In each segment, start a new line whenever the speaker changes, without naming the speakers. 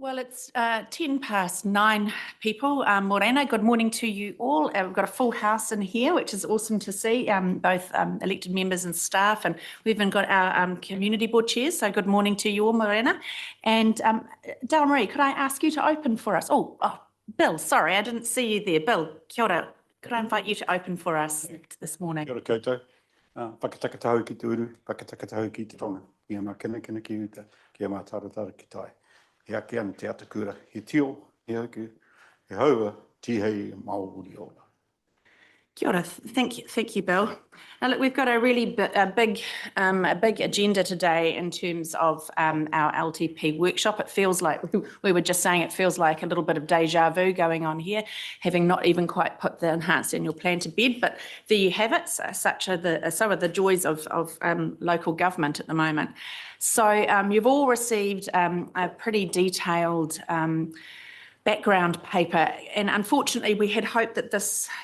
Well, it's 9:10 people. Morena, good morning to you all. We've got a full house in here, which is awesome to see, both elected members and staff, and we've even got our community board chairs, so good morning to you all, Morena. And Dale Marie, could I ask you to open for us? Oh, Bill, sorry, I didn't see you there. Bill, kia ora. Could I invite you to open for us this morning?
Kia ora koutou. Whakatakatau ki te uru, whakatakatau ki te tonga. Kia mā kina ki uta, kia mā taratara ki tai. He ake ana te atakura, he tio, he aku, he haua, tihei Māori ora.
Kia ora. Thank you, Bill. Now, look, we've got a really big agenda today in terms of our LTP workshop. It feels like, we were just saying, it feels like a little bit of deja vu going on here, having not even quite put the enhanced annual plan to bed, but there you have it. So are the joys of local government at the moment. So you've all received a pretty detailed background paper, and unfortunately we had hoped that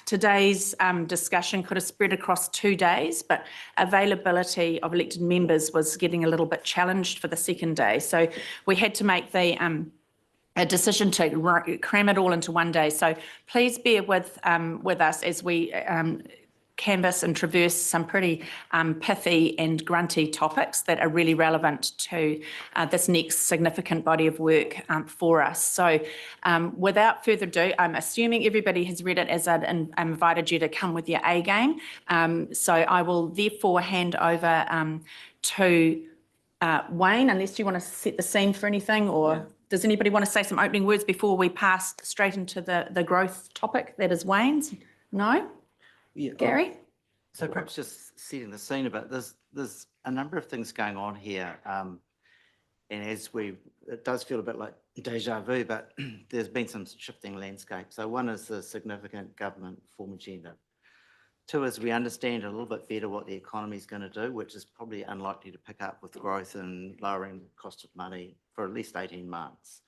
today's discussion could have spread across 2 days, but availability of elected members was getting a little bit challenged for the second day, so we had to make a decision to cram it all into 1 day. So please bear with us as we canvass and traverse some pretty pithy and grunty topics that are really relevant to this next significant body of work for us. So without further ado, I'm assuming everybody has read it as I'd invited you to come with your A game. So I will therefore hand over to Wayne, unless you want to set the scene for anything, or does anybody want to say some opening words before we pass straight into the growth topic that is Wayne's? No?
Yeah,
Gary?
So perhaps just setting the scene a bit, there's a number of things going on here, and it does feel a bit like deja vu, but there's been some shifting landscape. So one is the significant government reform agenda. Two is we understand a little bit better what the economy is going to do, which is probably unlikely to pick up with growth and lowering the cost of money for at least 18 months.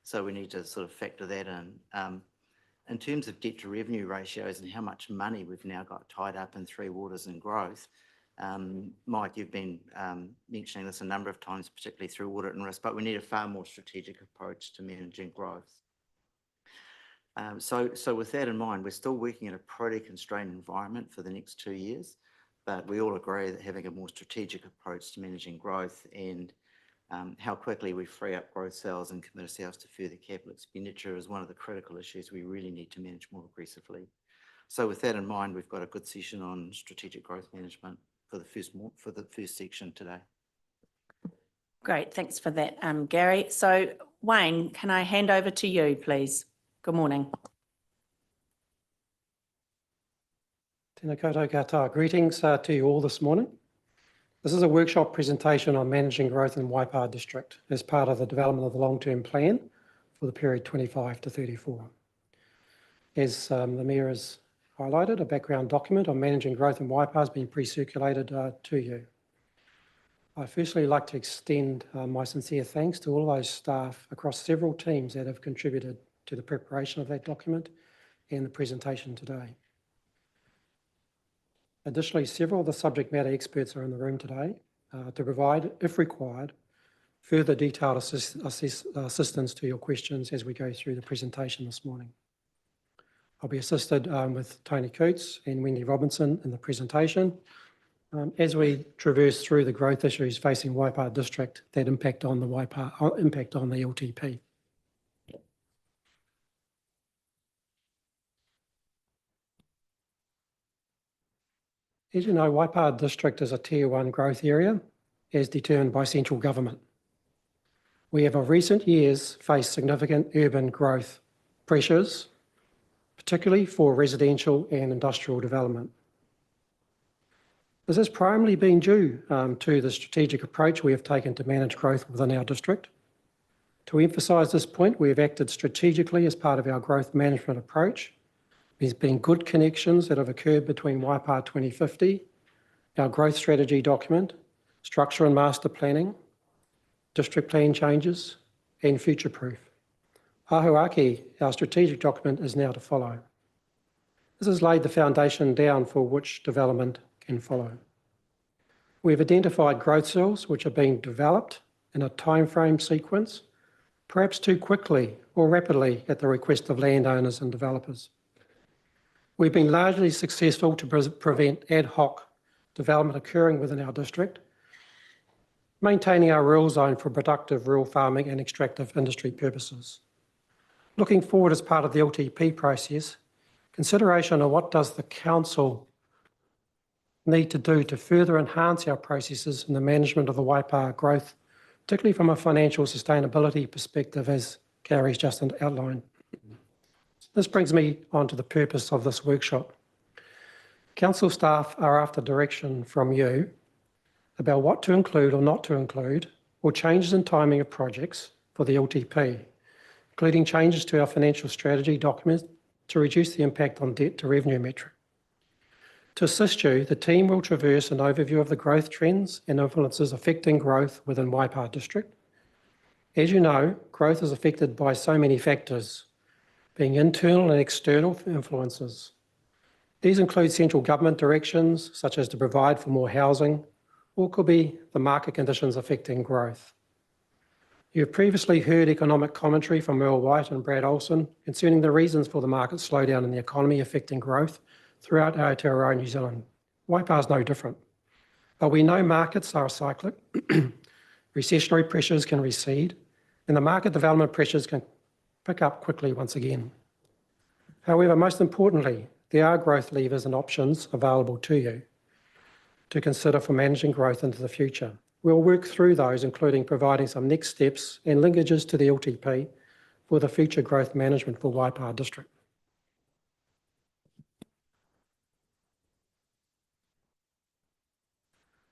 So we need to sort of factor that in. In terms of debt to revenue ratios and how much money we've now got tied up in Three Waters and growth, Mike, you've been mentioning this a number of times, particularly through audit and risk, but we need a far more strategic approach to managing growth. So with that in mind, we're still working in a pretty constrained environment for the next 2 years, but we all agree that having a more strategic approach to managing growth and how quickly we free up growth sales and commit ourselves to further capital expenditure is one of the critical issues we really need to manage more aggressively. So with that in mind, we've got a good session on strategic growth management for the first section today.
Great, thanks for that, Gary. So Wayne, can I hand over to you, please? Good morning.
Tēnā koutou katoa. Greetings to you all this morning. This is a workshop presentation on managing growth in Waipa District as part of the development of the long-term plan for the period 25 to 34. As the Mayor has highlighted, a background document on managing growth in Waipa has been pre-circulated to you. I'd firstly like to extend my sincere thanks to all those staff across several teams that have contributed to the preparation of that document and the presentation today. Additionally, several of the subject matter experts are in the room today to provide, if required, further detailed assistance to your questions as we go through the presentation this morning. I'll be assisted with Tony Coots and Wendy Robinson in the presentation as we traverse through the growth issues facing Waipa District that impact on the LTP. As you know, Waipa District is a Tier 1 growth area as determined by central government. We have in recent years faced significant urban growth pressures, particularly for residential and industrial development. This has primarily been due to the strategic approach we have taken to manage growth within our district. To emphasise this point, we have acted strategically as part of our growth management approach. There's been good connections that have occurred between Waipa 2050, our growth strategy document, structure and master planning, district plan changes, and future-proof. Ahuaki, our strategic document, is now to follow. This has laid the foundation down for which development can follow. We've identified growth cells which are being developed in a timeframe sequence perhaps too quickly or rapidly at the request of landowners and developers. We've been largely successful to prevent ad hoc development occurring within our district, maintaining our rural zone for productive rural farming and extractive industry purposes. Looking forward as part of the LTP process, consideration of what does the Council need to do to further enhance our processes in the management of the Waipa growth, particularly from a financial sustainability perspective, as Gary's just outlined. This brings me on to the purpose of this workshop. Council staff are after direction from you about what to include or not to include, or changes in timing of projects for the LTP, including changes to our financial strategy document to reduce the impact on debt to revenue metric. To assist you, the team will traverse an overview of the growth trends and influences affecting growth within Waipa District. As you know, growth is affected by so many factors, being internal and external influences. These include central government directions, such as to provide for more housing, or could be the market conditions affecting growth. You have previously heard economic commentary from Earl White and Brad Olsen concerning the reasons for the market slowdown in the economy affecting growth throughout Aotearoa New Zealand. Waipa is no different. But we know markets are cyclic, recessionary pressures can recede, and the market development pressures can pick up quickly once again. However, most importantly, there are growth levers and options available to you to consider for managing growth into the future. We'll work through those, including providing some next steps and linkages to the LTP for the future growth management for Waipa District.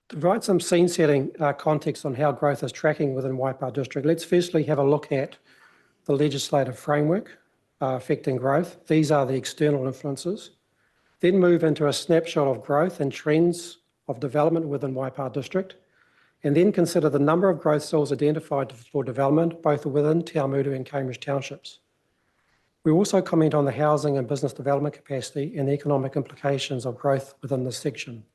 To provide some scene-setting context on how growth is tracking within Waipa District, let's firstly have a look at the legislative framework affecting growth. These are the external influences. Then move into a snapshot of growth and trends of development within Waipa District, and then consider the number of growth cells identified for development, both within Te Awamutu and Cambridge townships. We also comment on the housing and business development capacity and the economic implications of growth within this section.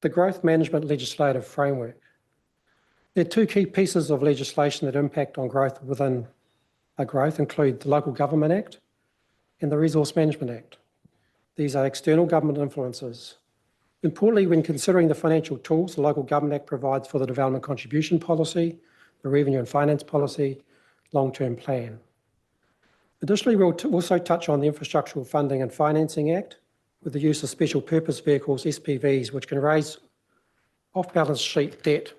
The growth management legislative framework. There are two key pieces of legislation that impact on growth within a growth include the Local Government Act and the Resource Management Act. These are external government influences. Importantly, when considering the financial tools, the Local Government Act provides for the Development Contribution Policy, the Revenue and Finance Policy, long-term plan. Additionally, we'll also touch on the Infrastructural Funding and Financing Act with the use of special purpose vehicles, SPVs, which can raise off-balance sheet debt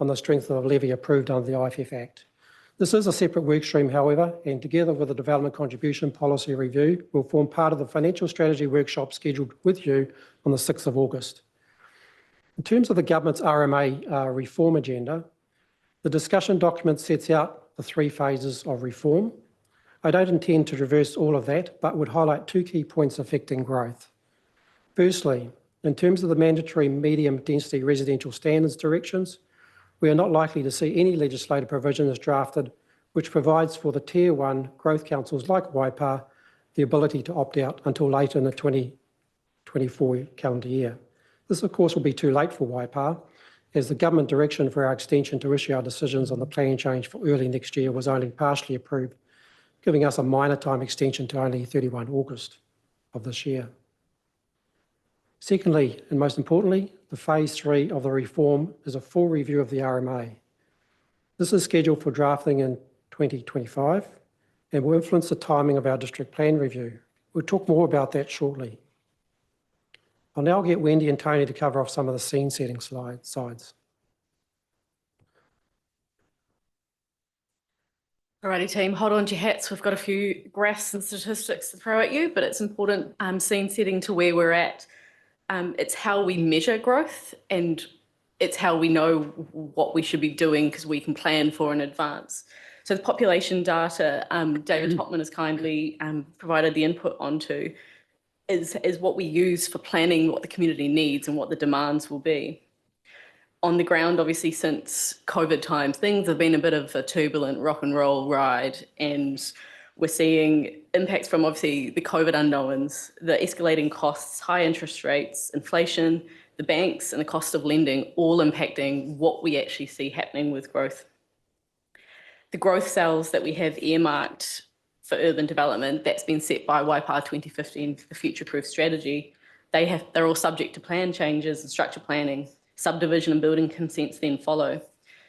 on the strength of a levy approved under the IFF Act. This is a separate work stream, however, and together with the Development Contribution Policy Review, will form part of the Financial Strategy Workshop scheduled with you on the 6th of August. In terms of the government's RMA reform agenda, the discussion document sets out the 3 phases of reform. I don't intend to traverse all of that, but would highlight 2 key points affecting growth. Firstly, in terms of the mandatory medium density residential standards directions, we are not likely to see any legislative provision as drafted which provides for the Tier 1 growth councils like Waipa the ability to opt out until later in the 2024 calendar year. This, of course, will be too late for Waipa, as the government direction for our extension to issue our decisions on the plan change for early next year was only partially approved, giving us a minor time extension to only 31 August of this year. Secondly, and most importantly, the phase 3 of the reform is a full review of the RMA. This is scheduled for drafting in 2025 and will influence the timing of our district plan review. We'll talk more about that shortly. I'll now get Wendy and Tony to cover off some of the scene setting sides.
Alrighty team, hold on to your hats. We've got a few graphs and statistics to throw at you, but it's important scene setting to where we're at. It's how we measure growth and it's how we know what we should be doing because we can plan for in advance. So the population data David Topman has kindly provided the input onto is what we use for planning what the community needs and what the demands will be. On the ground, obviously, since COVID times, things have been a bit of a turbulent rock and roll ride, and We're seeing impacts from obviously the COVID unknowns, the escalating costs, high interest rates, inflation, the banks and the cost of lending, all impacting what we actually see happening with growth. The growth cells that we have earmarked for urban development, that's been set by Waipa 2015, the future-proof strategy. They're all subject to plan changes and structure planning. Subdivision and building consents then follow.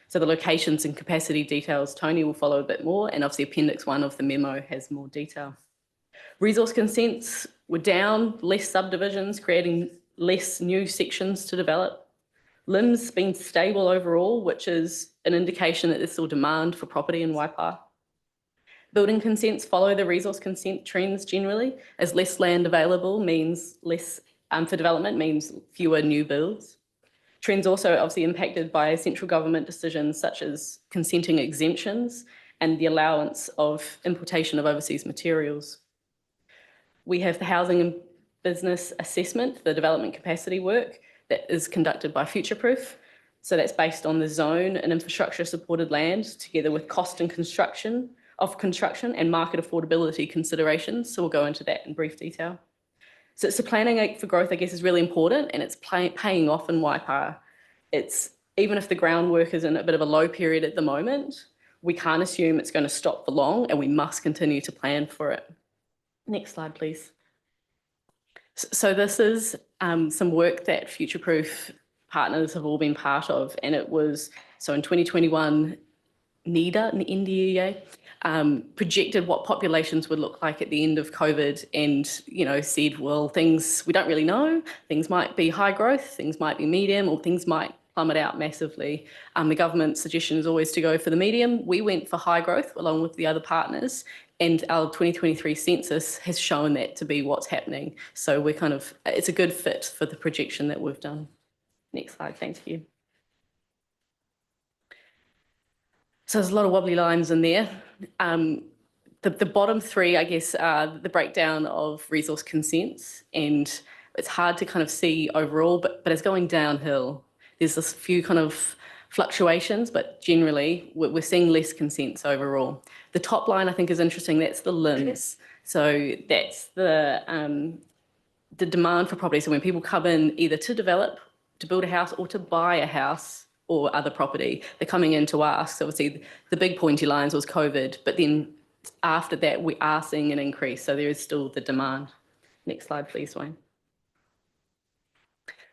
So the locations and capacity details, Tony will follow a bit more, and obviously Appendix 1 of the memo has more detail. Resource consents were down, less subdivisions, creating less new sections to develop. LIM's been stable overall, which is an indication that there's still demand for property in Waipa. Building consents follow the resource consent trends generally, as less land available means less for development, means fewer new builds. Trends also obviously impacted by central government decisions such as consenting exemptions and the allowance of importation of overseas materials. We have the housing and business assessment, the development capacity work that is conducted by Futureproof. So that's based on the zone and infrastructure supported land together with cost and construction and market affordability considerations. So we'll go into that in brief detail. So planning for growth, I guess, is really important, and it's paying off in Waipa. Even if the groundwork is in a bit of a low period at the moment, we can't assume it's going to stop for long, and we must continue to plan for it. Next slide, please. So this is some work that Futureproof partners have all been part of, and it was, so in 2021, NDEA projected what populations would look like at the end of COVID and, said, well, we don't really know. Things might be high growth, things might be medium, or things might plummet out massively. The government's suggestion is always to go for the medium. We went for high growth along with the other partners, and our 2023 census has shown that to be what's happening. So it's a good fit for the projection that we've done. Next slide, thank you. So there's a lot of wobbly lines in there. The bottom three, I guess, are the breakdown of resource consents, and it's hard to see overall, but it's going downhill. There's a few fluctuations, but generally we're seeing less consents overall. The top line I think is interesting, that's the LIMs. So that's the demand for property. So when people come in either to develop, to build a house, or to buy a house or other property, they're coming in to ask. So obviously the big pointy lines was COVID, but then after that we are seeing an increase. So there is still the demand. Next slide, please, Wayne.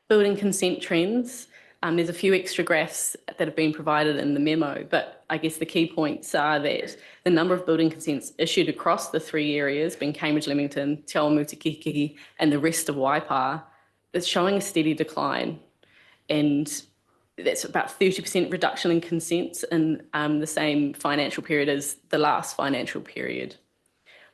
Building consent trends. There's a few extra graphs that have been provided in the memo, but I guess the key points are that the number of building consents issued across the three areas, being Cambridge, Leamington, Te Awamutu, and the rest of Waipa, is showing a steady decline. And that's about 30% reduction in consents in the same financial period as the last financial period.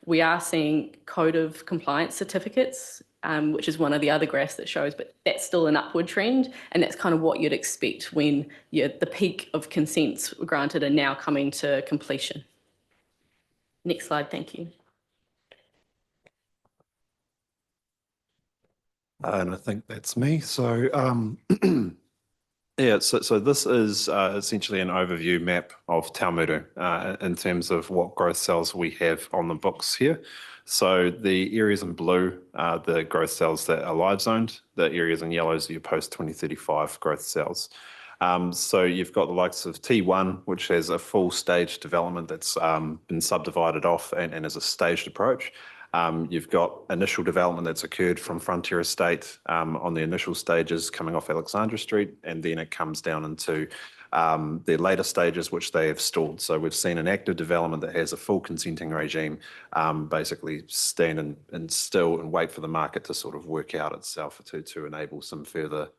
We are seeing Code of Compliance certificates, which is one of the other graphs that shows, but that's still an upward trend, and that's what you'd expect when the peak of consents were granted are now coming to completion. Next slide, thank you.
And I think that's me. So yeah, so this is essentially an overview map of Taumuru in terms of what growth cells we have on the books here. So the areas in blue are the growth cells that are live zoned. The areas in yellows are your post-2035 growth cells. So you've got the likes of T1, which has a full stage development that's been subdivided off and is a staged approach. You've got initial development that's occurred from Frontier Estate on the initial stages coming off Alexandra Street, and then it comes down into the later stages, which they have stalled. So we've seen an active development that has a full consenting regime, basically stand and still and wait for the market to sort of work out itself to enable some further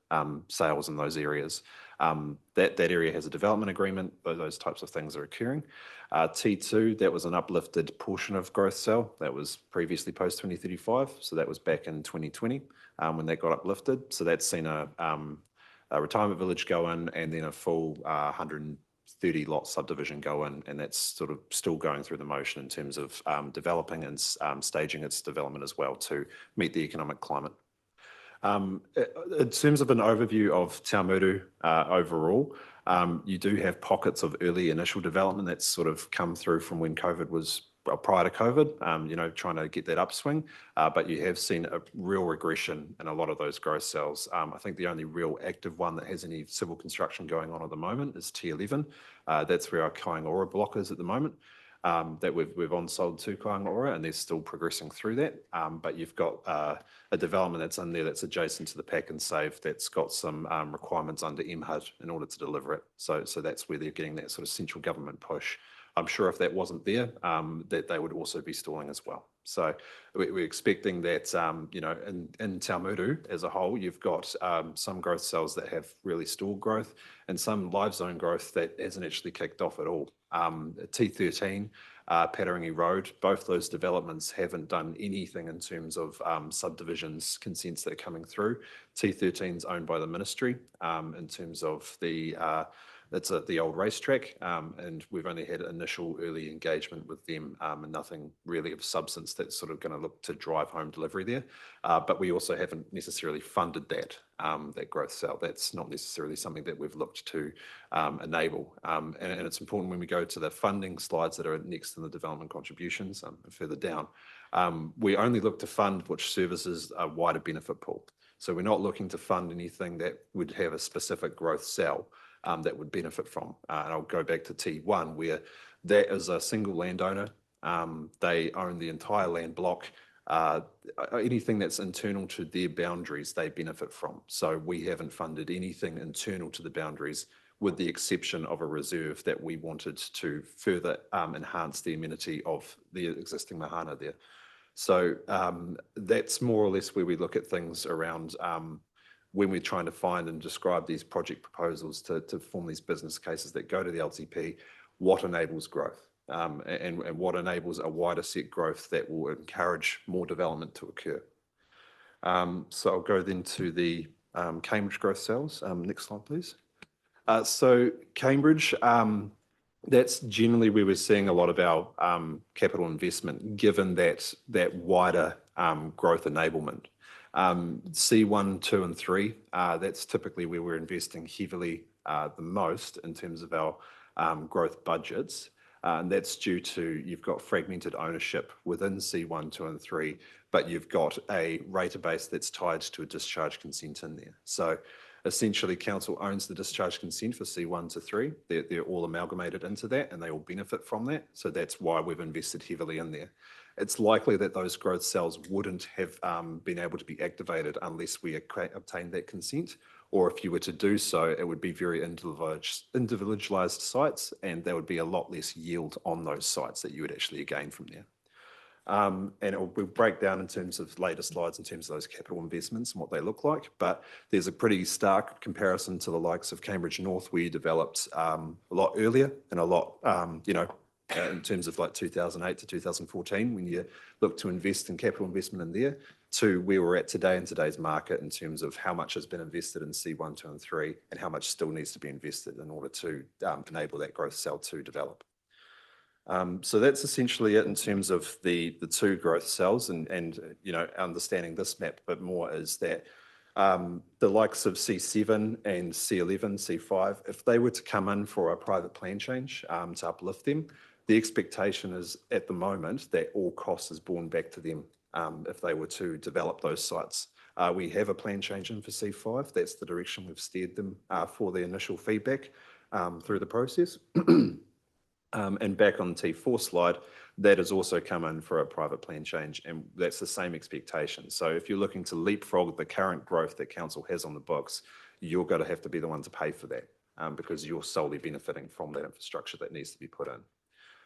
sales in those areas. That area has a development agreement, those types of things are occurring. T2, that was an uplifted portion of growth cell that was previously post-2035. So that was back in 2020 when that got uplifted. So that's seen a retirement village go in and then a full 130 lot subdivision go in. And that's sort of still going through the motion in terms of developing and staging its development as well to meet the economic climate. In terms of an overview of Taumuru overall, you do have pockets of early initial development that's sort of come through from when COVID was prior to COVID, trying to get that upswing. But you have seen a real regression in a lot of those growth cells. I think the only real active one that has any civil construction going on at the moment is T11. That's where our Kaingaora block is at the moment. That we've on-sold to Kaingaora, and they're still progressing through that. But you've got a development that's in there that's adjacent to the Pack and Save that's got some requirements under MHUD in order to deliver it. So that's where they're getting that sort of central government push. I'm sure if that wasn't there, that they would also be stalling as well. So we're expecting that, in Taumuru as a whole, you've got some growth cells that have really stalled growth and some live zone growth that hasn't actually kicked off at all. T13, Patarangi Road, both those developments haven't done anything in terms of subdivisions consents that are coming through. T13 is owned by the ministry in terms of that's the old racetrack, and we've only had initial early engagement with them and nothing really of substance that's sort of going to look to drive home delivery there. But we also haven't necessarily funded that growth cell. That's not necessarily something that we've looked to enable. And it's important when we go to the funding slides that are next in the development contributions further down, we only look to fund which services a wider benefit pool. So we're not looking to fund anything that would have a specific growth cell that would benefit from. And I'll go back to T1, where that is a single landowner. They own the entire land block. Anything that's internal to their boundaries, they benefit from. So we haven't funded anything internal to the boundaries, with the exception of a reserve that we wanted to further enhance the amenity of the existing mahana there. So that's more or less where we look at things around when we're trying to find and describe these project proposals to form these business cases that go to the LTP, what enables growth and what enables a wider set growth that will encourage more development to occur. So I'll go then to the Cambridge growth cells. Next slide, please. So Cambridge, that's generally where we're seeing a lot of our capital investment, given that wider growth enablement. C1, 2 and 3, that's typically where we're investing heavily the most in terms of our growth budgets. And that's due to you've got fragmented ownership within C1, 2 and 3, but you've got a rater base that's tied to a discharge consent in there. So essentially council owns the discharge consent for C1 to 3. They're all amalgamated into that and they all benefit from that. So that's why we've invested heavily in there. It's likely that those growth cells wouldn't have been able to be activated unless we obtained that consent, or if you were to do so, it would be very individualized sites, and there would be a lot less yield on those sites that you would actually gain from there. And we'll break down in terms of later slides in terms of those capital investments and what they look like, but there's a pretty stark comparison to the likes of Cambridge North, where you developed a lot earlier and a lot, in terms of like 2008 to 2014, when you look to invest in capital investment in there, to where we're at today in today's market in terms of how much has been invested in C1, 2 and 3 and how much still needs to be invested in order to enable that growth cell to develop. So that's essentially it in terms of the two growth cells and understanding this map a bit more is that the likes of C7 and C11, C5, if they were to come in for a private plan change to uplift them, the expectation is at the moment that all costs is borne back to them if they were to develop those sites. We have a plan change in for C5. That's the direction we've steered them for the initial feedback through the process. And back on the T4 slide, that has also come in for a private plan change, and that's the same expectation. So if you're looking to leapfrog the current growth that council has on the books, you're going to have to be the one to pay for that because you're solely benefiting from that infrastructure that needs to be put in.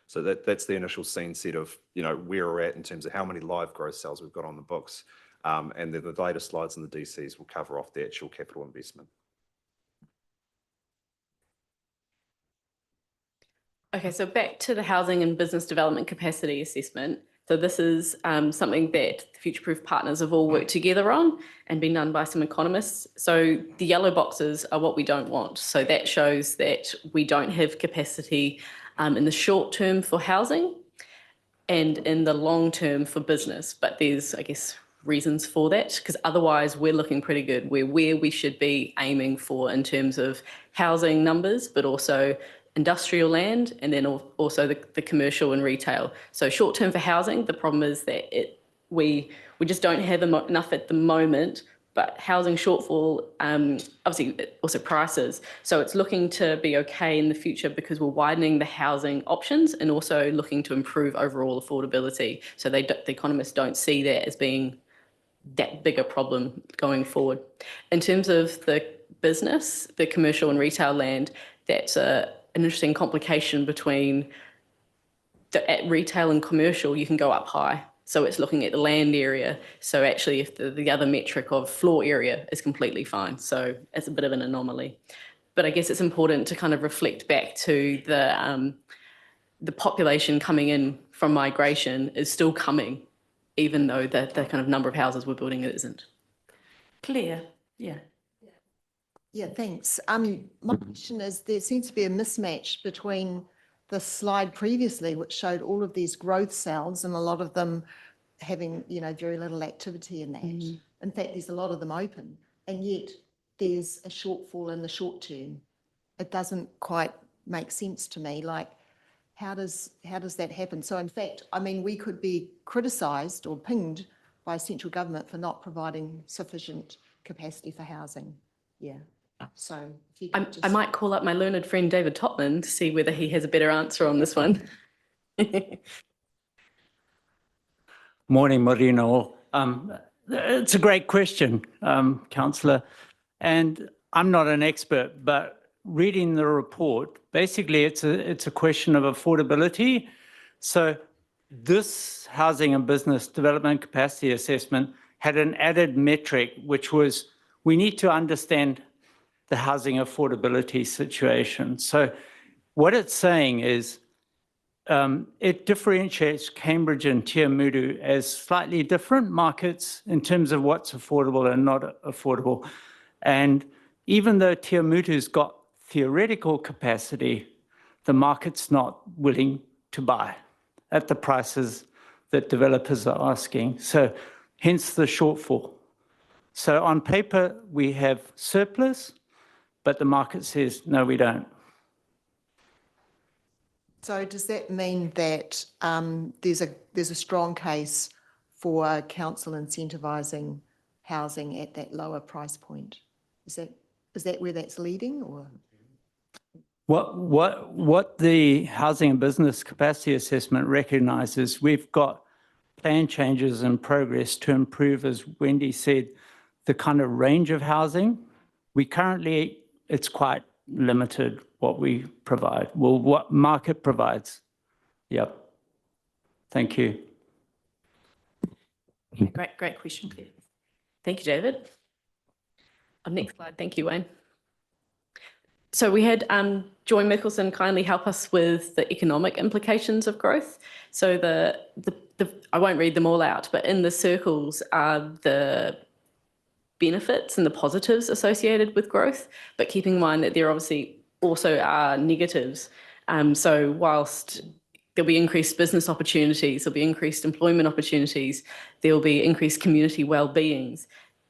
So that's the initial scene set of where we're at in terms of how many live growth cells we've got on the books, and then the later slides in the DCs will cover off the actual capital investment.
Okay, so back to the housing and business development capacity assessment. So this is something that the Future Proof partners have all worked together on and been done by some economists. So the yellow boxes are what we don't want. So that shows that we don't have capacity in the short term for housing and in the long term for business. But there's, I guess, reasons for that, because otherwise we're looking pretty good. We're where we should be aiming for in terms of housing numbers, but also industrial land, and then also the commercial and retail. So short term for housing, the problem is that we just don't have enough at the moment, but housing shortfall, obviously also prices. So it's looking to be okay in the future because we're widening the housing options and also looking to improve overall affordability. So the economists don't see that as being that big a problem going forward. In terms of the business, the commercial and retail land, that's an interesting complication between at retail and commercial, you can go up high. So it's looking at the land area. So actually, if the other metric of floor area is completely fine. So it's a bit of an anomaly. But I guess it's important to kind of reflect back to the population coming in from migration is still coming, even though the kind of number of houses we're building isn't.
Claire, yeah.
Yeah, thanks. My question is, there seems to be a mismatch between the slide previously, which showed all of these growth cells and a lot of them having, very little activity in that. In fact, there's a lot of them open, and yet there's a shortfall in the short term. It doesn't quite make sense to me. Like, how does that happen? So in fact, we could be criticised or pinged by central government for not providing sufficient capacity for housing. Yeah. So if you could
I might call up my learned friend David Topman to see whether he has a better answer on this one.
Morning, Marino. It's a great question, Councillor. And I'm not an expert, but reading the report, basically it's a question of affordability. So this housing and business development capacity assessment had an added metric, which was we need to understand the housing affordability situation. So what it's saying is it differentiates Cambridge and Tiamutu as slightly different markets in terms of what's affordable and not affordable. And even though Tiamutu's got theoretical capacity, the market's not willing to buy at the prices that developers are asking. So hence the shortfall. So on paper, we have surplus, but the market says, no, we don't.
So does that mean that there's a strong case for council incentivising housing at that lower price point? Is that where that's leading, or?
What the housing and business capacity assessment recognises, we've got plan changes in progress to improve, as Wendy said, the kind of range of housing. We currently, it's quite limited what we provide. Well, what market provides. Yep. Thank you.
Great question, Claire. Thank you, David. Next slide. Thank you, Wayne. So we had Joy Mickelson kindly help us with the economic implications of growth. So I won't read them all out, but in the circles are the benefits and the positives associated with growth, but keeping in mind that there obviously also are negatives. So whilst there'll be increased business opportunities, there'll be increased employment opportunities, there'll be increased community well-beings,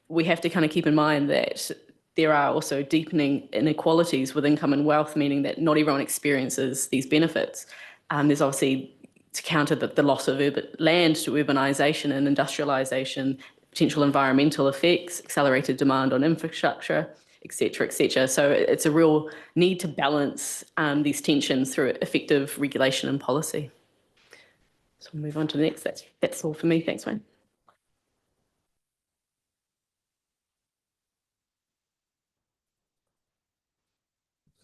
we have to kind of keep in mind that there are also deepening inequalities with income and wealth, meaning that not everyone experiences these benefits. There's obviously, to counter the loss of land to urbanisation and industrialisation, potential environmental effects, accelerated demand on infrastructure, et cetera, et cetera. So it's a real need to balance these tensions through effective regulation and policy. So we'll move on to the next. That's all for me. Thanks, Wayne.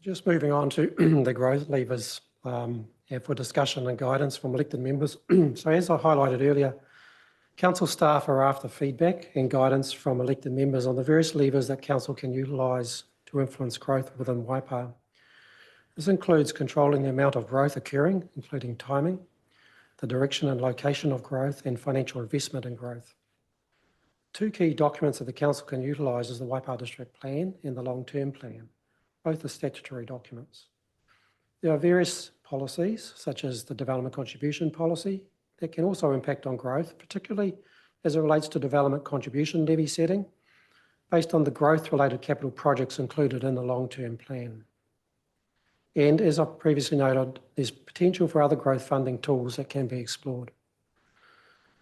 Just moving on to the growth levers for discussion and guidance from elected members. So as I highlighted earlier, council staff are after feedback and guidance from elected members on the various levers that council can utilise to influence growth within Waipa. This includes controlling the amount of growth occurring, including timing, the direction and location of growth, and financial investment in growth. Two key documents that the council can utilise is the Waipa District Plan and the Long-Term Plan. Both are statutory documents. There are various policies, such as the Development Contribution Policy, that can also impact on growth, particularly as it relates to Development Contribution Levy setting, based on the growth-related capital projects included in the Long-Term Plan. And as I've previously noted, there's potential for other growth funding tools that can be explored.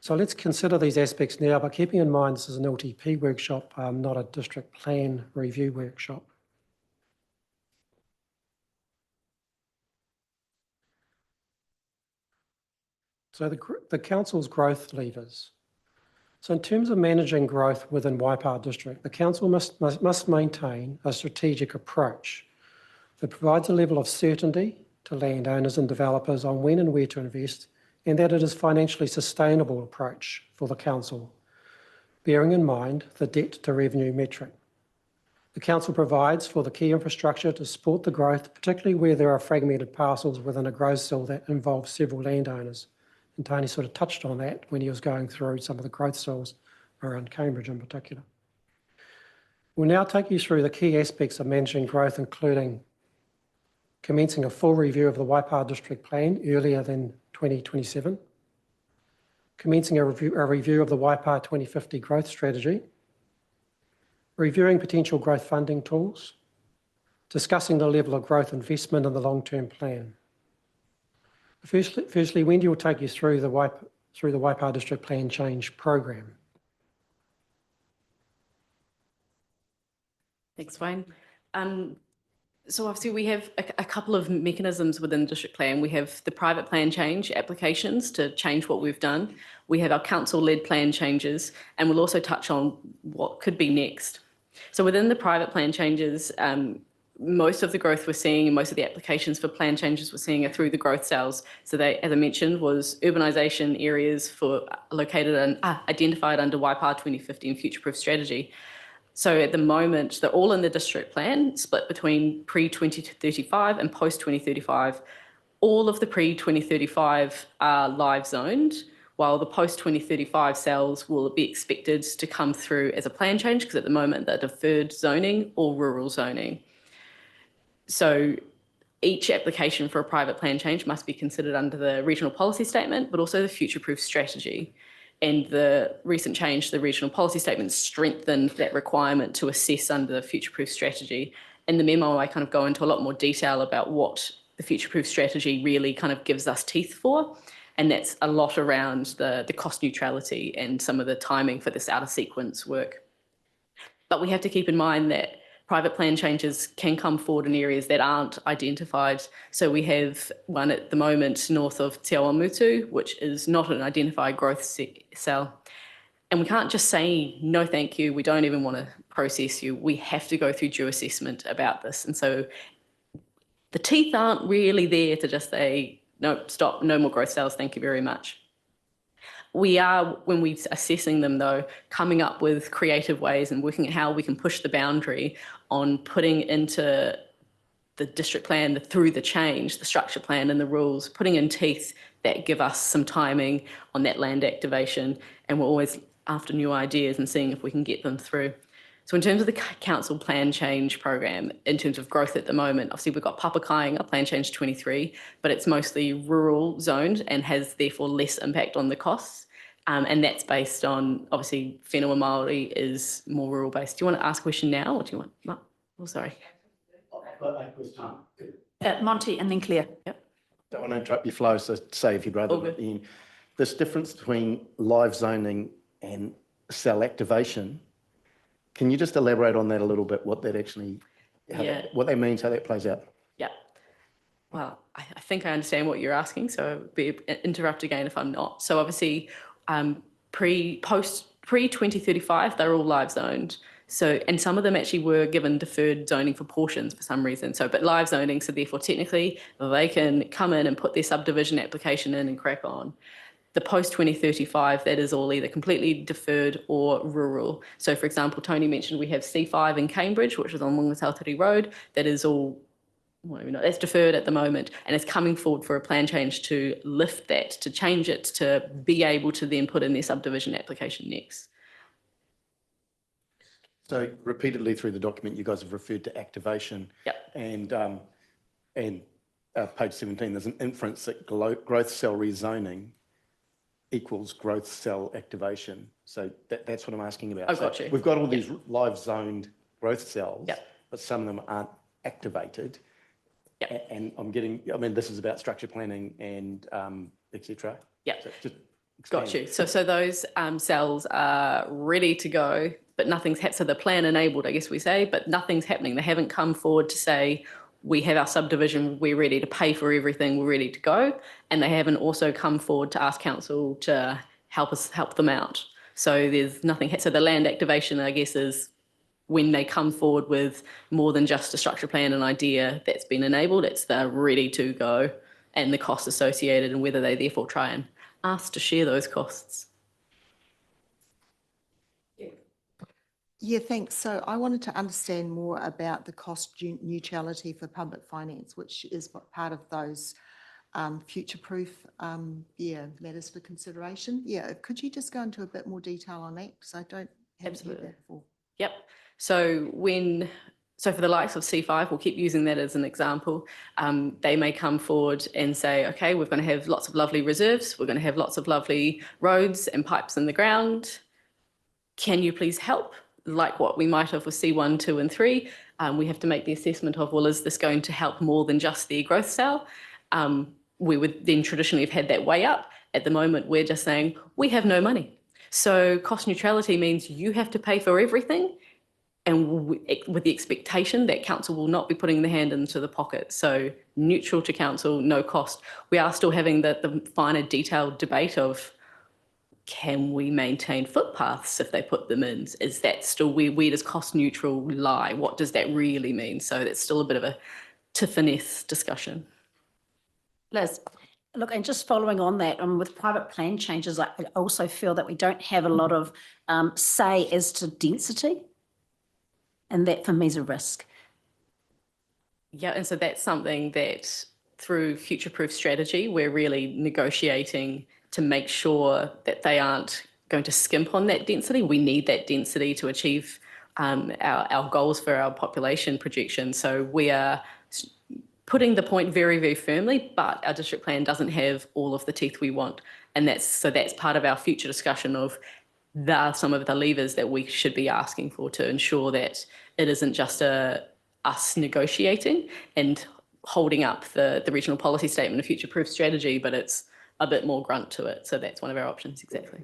So let's consider these aspects now, but keeping in mind this is an LTP workshop, not a district plan review workshop. So the council's growth levers. So in terms of managing growth within Waipara District, the council must maintain a strategic approach that provides a level of certainty to landowners and developers on when and where to invest, and that it is financially sustainable approach for the council, bearing in mind the debt to revenue metric. The council provides for the key infrastructure to support the growth, particularly where there are fragmented parcels within a growth cell that involves several landowners. And Tony sort of touched on that when he was going through some of the growth cells around Cambridge in particular. We'll now take you through the key aspects of managing growth, including commencing a full review of the Waipara District Plan earlier than 2027, commencing a review of the Waipara 2050 growth strategy, reviewing potential growth funding tools, discussing the level of growth investment in the long-term plan. Firstly, Wendy will take you through the Waipara District Plan Change Program.
Thanks, Wayne. So obviously we have a couple of mechanisms within the district plan. We have the private plan change applications to change what we've done. We have our council-led plan changes, and we'll also touch on what could be next. So within the private plan changes, most of the growth we're seeing and most of the applications for plan changes we're seeing are through the growth cells. So they, as I mentioned, was urbanisation areas for located and identified under Waipara 2050 and future-proof strategy. So at the moment, they're all in the district plan, split between pre-2035 and post-2035. All of the pre-2035 are live zoned, while the post-2035 cells will be expected to come through as a plan change, because at the moment they're deferred zoning or rural zoning. So each application for a private plan change must be considered under the regional policy statement, but also the future-proof strategy. And the recent change to the regional policy statement strengthened that requirement to assess under the future-proof strategy. In the memo, I kind of go into a lot more detail about what the future-proof strategy really kind of gives us teeth for. And that's a lot around the cost neutrality and some of the timing for this out of sequence work. But we have to keep in mind that private plan changes can come forward in areas that aren't identified. So we have one at the moment north of Te Awamutu, which is not an identified growth cell. And we can't just say, no, thank you, we don't even want to process you. We have to go through due assessment about this. And so the teeth aren't really there to just say, no, stop, no more growth cells, thank you very much. We are, when we're assessing them though, coming up with creative ways and working at how we can push the boundary on putting into the district plan, through the change, the structure plan and the rules, putting in teeth that give us some timing on that land activation. And we're always after new ideas and seeing if we can get them through. So in terms of the council plan change program, in terms of growth at the moment, obviously we've got Papakainga plan change 23, but it's mostly rural zoned and has therefore less impact on the costs. And that's based on, obviously, Whenua Māori is more rural based. Do you want to ask a question now or do you want, no? Oh, sorry.
Monty and then Claire.
Yep.
Don't want to interrupt your flow, so say if you'd rather.
All good.
Ian, this difference between live zoning and cell activation, can you just elaborate on that a little bit, what that actually, what that means, how that plays out?
Yeah. Well, I think I understand what you're asking, so interrupt again if I'm not. So obviously, pre-2035, they're all live zoned. So, and some of them actually were given deferred zoning for portions for some reason. So, but live zoning, so therefore technically they can come in and put their subdivision application in and crack on. The post-2035, that is all either completely deferred or rural. So for example, Tony mentioned we have C5 in Cambridge, which is on Whangatauhiri Road. That is all, well, that's deferred at the moment, and it's coming forward for a plan change to lift that, to change it, to be able to then put in their subdivision application next.
So repeatedly through the document, you guys have referred to activation.
Yep.
And page 17, there's an inference that growth cell rezoning equals growth cell activation. So that's what I'm asking about.
Oh, got you.
We've got all these live zoned growth cells,
Yep.
but some of them aren't activated.
Yep.
And I mean, this is about structure planning and et cetera.
Yep.
So just
Got
expand.
you. So those cells are ready to go, but nothing's happened. So the plan enabled, I guess we say, but nothing's happening. They haven't come forward to say, we have our subdivision, we're ready to pay for everything, we're ready to go. And they haven't also come forward to ask council to help them out. So there's nothing. So the land activation, I guess, is when they come forward with more than just a structure plan and idea that's been enabled, it's the ready to go and the costs associated and whether they therefore try and ask to share those costs.
Yeah, thanks. So I wanted to understand more about the cost neutrality for public finance, which is part of those future-proof matters for consideration. Yeah, could you just go into a bit more detail on that? Because I haven't heard that before.
Yep. So for the likes of C5, we'll keep using that as an example. They may come forward and say, okay, we're going to have lots of lovely reserves. We're going to have lots of lovely roads and pipes in the ground. Can you please help? Like what we might have with C1, 2 and 3, we have to make the assessment of, well, is this going to help more than just the growth cell? We would then traditionally have had that way up. At the moment, we're just saying, we have no money. So cost neutrality means you have to pay for everything, and with the expectation that council will not be putting the hand into the pocket. So neutral to council, no cost. We are still having the finer detailed debate of, can we maintain footpaths if they put them in? Is that still, where does cost neutral lie? What does that really mean? So that's still a bit of a to finesse discussion.
Liz, look, and just following on that, with private plan changes, I also feel that we don't have a lot of say as to density. And that for me is a risk.
Yeah, and so that's something that through future-proof strategy, we're really negotiating to make sure that they aren't going to skimp on that density. We need that density to achieve our goals for our population projection. So we are putting the point very, very firmly, but our district plan doesn't have all of the teeth we want. And that's part of our future discussion of some of the levers that we should be asking for to ensure that it isn't just us negotiating and holding up the regional policy statement of future-proof strategy, but it's a bit more grunt to it. So that's one of our options, exactly.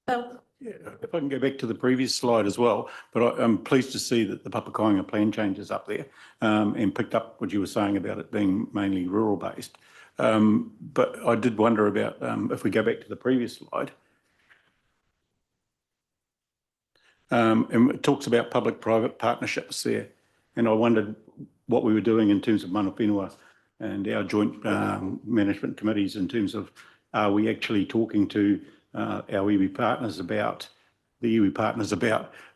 Bill?
Yeah, if I can go back to the previous slide as well, but I'm pleased to see that the Papakoinga plan change is up there and picked up what you were saying about it being mainly rural based. But I did wonder about if we go back to the previous slide, and it talks about public-private partnerships there. And I wondered what we were doing in terms of mana whenua and our joint management committees in terms of, are we actually talking to our iwi partners about,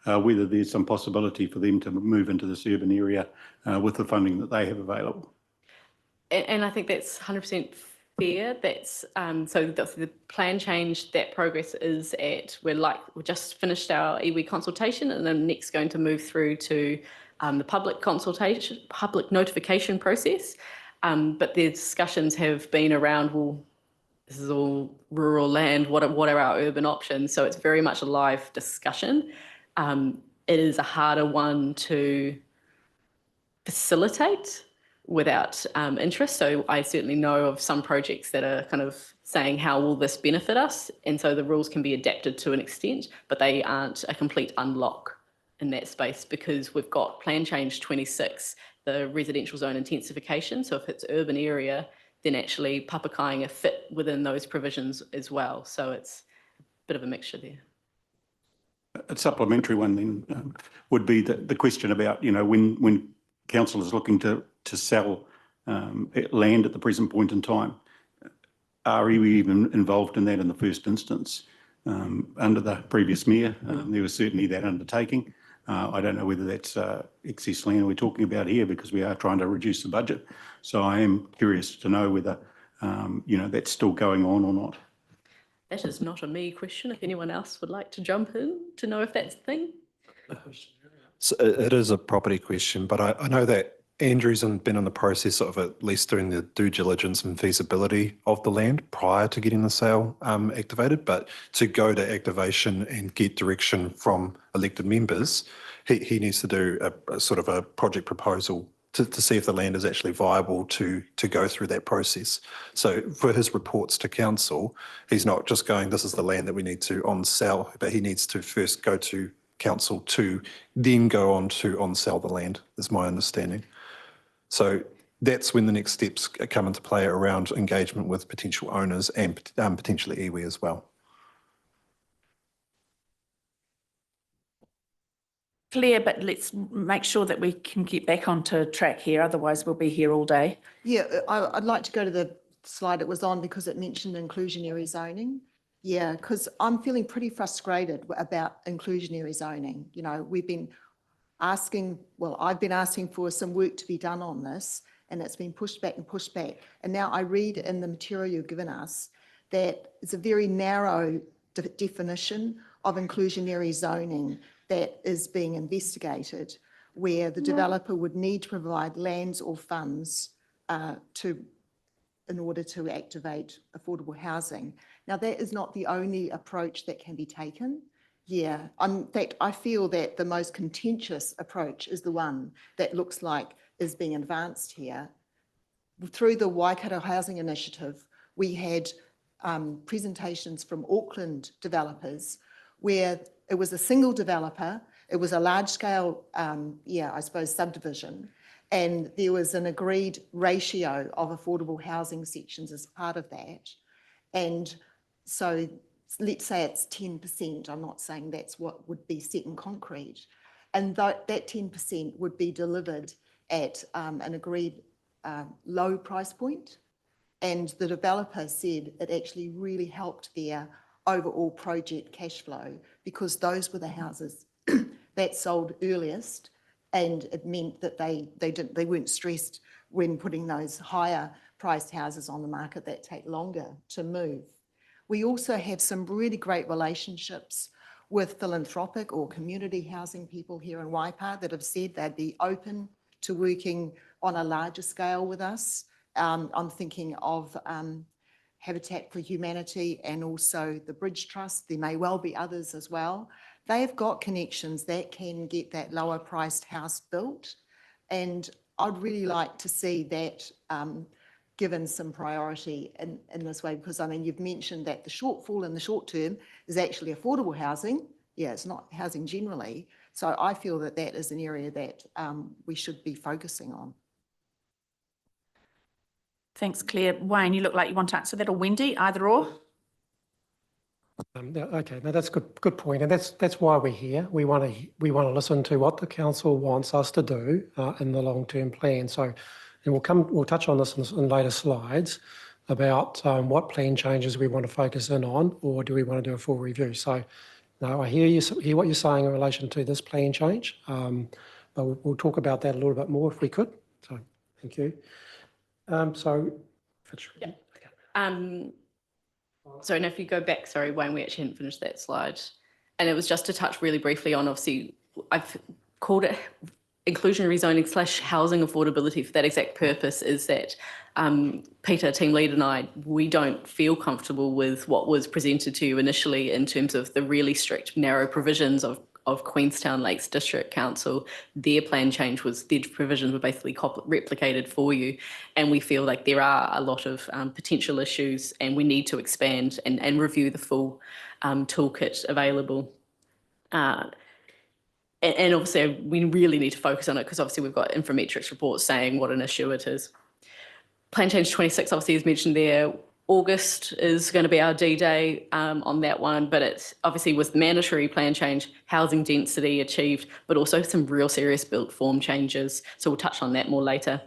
whether there's some possibility for them to move into this urban area with the funding that they have available.
And I think that's 100% fair. That's so the plan change, that progress is at, we just finished our iwi consultation, and then next going to move through to the public notification process. But the discussions have been around, well, this is all rural land, what are our urban options? So it's very much a live discussion. It is a harder one to facilitate without interest. So I certainly know of some projects that are kind of saying, how will this benefit us? And so the rules can be adapted to an extent, but they aren't a complete unlock in that space, because we've got Plan Change 26, the residential zone intensification. So if it's urban area, then actually Papakoinga fit within those provisions as well. So it's a bit of a mixture there.
A supplementary one then would be the question about, when council is looking to sell land at the present point in time, are we even involved in that in the first instance? Under the previous mayor, there was certainly that undertaking. I don't know whether that's excess land we're talking about here, because we are trying to reduce the budget. So I am curious to know whether, that's still going on or not.
That is not a me question. If anyone else would like to jump in to know if that's the thing.
So it is a property question, but I know that Andrew's been in the process of at least doing the due diligence and feasibility of the land prior to getting the sale activated. But to go to activation and get direction from elected members, he needs to do a sort of a project proposal to see if the land is actually viable to go through that process. So for his reports to council, he's not just going, this is the land that we need to on sell, but he needs to first go to council to then go on to on sell the land, is my understanding. So that's when the next steps come into play around engagement with potential owners and potentially iwi as well.
Clear, but let's make sure that we can get back onto track here, otherwise we'll be here all day.
Yeah, I'd like to go to the slide it was on because it mentioned inclusionary zoning. Yeah, because I'm feeling pretty frustrated about inclusionary zoning. You know, we've been asking, well, I've been asking for some work to be done on this, and it's been pushed back and pushed back. And now I read in the material you've given us that it's a very narrow definition of inclusionary zoning that is being investigated, where the developer would need to provide lands or funds in order to activate affordable housing. Now, that is not the only approach that can be taken. Yeah, in fact, I feel that the most contentious approach is the one that looks like is being advanced here. Through the Waikato Housing Initiative, we had presentations from Auckland developers where it was a single developer, it was a large scale, I suppose, subdivision, and there was an agreed ratio of affordable housing sections as part of that. And so let's say it's 10%, I'm not saying that's what would be set in concrete, and that 10% would be delivered at an agreed low price point. And the developer said it actually really helped their overall project cash flow because those were the houses that sold earliest, and it meant that they weren't stressed when putting those higher priced houses on the market that take longer to move. We also have some really great relationships with philanthropic or community housing people here in Waipa that have said they'd be open to working on a larger scale with us. I'm thinking of Habitat for Humanity and also the Bridge Trust. There may well be others as well. They've got connections that can get that lower priced house built. And I'd really like to see that given some priority in this way, because I mean, you've mentioned that the shortfall in the short term is actually affordable housing. Yeah, it's not housing generally. So I feel that that is an area that we should be focusing on.
Thanks, Claire. Wayne, you look like you want to answer that, or Wendy, either or?
Okay, no, that's good point, and that's why we're here. We want to listen to what the council wants us to do in the long-term plan. So, and we'll touch on this in later slides about what plan changes we want to focus in on, or do we want to do a full review? So, no, I hear what you're saying in relation to this plan change, but we'll talk about that a little bit more if we could. So, thank you. So
and if you go back, sorry, Wayne, we actually hadn't finished that slide. And it was just to touch really briefly on, obviously, I've called it inclusionary zoning / housing affordability for that exact purpose, is that Peter, team lead, and I, we don't feel comfortable with what was presented to you initially in terms of the really strict, narrow provisions of Queenstown Lakes District Council. Their plan change was, their provisions were basically replicated for you. And we feel like there are a lot of potential issues, and we need to expand and review the full toolkit available. And obviously we really need to focus on it because obviously we've got Infometrics reports saying what an issue it is. Plan change 26 obviously is mentioned there. August is going to be our D-Day on that one, but it's obviously with mandatory plan change, housing density achieved, but also some real serious built form changes. So we'll touch on that more later.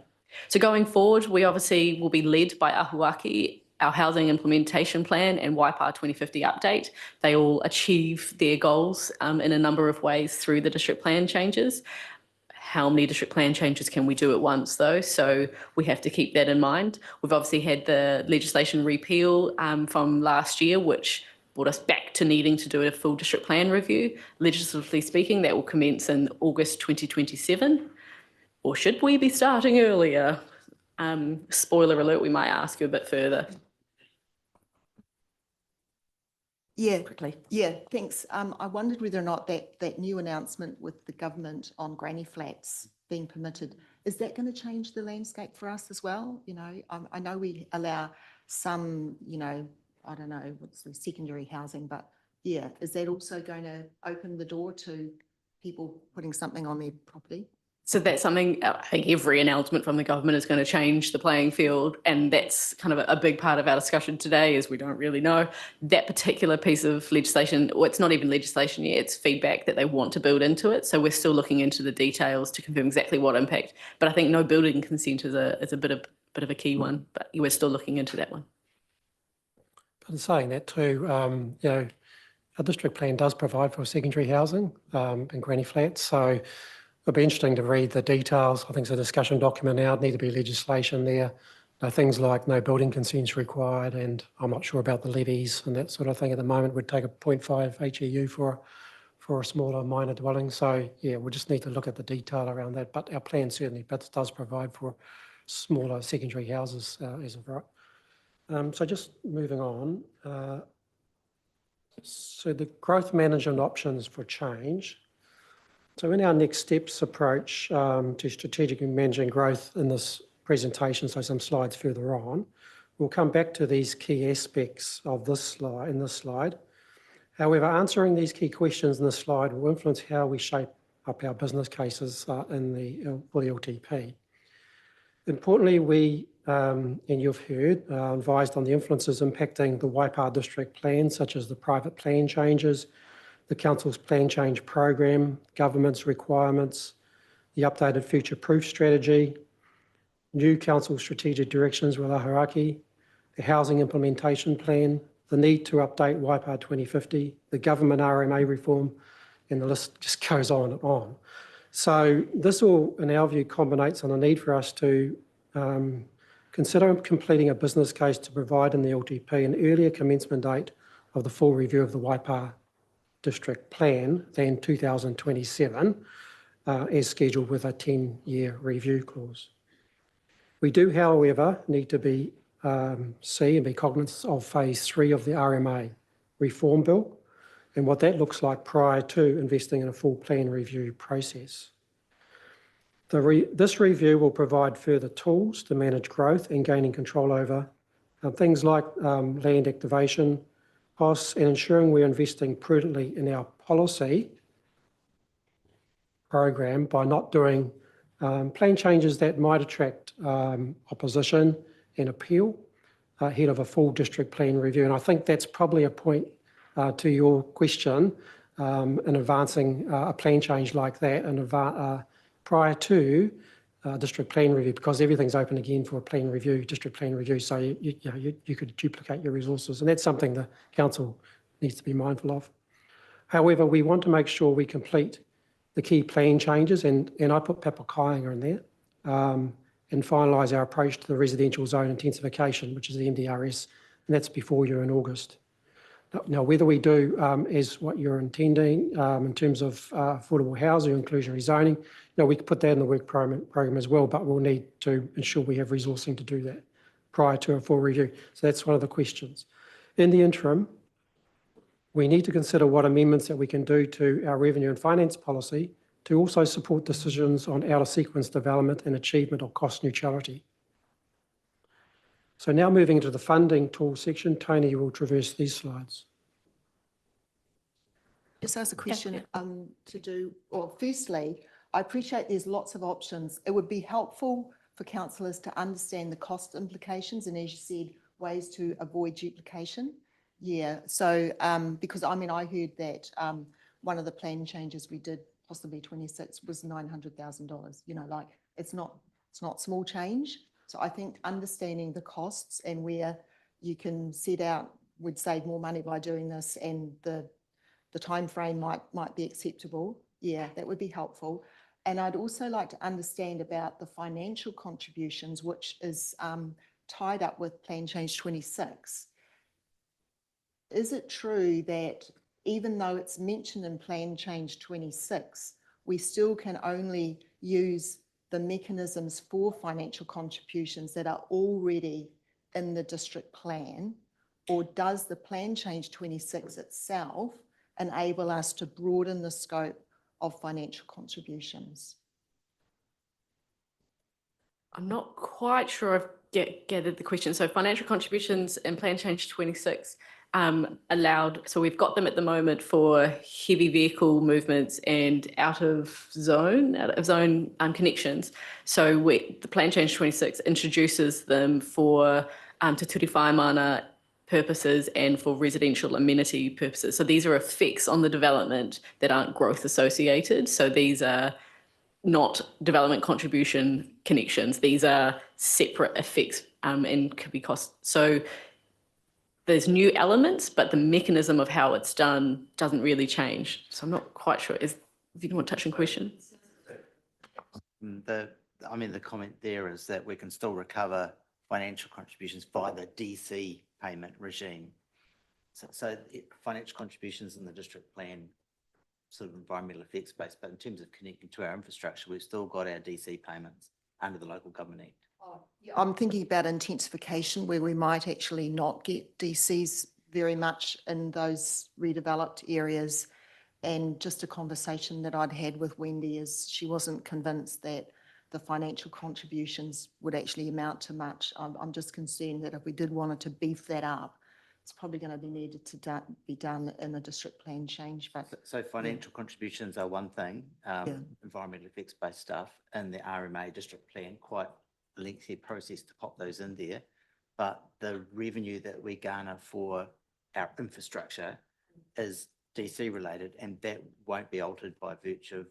So going forward, we obviously will be led by Ahuaki, our housing implementation plan, and Waipa 2050 update. They all achieve their goals in a number of ways through the district plan changes. How many district plan changes can we do at once though? So we have to keep that in mind. We've obviously had the legislation repeal from last year, which brought us back to needing to do a full district plan review. Legislatively speaking, that will commence in August 2027. Or should we be starting earlier? Spoiler alert, we might ask you a bit further.
Yeah,
Quickly.
yeah, thanks. I wondered whether or not that new announcement with the government on granny flats being permitted, is that going to change the landscape for us as well? You know, I know we allow some, you know, I don't know, what's the secondary housing, but yeah, is that also going to open the door to people putting something on their property?
So that's something, I think every announcement from the government is going to change the playing field. And that's kind of a big part of our discussion today is we don't really know that particular piece of legislation. Well, it's not even legislation yet, it's feedback that they want to build into it. So we're still looking into the details to confirm exactly what impact. But I think no building consent is a bit of a key one, but we're still looking into that one.
But in saying that too, you know, our district plan does provide for secondary housing and granny flats. So it'll be interesting to read the details. I think it's a discussion document now. It'd need to be legislation there. Things like no building consents required, and I'm not sure about the levies and that sort of thing. At the moment, we'd take a 0.5 HEU for a smaller minor dwelling. So yeah, we'll just need to look at the detail around that. But our plan certainly does provide for smaller secondary houses as of right. So just moving on. So the growth management options for change. So in our next steps approach to strategically managing growth in this presentation, so some slides further on, we'll come back to these key aspects of this slide. However, answering these key questions in this slide will influence how we shape up our business cases for the LTP. Importantly, we, and you've heard, advised on the influences impacting the Waipa District Plan, such as the private plan changes, the Council's plan change program, government's requirements, the updated future-proof strategy, new Council strategic directions with Aharaki, the housing implementation plan, the need to update Waipa 2050, the government RMA reform, and the list just goes on and on. So this all, in our view, culminates on a need for us to consider completing a business case to provide in the LTP an earlier commencement date of the full review of the Waipa District Plan than 2027, as scheduled with a 10-year review clause. We do, however, need to be cognizant of phase 3 of the RMA reform bill and what that looks like prior to investing in a full plan review process. This review will provide further tools to manage growth and gaining control over things like land activation costs and ensuring we're investing prudently in our policy program by not doing plan changes that might attract opposition and appeal ahead of a full district plan review. And I think that's probably a point to your question in advancing a plan change like that and prior to district plan review, because everything's open again for a plan review, district plan review. So you could duplicate your resources, and that's something the council needs to be mindful of. However, we want to make sure we complete the key plan changes, and I put Papakāinga in there, and finalise our approach to the residential zone intensification, which is the MDRS, and that's before you in August. Now, whether we do as what you're intending in terms of affordable housing, inclusionary zoning, we could put that in the work program as well, but we'll need to ensure we have resourcing to do that prior to a full review. So that's one of the questions. In the interim, we need to consider what amendments that we can do to our revenue and finance policy to also support decisions on out-of-sequence development and achievement of cost neutrality. So now moving into the funding tool section, Tony will traverse these slides.
Just as a question to do, well, firstly, I appreciate there's lots of options. It would be helpful for councillors to understand the cost implications and, as you said, ways to avoid duplication. Yeah, so because I mean, I heard that one of the plan changes we did, possibly 26, was $900,000. You know, like it's not small change. So I think understanding the costs and where you can set out, would save more money by doing this, and the time frame might be acceptable. Yeah, that would be helpful. And I'd also like to understand about the financial contributions, which is tied up with Plan Change 26. Is it true that even though it's mentioned in Plan Change 26, we still can only use the mechanisms for financial contributions that are already in the district plan, or does the Plan Change 26 itself enable us to broaden the scope of financial contributions?
I'm not quite sure I've gathered the question. So financial contributions and plan change 26 allowed, so we've got them at the moment for heavy vehicle movements and out of zone connections. So the plan change 26 introduces them for Te Ture Whaimana purposes and for residential amenity purposes. So these are effects on the development that aren't growth associated. So these are not development contribution connections. These are separate effects and could be cost. So there's new elements, but the mechanism of how it's done doesn't really change. So I'm not quite sure. Is anyone touching question?
The comment there is that we can still recover financial contributions via the DC payment regime. So financial contributions in the district plan sort of environmental effects based, but in terms of connecting to our infrastructure, we've still got our DC payments under the Local Government Act.
I'm thinking about intensification where we might actually not get DCs very much in those redeveloped areas. And just a conversation that I'd had with Wendy is she wasn't convinced that the financial contributions would actually amount to much. I'm just concerned that if we did wanted to beef that up, it's probably going to be needed to be done in a district plan change. But
So financial contributions are one thing, environmental effects based stuff, and the RMA district plan, quite a lengthy process to pop those in there. But the revenue that we garner for our infrastructure is DC related, and that won't be altered by virtue of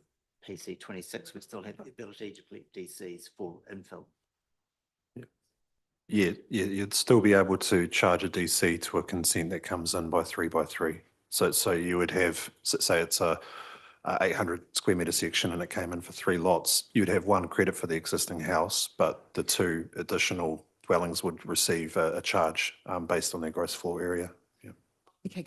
PC 26. We still have the ability to collect DCs for infill.
Yeah, you'd still be able to charge a DC to a consent that comes in by 3x3. So you would have, say it's a 800 square metre section and it came in for 3 lots, you'd have one credit for the existing house, but the 2 additional dwellings would receive a charge based on their gross floor area. Yeah.
okay,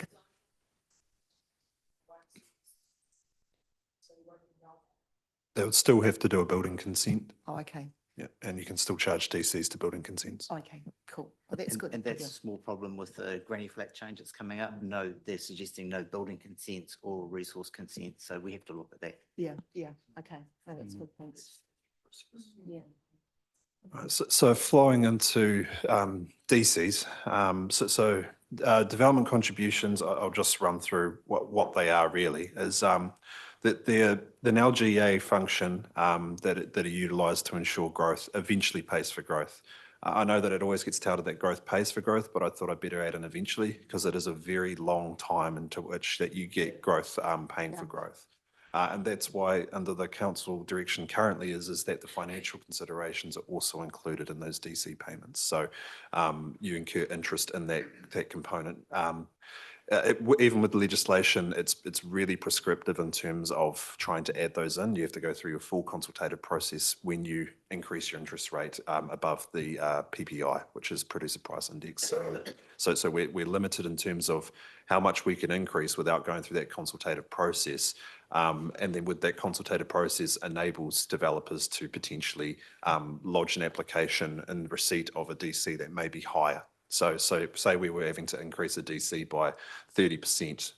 They would still have to do a building consent.
oh, okay,
Yeah, and you can still charge DCs to building consents.
okay, cool. Well, that's good.
And that's
Yeah.
a small problem with the granny flat change that's coming up. No, they're suggesting no building consents or resource consent. So we have to look at that.
Yeah, okay. No, that's good, thanks. Yeah.
So flowing into DCs, development contributions, I'll just run through what they are really, is that they're an LGA function that are utilised to ensure growth eventually pays for growth. I know that it always gets touted that growth pays for growth, but I thought I'd better add in eventually because it is a very long time into which that you get growth paying for growth. And that's why under the council direction currently is that the financial considerations are also included in those DC payments. So you incur interest in that component. Even with the legislation, it's really prescriptive in terms of trying to add those in. You have to go through your full consultative process when you increase your interest rate above the PPI, which is Producer Price Index. So we're limited in terms of how much we can increase without going through that consultative process. And then with that consultative process enables developers to potentially lodge an application in receipt of a DC that may be higher. So say we were having to increase a DC by 30%,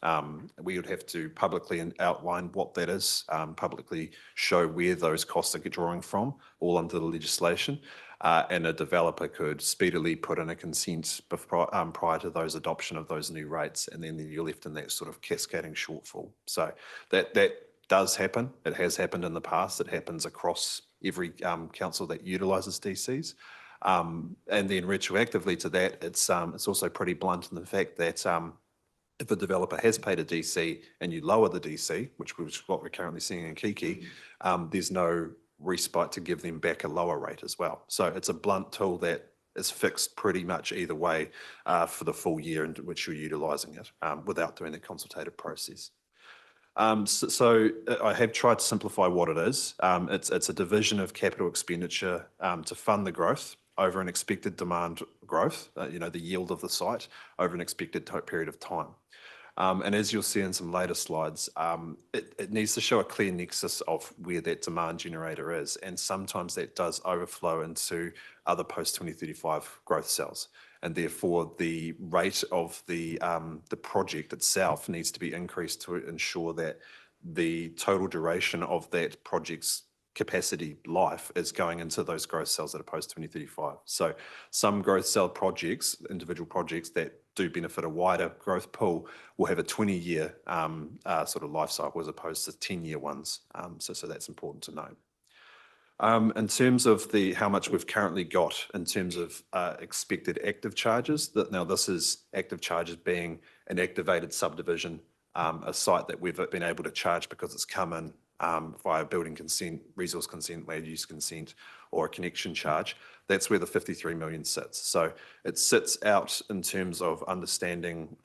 we would have to publicly outline what that is, publicly show where those costs are drawing from, all under the legislation. And a developer could speedily put in a consent prior to those adoption of those new rates, and then you're left in that sort of cascading shortfall. So that does happen. It has happened in the past. It happens across every council that utilises DCs. And then retroactively to that, it's also pretty blunt in the fact that if a developer has paid a DC and you lower the DC, which is what we're currently seeing in Kiki, there's no respite to give them back a lower rate as well. So it's a blunt tool that is fixed pretty much either way for the full year into which you're utilising it without doing the consultative process. So I have tried to simplify what it is. It's a division of capital expenditure to fund the growth over an expected demand growth, the yield of the site over an expected period of time. And as you'll see in some later slides, it needs to show a clear nexus of where that demand generator is. And sometimes that does overflow into other post-2035 growth cells. And therefore, the rate of the project itself needs to be increased to ensure that the total duration of that project's capacity life is going into those growth cells that are post 2035. So some growth cell projects, individual projects that do benefit a wider growth pool, will have a 20-year sort of life cycle as opposed to 10-year ones. So that's important to know. In terms of how much we've currently got in terms of expected active charges, now this is active charges being an activated subdivision, a site that we've been able to charge because it's come in via building consent, resource consent, land use consent, or a connection charge. That's where the 53 million sits. So it sits out in terms of understanding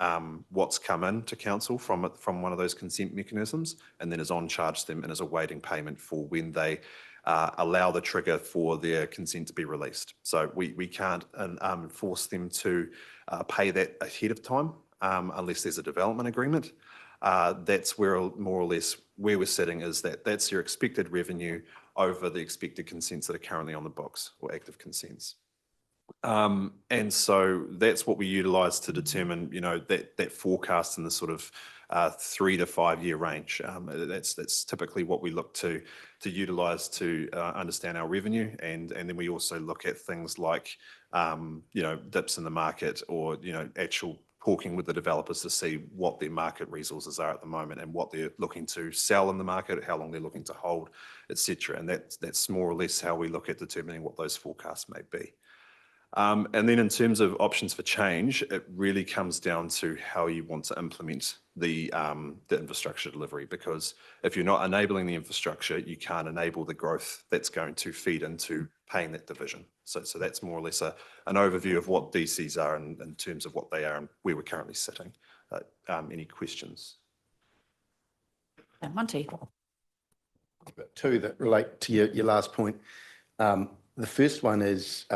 what's come in to council from one of those consent mechanisms, and then is on charge them and is awaiting payment for when they allow the trigger for their consent to be released. So we can't force them to pay that ahead of time unless there's a development agreement. That's where more or less where we're sitting, is that's your expected revenue over the expected consents that are currently on the books, or active consents. And so that's what we utilise to determine, that forecast in the sort of 3 to 5 year range. That's typically what we look to utilise to understand our revenue, and then we also look at things like dips in the market, or actual talking with the developers to see what their market resources are at the moment and what they're looking to sell in the market, how long they're looking to hold, etc. And that's more or less how we look at determining what those forecasts may be. And then in terms of options for change, it really comes down to how you want to implement the infrastructure delivery, because if you're not enabling the infrastructure, you can't enable the growth that's going to feed into paying that division. So that's more or less an overview of what DCs are in terms of what they are and where we're currently sitting. Any questions?
Monty.
Two that relate to your last point. The first one is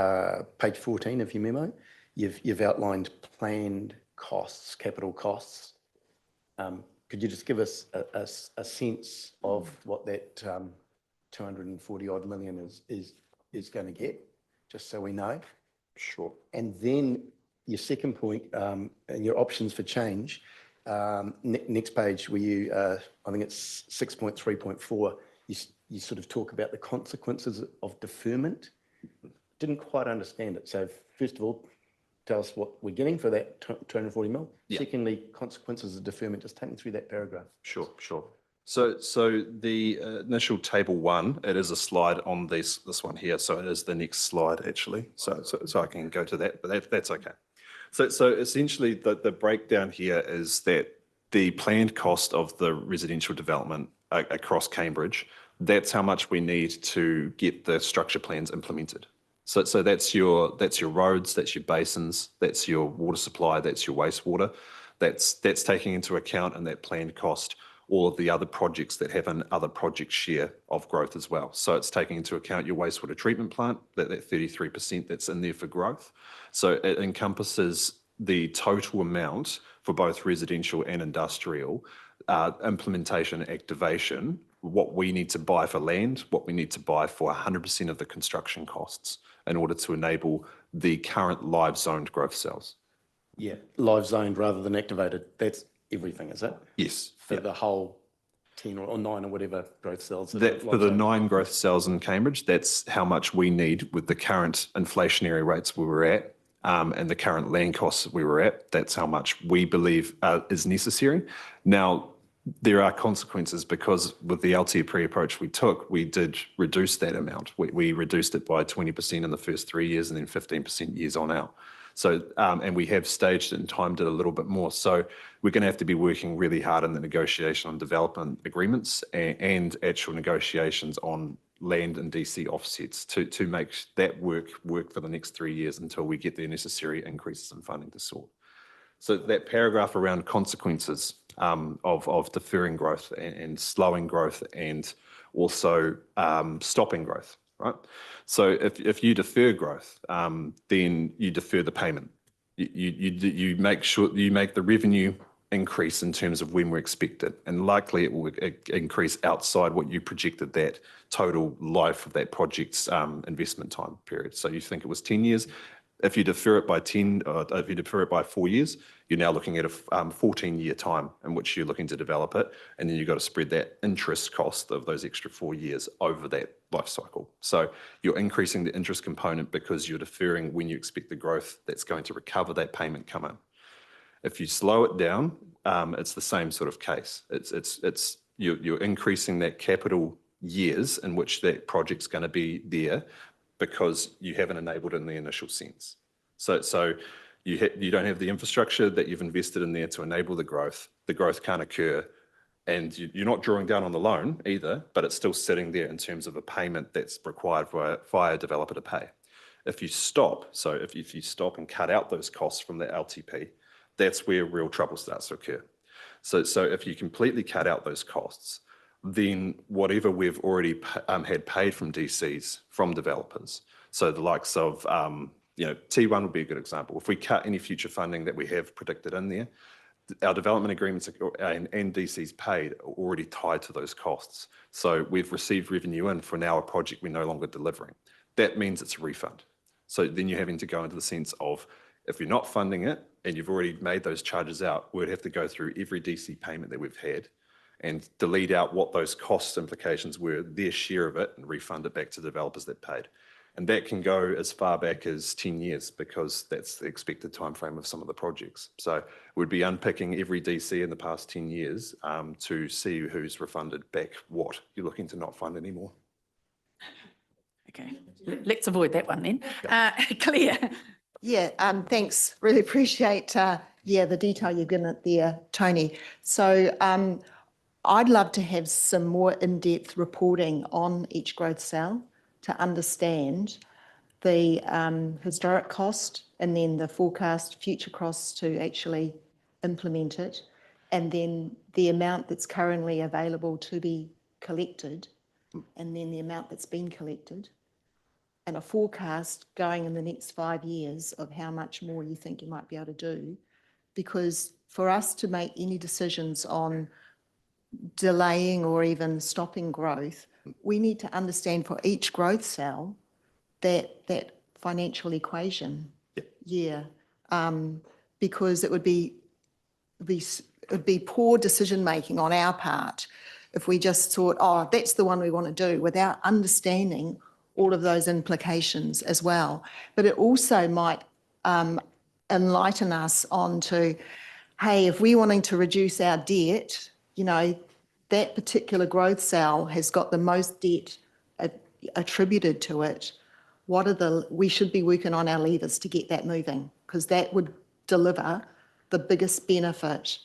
page 14 of your memo. You've outlined planned costs, capital costs. Could you just give us a sense of what that 240 odd million is going to get, just so we know?
Sure.
And then your second point, and your options for change, next page where you, I think it's 6.3.4, you sort of talk about the consequences of deferment. Didn't quite understand it. So first of all, tell us what we're getting for that 240 mil.
Yeah.
Secondly, consequences of deferment. Just take me through that paragraph.
Sure. So the initial table 1, it is a slide on this one here. So it is the next slide actually. So I can go to that, but that's okay. So essentially the breakdown here is that the planned cost of the residential development across Cambridge, that's how much we need to get the structure plans implemented. So that's your roads, that's your basins, that's your water supply, that's your wastewater. That's taking into account in that planned cost all of the other projects that have an other project share of growth as well. So it's taking into account your wastewater treatment plant, that 33% that's in there for growth. So it encompasses the total amount for both residential and industrial implementation, activation, what we need to buy for land, what we need to buy for 100% of the construction costs in order to enable the current live zoned growth cells.
Yeah, live zoned rather than activated. That's everything, is it?
Yes.
For the whole 10 or 9 or whatever growth cells.
That for the 9 growth cells in Cambridge, that's how much we need with the current inflationary rates we were at, and the current land costs we were at. That's how much we believe is necessary. Now, there are consequences, because with the LTIP approach we took, we did reduce that amount. We reduced it by 20% in the first 3 years and then 15% years on out. So, and we have staged it and timed it a little bit more. So we're going to have to be working really hard in the negotiation on development agreements and actual negotiations on land and DC offsets to make that work for the next 3 years until we get the necessary increases in funding to sort. So that paragraph around consequences of deferring growth and slowing growth and also stopping growth, right? So if you defer growth, then you defer the payment. You make sure you make the revenue increase in terms of when we're expected, and likely it will increase outside what you projected that total life of that project's investment time period. So you think it was 10 years, If you defer it by 10, or if you defer it by 4 years, you're now looking at a 14-year time in which you're looking to develop it. And then you've got to spread that interest cost of those extra 4 years over that life cycle. So you're increasing the interest component because you're deferring when you expect the growth that's going to recover that payment come in. If you slow it down, it's the same sort of case. You're increasing that capital years in which that project's going to be there because you haven't enabled it in the initial sense. So you don't have the infrastructure that you've invested in there to enable the growth. The growth can't occur, and you're not drawing down on the loan either, but it's still sitting there in terms of a payment that's required for a developer to pay. If you stop, so if you stop and cut out those costs from the LTP, that's where real trouble starts to occur. So if you completely cut out those costs, then whatever we've already had paid from DCs, from developers, so the likes of, T1 would be a good example. If we cut any future funding that we have predicted in there, our development agreements and DCs paid are already tied to those costs. So we've received revenue in for now a project we're no longer delivering. That means it's a refund. So then you're having to go into the sense of, if you're not funding it and you've already made those charges out, we'd have to go through every DC payment that we've had and delete out what those cost implications were, their share of it, and refund it back to developers that paid. And that can go as far back as 10 years because that's the expected timeframe of some of the projects. So we'd be unpicking every DC in the past 10 years to see who's refunded back what you're looking to not fund anymore.
Okay, let's avoid that one then. Claire.
Yeah, thanks. Really appreciate, the detail you've given it there, Tony. So I'd love to have some more in-depth reporting on each growth cell to understand the historic cost and then the forecast future costs to actually implement it, and then the amount that's currently available to be collected, and then the amount that's been collected, and a forecast going in the next 5 years of how much more you think you might be able to do. Because for us to make any decisions on delaying or even stopping growth, we need to understand for each growth cell that financial equation. Yeah, because it would be poor decision making on our part if we just thought, oh, that's the one we want to do, without understanding all of those implications as well. But it also might enlighten us onto, hey, if we're wanting to reduce our debt, that particular growth cell has got the most debt attributed to it. We should be working on our levers to get that moving, because that would deliver the biggest benefit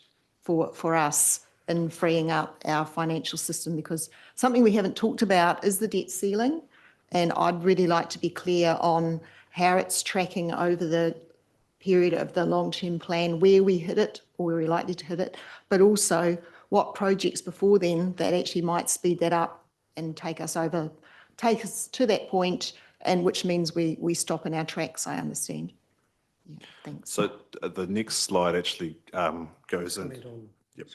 for us in freeing up our financial system. Because something we haven't talked about is the debt ceiling. And I'd really like to be clear on how it's tracking over the period of the long-term plan, where we hit it or where we're likely to hit it, but also what projects before then that actually might speed that up and take us to that point, and which means we stop in our tracks, I understand. Yeah, thanks.
So the next slide actually goes in. Yep.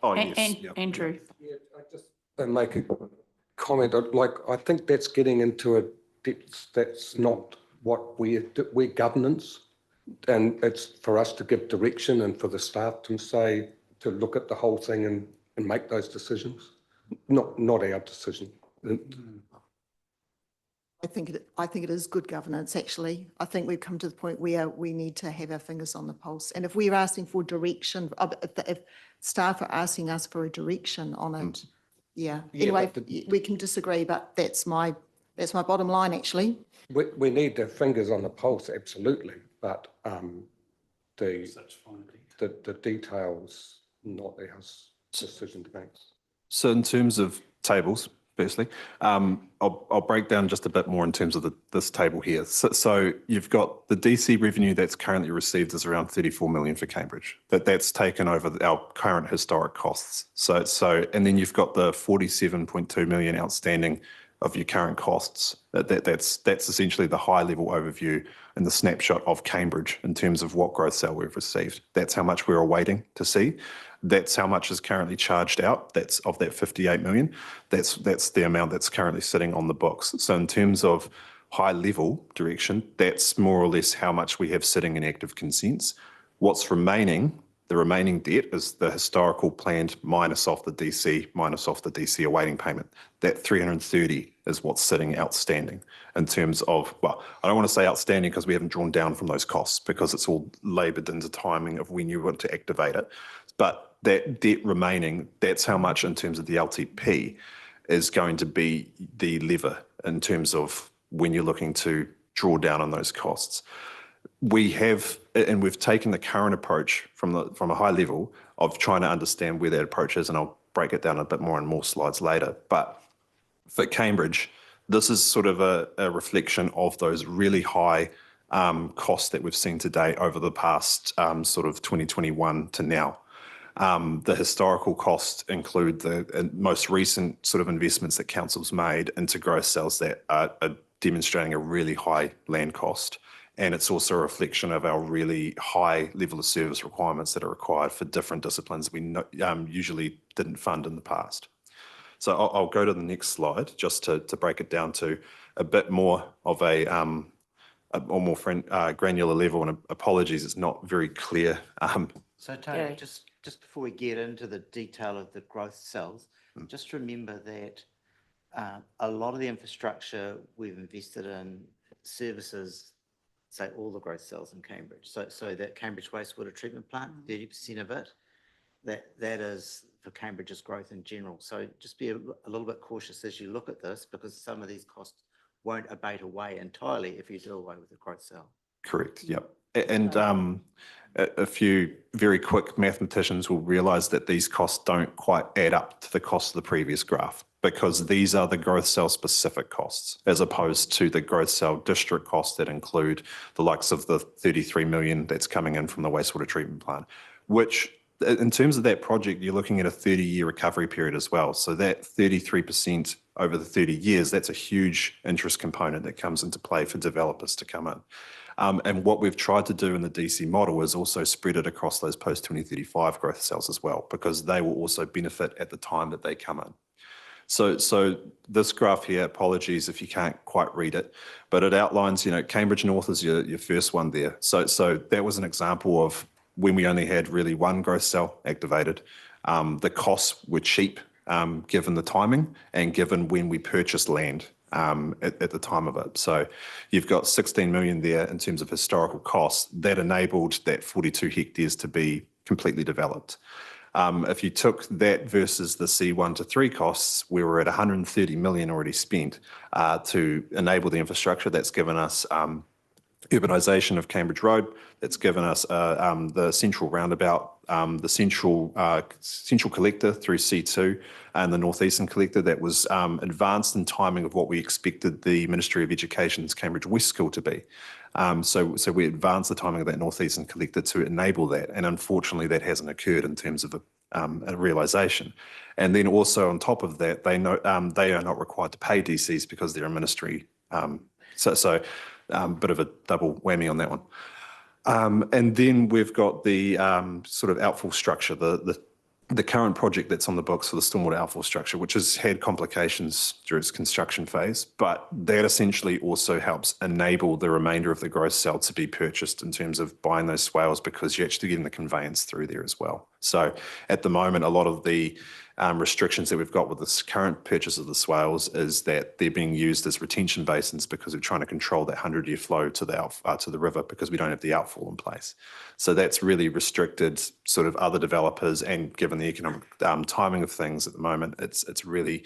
Oh, yes. Yep.
Andrew.
Yeah, I just make a comment. I think that's getting into a depth that's not what we're governance, and it's for us to give direction and for the staff to look at the whole thing and make those decisions, not our decision.
I think it is good governance, actually. I think we've come to the point where we need to have our fingers on the pulse. And if we're asking for direction, if staff are asking us for a direction on it, anyway, we can disagree, but that's my bottom line, actually.
We need the fingers on the pulse, absolutely, but the details, not our decision to make.
So in terms of tables, firstly, I'll break down just a bit more in terms of this table here. So you've got the DC revenue that's currently received is around 34 million for Cambridge. That's taken over our current historic costs. So and then you've got the 47.2 million outstanding of your current costs. That's essentially the high level overview and the snapshot of Cambridge in terms of what growth cell we've received. That's how much we're awaiting to see. That's how much is currently charged out. That's of that 58 million. That's the amount that's currently sitting on the books. So in terms of high level direction, that's more or less how much we have sitting in active consents. What's remaining, the remaining debt is the historical planned minus off the DC awaiting payment. That 330 is what's sitting outstanding in terms of, well, I don't want to say outstanding because we haven't drawn down from those costs because it's all laboured into timing of when you want to activate it. But that debt remaining, that's how much in terms of the LTP is going to be the lever in terms of when you're looking to draw down on those costs. We have, and we've taken the current approach from a high level of trying to understand where that approach is, and I'll break it down a bit more in more slides later. But for Cambridge, this is sort of a reflection of those really high costs that we've seen today over the past sort of 2021 to now. The historical costs include the most recent sort of investments that council's made into growth cells that are demonstrating a really high land cost. And it's also a reflection of our really high level of service requirements that are required for different disciplines we usually didn't fund in the past. So I'll go to the next slide just to break it down to a bit more of a more granular level. And apologies, it's not very clear.
So Tony, just before we get into the detail of the growth cells, just remember that a lot of the infrastructure we've invested in services, say all the growth cells in Cambridge. So that Cambridge wastewater treatment plant, 30% of it, that is for Cambridge's growth in general. So just be a little bit cautious as you look at this, because some of these costs won't abate away entirely if you do away with the growth cell.
Correct, yep. And a few very quick mathematicians will realise that these costs don't quite add up to the cost of the previous graph, because these are the growth cell specific costs as opposed to the growth cell district costs that include the likes of the 33 million that's coming in from the wastewater treatment plant, which in terms of that project, you're looking at a 30-year recovery period as well. So that 33% over the 30 years, that's a huge interest component that comes into play for developers to come in. And what we've tried to do in the DC model is also spread it across those post-2035 growth cells as well, because they will also benefit at the time that they come in. So this graph here, apologies if you can't quite read it, but it outlines, Cambridge North is your first one there. So that was an example of when we only had really one growth cell activated. The costs were cheap given the timing and given when we purchased land at the time of it. So you've got 16 million there in terms of historical costs that enabled that 42 hectares to be completely developed. If you took that versus the C1 to 3 costs, we were at 130 million already spent to enable the infrastructure. That's given us urbanisation of Cambridge Road. That's given us the central roundabout, the central collector through C2 and the northeastern collector that was advanced in timing of what we expected the Ministry of Education's Cambridge West School to be. So we advanced the timing of that northeastern collector to enable that. And unfortunately, that hasn't occurred in terms of a realisation. And then also on top of that, they are not required to pay DCs because they're a ministry. So bit of a double whammy on that one. And then we've got the sort of outfall structure, the current project that's on the books for the stormwater outfall structure, which has had complications through its construction phase, but that essentially also helps enable the remainder of the growth cell to be purchased in terms of buying those swales, because you're actually getting the conveyance through there as well. So at the moment, a lot of the restrictions that we've got with this current purchase of the swales is that they're being used as retention basins because we're trying to control that 100-year flow to the river, because we don't have the outfall in place. So that's really restricted sort of other developers, and given the economic timing of things at the moment, it's really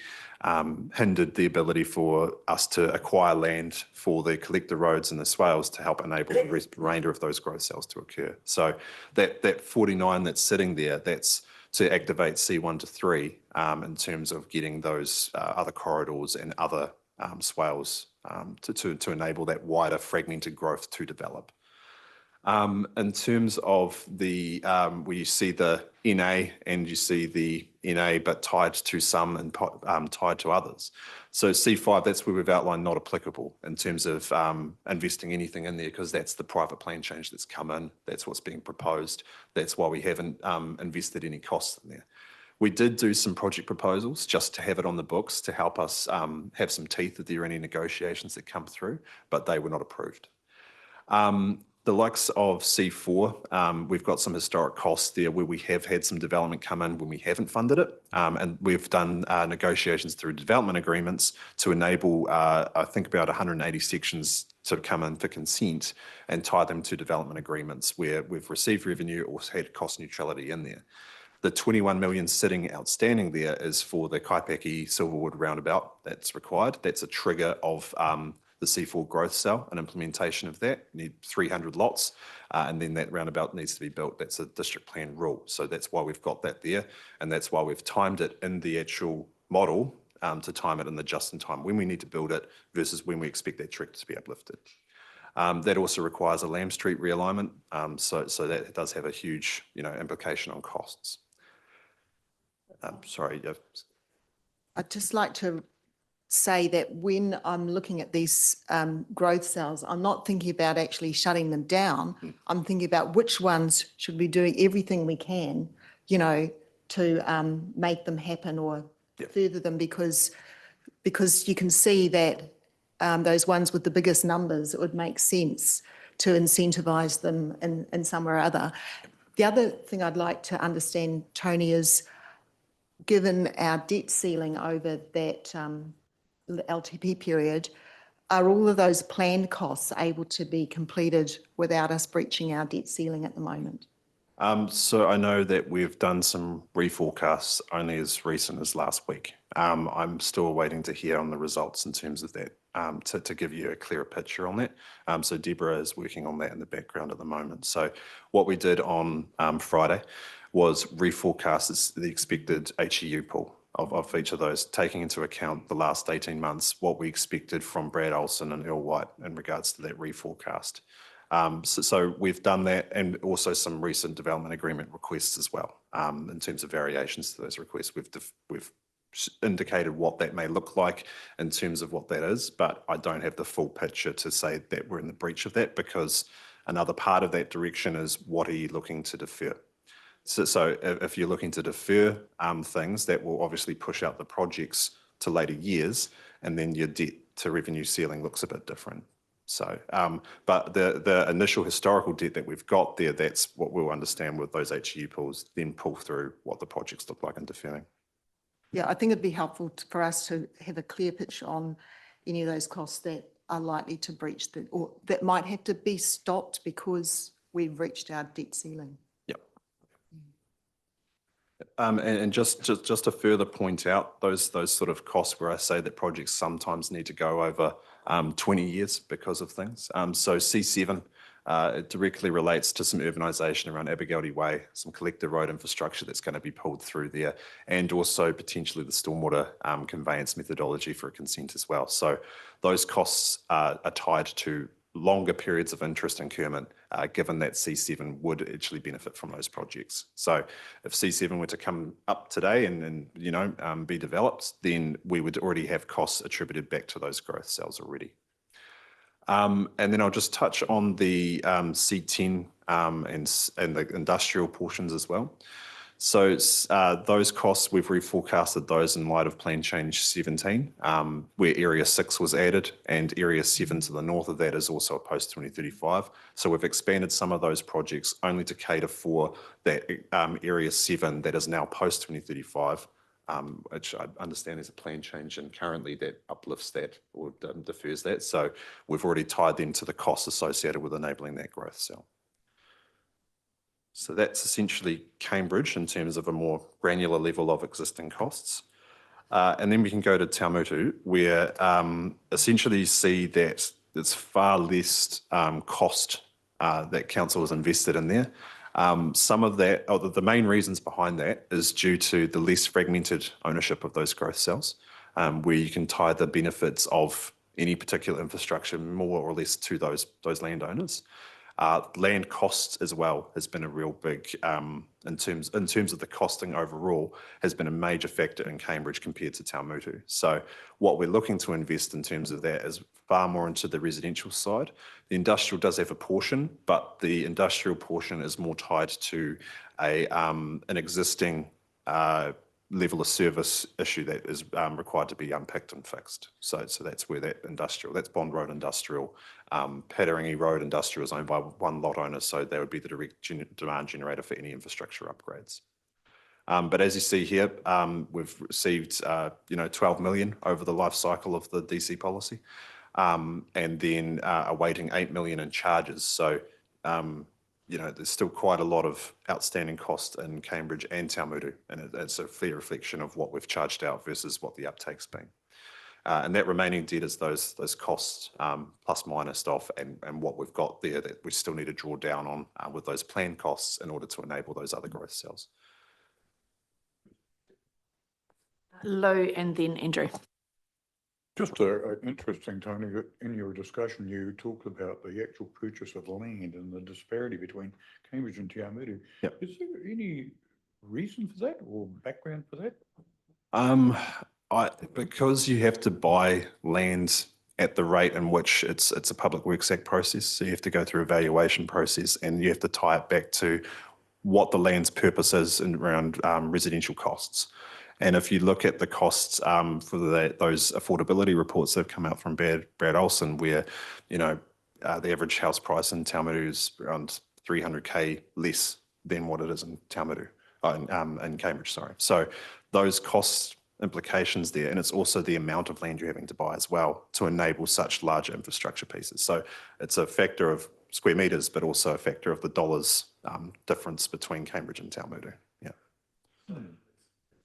hindered the ability for us to acquire land for the collector roads and the swales to help enable the remainder of those growth cells to occur. So that 49 that's sitting there, that's to activate C1 to 3 in terms of getting those other corridors and other swales to enable that wider fragmented growth to develop. In terms of the, where you see the NA and you see the NA but tied to some and tied to others. So C5, that's where we've outlined not applicable in terms of investing anything in there, because that's the private plan change that's come in. That's what's being proposed. That's why we haven't invested any costs in there. We did do some project proposals just to have it on the books to help us have some teeth if there are any negotiations that come through, but they were not approved. The likes of C4, we've got some historic costs there where we have had some development come in when we haven't funded it. And we've done negotiations through development agreements to enable, I think, about 180 sections to come in for consent and tie them to development agreements where we've received revenue or had cost neutrality in there. The 21 million sitting outstanding there is for the Kaipeki Silverwood roundabout that's required. That's a trigger of the C4 growth cell and implementation of that. You need 300 lots, and then that roundabout needs to be built. That's a district plan rule. So that's why we've got that there, and that's why we've timed it in the actual model to time it in the just in time when we need to build it versus when we expect that tractor to be uplifted. That also requires a Lamb Street realignment, so that does have a huge, implication on costs. Sorry.
I'd just like to say that when I'm looking at these growth cells, I'm not thinking about actually shutting them down. I'm thinking about which ones should be doing everything we can, to make them happen or further them because you can see that those ones with the biggest numbers, it would make sense to incentivise them in some or other. The other thing I'd like to understand, Tony, is given our debt ceiling over that LTP period, are all of those planned costs able to be completed without us breaching our debt ceiling at the moment?
So I know that we've done some reforecasts only as recent as last week. I'm still waiting to hear on the results in terms of that to give you a clearer picture on that. So Deborah is working on that in the background at the moment. So what we did on Friday was reforecast the expected HEU pool of each of those, taking into account the last 18 months, what we expected from Brad Olsen and Earl White in regards to that reforecast. So we've done that, and also some recent development agreement requests as well. In terms of variations to those requests, we've indicated what that may look like in terms of what that is, but I don't have the full picture to say that we're in the breach of that, because another part of that direction is what are you looking to defer? So if you're looking to defer things, that will obviously push out the projects to later years, and then your debt to revenue ceiling looks a bit different. So, but the initial historical debt that we've got there, that's what we'll understand with those HEU pools, then pull through what the projects look like in deferring.
Yeah, I think it'd be helpful for us to have a clear picture on any of those costs that are likely to breach or that might have to be stopped because we've reached our debt ceiling.
And just to further point out those sort of costs where I say that projects sometimes need to go over 20 years because of things. So C7 it directly relates to some urbanisation around Abergailty Way, some collector road infrastructure that's going to be pulled through there, and also potentially the stormwater conveyance methodology for a consent as well. So those costs are tied to longer periods of interest incurment, given that C7 would actually benefit from those projects. So if C7 were to come up today and be developed, then we would already have costs attributed back to those growth cells already. And then I'll just touch on the C10 and the industrial portions as well. So those costs, we've reforecasted those in light of Plan Change 17, where Area 6 was added, and Area 7 to the north of that is also a post-2035. So we've expanded some of those projects only to cater for that Area 7 that is now post-2035, which I understand is a plan change, and currently that uplifts that or defers that. So we've already tied them to the costs associated with enabling that growth cell. So that's essentially Cambridge in terms of a more granular level of existing costs. And then we can go to Taumutu, where essentially you see that it's far less cost that council has invested in there. Some of that, or the main reasons behind that, is due to the less fragmented ownership of those growth cells, where you can tie the benefits of any particular infrastructure more or less to those landowners. Land costs as well has been a real big, in terms of the costing overall, has been a major factor in Cambridge compared to Taumutu. So what we're looking to invest in terms of that is far more into the residential side. The industrial does have a portion, but the industrial portion is more tied to an existing level of service issue that is required to be unpicked and fixed. So that's where that's Bond Road Industrial. Padarangi Road Industrial is owned by one lot owner, so that would be the direct demand generator for any infrastructure upgrades. But as you see here, we've received 12 million over the life cycle of the DC policy, and then awaiting 8 million in charges. So there's still quite a lot of outstanding cost in Cambridge and Taumutu, and it's a fair reflection of what we've charged out versus what the uptake's been. And that remaining debt is those costs plus minus off, and what we've got there that we still need to draw down on with those planned costs in order to enable those other growth cells.
Lou and then Andrew.
Just interesting, Tony, that in your discussion, you talked about the actual purchase of land and the disparity between Cambridge and Taumutu.
Yep.
Is there any reason for that or background for that?
Because you have to buy land at the rate in which it's a Public Works Act process, so you have to go through a valuation process and you have to tie it back to what the land's purpose is around residential costs. And if you look at the costs for those affordability reports that have come out from Brad Olson, where the average house price in Taumutu is around 300K less than what it is in Taumutu, in Cambridge, sorry. So those cost implications there, and it's also the amount of land you're having to buy as well to enable such large infrastructure pieces. So it's a factor of square meters, but also a factor of the dollars difference between Cambridge and Taumutu. Yeah.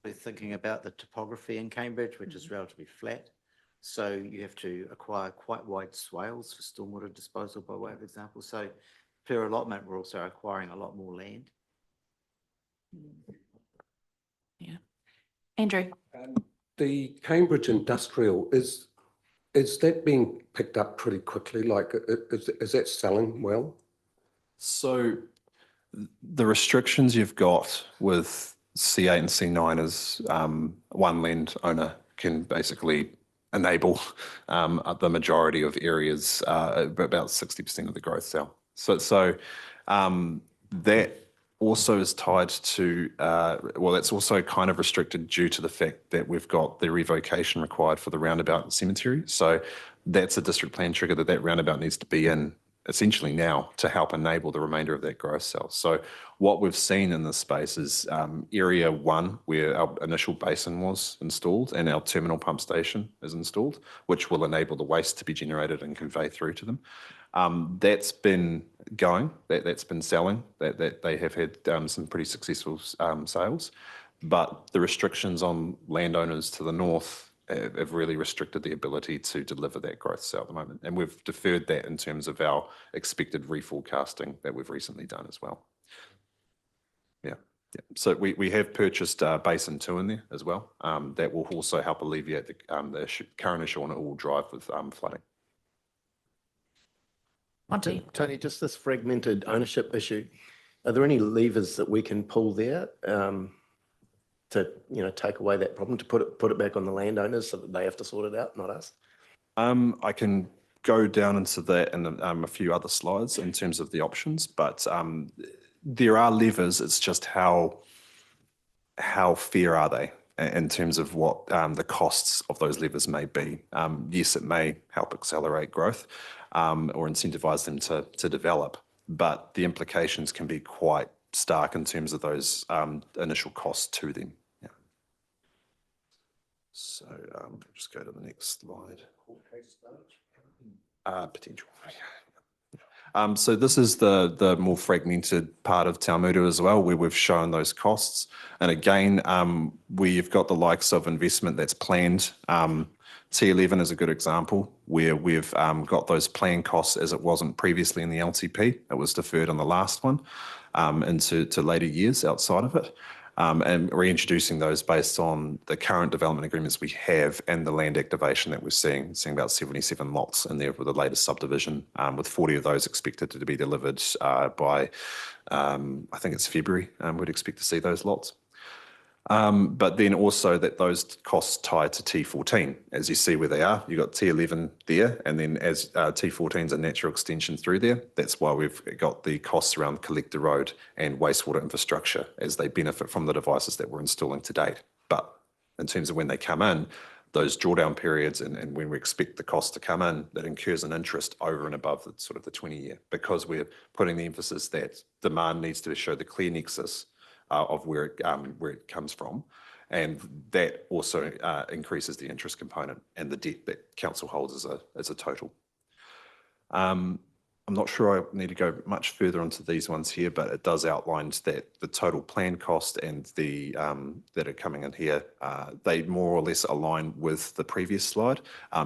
We're thinking about the topography in Cambridge, which is relatively flat. So you have to acquire quite wide swales for stormwater disposal, by way of example. So per allotment, we're also acquiring a lot more land.
Yeah. Andrew.
The Cambridge Industrial, is that being picked up pretty quickly? Like, is that selling well?
So the restrictions you've got with C8 and C9 is one land owner can basically enable the majority of areas, about 60% of the growth cell. So that also is tied to, that's also kind of restricted due to the fact that we've got the revocation required for the roundabout cemetery. So that's a district plan trigger that roundabout needs to be in essentially now to help enable the remainder of that growth cell. So what we've seen in this space is area 1, where our initial basin was installed and our terminal pump station is installed, which will enable the waste to be generated and convey through to them. That's been going, that's been selling, that they have had some pretty successful sales, but the restrictions on landowners to the north have really restricted the ability to deliver that growth cell at the moment. And we've deferred that in terms of our expected reforecasting that we've recently done as well. Yeah. So we have purchased Basin 2 in there as well. That will also help alleviate the current issue on all-wheel drive with flooding.
Monty.
Tony, just this fragmented ownership issue, are there any levers that we can pull there to take away that problem, to put it back on the landowners so that they have to sort it out, not us?
I can go down into that in a few other slides in terms of the options, but there are levers. It's just how fair are they in terms of what the costs of those levers may be. Yes, it may help accelerate growth or incentivize them to develop, but the implications can be quite stark in terms of those initial costs to them. Yeah. So just go to the next slide. Potential. So this is the more fragmented part of Taumutu as well, where we've shown those costs. And again, we've got the likes of investment that's planned. T11 is a good example where we've got those planned costs as it wasn't previously in the LTP. It was deferred on the last one into later years outside of it. And reintroducing those based on the current development agreements we have and the land activation that we're seeing about 77 lots in there with the latest subdivision, with 40 of those expected to be delivered by, I think it's February, we'd expect to see those lots. But then also that those costs tie to T14, as you see where they are. You've got T11 there, and then as T14 is a natural extension through there, that's why we've got the costs around Collector Road and wastewater infrastructure as they benefit from the devices that we're installing to date. but in terms of when they come in, those drawdown periods and when we expect the cost to come in, that incurs an interest over and above the sort of the 20-year, because we're putting the emphasis that demand needs to show the clear nexus of where it comes from. And that also increases the interest component and the debt that council holds as a total. I'm not sure I need to go much further onto these ones here, but it does outline that the total plan cost and the that are coming in here, they more or less align with the previous slide,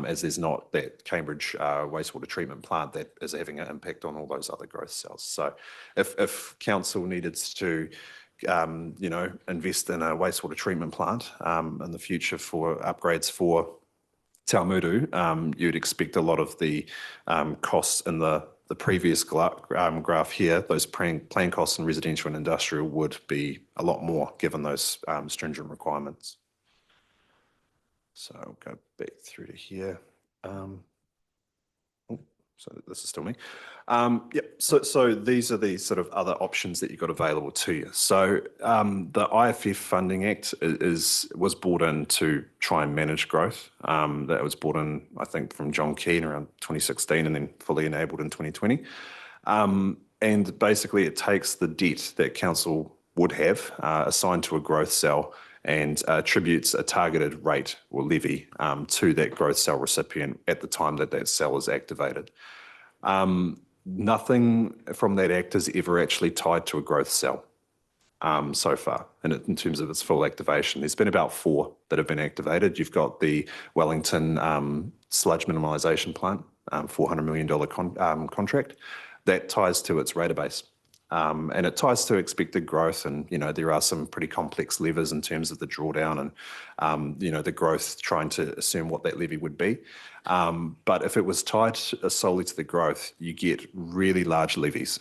as there's not that Cambridge wastewater treatment plant that is having an impact on all those other growth cells. So if council needed to invest in a wastewater treatment plant in the future for upgrades for Taumudu, you'd expect a lot of the costs in the previous graph here, those plan costs in residential and industrial would be a lot more given those stringent requirements. So I'll go back through to here. So this is still me. Yep. So these are the sort of other options that you've got available to you. So the IFF Funding Act was brought in to try and manage growth. That was brought in, I think, from John Keane around 2016 and then fully enabled in 2020. And basically it takes the debt that council would have assigned to a growth cell and attributes a targeted rate or levy to that growth cell recipient at the time that that cell is activated. Nothing from that act is ever actually tied to a growth cell so far in terms of its full activation. There's been about 4 that have been activated. You've got the Wellington sludge minimisation plant, $400 million contract that ties to its database. And it ties to expected growth, and there are some pretty complex levers in terms of the drawdown and the growth, trying to assume what that levy would be. But if it was tied solely to the growth, you get really large levies.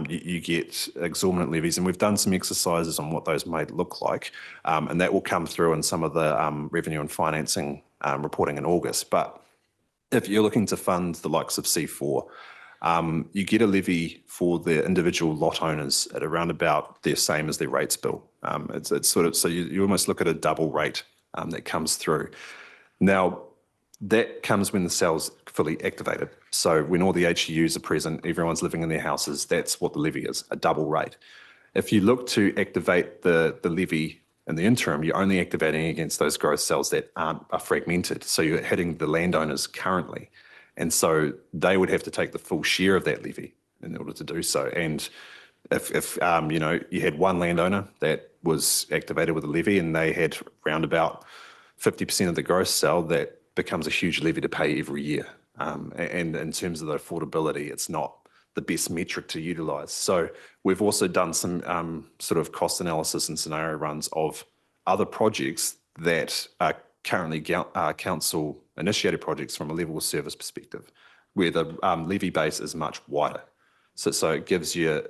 You get exorbitant levies, and we've done some exercises on what those might look like, and that will come through in some of the revenue and financing reporting in August. But if you're looking to fund the likes of C4, you get a levy for the individual lot owners at around about the same as their rates bill. It's sort of, so you almost look at a double rate that comes through. Now, that comes when the cell's fully activated. So when all the HUs are present, everyone's living in their houses, that's what the levy is, a double rate. If you look to activate the levy in the interim, you're only activating against those growth cells that are fragmented. So you're hitting the landowners currently. And so they would have to take the full share of that levy in order to do so. And if you had one landowner that was activated with a levy and they had round about 50% of the gross cell, that becomes a huge levy to pay every year. And in terms of the affordability, it's not the best metric to utilise. So we've also done some sort of cost analysis and scenario runs of other projects that are currently council initiated projects from a level of service perspective, where the levy base is much wider. So it gives you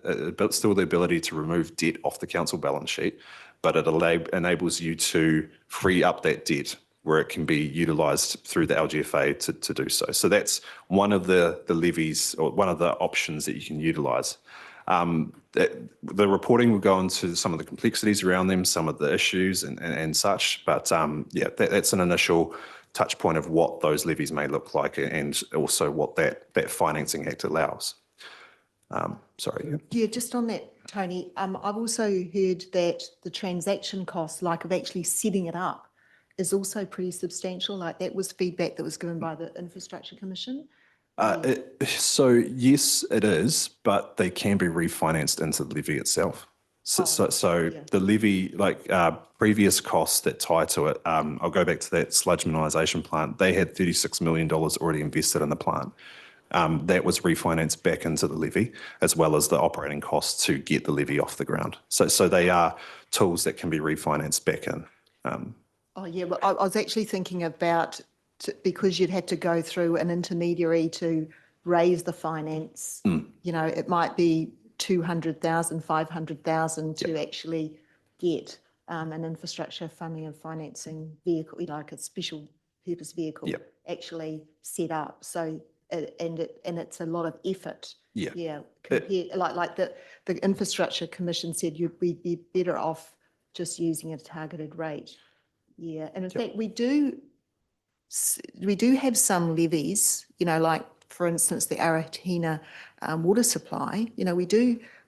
still the ability to remove debt off the council balance sheet, but it enables you to free up that debt where it can be utilised through the LGFA to do so. So that's one of the levies, or one of the options that you can utilise. The reporting will go into some of the complexities around them, some of the issues and such, but that's an initial touch point of what those levies may look like, and also what that financing act allows. Sorry.
Yeah, just on that, Tony, I've also heard that the transaction costs, like of actually setting it up, is also pretty substantial. Like that was feedback that was given by the Infrastructure Commission.
So yes, it is, but they can be refinanced into the levy itself. So the levy, like previous costs that tie to it, I'll go back to that sludge minimisation plant. They had $36 million already invested in the plant. That was refinanced back into the levy, as well as the operating costs to get the levy off the ground. So they are tools that can be refinanced back in.
Well, I was actually thinking about, because you'd had to go through an intermediary to raise the finance, it might be 200,000, 500,000 to actually get an infrastructure funding and financing vehicle, like a special purpose vehicle, actually set up. So, and it's a lot of effort. Like the Infrastructure Commission said, we'd be better off just using a targeted rate. Yeah, and in fact, we do have some levies, like, for instance, the Aratina water supply,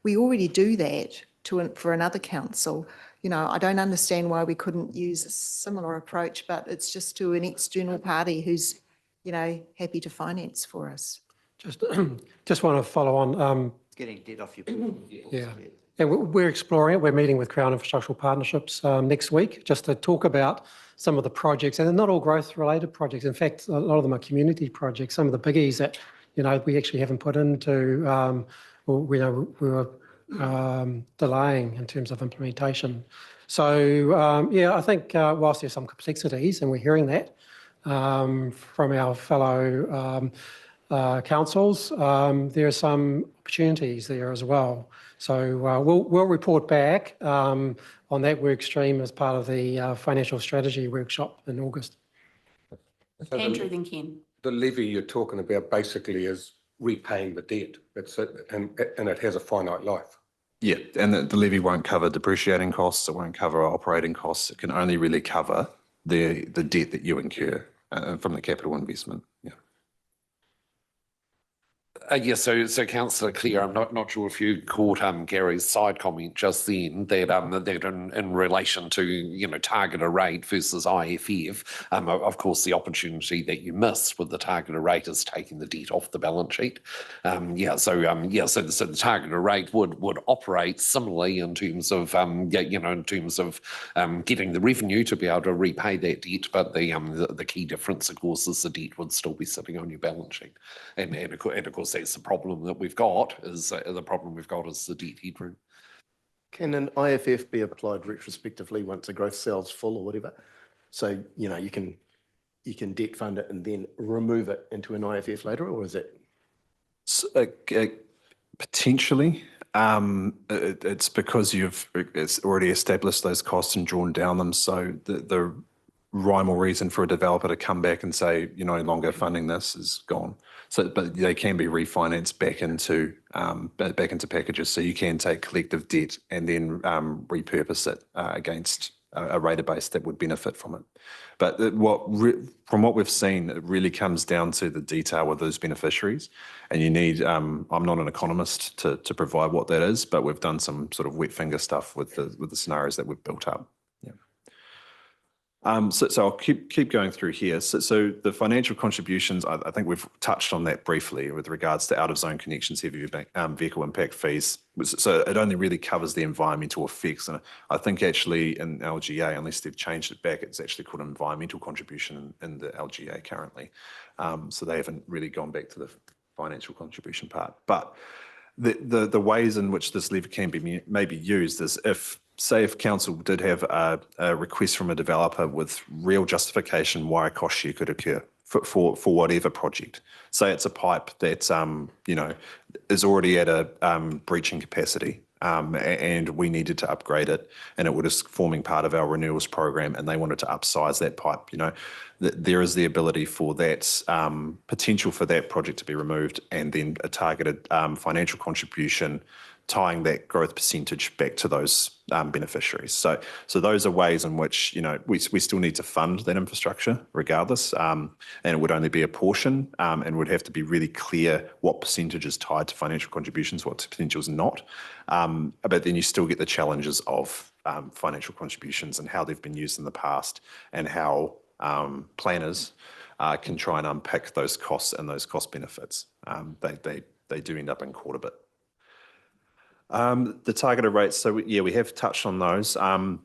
we already do that for another council. I don't understand why we couldn't use a similar approach, but it's just to an external party who's, happy to finance for us.
Just want to follow on.
Getting debt off your.
Yeah. And we're exploring it. We're meeting with Crown Infrastructural Partnerships next week just to talk about some of the projects. And they're not all growth-related projects. In fact, a lot of them are community projects. Some of the biggies that, we actually haven't put into, we were delaying in terms of implementation. So, I think whilst there's some complexities, and we're hearing that from our fellow councils, there are some opportunities there as well. So we'll report back on that work stream as part of the financial strategy workshop in August.
Andrew, then Ken.
The levy you're talking about basically is repaying the debt. That's it, and it has a finite life.
Yeah, and the levy won't cover depreciating costs. It won't cover operating costs. It can only really cover the debt that you incur from the capital investment. Yeah.
Yes, so Councillor Clare, I'm not sure if you caught Gary's side comment just then that in relation to targeted rate versus IFF, of course the opportunity that you miss with the targeted rate is taking the debt off the balance sheet. So the targeted rate would operate similarly in terms of getting the revenue to be able to repay that debt, but the key difference, of course, is the debt would still be sitting on your balance sheet, and of course that's the problem that we've got is the debt headroom.
Can an IFF be applied retrospectively once a growth cell's full or whatever? So, you can debt fund it and then remove it into an IFF later, or is it?
Potentially. It's because it's already established those costs and drawn down them. So the rhyme or reason for a developer to come back and say, you're no longer funding this is gone. So, but they can be refinanced back into packages. So you can take collective debt and then repurpose it against a rater base that would benefit from it. But from what we've seen, it really comes down to the detail with those beneficiaries. And you need, I'm not an economist to provide what that is, but we've done some sort of wet finger stuff with the scenarios that we've built up. So I'll keep going through here. So the financial contributions, I think we've touched on that briefly with regards to out-of-zone connections, heavy vehicle impact fees. So it only really covers the environmental effects. And I think actually in LGA, unless they've changed it back, it's actually called environmental contribution in the LGA currently. So they haven't really gone back to the financial contribution part. But the ways in which this levy can be maybe used is if council did have a request from a developer with real justification why a cost share could occur for whatever project. Say it's a pipe that is already at a breaching capacity, and we needed to upgrade it, and it was forming part of our renewals program, and they wanted to upsize that pipe. There is the ability for that potential for that project to be removed, and then a targeted financial contribution tying that growth percentage back to those beneficiaries. So those are ways in which, we still need to fund that infrastructure regardless, and it would only be a portion, and would have to be really clear what percentage is tied to financial contributions, what percentage is not. But then you still get the challenges of financial contributions and how they've been used in the past, and how planners can try and unpick those costs and those cost benefits. They do end up in court a bit. The targeted rates, so we have touched on those. And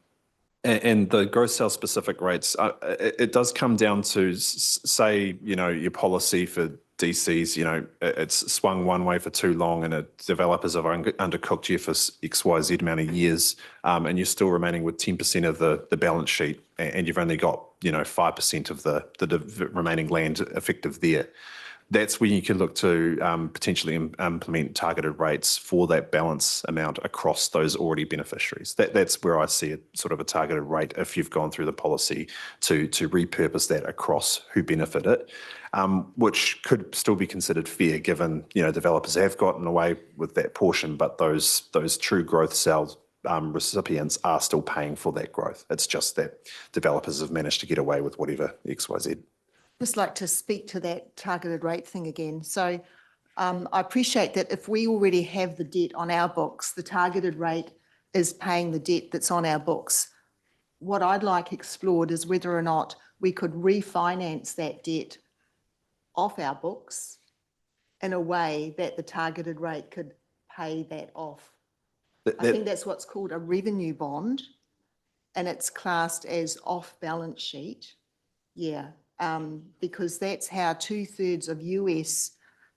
the gross sales specific rates, it does come down to, say, your policy for DCs, it's swung one way for too long, and developers have undercooked you for XYZ amount of years, and you're still remaining with 10% of the balance sheet, and you've only got 5% of the remaining land effective there. That's when you can look to potentially implement targeted rates for that balance amount across those already beneficiaries. That's where I see sort of a targeted rate if you've gone through the policy to repurpose that across who benefit it, which could still be considered fair given developers have gotten away with that portion, but those true growth cells recipients are still paying for that growth. It's just that developers have managed to get away with whatever XYZ.
Just like to speak to that targeted rate thing again. So I appreciate that if we already have the debt on our books, the targeted rate is paying the debt that's on our books. What I'd like explored is whether or not we could refinance that debt off our books in a way that the targeted rate could pay that off. I think that's what's called a revenue bond, and it's classed as off balance sheet. Yeah, because that's how 2/3 of US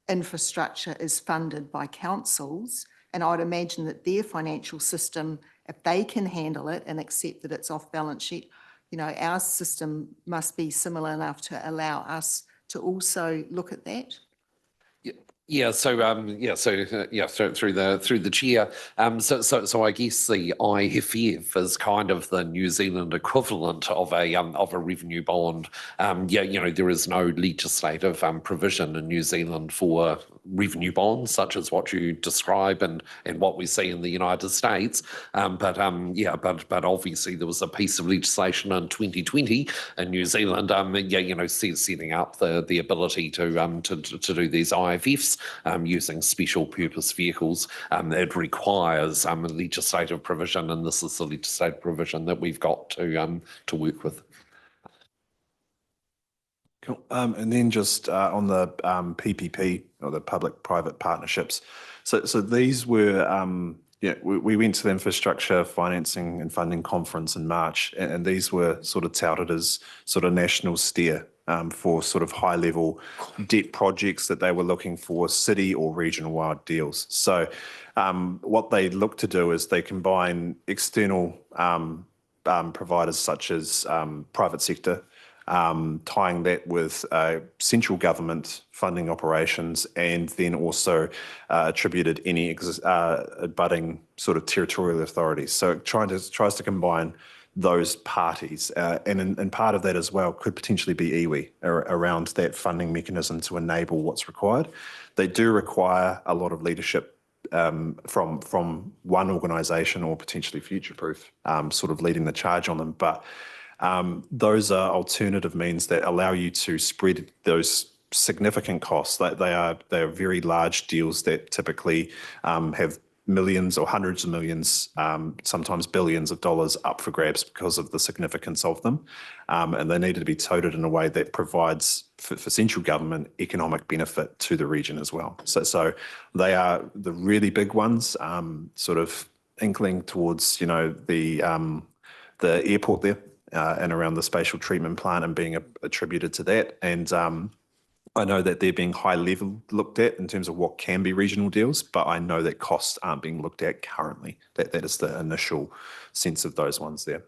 infrastructure is funded by councils. And I would imagine that their financial system, if they can handle it and accept that it's off balance sheet, you know, our system must be similar enough to allow us to also look at that.
So through the chair, so I guess the IFF is kind of the New Zealand equivalent of a revenue bond. There is no legislative provision in New Zealand for revenue bonds, such as what you describe and what we see in the United States. But obviously there was a piece of legislation in 2020 in New Zealand, setting up the ability to do these IFFs. Using special purpose vehicles. It requires legislative provision, and this is the legislative provision that we've got to work with.
Cool. And then just on the PPP, or the public-private partnerships. So these were, we went to the Infrastructure Financing and Funding Conference in March, and these were sort of touted as sort of national steer for sort of high-level debt projects that they were looking for city or regional-wide deals. So what they look to do is they combine external providers such as private sector, tying that with central government funding operations, and then also attributed any budding sort of territorial authorities. So it tries to combine those parties, and part of that as well could potentially be iwi around that funding mechanism to enable what's required. They do require a lot of leadership from one organisation, or potentially future-proof, sort of leading the charge on them. But those are alternative means that allow you to spread those significant costs. They are very large deals that typically have millions or hundreds of millions, sometimes billions of dollars up for grabs because of the significance of them. And they need to be toted in a way that provides for central government economic benefit to the region as well. So they are the really big ones, sort of inkling towards, the airport there and around the spatial treatment plant and being attributed to that. And I know that they're being high level looked at in terms of what can be regional deals, but I know that costs aren't being looked at currently. That is the initial sense of those ones there.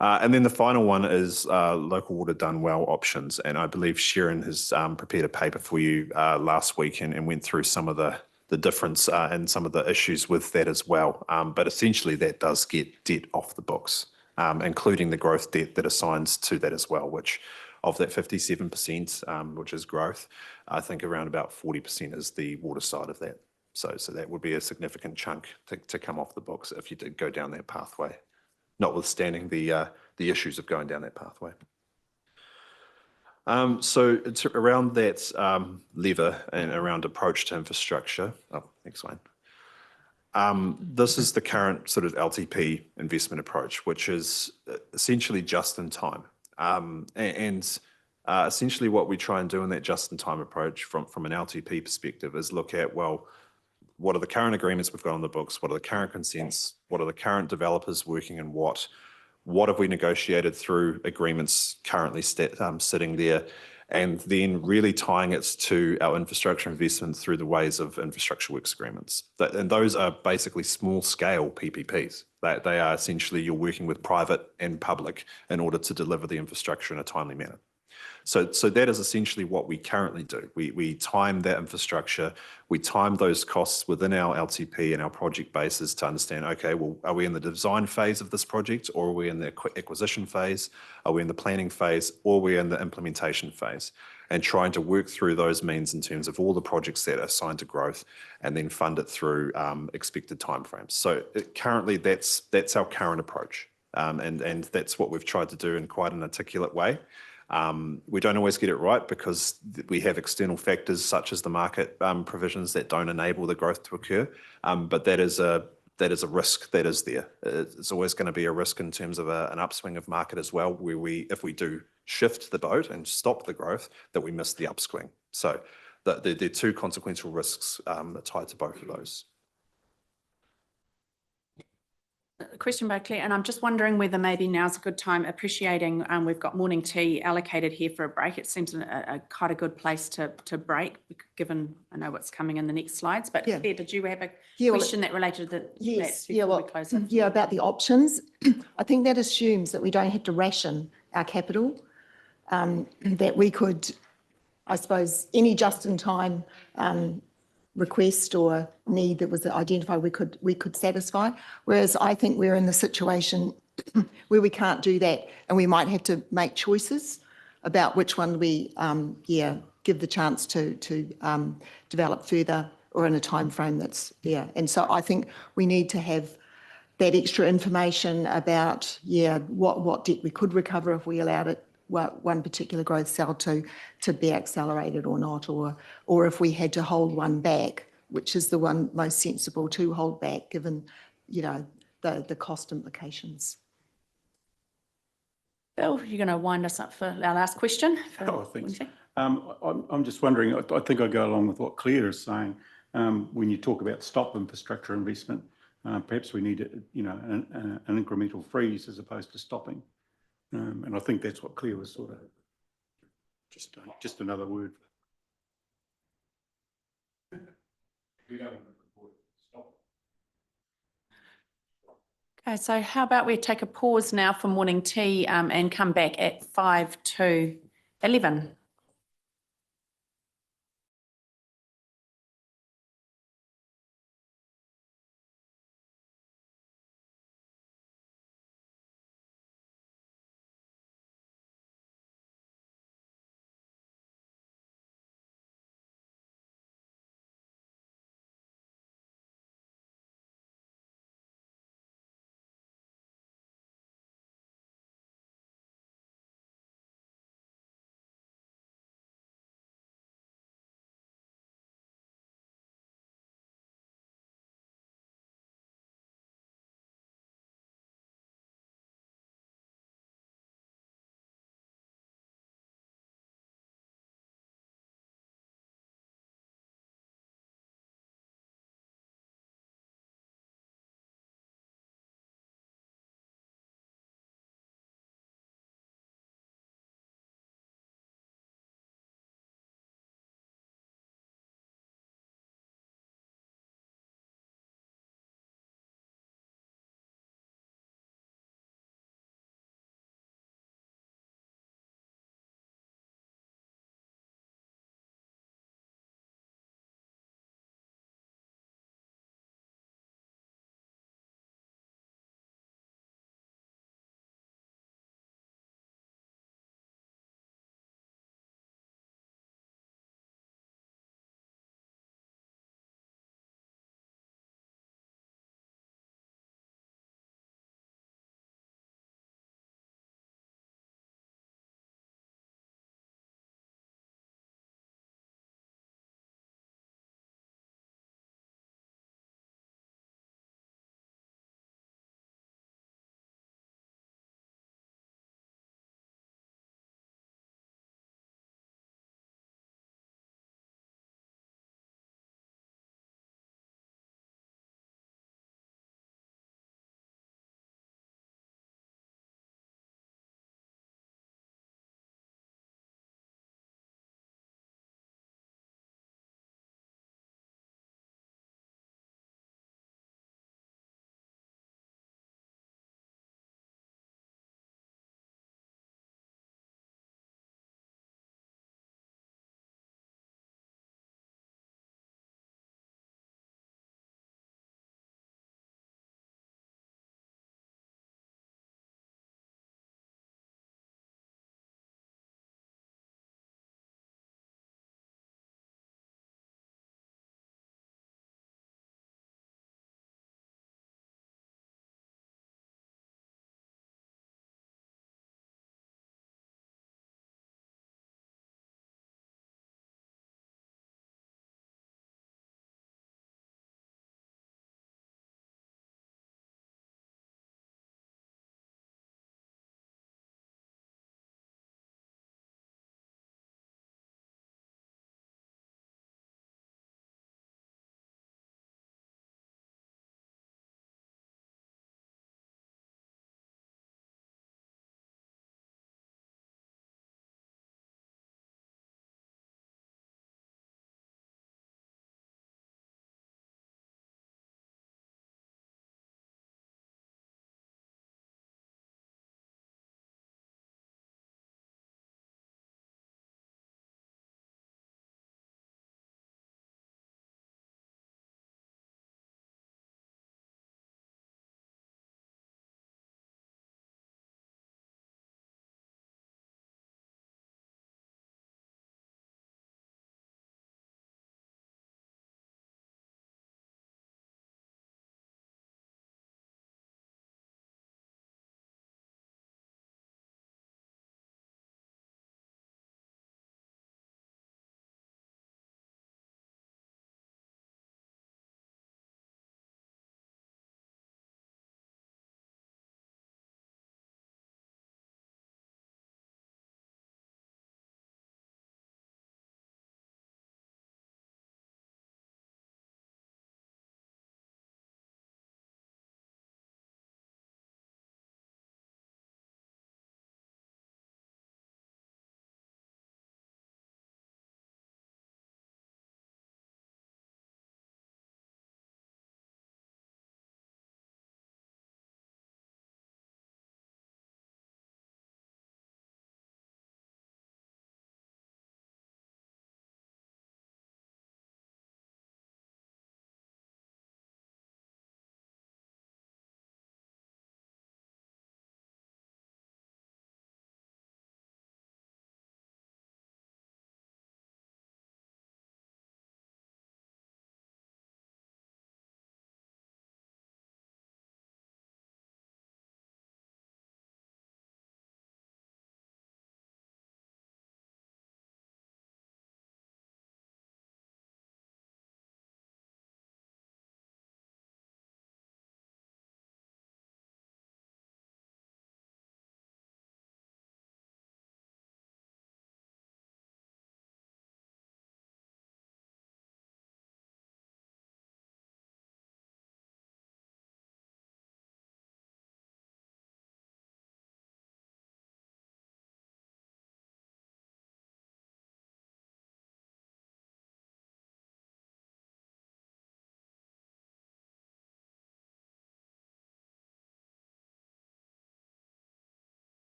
And then the final one is local water done well options. And I believe Sharon has prepared a paper for you last week and went through some of the difference and some of the issues with that as well. But essentially that does get debt off the books, including the growth debt that assigns to that as well, which of that 57%, which is growth, I think around about 40% is the water side of that. So that would be a significant chunk to come off the books if you did go down that pathway, notwithstanding the issues of going down that pathway. So it's around that lever and around approach to infrastructure. Oh, next one. This is the current sort of LTP investment approach, which is essentially just in time. Essentially what we try and do in that just-in-time approach from an LTP perspective is look at, well, what are the current agreements we've got on the books? What are the current consents? What are the current developers working in what? What have we negotiated through agreements currently sitting there? And then really tying it to our infrastructure investment through the ways of infrastructure works agreements. And those are basically small-scale PPPs. They are essentially you're working with private and public in order to deliver the infrastructure in a timely manner. So that is essentially what we currently do. We time that infrastructure, we time those costs within our LTP and our project bases to understand, okay, well, are we in the design phase of this project, or are we in the acquisition phase? Are we in the planning phase, or are we in the implementation phase? And trying to work through those means in terms of all the projects that are assigned to growth, and then fund it through expected timeframes. So currently, that's our current approach. And that's what we've tried to do in quite an articulate way. We don't always get it right because we have external factors such as the market provisions that don't enable the growth to occur. But that is a risk that is there. It's always going to be a risk in terms of an upswing of market as well, where if we do shift the boat and stop the growth, that we miss the upswing. So there are two consequential risks tied to both of those.
Question by Claire, and I'm just wondering whether maybe now's a good time, appreciating we've got morning tea allocated here for a break. It seems a quite a good place to break, given I know what's coming in the next slides. But
Yeah.
Claire, did you have a
Yeah, well,
question that related to
Yes,
that
yeah,
before
well,
we close it?
yeah, about the options. I think that assumes that we don't have to ration our capital, that we could, I suppose, any just-in-time request or need that was identified, we could satisfy. Whereas I think we're in the situation where we can't do that, and we might have to make choices about which one we, give the chance to develop further or in a time frame that's there. And so I think we need to have that extra information about, what debt we could recover if we allowed it, one particular growth cell to be accelerated or not, or if we had to hold one back, which is the one most sensible to hold back, given, the cost implications.
Bill, you're going to wind us up for our last question?
Oh, thanks. I'm just wondering, I think I go along with what Claire is saying. When you talk about stop infrastructure investment, perhaps we need, an incremental freeze as opposed to stopping. And I think that's what Claire was sort of, just another word.
Okay, so how about we take a pause now for morning tea and come back at 5 to 11.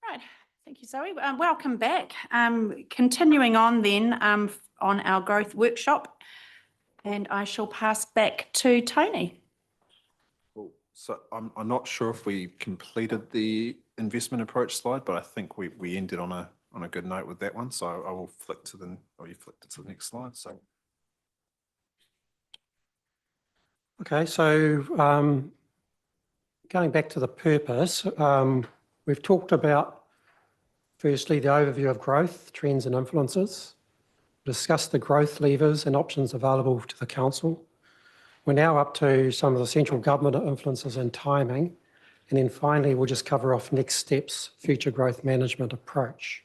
Right, thank you, Zoe. Welcome back. Continuing on then on our growth workshop, and I shall pass back to Tony.
Cool. So I'm not sure if we completed the investment approach slide, but I think we ended on a good note with that one. So I will flick to you flicked it to the next slide. So.
Okay, so going back to the purpose, we've talked about firstly the overview of growth, trends and influences, discussed the growth levers and options available to the council. We're now up to some of the central government influences and timing, and then finally we'll just cover off next steps, future growth management approach.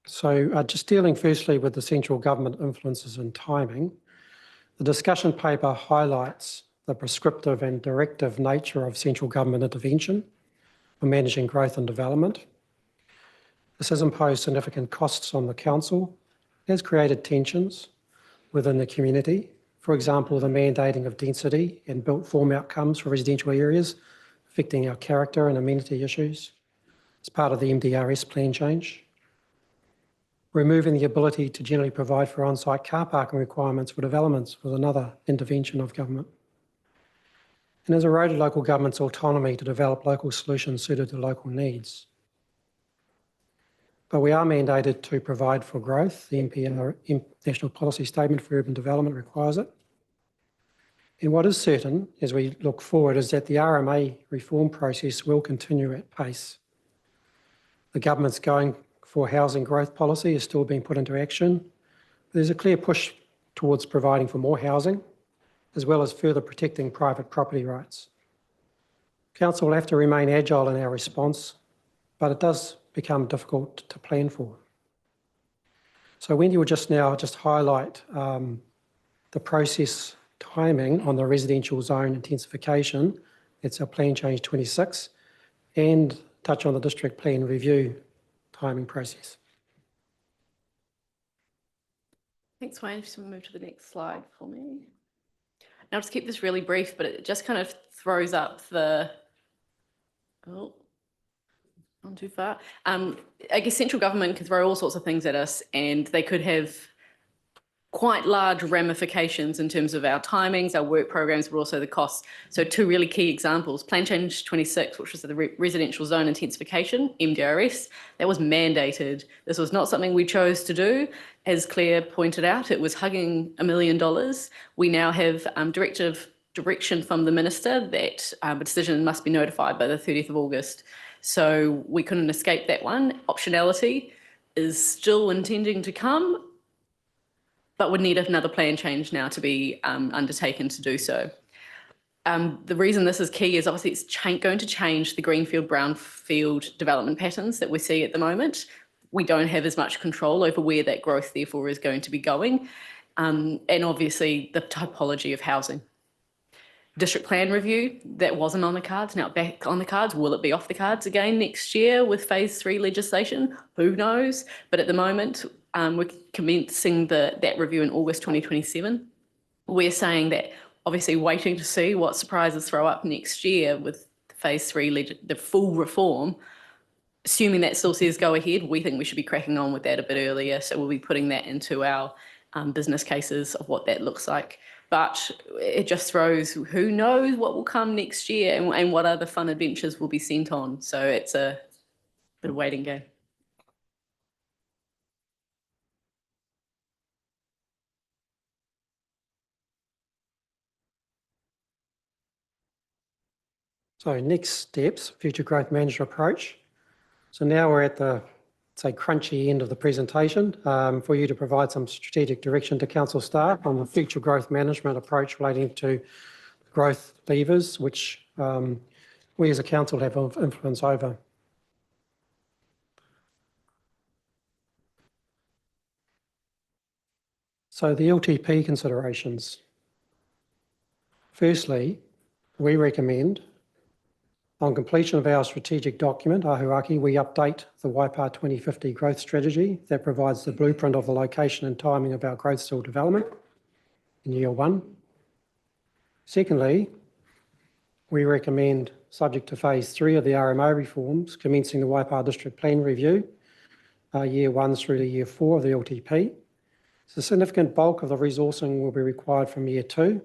So just dealing firstly with the central government influences and timing, the discussion paper highlights the prescriptive and directive nature of central government intervention for managing growth and development. This has imposed significant costs on the council. It has created tensions within the community. For example, the mandating of density and built form outcomes for residential areas, affecting our character and amenity issues as part of the MDRS plan change. Removing the ability to generally provide for on-site car parking requirements for developments was another intervention of government. And has eroded local government's autonomy to develop local solutions suited to local needs. But we are mandated to provide for growth. The NPR, National Policy Statement for Urban Development, requires it. And what is certain as we look forward is that the RMA reform process will continue at pace. The government's going for housing growth policy is still being put into action. There's a clear push towards providing for more housing, as well as further protecting private property rights. Council will have to remain agile in our response, but it does become difficult to plan for. So Wendy will just highlight the process timing on the residential zone intensification. It's our Plan Change 26, and touch on the district plan review timing process.
Thanks, Wayne. Just move to the next slide for me. And I'll just keep this really brief, but it just kind of throws up the, oh, not too far. I guess central government can throw all sorts of things at us, and they could have quite large ramifications in terms of our timings, our work programs, but also the costs. So two really key examples, Plan Change 26, which was the residential zone intensification, MDRS, that was mandated. This was not something we chose to do. As Claire pointed out, it was hugging $1 million. We now have direction from the minister that a decision must be notified by the 30th of August. So we couldn't escape that one. Optionality is still intending to come, but would need another plan change now to be undertaken to do so. The reason this is key is obviously it's going to change the greenfield, brownfield development patterns that we see at the moment. We don't have as much control over where that growth therefore is going to be going. And obviously the typology of housing. District plan review, that wasn't on the cards, now back on the cards. Will it be off the cards again next year with phase 3 legislation? Who knows? But at the moment, we're commencing that review in August 2027. We're saying that obviously waiting to see what surprises throw up next year with phase 3, the full reform. Assuming that still says go ahead, we think we should be cracking on with that a bit earlier. So we'll be putting that into our business cases of what that looks like. But it just throws, who knows what will come next year and what other fun adventures will be sent on. So it's a bit of waiting game.
So next steps, future growth management approach. So now we're at the, say, crunchy end of the presentation for you to provide some strategic direction to council staff on the future growth management approach relating to growth levers, which we as a council have influence over. So the LTP considerations. Firstly, we recommend on completion of our strategic document, Ahuaki, we update the Waipa 2050 growth strategy that provides the blueprint of the location and timing of our growth style development in year 1. Secondly, we recommend subject to phase 3 of the RMO reforms, commencing the Waipa District Plan Review, year 1 through to year 4 of the LTP. So a significant bulk of the resourcing will be required from year 2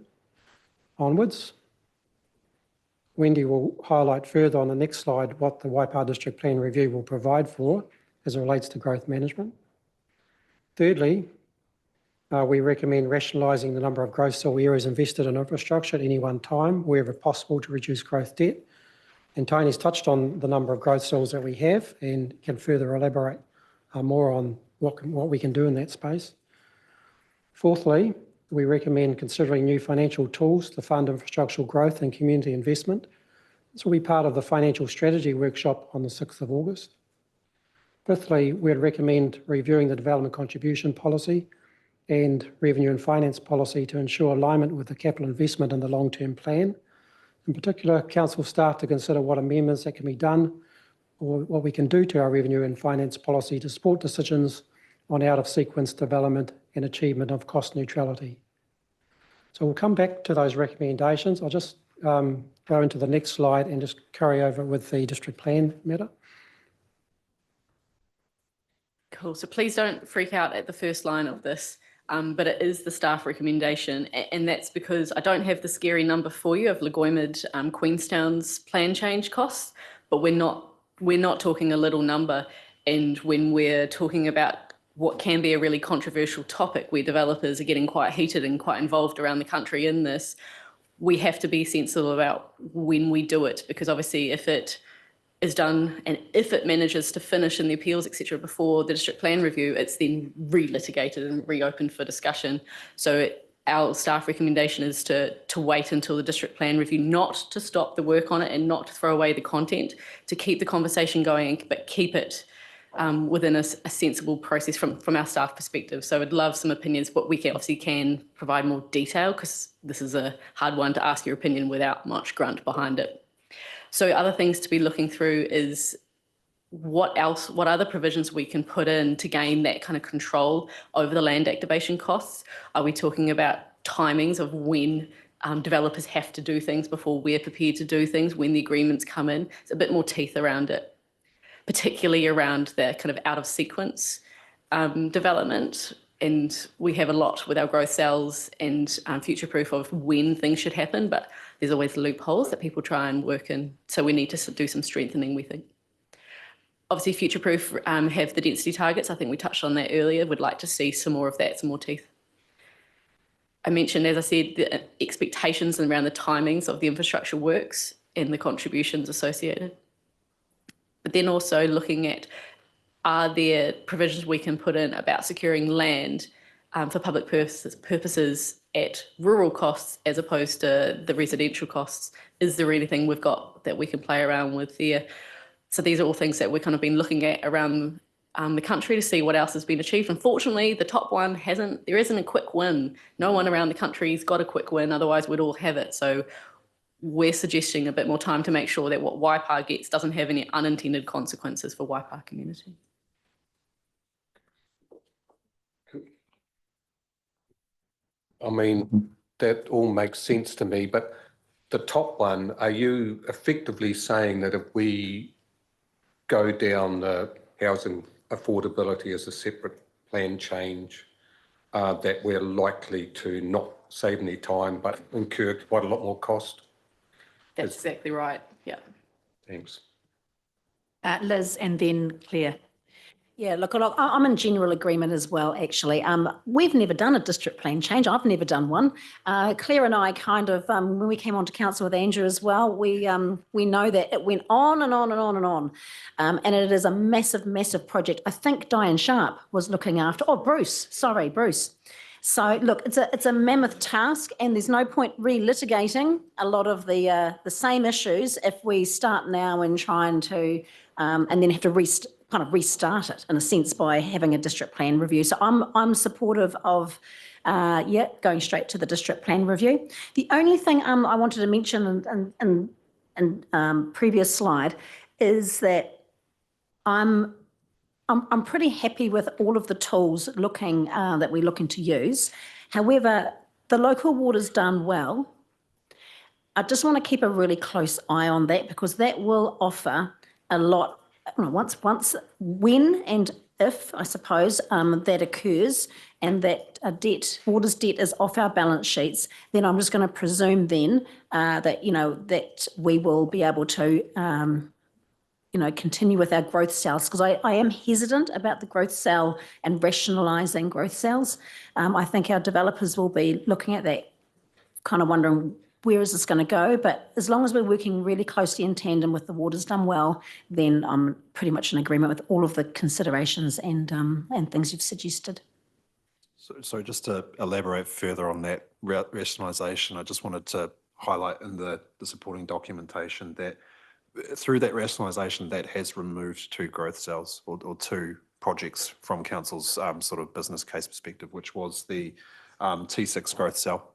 onwards. Wendy will highlight further on the next slide what the Waipa District Plan Review will provide for as it relates to growth management. Thirdly, we recommend rationalising the number of growth cell areas invested in infrastructure at any one time, wherever possible, to reduce growth debt. And Tony's touched on the number of growth cells that we have and can further elaborate more on what we can do in that space. Fourthly, we recommend considering new financial tools to fund infrastructural growth and community investment. This will be part of the financial strategy workshop on the 6th of August. Fifthly, we'd recommend reviewing the development contribution policy and revenue and finance policy to ensure alignment with the capital investment in the long-term plan. In particular, council staff to consider what amendments that can be done or what we can do to our revenue and finance policy to support decisions on out-of-sequence development and achievement of cost neutrality. So we'll come back to those recommendations. I'll just go into the next slide and just carry over with the district plan matter.
Cool. So please don't freak out at the first line of this, but it is the staff recommendation. And that's because I don't have the scary number for you of Lagoimid, Queenstown's plan change costs, but we're not talking a little number. And when we're talking about what can be a really controversial topic where developers are getting quite heated and quite involved around the country in this, we have to be sensible about when we do it, because obviously if it is done and if it manages to finish in the appeals, etc., before the district plan review, it's then re-litigated and reopened for discussion. So our staff recommendation is to wait until the district plan review, not to stop the work on it and not to throw away the content, to keep the conversation going, but keep it within a sensible process from our staff perspective. So I'd love some opinions, but we can provide more detail because this is a hard one to ask your opinion without much grunt behind it. So other things to be looking through is what other provisions we can put in to gain that kind of control over the land activation costs. Are we talking about timings of when developers have to do things before we're prepared to do things, when the agreements come in? It's a bit more teeth around it, particularly around the kind of out of sequence development. And we have a lot with our growth cells and future proof of when things should happen, but there's always loopholes that people try and work in. So we need to do some strengthening, we think. Obviously, future proof have the density targets. I think we touched on that earlier. We'd like to see some more of that, some more teeth. I mentioned, as I said, the expectations around the timings of the infrastructure works and the contributions associated. But then also looking at, are there provisions we can put in about securing land for public purposes at rural costs as opposed to the residential costs? Is there anything we've got that we can play around with there? So these are all things that we've kind of been looking at around the country to see what else has been achieved. Unfortunately, the top one there isn't a quick win. No one around the country's got a quick win, otherwise we'd all have it. So we're suggesting a bit more time to make sure that what Waipa gets doesn't have any unintended consequences for Waipa community.
I mean, that all makes sense to me, but the top one, are you effectively saying that if we go down the housing affordability as a separate plan change, that we're likely to not save any time but incur quite a lot more cost?
That's exactly right, yeah.
Thanks.
Liz and then Claire. Yeah, look, I'm in general agreement as well, actually. We've never done a district plan change. I've never done one. Claire and I kind of, when we came onto council with Andrew as well, we know that it went on and on and on and on. And it is a massive, massive project. I think Diane Sharp was looking after, Bruce. So look, it's a mammoth task, and there's no point relitigating a lot of the same issues if we start now and trying to, and then have to restart it in a sense by having a district plan review. So I'm supportive of going straight to the district plan review. The only thing I wanted to mention in previous slide is that I'm pretty happy with all of the tools that we're looking to use. However, the local water's done well. I just want to keep a really close eye on that because that will offer a lot, when and if, I suppose, that occurs and that Waters debt is off our balance sheets, then I'm just going to presume then that, that we will be able to, continue with our growth sales because I am hesitant about the growth sale and rationalising growth sales. I think our developers will be looking at that, kind of wondering where is this going to go? But as long as we're working really closely in tandem with the Waters done well, then I'm pretty much in agreement with all of the considerations and things you've suggested.
So just to elaborate further on that rationalisation, I just wanted to highlight in the supporting documentation that through that rationalisation, that has removed 2 growth cells or 2 projects from council's sort of business case perspective, which was the T6 growth cell.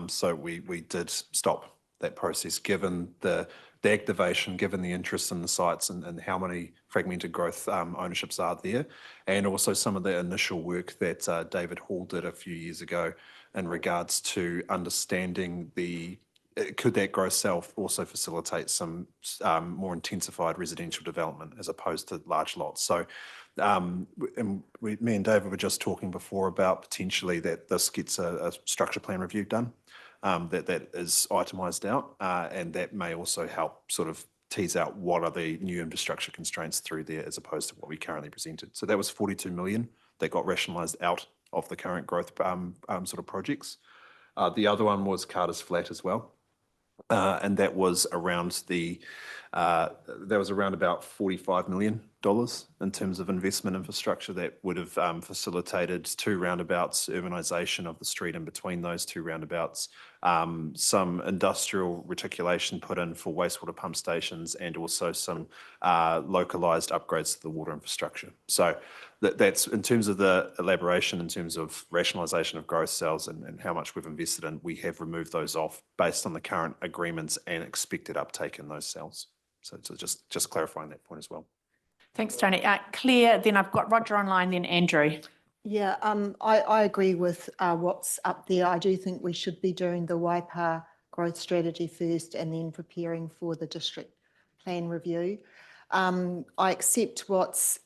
So we did stop that process given the activation, given the interest in the sites and how many fragmented growth ownerships are there, and also some of the initial work that David Hall did a few years ago in regards to understanding could that growth cell also facilitate some more intensified residential development as opposed to large lots. So me and David were just talking before about potentially that this gets a structure plan review done that is itemised out and that may also help sort of tease out what are the new infrastructure constraints through there as opposed to what we currently presented. So that was 42 million that got rationalised out of the current growth sort of projects. The other one was Carter's Flat as well. And that was around about $45 million in terms of investment infrastructure that would have facilitated 2 roundabouts, urbanisation of the street in between those 2 roundabouts, some industrial reticulation put in for wastewater pump stations, and also some localised upgrades to the water infrastructure. So that's in terms of the elaboration, in terms of rationalisation of growth cells and how much we've invested in, we have removed those off based on the current agreements and expected uptake in those cells. So just clarifying that point as well.
Thanks, Tony. Claire, then I've got Roger online, then Andrew.
Yeah, I agree with what's up there. I do think we should be doing the Waipa growth strategy first and then preparing for the district plan review. I accept what's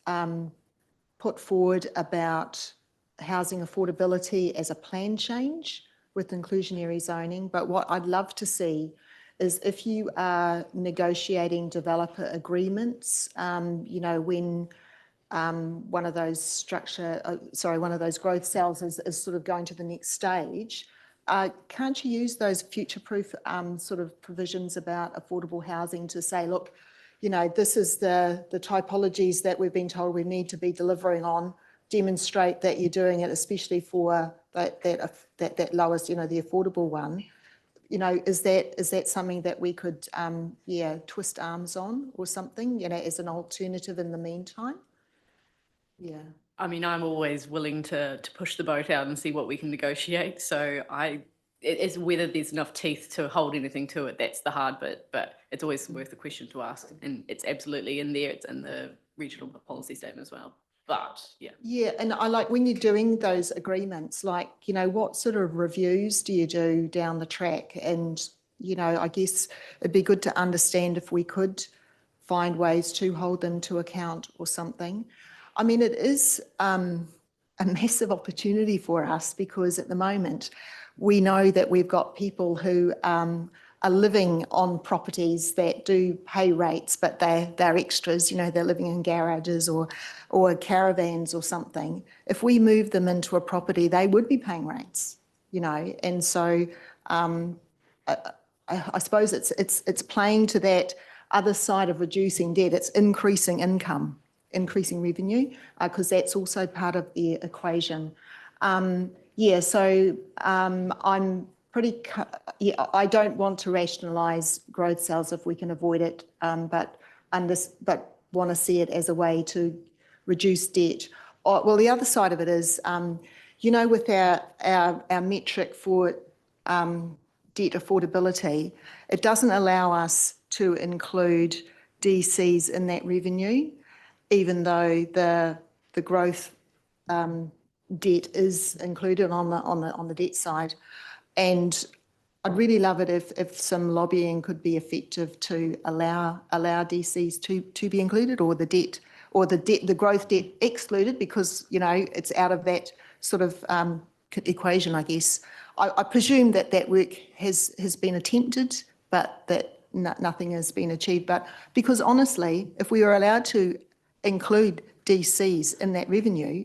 put forward about housing affordability as a plan change with inclusionary zoning, but what I'd love to see is if you are negotiating developer agreements, when one of those growth cells is sort of going to the next stage, can't you use those future-proof sort of provisions about affordable housing to say, look, this is the typologies that we've been told we need to be delivering on, demonstrate that you're doing it, especially for that lowest, the affordable one. Is that something that we could, twist arms on or something, as an alternative in the meantime? Yeah.
I mean, I'm always willing to push the boat out and see what we can negotiate. So it's whether there's enough teeth to hold anything to it. That's the hard bit, but it's always worth a question to ask. And it's absolutely in there. It's in the regional policy statement as well. But yeah.
Yeah, and I like when you're doing those agreements, like, what sort of reviews do you do down the track? And, I guess it'd be good to understand if we could find ways to hold them to account or something. I mean, it is a massive opportunity for us because at the moment we know that we've got people who are living on properties that do pay rates, but they're extras, they're living in garages or caravans or something. If we move them into a property, they would be paying rates, and so I suppose it's playing to that other side of reducing debt. It's increasing income, increasing revenue, because that's also part of the equation. So I'm pretty, I don't want to rationalise growth cells if we can avoid it, but want to see it as a way to reduce debt. Well, the other side of it is, with our metric for debt affordability, it doesn't allow us to include DCs in that revenue, even though the growth debt is included on the debt side. And I'd really love it if some lobbying could be effective to allow DCs to be included, or the growth debt excluded, because, you know, it's out of that sort of equation, I guess. I presume that work has been attempted, but that nothing has been achieved. But because honestly, if we were allowed to include DCs in that revenue,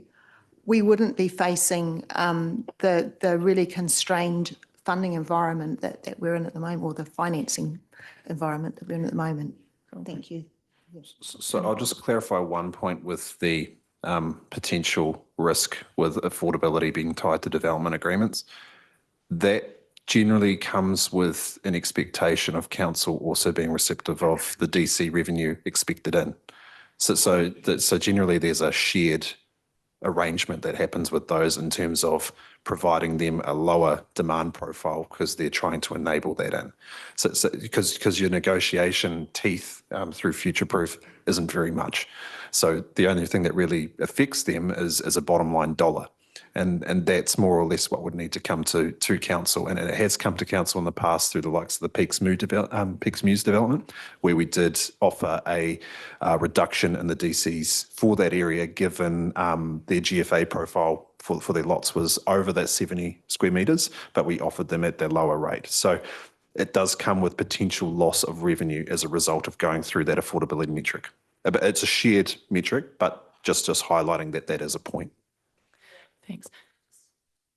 we wouldn't be facing the really constrained funding environment that we're in at the moment, or the financing environment that we're in at the moment. Thank you.
So I'll just clarify one point with the potential risk with affordability being tied to development agreements. That generally comes with an expectation of council also being receptive of the DC revenue expected in. So generally there's a shared arrangement that happens with those in terms of providing them a lower demand profile because they're trying to enable that in. So because your negotiation teeth through future-proof isn't very much. So the only thing that really affects them is a bottom line dollar. And that's more or less what would need to come to council. And it has come to council in the past through the likes of the Peaks Muse development, where we did offer a reduction in the DCs for that area, given their GFA profile for their lots was over that 70 square metres, but we offered them at their lower rate. So it does come with potential loss of revenue as a result of going through that affordability metric. It's a shared metric, but just highlighting that is a point.
Thanks.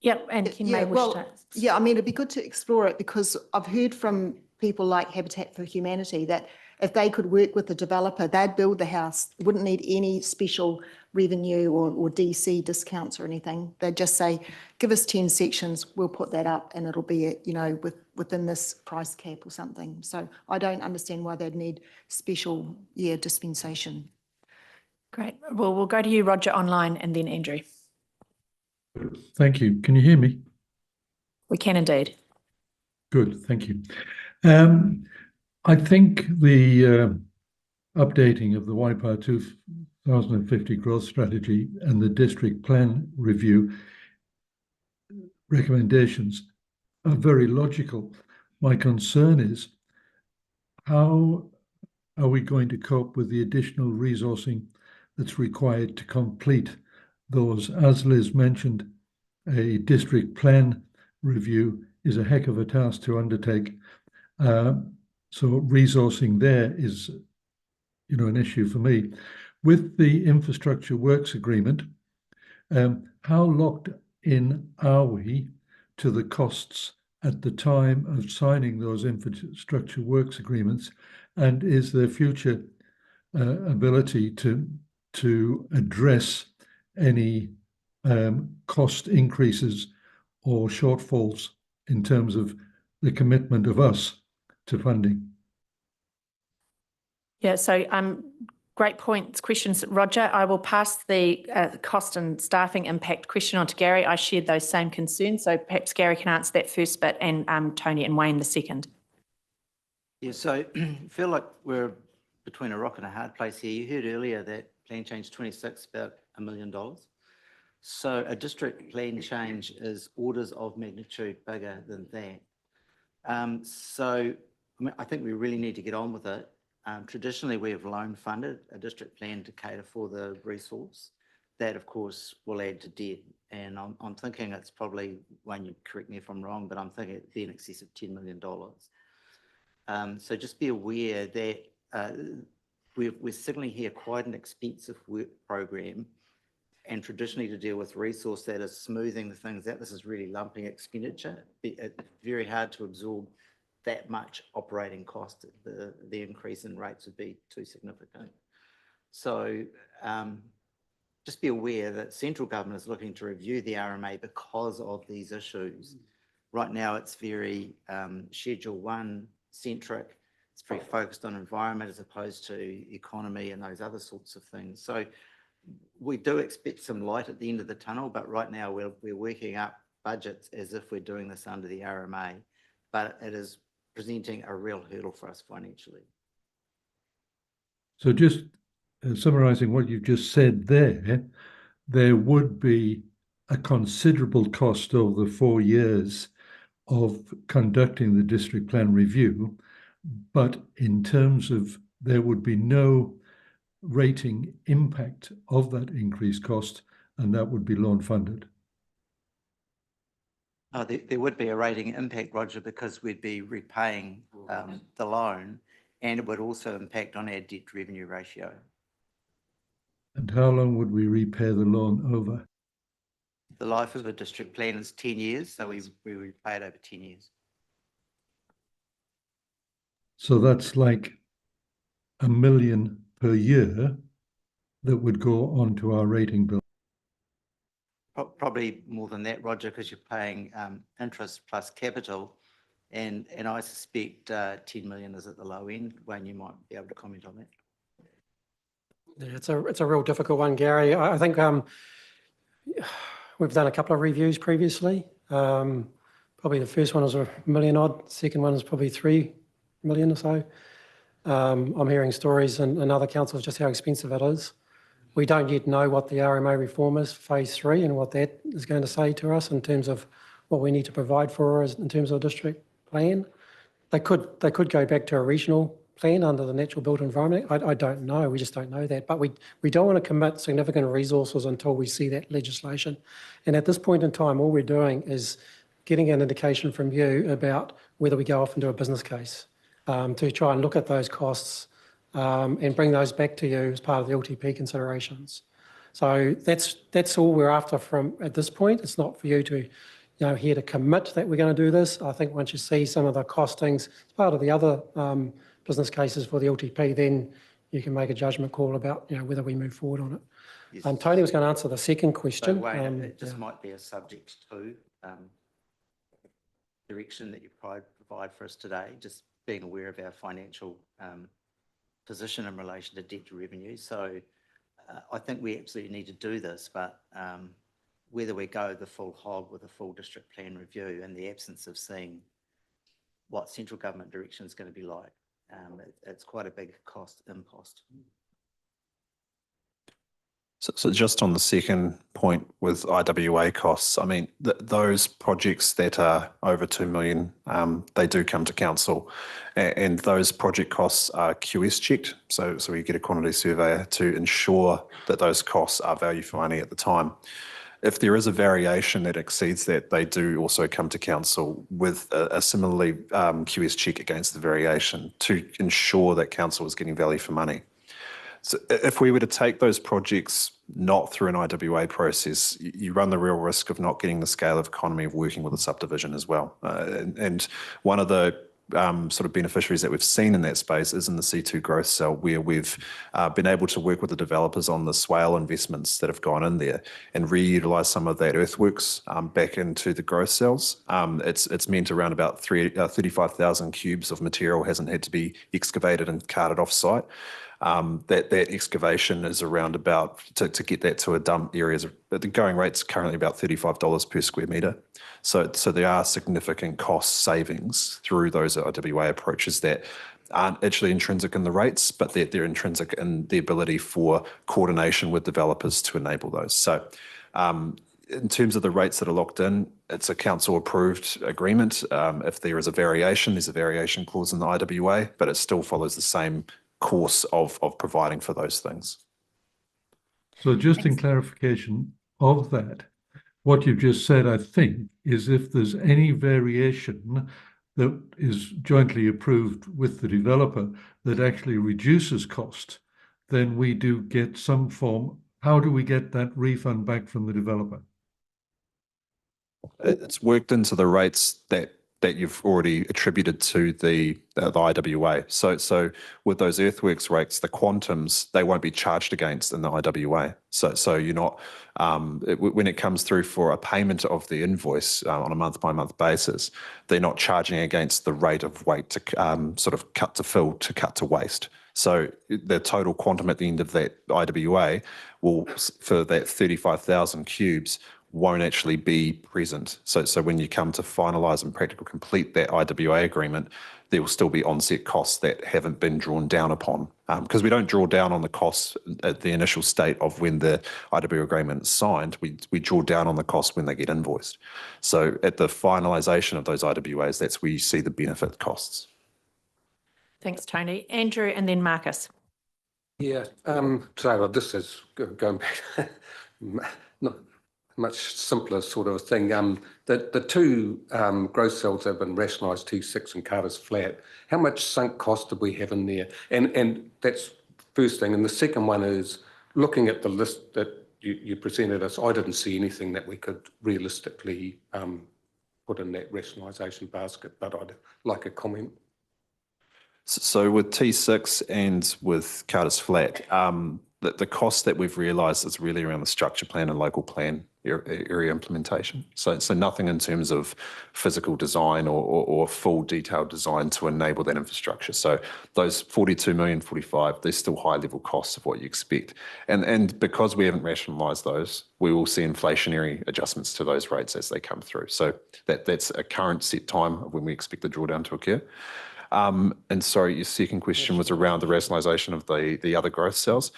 Yep, and Ken may wish to.
Yeah, I mean, it'd be good to explore it, because I've heard from people like Habitat for Humanity that if they could work with the developer, they'd build the house, wouldn't need any special revenue or DC discounts or anything. They'd just say, give us 10 sections, we'll put that up, and it'll be, you know, within this price cap or something. So I don't understand why they'd need special, dispensation.
Great. Well, we'll go to you, Roger, online, and then Andrew.
Thank you. Can you hear me?
We can indeed.
Good, thank you. I think the updating of the Waipa 2050 growth strategy and the district plan review recommendations are very logical. My concern is, how are we going to cope with the additional resourcing that's required to complete those? As Liz mentioned, a district plan review is a heck of a task to undertake. So resourcing there is, you know, an issue for me. With the infrastructure works agreement, how locked in are we to the costs at the time of signing those infrastructure works agreements? And is there future ability to address any cost increases or shortfalls in terms of the commitment of us to funding?
Yeah, so great points, questions, Roger. I will pass the cost and staffing impact question on to Gary. I shared those same concerns, so perhaps Gary can answer that first bit, and Tony and Wayne the second. Yeah, so I feel like we're between a rock and a hard place here. You heard earlier that plan change 26 about $1 million. So a district plan change is orders of magnitude bigger than that. So I mean, I think we really need to get on with it. Traditionally, we have loan funded a district plan to cater for the resource. That, of course, will add to debt. And I'm thinking it's probably, Wayne, you correct me if I'm wrong, but I'm thinking it'd be in excess of $10 million. So just be aware that we're suddenly here quite an expensive work program, and traditionally to deal with resource that is smoothing the things out, this is really lumping expenditure. It's very hard to absorb that much operating cost. The increase in rates would be too significant. So just be aware that central government is looking to review the RMA because of these issues. Right now, it's very Schedule 1 centric. It's very focused on environment as opposed to economy and those other sorts of things. So we do expect some light at the end of the tunnel, but right now we're working up budgets as if we're doing this under the RMA, but it is presenting a real hurdle for us financially.
So just summarising what you've just said there would be a considerable cost over the 4 years of conducting the district plan review, but in terms of there would be no rating impact of that increased cost, and that would be loan funded.
Oh, there would be a rating impact, Roger, because we'd be repaying the loan, and it would also impact on our debt to revenue ratio.
And how long would we repay the loan over?
The life of a district plan is 10 years, so we repay it over 10 years.
So that's like $1 million per year that would go onto our rating bill.
Probably more than that, Roger, because you're paying interest plus capital, and I suspect 10 million is at the low end. Wayne, you might be able to comment on that.
Yeah, it's a real difficult one, Gary. I think we've done a couple of reviews previously. Probably the first one was $1 million odd. Second one is probably 3 million or so. I'm hearing stories in other councils just how expensive it is. We don't yet know what the RMA reform is, phase 3, and what that is going to say to us in terms of what we need to provide for us in terms of a district plan. They could go back to a regional plan under the natural built environment. I don't know. We just don't know that. But we don't want to commit significant resources until we see that legislation. And at this point in time, all we're doing is getting an indication from you about whether we go off into a business case to try and look at those costs and bring those back to you as part of the LTP considerations. So that's all we're after from at this point. It's not for you to, here to commit that we're going to do this. I think once you see some of the costings as part of the other business cases for the LTP, then you can make a judgment call about whether we move forward on it.
Yes.
Tony was going to answer the second question.
So Wayne, it just might be a subject to direction that you provide for us today, just being aware of our financial position in relation to debt to revenue. So I think we absolutely need to do this, but whether we go the full hog with a full district plan review in the absence of seeing what central government direction is going to be like, it's quite a big impost.
So just on the second point with IWA costs, I mean, those projects that are over 2 million, they do come to council, and those project costs are QS checked. So we get a quantity surveyor to ensure that those costs are value for money at the time. If there is a variation that exceeds that, they do also come to council with a similarly QS check against the variation to ensure that council is getting value for money. So if we were to take those projects not through an IWA process, you run the real risk of not getting the scale of economy of working with a subdivision as well. And one of the sort of beneficiaries that we've seen in that space is in the C2 growth cell, where we've been able to work with the developers on the swale investments that have gone in there and reutilize some of that earthworks back into the growth cells. It's meant around about 35,000 cubes of material hasn't had to be excavated and carted off site. That excavation is around about, to get that to a dump areas, the going rate's currently about $35 per square metre. So there are significant cost savings through those IWA approaches that aren't actually intrinsic in the rates, but they're intrinsic in the ability for coordination with developers to enable those. So in terms of the rates that are locked in, it's a council approved agreement. If there is a variation, there's a variation clause in the IWA, but it still follows the same course of providing for those things.
So just in clarification of that, what you've just said, I think, is if there's any variation that is jointly approved with the developer that actually reduces cost, then we do get some form. How do we get that refund back from the developer?
It's worked into the rates that you've already attributed to the IWA. So with those earthworks rates, the quantums, they won't be charged against in the IWA. So you're not, when it comes through for a payment of the invoice on a month-by-month basis, they're not charging against the rate of weight to sort of cut to fill to cut to waste. So the total quantum at the end of that IWA will, for that 35,000 cubes, won't actually be present. So when you come to finalise and practical complete that IWA agreement, there will still be onset costs that haven't been drawn down upon, because we don't draw down on the costs at the initial state of when the IWA agreement is signed. We draw down on the costs when they get invoiced. So at the finalisation of those IWAs, that's where you see the benefit costs.
Thanks, Tony. Andrew and then Marcus.
Yeah, so this is going back, not much simpler sort of thing. The two growth cells have been rationalised, T6 and Carter's Flat. How much sunk cost do we have in there? And that's first thing. And the second one is looking at the list that you presented us, I didn't see anything that we could realistically put in that rationalisation basket, but I'd like a comment.
So with T6 and with Carter's Flat, the cost that we've realised is really around the structure plan and local plan area implementation. So nothing in terms of physical design or full detailed design to enable that infrastructure. So those 42 million, 45, they're still high level costs of what you expect. And because we haven't rationalised those, we will see inflationary adjustments to those rates as they come through. So that's a current set time of when we expect the drawdown to occur. And sorry, your second question was around the rationalisation of the other growth cells.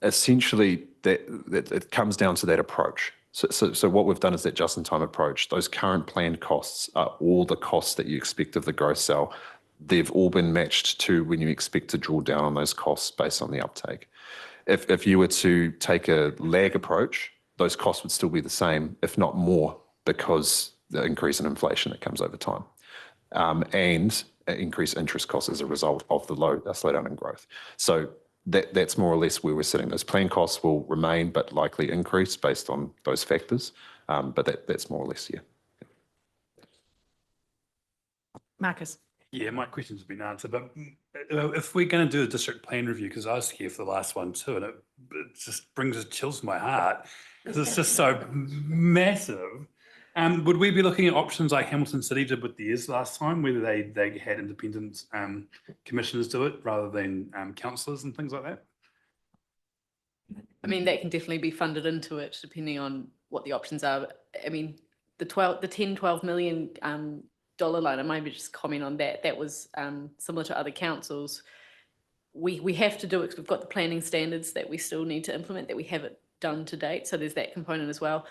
Essentially, it comes down to that approach. So what we've done is that just-in-time approach. Those current planned costs are all the costs that you expect of the growth cell. They've all been matched to when you expect to draw down on those costs based on the uptake. If you were to take a lag approach, those costs would still be the same, if not more, because the increase in inflation that comes over time. And increased interest costs as a result of the slowdown in growth. So that's more or less where we're sitting. Those planned costs will remain, but likely increase based on those factors. But that's more or less, yeah.
Marcus.
Yeah, my questions have been answered, but if we're going to do a district plan review, because I was here for the last one too, and it just brings chills to my heart, because it's just so massive. Would we be looking at options like Hamilton City did with theirs last time, whether they had independent commissioners do it rather than councillors and things like that?
I mean, that can definitely be funded into it depending on what the options are. I mean, the 12 million dollar line, I might just comment on that. That was similar to other councils. We have to do it because we've got the planning standards that we still need to implement that we haven't done to date. So there's that component as well.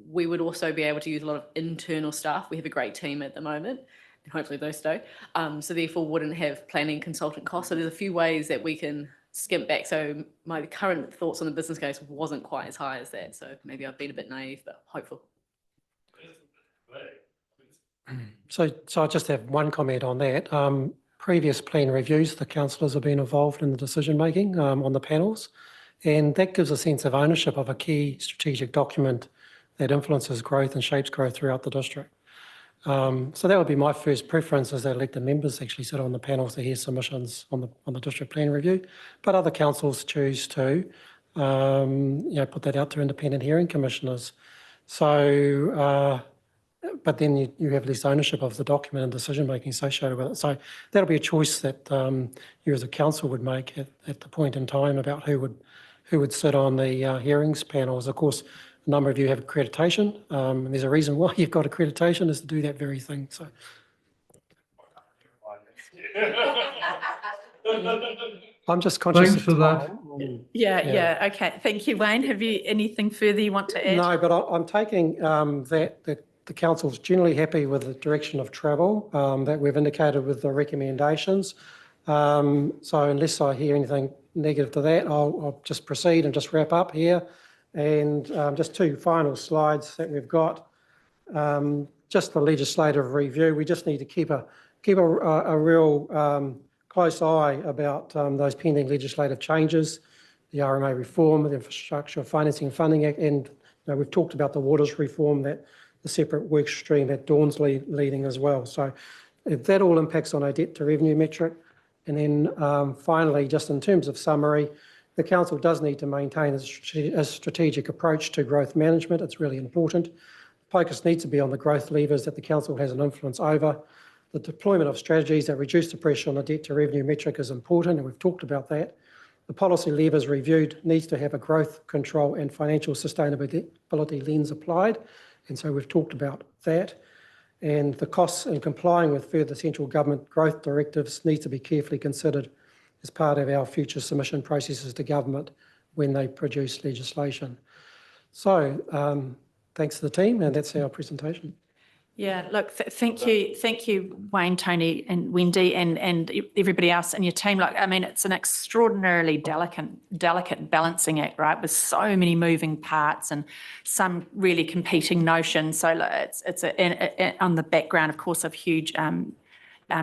We would also be able to use a lot of internal staff. We have a great team at the moment, and hopefully those stay. So therefore wouldn't have planning consultant costs. So there's a few ways that we can skimp back. So my current thoughts on the business case wasn't quite as high as that. So maybe I've been a bit naive, but hopeful.
So I just have one comment on that. Previous plan reviews, the councillors have been involved in the decision making on the panels, and that gives a sense of ownership of a key strategic document that influences growth and shapes growth throughout the district. So that would be my first preference, is that elected members actually sit on the panels to hear submissions on the district plan review, but other councils choose to put that out to independent hearing commissioners. So, but then you have less ownership of the document and decision making associated with it. So that'll be a choice that you as a council would make at the point in time about who would sit on the hearings panels. Of course, a number of you have accreditation, and there's a reason why you've got accreditation, is to do that very thing. So, I'm just conscious
Thanks
of
for that.
Yeah. Okay. Thank you, Wayne. Have you anything further you want to add?
No, but I'm taking that the council's generally happy with the direction of travel that we've indicated with the recommendations. So unless I hear anything negative to that, I'll just proceed and just wrap up here. And just two final slides that we've got. Just the legislative review. We just need to keep a real close eye about those pending legislative changes, the RMA reform, the Infrastructure Financing and Funding Act, and we've talked about the waters reform, that the separate work stream that Dawn's leading as well. So if that all impacts on our debt to revenue metric. And then finally, just in terms of summary, the council does need to maintain a strategic approach to growth management. It's really important. Focus needs to be on the growth levers that the council has an influence over. The deployment of strategies that reduce the pressure on the debt to revenue metric is important, and we've talked about that. The policy levers reviewed needs to have a growth, control and financial sustainability lens applied. And so we've talked about that. And the costs in complying with further central government growth directives needs to be carefully considered as part of our future submission processes to government when they produce legislation. So thanks to the team, and that's our presentation.
Yeah, look, thank you, Wayne, Tony and Wendy and everybody else in your team. Like, I mean, it's an extraordinarily delicate balancing act, right? With so many moving parts and some really competing notions. So it's on the background, of course, of huge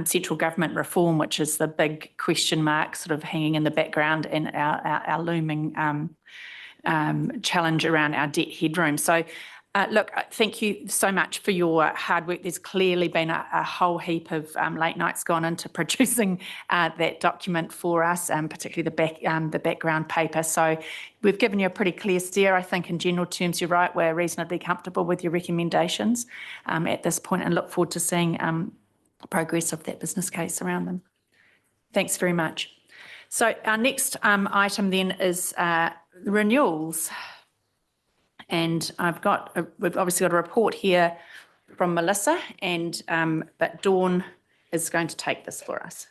central government reform, which is the big question mark sort of hanging in the background, and our looming challenge around our debt headroom. So look, thank you so much for your hard work. There's clearly been a whole heap of late nights gone into producing that document for us, particularly the background paper. So we've given you a pretty clear steer. I think in general terms, you're right, we're reasonably comfortable with your recommendations at this point, and look forward to seeing progress of that business case around them. Thanks very much. So our next item then is renewals. And we've obviously got a report here from Melissa, but Dawn is going to take this for us.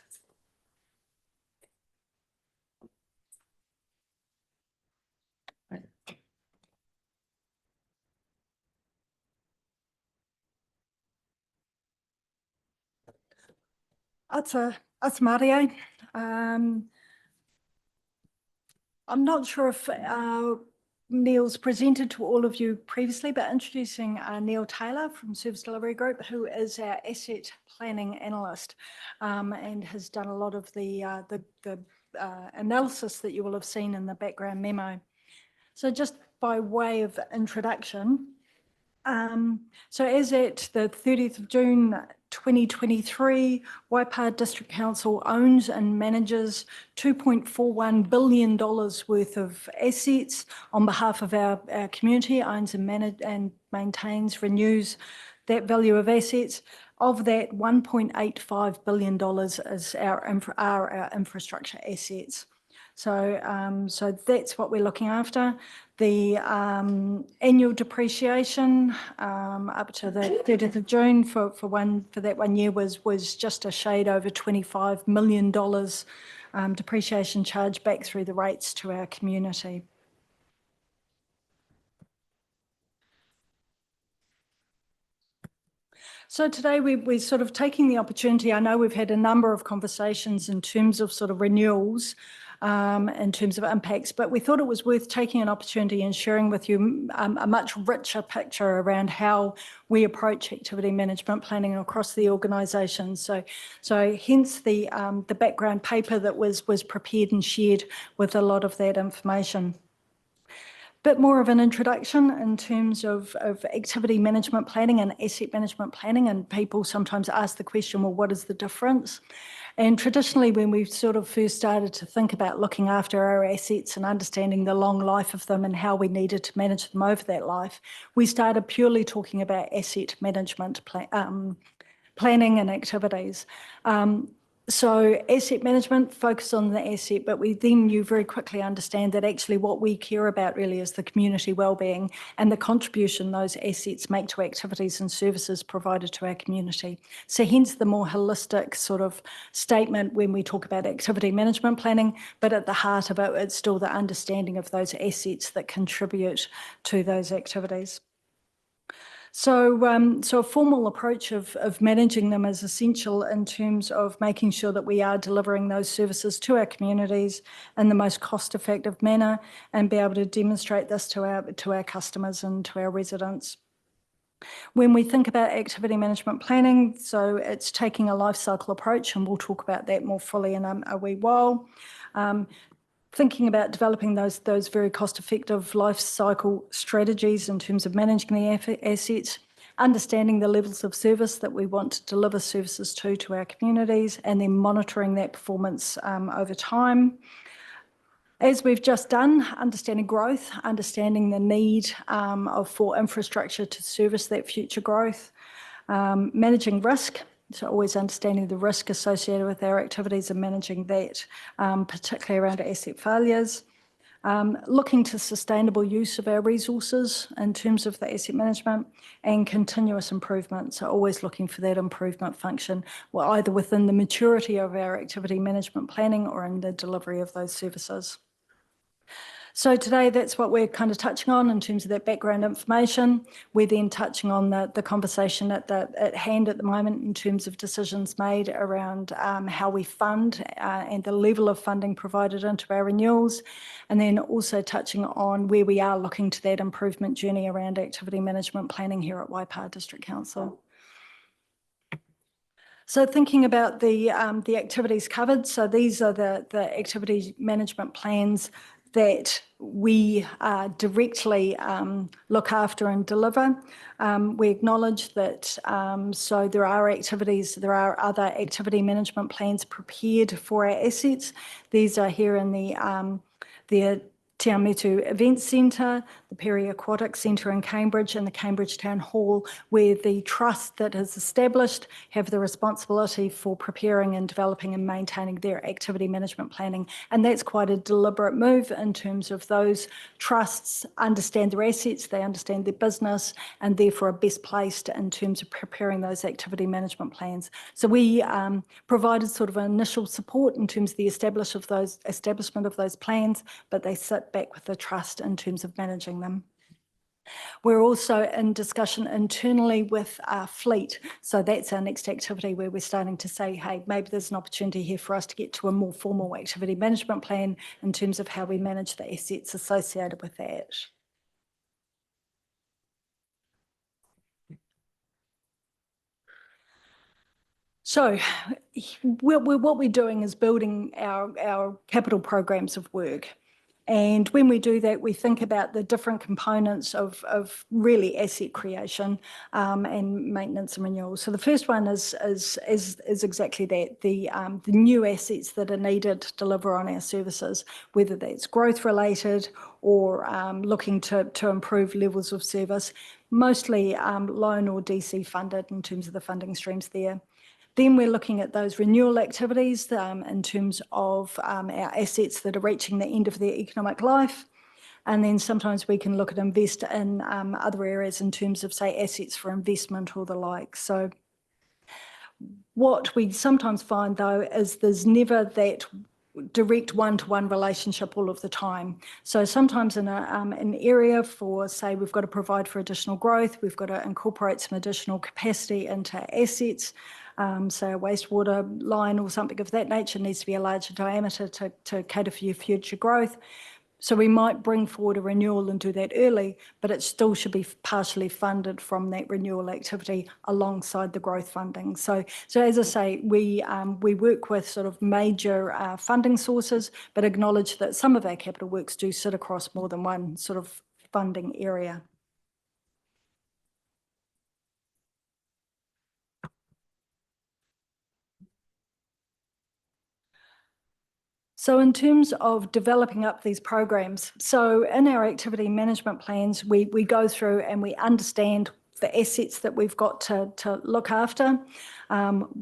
It's Mario. I'm not sure if Neil's presented to all of you previously, but introducing Neil Taylor from Service Delivery Group, who is our asset planning analyst and has done a lot of the analysis that you will have seen in the background memo. So just by way of introduction, so as at the 30th of June 2023, Waipa District Council owns and manages $2.41 billion worth of assets on behalf of our community, owns and maintains, renews that value of assets. Of that, $1.85 billion is our infrastructure assets. So, so that's what we're looking after. The annual depreciation up to the 30th of June for that 1 year was just a shade over $25 million depreciation charge back through the rates to our community. So today we're sort of taking the opportunity. I know we've had a number of conversations in terms of sort of renewals, in terms of impacts, but we thought it was worth taking an opportunity and sharing with you a much richer picture around how we approach activity management planning across the organisation. So hence the background paper that was prepared and shared with a lot of that information. Bit more of an introduction in terms of activity management planning and asset management planning, and people sometimes ask the question, well, what is the difference? And traditionally, when we sort of first started to think about looking after our assets and understanding the long life of them and how we needed to manage them over that life, we started purely talking about asset management planning and activities. So asset management, focus on the asset, but you very quickly understand that actually what we care about really is the community wellbeing and the contribution those assets make to activities and services provided to our community. So hence the more holistic sort of statement when we talk about activity management planning, but at the heart of it, it's still the understanding of those assets that contribute to those activities. So, so a formal approach of managing them is essential in terms of making sure that we are delivering those services to our communities in the most cost-effective manner and be able to demonstrate this to our customers and to our residents. When we think about activity management planning, so it's taking a life cycle approach, and we'll talk about that more fully in a wee while. Thinking about developing those very cost-effective life cycle strategies in terms of managing the assets, understanding the levels of service that we want to deliver services to our communities, and then monitoring that performance over time. As we've just done, understanding growth, understanding the need for infrastructure to service that future growth, managing risk, So always understanding the risk associated with our activities and managing that, particularly around asset failures. Looking to sustainable use of our resources in terms of the asset management and continuous improvement. So always looking for that improvement function, well, either within the maturity of our activity management planning or in the delivery of those services. So today, that's what we're kind of touching on in terms of that background information. We're then touching on the conversation at hand at the moment in terms of decisions made around how we fund and the level of funding provided into our renewals, and then also touching on where we are looking to that improvement journey around activity management planning here at Waipawa District Council. So thinking about the activities covered, so these are the activity management plans that we directly look after and deliver. We acknowledge that so there are other activity management plans prepared for our assets. These are here in the Te Ametu Event Centre, the Perry Aquatic Centre in Cambridge, and the Cambridge Town Hall, where the trust that is established have the responsibility for preparing and developing and maintaining their activity management planning. And that's quite a deliberate move in terms of those trusts understand their assets, they understand their business, and therefore are best placed in terms of preparing those activity management plans. So we provided sort of initial support in terms of the establishment of those plans, but they sit back with the trust in terms of managing them. We're also in discussion internally with Fleet. So that's our next activity where we're starting to say, hey, maybe there's an opportunity here for us to get to a more formal activity management plan in terms of how we manage the assets associated with that. So what we're doing is building our capital programs of work. And when we do that, we think about the different components of really asset creation and maintenance and renewal. So the first one is exactly that, the new assets that are needed to deliver on our services, whether that's growth related or looking to improve levels of service, mostly loan or DC funded in terms of the funding streams there. Then we're looking at those renewal activities in terms of our assets that are reaching the end of their economic life. And then sometimes we can look at invest in other areas in terms of, say, assets for investment or the like. So what we sometimes find, though, is there's never that direct one-to-one relationship all of the time. So sometimes in an area for, say, we've got to provide for additional growth, we've got to incorporate some additional capacity into assets, so a wastewater line or something of that nature needs to be a larger diameter to cater for your future growth. So we might bring forward a renewal and do that early, but it still should be partially funded from that renewal activity alongside the growth funding. So as I say, we work with sort of major funding sources, but acknowledge that some of our capital works do sit across more than one sort of funding area. So in terms of developing up these programs, so in our activity management plans, we go through and we understand the assets that we've got to look after.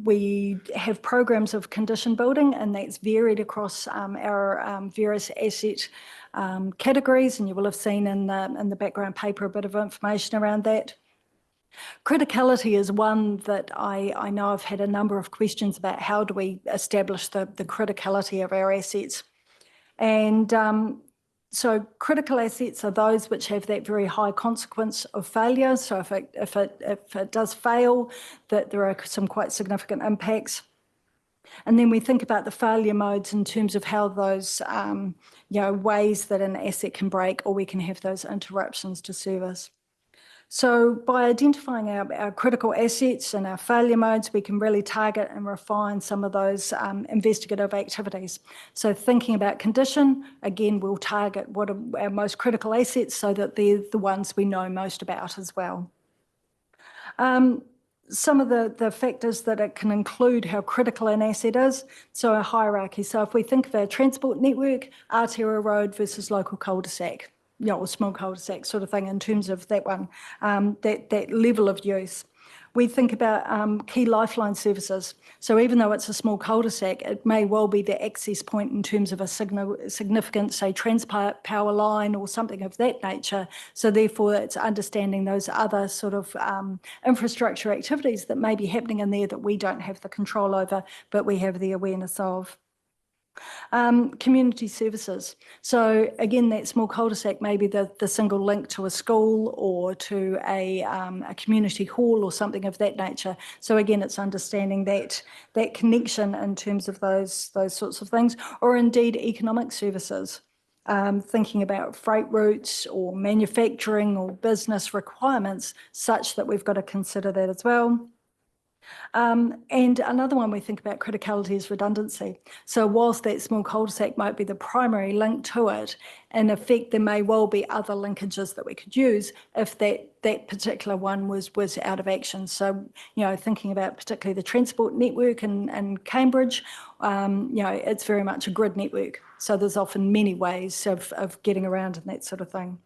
We have programs of condition building, and that's varied across our various asset categories, and you will have seen in the background paper a bit of information around that. Criticality is one that I know I've had a number of questions about. How do we establish the criticality of our assets? And so critical assets are those which have that very high consequence of failure. So if it does fail, that there are some quite significant impacts. And then we think about the failure modes in terms of how those ways that an asset can break, or we can have those interruptions to service. So by identifying our critical assets and our failure modes, we can really target and refine some of those investigative activities. So thinking about condition, again, we'll target what are our most critical assets so that they're the ones we know most about as well. Some of the factors that it can include how critical an asset is, so a hierarchy. So if we think of our transport network, arterial road versus local cul-de-sac, or small cul-de-sac sort of thing in terms of that one, that level of use. we think about key lifeline services. So even though it's a small cul-de-sac, it may well be the access point in terms of a significant, say, power line or something of that nature. So therefore, it's understanding those other sort of infrastructure activities that may be happening in there that we don't have the control over, but we have the awareness of. Community services. So again, that small cul-de-sac may be the single link to a school or to a community hall or something of that nature. So again, it's understanding that connection in terms of those sorts of things, or indeed economic services. Thinking about freight routes or manufacturing or business requirements such that we've got to consider that as well. And another one we think about criticality is redundancy. So whilst that small cul-de-sac might be the primary link to it, in effect, there may well be other linkages that we could use if that particular one was out of action. So, thinking about particularly the transport network in Cambridge, it's very much a grid network. So there's often many ways of getting around and that sort of thing.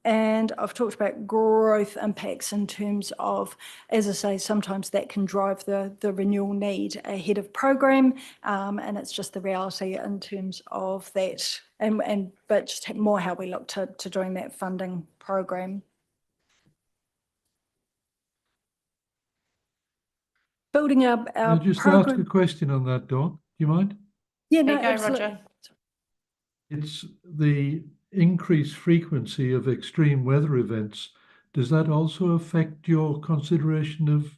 And I've talked about growth impacts in terms of, as I say, sometimes that can drive the renewal need ahead of program, and it's just the reality in terms of that, but just more how we look to doing that funding program. Building our
I'll just
program.
ask a question on that, Dawn. Do you mind?
Yeah, no,
There you go,
absolutely.
Roger.
It's the increased frequency of extreme weather events. Does that also affect your consideration of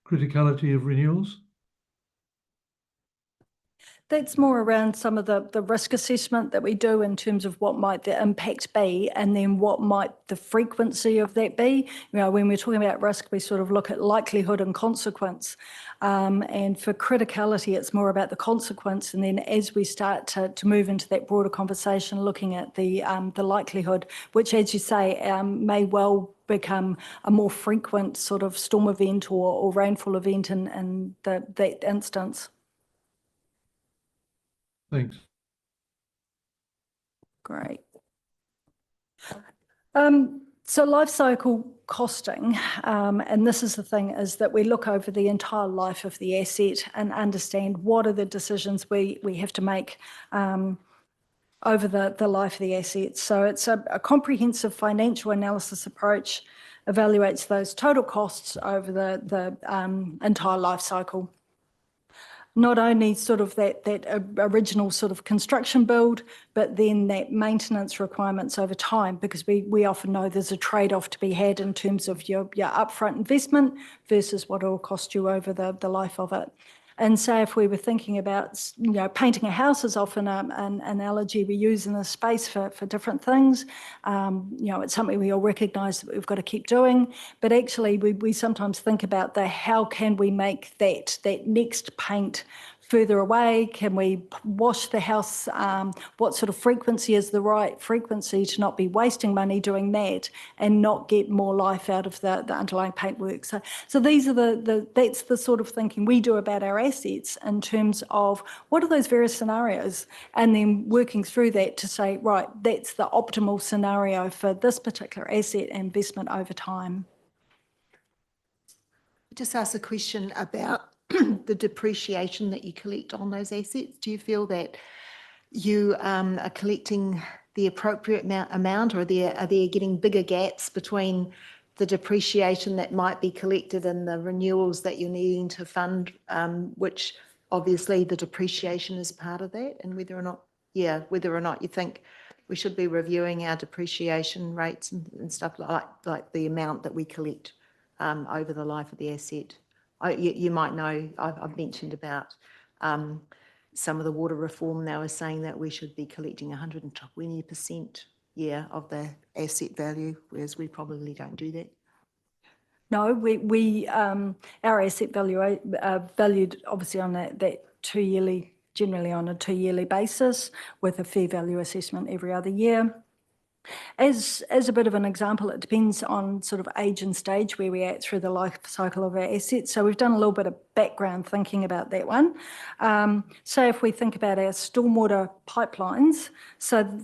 criticality of renewals?
That's more around some of the risk assessment that we do in terms of what might the impact be, and then what might the frequency of that be. When we're talking about risk, we sort of look at likelihood and consequence. And for criticality, it's more about the consequence. And then as we start to move into that broader conversation, looking at the likelihood, which, as you say, may well become a more frequent sort of storm event or rainfall event in that instance.
Thanks.
Great. So life cycle costing, and this is the thing, is that we look over the entire life of the asset and understand what are the decisions we have to make over the life of the asset. So it's a comprehensive financial analysis approach, evaluates those total costs over the entire life cycle. Not only sort of that original sort of construction build, but then that maintenance requirements over time, because we often know there's a trade-off to be had in terms of your upfront investment versus what it will cost you over the life of it. And say if we were thinking about, painting a house is often an analogy we use in this space for different things. It's something we all recognise that we've got to keep doing, but actually we sometimes think about how can we make that next paint further away? Can we wash the house? What sort of frequency is the right frequency to not be wasting money doing that and not get more life out of the underlying paintwork? So these are that's the sort of thinking we do about our assets in terms of what are those various scenarios, and then working through that to say, right, that's the optimal scenario for this particular asset investment over time.
Just ask a question about the depreciation that you collect on those assets. Do you feel that you are collecting the appropriate amount, or are there getting bigger gaps between the depreciation that might be collected and the renewals that you're needing to fund, which obviously the depreciation is part of that, and whether or not you think we should be reviewing our depreciation rates and stuff like the amount that we collect over the life of the asset? You might know, I've mentioned about some of the water reform now is saying that we should be collecting 120% of the asset value, whereas we probably don't do that.
No, our asset value are valued obviously on that generally on a 2-yearly basis, with a fair value assessment every other year. As a bit of an example, it depends on sort of age and stage where we're at through the life cycle of our assets. So we've done a little bit of background thinking about that one. So if we think about our stormwater pipelines, so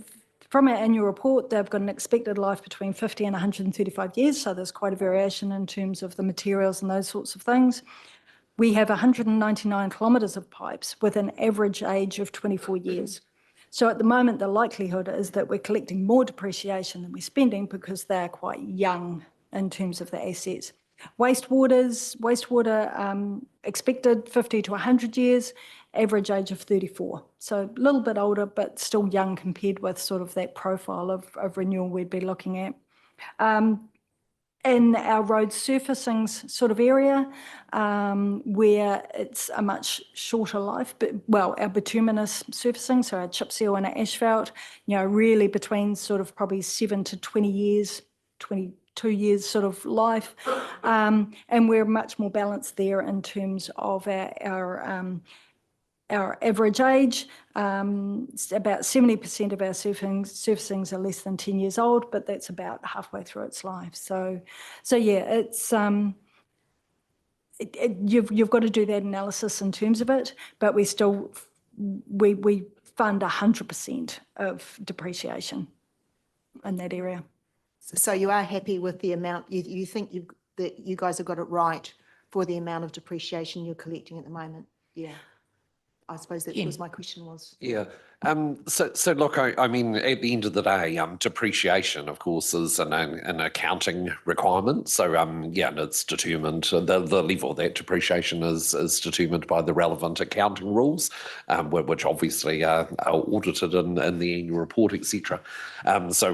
From our annual report, they've got an expected life between 50 and 135 years, so there's quite a variation in terms of the materials and those sorts of things. We have 199 kilometres of pipes with an average age of 24 years. So at the moment, the likelihood is that we're collecting more depreciation than we're spending because they're quite young in terms of the assets. Wastewater expected 50 to 100 years, average age of 34. So a little bit older, but still young compared with sort of that profile of renewal we'd be looking at. In our road surfacing sort of area, where it's a much shorter life, but well, our bituminous surfacing, so our chip seal and our asphalt, really between sort of probably 7 to 20 years, 22 years sort of life. And we're much more balanced there in terms of our average age. About 70% of our surfacings are less than 10 years old, but that's about halfway through its life. So yeah, it's you've got to do that analysis in terms of it, but we fund 100% of depreciation in that area.
So you are happy with the amount, you think that you guys have got it right for the amount of depreciation you're collecting at the moment? Yeah. I suppose that was my question was.
Yeah. So look, I mean, at the end of the day, depreciation, of course, is an accounting requirement. So yeah, and it's determined, the level of that depreciation is determined by the relevant accounting rules, which obviously are audited in the annual report, etc. So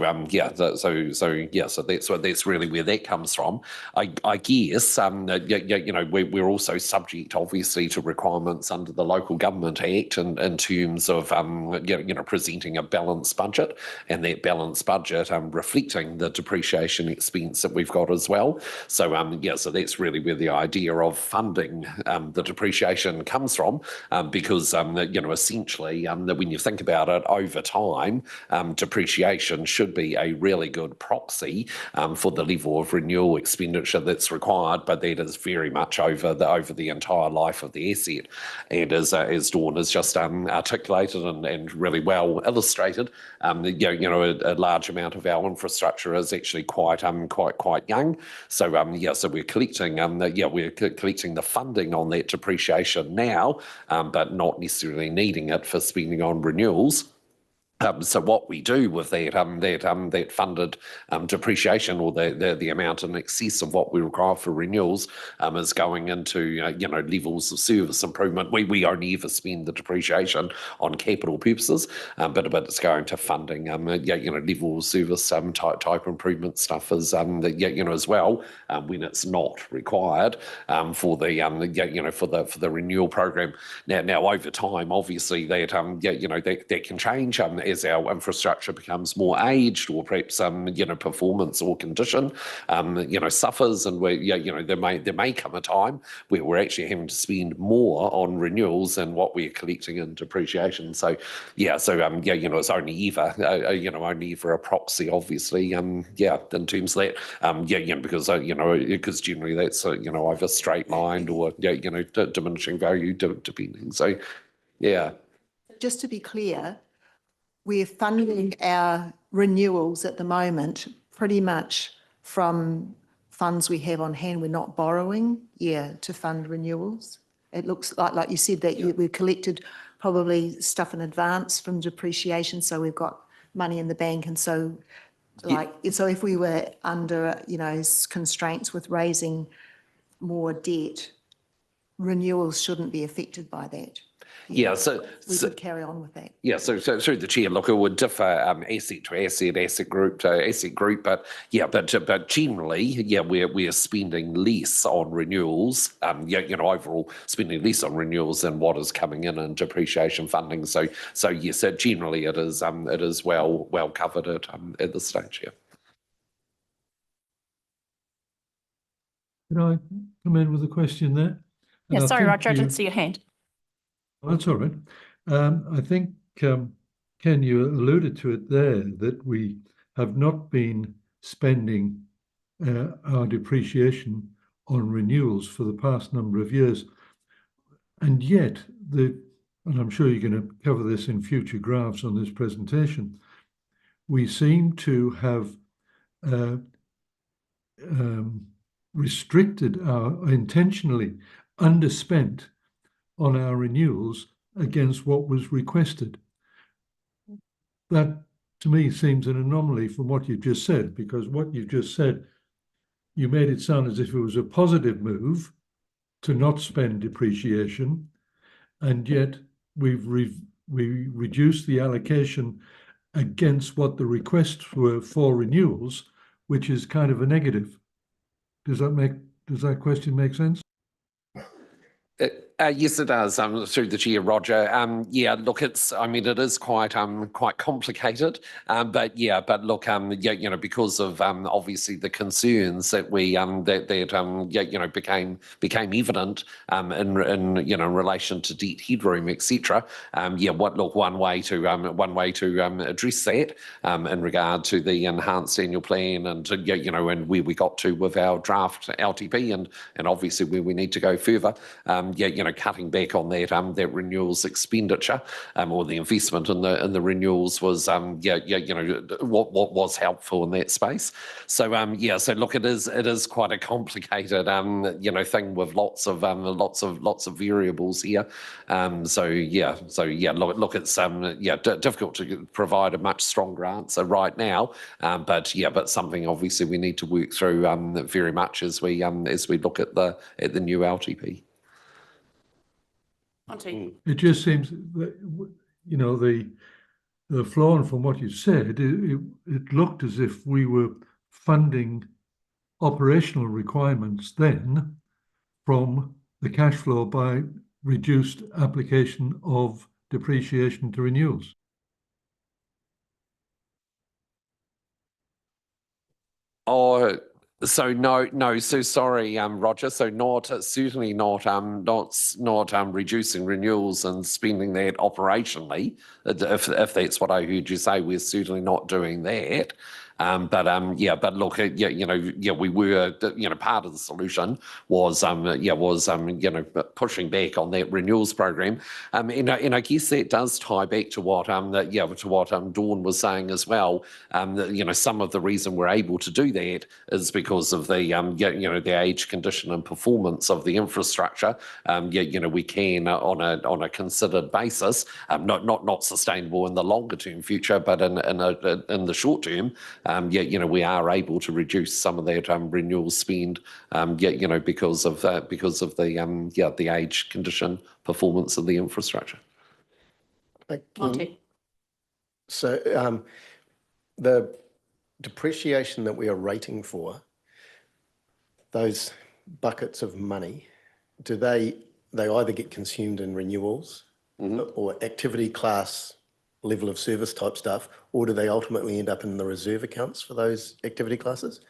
that's really where that comes from. I guess we're also subject, obviously, to requirements under the Local Government Act in terms of presenting a balanced budget, and that balanced budget reflecting the depreciation expense that we've got as well. So so that's really where the idea of funding the depreciation comes from, because essentially that when you think about it over time, depreciation should be a really good proxy for the level of renewal expenditure that's required, but that is very much over the entire life of the asset. And as Dawn has just articulated and really well illustrated, a large amount of our infrastructure is actually quite young. So so we're collecting collecting the funding on that depreciation now, but not necessarily needing it for spending on renewals. So what we do with that funded depreciation, or the amount in excess of what we require for renewals, is going into levels of service improvement. We only ever spend the depreciation on capital purposes, but it's going to funding level of service type improvement stuff as as well, when it's not required for the for the renewal program. Now over time, obviously that can change as our infrastructure becomes more aged, or perhaps performance or condition suffers, and there may come a time where we're actually having to spend more on renewals than what we're collecting in depreciation. So it's only ever a proxy, obviously, in terms of that, because generally that's either straight lined or diminishing value depending. So yeah.
Just to be clear, we're funding our renewals at the moment pretty much from funds we have on hand. We're not borrowing, to fund renewals. It looks like you said that we've collected probably stuff in advance from depreciation, so we've got money in the bank, and so so if we were under constraints with raising more debt, renewals shouldn't be affected by that. So we could carry on with that.
So through the chair, look, it would differ asset to asset, asset group to asset group, but generally, we're spending less on renewals. Overall spending less on renewals than what is coming in depreciation funding. So generally it is well covered at this stage. Yeah.
Can I come in with a question there?
Yeah, sorry, Roger, I didn't see your hand.
That's all right. I think, Ken, you alluded to it there, that we have not been spending our depreciation on renewals for the past number of years. And yet, and I'm sure you're going to cover this in future graphs on this presentation, we seem to have restricted our intentionally underspent on our renewals against what was requested. That to me seems an anomaly from what you've just said, because what you've just said, you made it sound as if it was a positive move to not spend depreciation, and yet we reduced the allocation against what the requests were for renewals, which is kind of a negative. Does that question make sense?
Yes, it does. Through the chair, Roger. Yeah, look, I mean, it is quite complicated. But look, because of obviously the concerns that became evident in relation to debt headroom, etc. One way to address that in regard to the enhanced annual plan and and where we got to with our draft LTP and obviously where we need to go further. Cutting back on that renewals expenditure or the investment in the renewals was what was helpful in that space. So look, it is quite a complicated thing with lots of variables here. Look, it's difficult to provide a much stronger answer right now. But something obviously we need to work through very much as we look at the new LTP.
It just seems that, the flow on from what you said, it looked as if we were funding operational requirements then from the cash flow by reduced application of depreciation to renewals.
So no. So sorry, Roger. So certainly not reducing renewals and spending that operationally. If that's what I heard you say, we're certainly not doing that. But look, we were, part of the solution was pushing back on that renewals program. And I guess that does tie back to what Dawn was saying as well. Some of the reason we're able to do that is because of the age, condition, and performance of the infrastructure. We can on a considered basis, not sustainable in the longer term future, but in the short term. We are able to reduce some of that renewal spend, because of the age, condition, performance of the infrastructure.
So the depreciation that we are rating for, those buckets of money, do they either get consumed in renewals or activity class level of service type stuff, or do they ultimately end up in the reserve accounts for those activity classes?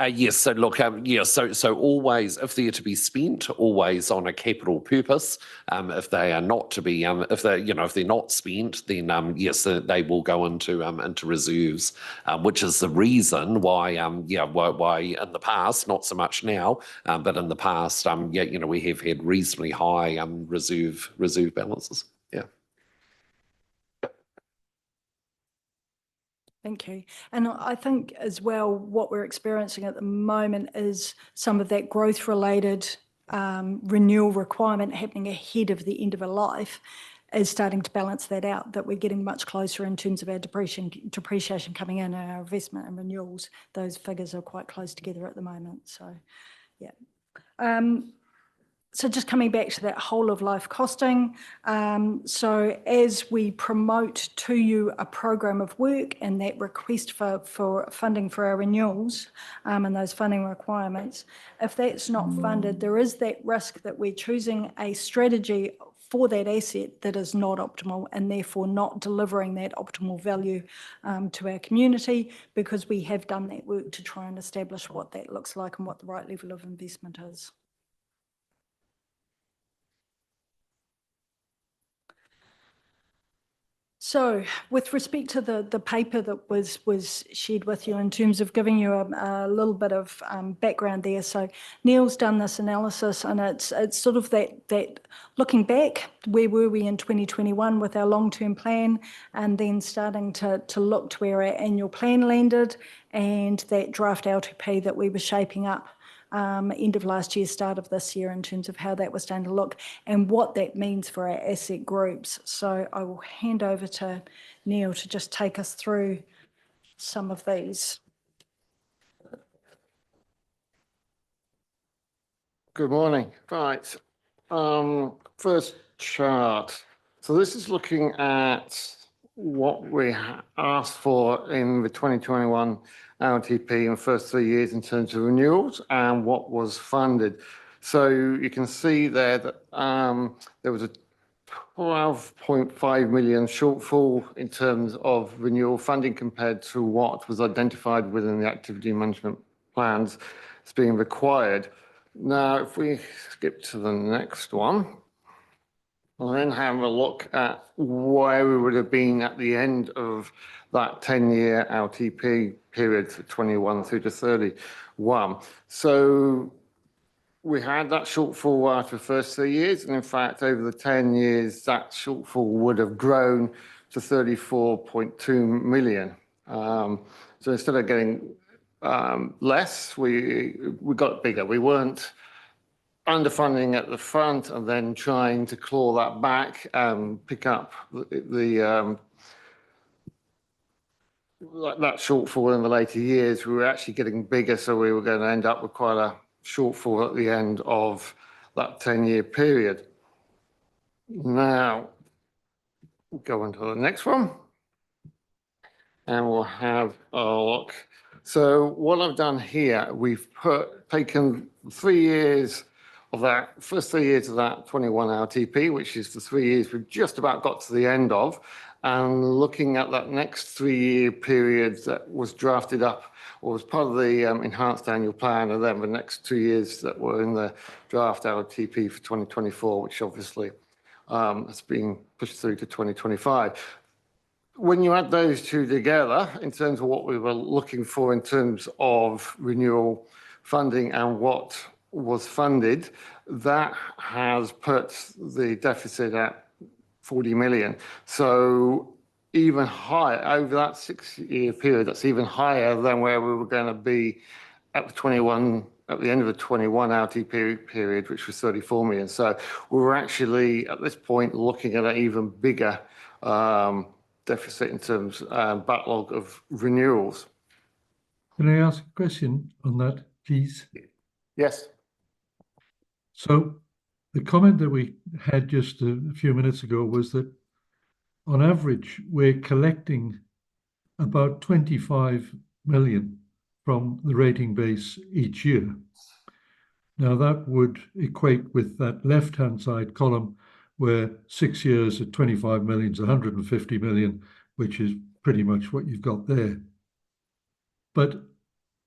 Yes. So look, so always, if they're to be spent, always on a capital purpose. If they are not to be, if they're not spent, then yes, they will go into reserves, which is the reason why why in the past, not so much now, but in the past, we have had reasonably high reserve balances. Yeah.
Thank you. And I think as well, what we're experiencing at the moment is some of that growth-related renewal requirement happening ahead of the end of a life is starting to balance that out, that we're getting much closer in terms of our depreciation coming in and our investment and renewals. Those figures are quite close together at the moment. So, yeah. So just coming back to that whole of life costing, so as we promote to you a program of work and that request for funding for our renewals and those funding requirements, if that's not funded, there is that risk that we're choosing a strategy for that asset that is not optimal and therefore not delivering that optimal value to our community, because we have done that work to try and establish what that looks like and what the right level of investment is. So with respect to the paper that was shared with you in terms of giving you a little bit of background there. So Neil's done this analysis, and it's sort of that looking back, where were we in 2021 with our long-term plan, and then starting to look to where our annual plan landed and that draft LTP that we were shaping up end of last year, start of this year, in terms of how that was going to look and what that means for our asset groups. So I will hand over to Neil to just take us through some of these.
Good morning. Right. First chart. So this is looking at what we asked for in the 2021 LTP in the first 3 years in terms of renewals and what was funded. So you can see there that there was a 12.5 million shortfall in terms of renewal funding compared to what was identified within the activity management plans as being required. Now, if we skip to the next one, we'll then have a look at where we would have been at the end of that 10-year LTP period, 21 through to 31. So we had that shortfall after the first 3 years, and in fact, over the 10 years, that shortfall would have grown to 34.2 million. So instead of getting less, we got bigger. We weren't underfunding at the front and then trying to claw that back and pick up that shortfall in the later years. We were actually getting bigger, so we were going to end up with quite a shortfall at the end of that 10-year period. Now, we'll go on to the next one, and we'll have a look. So what I've done here, we've taken 3 years of that, first 3 years of that 21 LTP, which is the 3 years we've just about got to the end of, and looking at that next 3-year period that was drafted up or was part of the enhanced annual plan, and then the next 2 years that were in the draft LTP for 2024, which obviously has been pushed through to 2025. When you add those two together, in terms of what we were looking for in terms of renewal funding and what was funded, that has put the deficit at 40 million. So even higher, over that 6-year period, that's even higher than where we were going to be at the end of the 21 LTP period, which was 34 million. So we were actually, at this point, looking at an even bigger deficit in terms of backlog of renewals.
Can I ask a question on that, please?
Yes.
So the comment that we had just a few minutes ago was that on average, we're collecting about 25 million from the rating base each year. Now that would equate with that left-hand side column where 6 years at 25 million is 150 million, which is pretty much what you've got there. But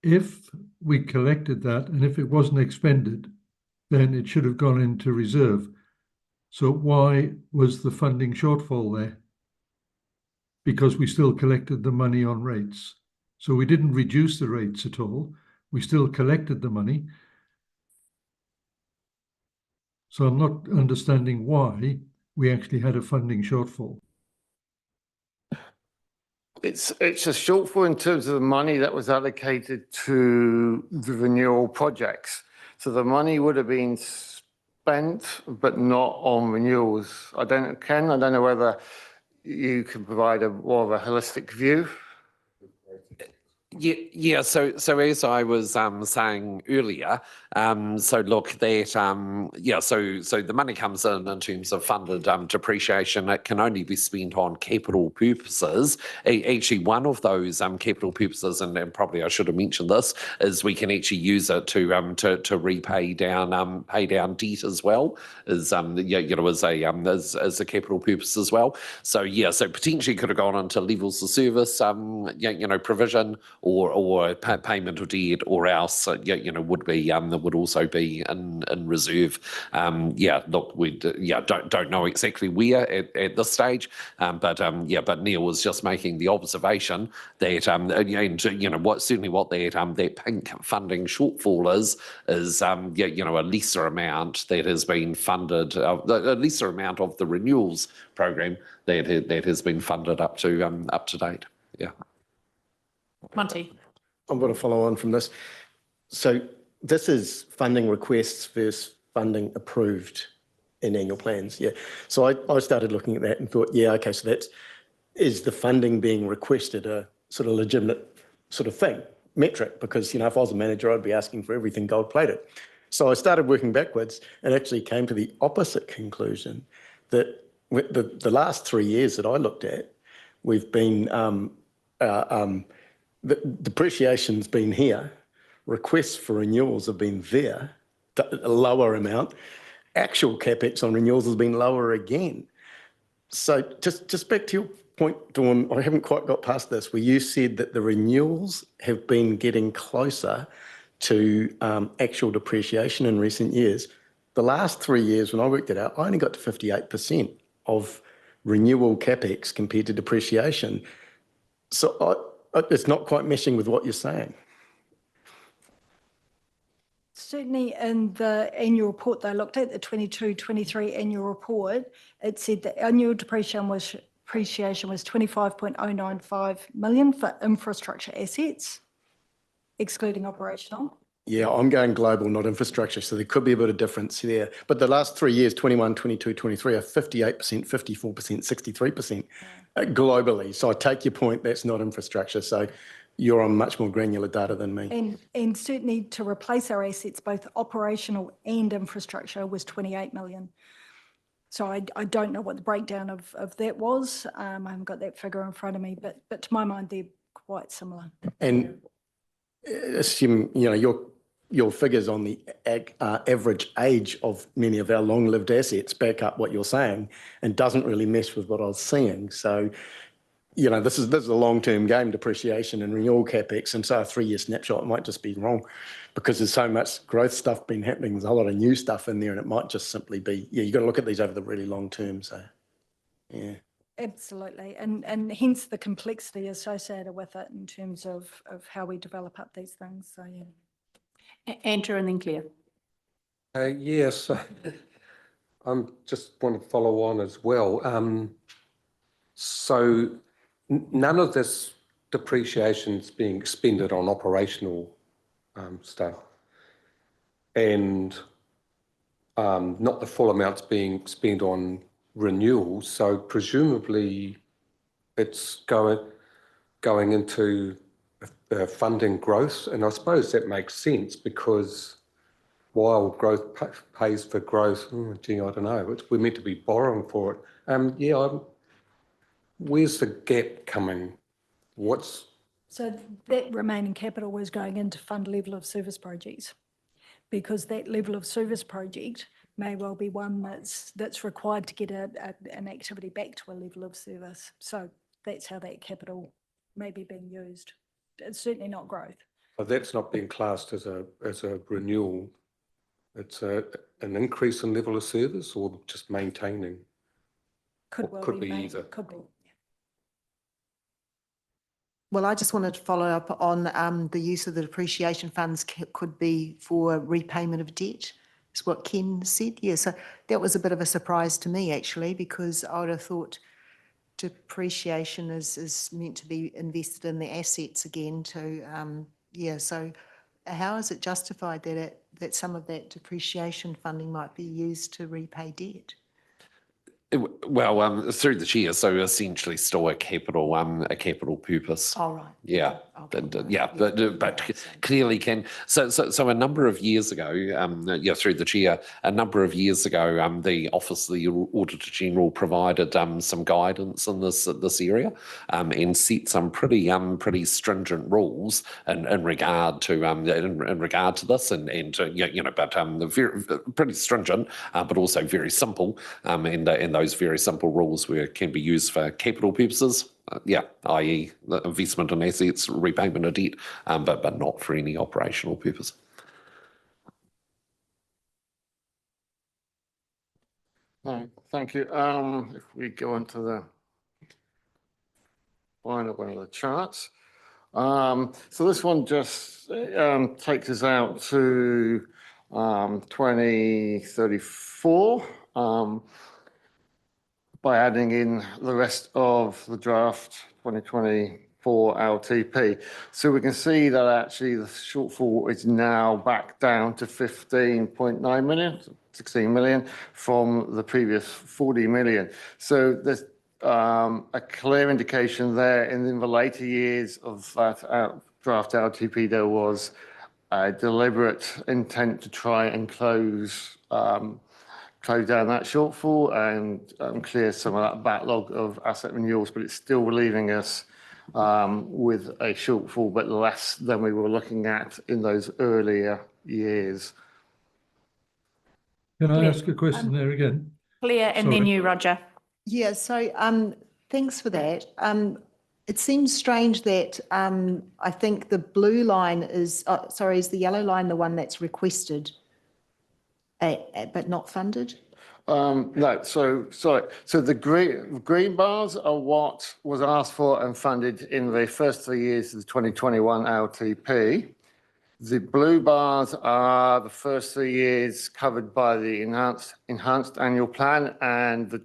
if we collected that and if it wasn't expended, then it should have gone into reserve. So why was the funding shortfall there? Because we still collected the money on rates. So we didn't reduce the rates at all. We still collected the money. So I'm not understanding why we actually had a funding shortfall.
It's a shortfall in terms of the money that was allocated to the renewal projects. So the money would have been spent, but not on renewals. Ken, I don't know whether you can provide more of a holistic view.
Yeah. So as I was saying earlier, so look, that so the money comes in terms of funded depreciation. It can only be spent on capital purposes. Actually, one of those capital purposes, and probably I should have mentioned this, is we can actually use it to repay down pay down debt as well, as as a capital purpose as well. So so potentially could have gone into levels of service provision, or payment of debt, or else would be that would also be in reserve. Look, we don't know exactly where at this stage, but Neil was just making the observation that what that pink funding shortfall is a lesser amount that has been funded, a lesser amount of the renewals program that has been funded up to date. Yeah.
Monty.
I'm going to follow on from this. So this is funding requests versus funding approved in annual plans. Yeah. So I started looking at that and thought, yeah, okay, so is the funding being requested a sort of legitimate sort of thing, metric? Because, if I was a manager, I'd be asking for everything gold plated. So I started working backwards and actually came to the opposite conclusion, that the last 3 years that I looked at, we've been, the depreciation's been here, requests for renewals have been there, a lower amount, actual capex on renewals has been lower again. So just back to your point, Dawn, I haven't quite got past this, where you said that the renewals have been getting closer to actual depreciation in recent years. The last 3 years, when I worked it out, I only got to 58% of renewal capex compared to depreciation. So it's not quite meshing with what you're saying.
Certainly in the annual report they looked at, the 22-23 annual report, it said that annual depreciation was 25.095 million for infrastructure assets, excluding operational.
Yeah, I'm going global, not infrastructure, so there could be a bit of difference there. But the last 3 years, 21, 22, 23, are 58%, 54%, 63% globally. So I take your point, that's not infrastructure. So you're on much more granular data than me.
And certainly to replace our assets, both operational and infrastructure, was 28 million. So I don't know what the breakdown of that was. I haven't got that figure in front of me, but to my mind, they're quite similar.
And assume, your figures on the average age of many of our long-lived assets back up what you're saying, and doesn't really mesh with what I was seeing. So, this is a long-term game, depreciation and renewal capex, and so a 3-year snapshot might just be wrong, because there's so much growth stuff been happening. There's a whole lot of new stuff in there, and it might just simply be, you've got to look at these over the really long term. So, yeah.
Absolutely, and hence the complexity associated with it in terms of how we develop up these things. So yeah.
Andrew and then Claire.
Yes, I'm just want to follow on as well. So none of this depreciation is being expended on operational stuff, and not the full amounts being spent on renewals. So presumably it's going into funding growth, and I suppose that makes sense, because while growth pays for growth, I don't know, we're meant to be borrowing for it. Where's the gap coming?
So that remaining capital was going into fund level of service projects, because that level of service project may well be one that's required to get an activity back to a level of service. So that's how that capital may be being used. It's certainly not growth.
So that's not being classed as a renewal. It's an increase in level of service, or just maintaining. Could be either.
Could be.
Well, I just wanted to follow up on the use of the depreciation funds could be for repayment of debt, is what Ken said. Yeah, so that was a bit of a surprise to me, actually, because I would have thought depreciation is meant to be invested in the assets again to, so how is it justified that some of that depreciation funding might be used to repay debt?
Well, through the chair, so essentially still a capital purpose.
All right.
Yeah, but clearly can. So a number of years ago, through the chair, a number of years ago, the Office of the Auditor General provided some guidance in this area, and set some pretty stringent rules in regard to this, and very pretty stringent, but also very simple, and those very simple rules can be used for capital purposes, i.e. the investment in assets, repayment of debt, but not for any operational purpose.
No, thank you. If we go into the final one of the charts. So this one just takes us out to 2034 by adding in the rest of the draft 2024 LTP. So we can see that actually the shortfall is now back down to 15.9 million, 16 million from the previous 40 million. So there's a clear indication there in the later years of that draft LTP, there was a deliberate intent to try and close down that shortfall and clear some of that backlog of asset renewals, but it's still leaving us with a shortfall, but less than we were looking at in those earlier years.
Can I ask a question there again?
Claire, and
Sorry.
then you, Roger.
Yeah, so thanks for that. It seems strange that I think the blue line is, is the yellow line the one that's requested but not funded?
No, so sorry. So the green bars are what was asked for and funded in the first 3 years of the 2021 LTP. The blue bars are the first 3 years covered by the enhanced annual plan and the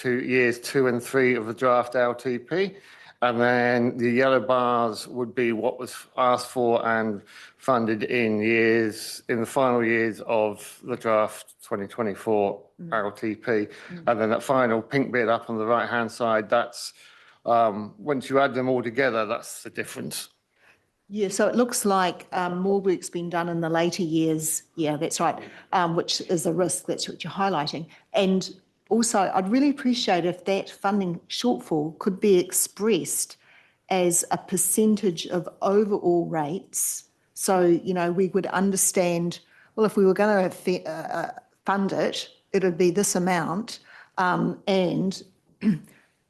years 2 and 3 of the draft LTP. And then the yellow bars would be what was asked for and funded in the final years of the draft 2024 LTP. And then that final pink bit up on the right-hand side, that's, once you add them all together, that's the difference.
Yeah, so it looks like more work's been done in the later years. Yeah, that's right, which is a risk. That's what you're highlighting. And also, I'd really appreciate if that funding shortfall could be expressed as a percentage of overall rates. So, you know, we would understand, well, if we were going to fund it, it would be this amount, and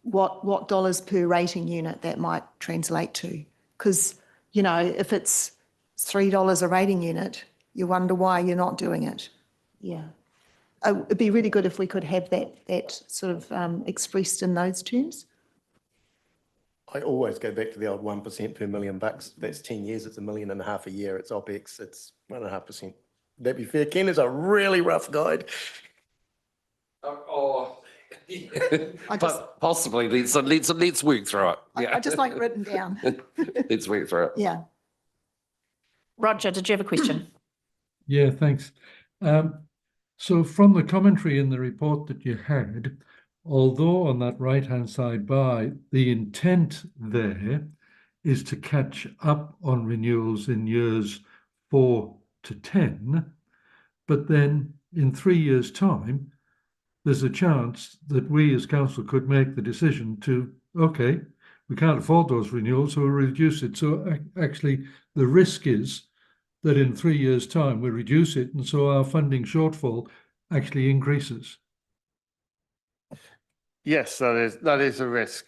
what dollars per rating unit that might translate to. Because, you know, if it's $3 a rating unit, you wonder why you're not doing it. Yeah. It'd be really good if we could have that sort of expressed in those terms.
I always go back to the old 1% per $1 million. That's 10 years, it's $1.5 million a year, it's OPEX, it's 1.5%. That'd be fair. Ken is a really rough guide.
But possibly, let's work through it. Yeah.
I just like it written down.
Let's work through it.
Yeah.
Roger, did you have a question?
Yeah, thanks. So from the commentary in the report that you had, although on that right-hand side bar, the intent there is to catch up on renewals in years 4 to 10, but then in 3 years' time, there's a chance that we as council could make the decision to, okay, we can't afford those renewals, so we'll reduce it. So actually, the risk is that in 3 years' time, we reduce it, and so our funding shortfall actually increases.
Yes, that is a risk.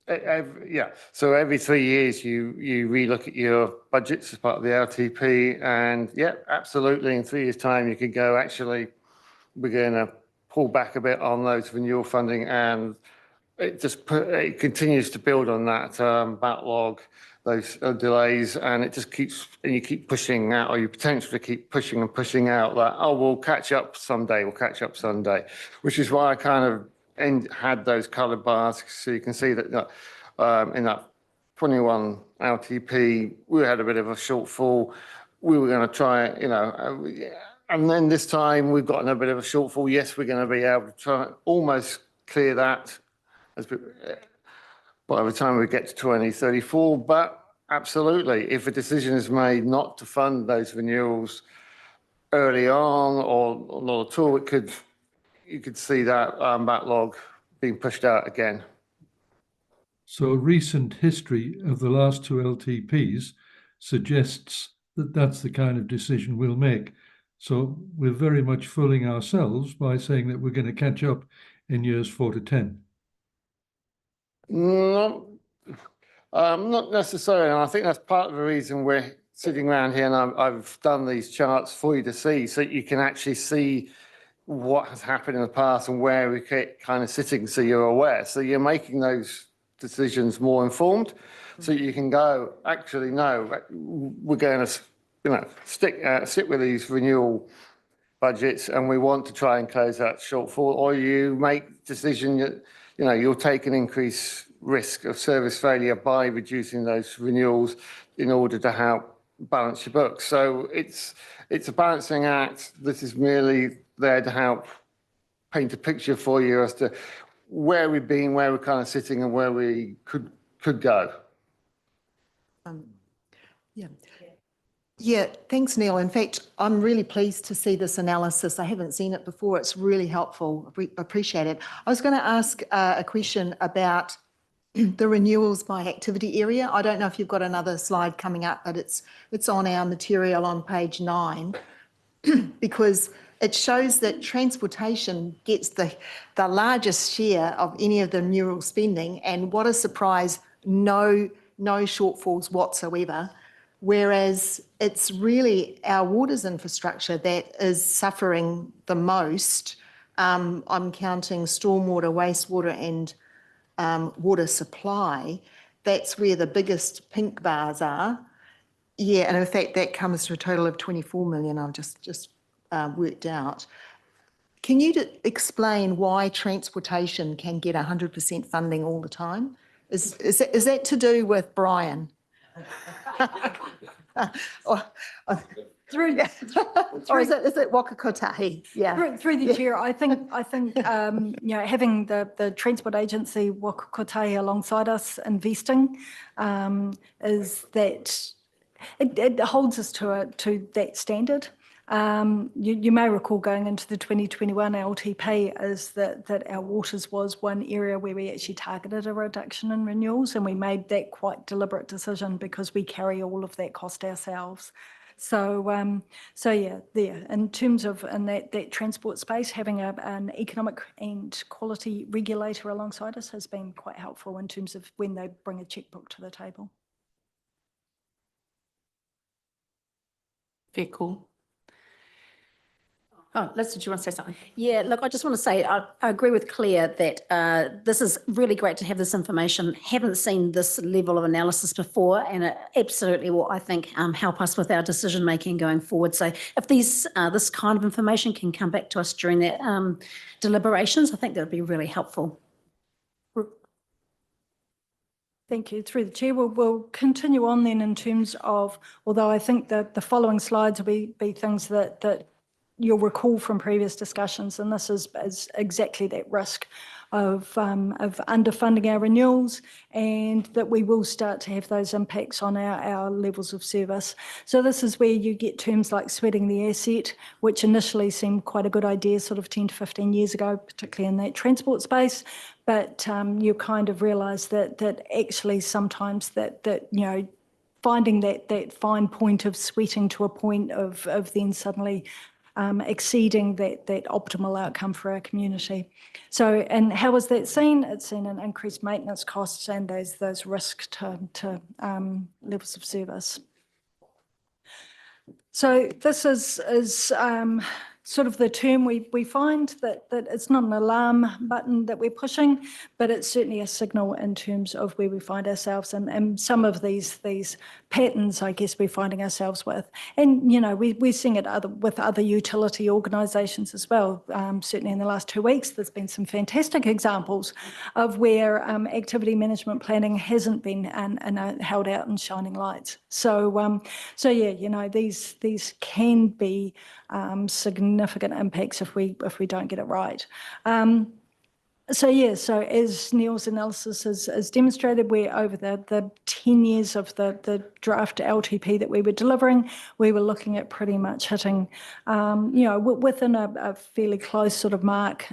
Yeah, so every 3 years you relook at your budgets as part of the LTP, and yeah, absolutely, in 3 years' time you could go, actually, we're going to pull back a bit on those renewal funding, and it continues to build on that backlog, those delays, and it just keeps, and you keep pushing out, or you potentially keep pushing and pushing out that, oh, we'll catch up someday, which is why I kind of had those coloured bars, so you can see that in that 21 LTP, we had a bit of a shortfall. We were going to try, you know, and then this time we've gotten a bit of a shortfall. Yes, we're going to be able to try almost clear that by the time we get to 2034. But absolutely, if a decision is made not to fund those renewals early on or not at all, you could see that backlog being pushed out again.
So recent history of the last 2 LTPs suggests that that's the kind of decision we'll make. So we're very much fooling ourselves by saying that we're going to catch up in years 4 to 10.
Not, not necessarily. And I think that's part of the reason we're sitting around here, and I've done these charts for you to see, so you can actually see what has happened in the past and where we get kind of sitting, so you're aware. So you're making those decisions more informed, so you can go, actually, no, we're going to, stick with these renewal budgets, and we want to try and close that shortfall. Or you make decision that, you'll take an increased risk of service failure by reducing those renewals in order to help balance your books. So it's a balancing act. This is merely there to help paint a picture for you as to where we've been, where we're kind of sitting, and where we could go.
Yeah, thanks, Neil. In fact, I'm really pleased to see this analysis. I haven't seen it before. It's really helpful. Appreciate it. I was going to ask a question about the renewals by activity area. I don't know if you've got another slide coming up, but it's on our material on page 9, because it shows that transportation gets the largest share of any of the renewal spending, and what a surprise, no shortfalls whatsoever. Whereas it's really our waters infrastructure that is suffering the most. I'm counting stormwater, wastewater and water supply. That's where the biggest pink bars are. Yeah, and in fact, that comes to a total of 24 million I've just worked out. Can you explain why transportation can get 100% funding all the time? Is that to do with Brian? or is it Waka Kotahi? Yeah.
Through the chair, I think having the Transport Agency Waka Kotahi alongside us investing is that it holds us to that standard. You may recall going into the 2021 LTP is that our waters was one area where we actually targeted a reduction in renewals, and we made that quite deliberate decision because we carry all of that cost ourselves. So yeah, there in terms of in that transport space, having an economic and quality regulator alongside us has been quite helpful in terms of when they bring a checkbook to the table.
Very cool. Oh, Liz, did you want to say something?
Yeah, look, I just want to say I agree with Claire that this is really great to have this information. Haven't seen this level of analysis before, and it absolutely will, I think, help us with our decision making going forward. So if this kind of information can come back to us during that deliberations, I think that would be really helpful.
Thank you. Through the chair, we'll continue on then in terms of, although I think that the following slides will be things that you'll recall from previous discussions, and this is exactly that risk of underfunding our renewals, and that we will start to have those impacts on our levels of service. So this is where you get terms like sweating the asset, which initially seemed quite a good idea sort of 10 to 15 years ago, particularly in that transport space. But you kind of realise that actually sometimes that finding that fine point of sweating to a point of then suddenly exceeding that optimal outcome for our community. So, and how is that seen? It's seen in increased maintenance costs and those risks to levels of service. So this is sort of the term we find that it's not an alarm button that we're pushing, but it's certainly a signal in terms of where we find ourselves and some of these patterns, I guess, we're finding ourselves with. And, we're seeing it with other utility organisations as well. Certainly in the last 2 weeks, there's been some fantastic examples of where activity management planning hasn't been held out in shining lights. So yeah, these can be significant impacts if we don't get it right. So as Neil's analysis has demonstrated, we're over the 10 years of the draft LTP that we were delivering, we were looking at pretty much hitting, within a fairly close sort of mark,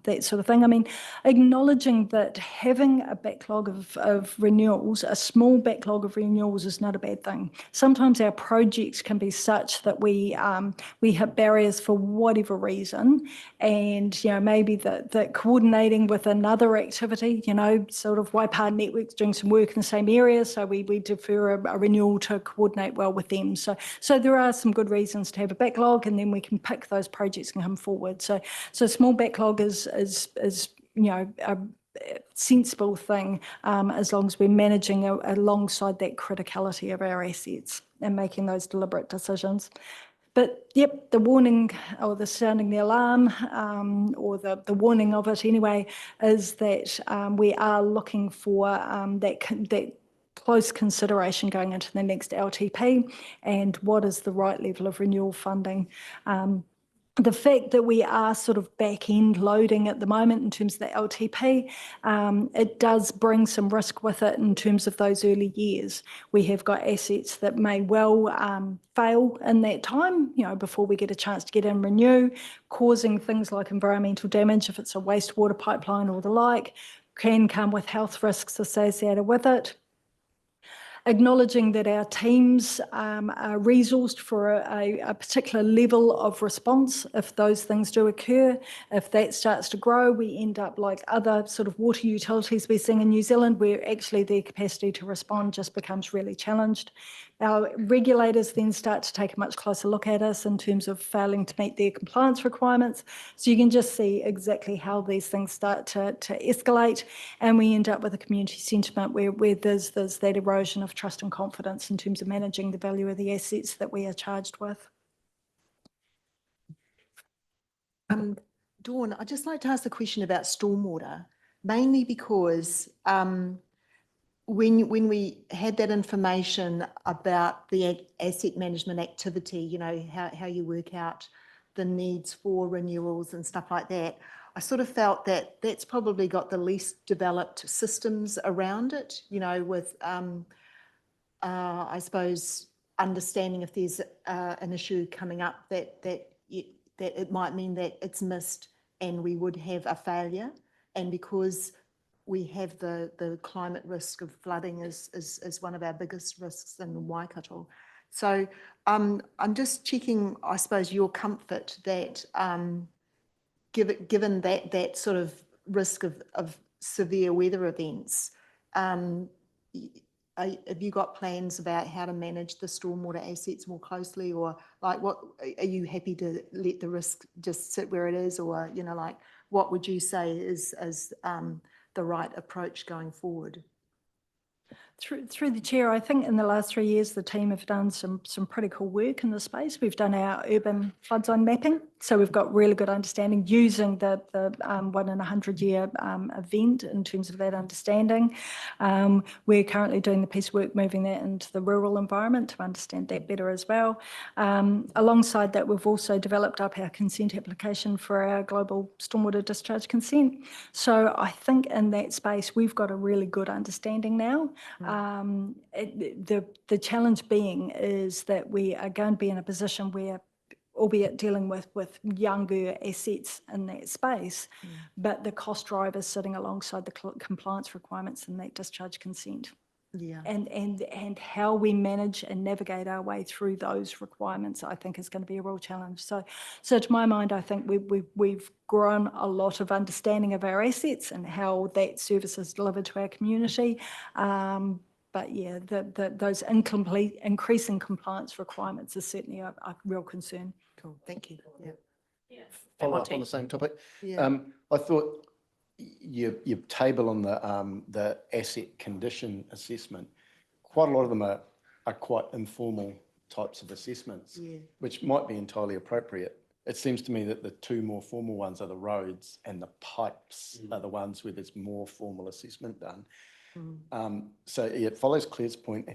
that sort of thing. I mean, acknowledging that having a backlog of renewals, a small backlog of renewals is not a bad thing. Sometimes our projects can be such that we hit barriers for whatever reason, and maybe that coordinating working with another activity, you know, sort of Waipa Network's doing some work in the same area, so we defer a renewal to coordinate well with them. So there are some good reasons to have a backlog, and then we can pick those projects and come forward. So small backlog is you know, a sensible thing, as long as we're managing alongside that criticality of our assets and making those deliberate decisions. But yep, the warning or the sounding the alarm, or the warning of it anyway, is that we are looking for that close consideration going into the next LTP, and what is the right level of renewal funding. The fact that we are sort of back end loading at the moment in terms of the LTP, it does bring some risk with it in terms of those early years. We have got assets that may well fail in that time, you know, before we get a chance to get in and renew, causing things like environmental damage if it's a wastewater pipeline or the like, can come with health risks associated with it. Acknowledging that our teams are resourced for a particular level of response if those things do occur. If that starts to grow, we end up like other sort of water utilities we're seeing in New Zealand, where actually their capacity to respond just becomes really challenged. Our regulators then start to take a much closer look at us in terms of failing to meet their compliance requirements. So you can just see exactly how these things start to escalate, and we end up with a community sentiment where there's that erosion of trust and confidence in terms of managing the value of the assets that we are charged with.
Dawn, I'd just like to ask a question about stormwater, mainly because when we had that information about the asset management activity, you know, how you work out the needs for renewals and stuff like that, I sort of felt that that's probably got the least developed systems around it, you know, with, I suppose, understanding if there's an issue coming up that it might mean that it's missed and we would have a failure. And because we have the climate risk of flooding is one of our biggest risks in Waikato. So I'm just checking, I suppose, your comfort that given that sort of risk of severe weather events, have you got plans about how to manage the stormwater assets more closely, or like what are you happy to let the risk just sit where it is, or, you know, like what would you say is the right approach going forward?
Through the chair, I think in the last 3 years, the team have done some pretty cool work in the space. We've done our urban flood zone mapping. So we've got really good understanding using the 1 in 100 year event in terms of that understanding. We're currently doing the piece of work moving that into the rural environment to understand that better as well. Alongside that, we've also developed up our consent application for our global stormwater discharge consent. So I think in that space, we've got a really good understanding now. The challenge being is that we are going to be in a position where, albeit dealing with younger assets in that space, but the cost driver is sitting alongside the compliance requirements in that discharge consent.
Yeah.
And how we manage and navigate our way through those requirements, I think, is going to be a real challenge. So to my mind, I think we've grown a lot of understanding of our assets and how that service is delivered to our community. But yeah, those increasing compliance requirements is certainly a real concern.
Cool, thank you. Yeah.
Follow up on the same topic.
Yeah.
I thought your table on the asset condition assessment, quite a lot of them are quite informal types of assessments, which might be entirely appropriate. It seems to me that the two more formal ones are the roads, and the pipes are the ones where there's more formal assessment done. So it follows Claire's point.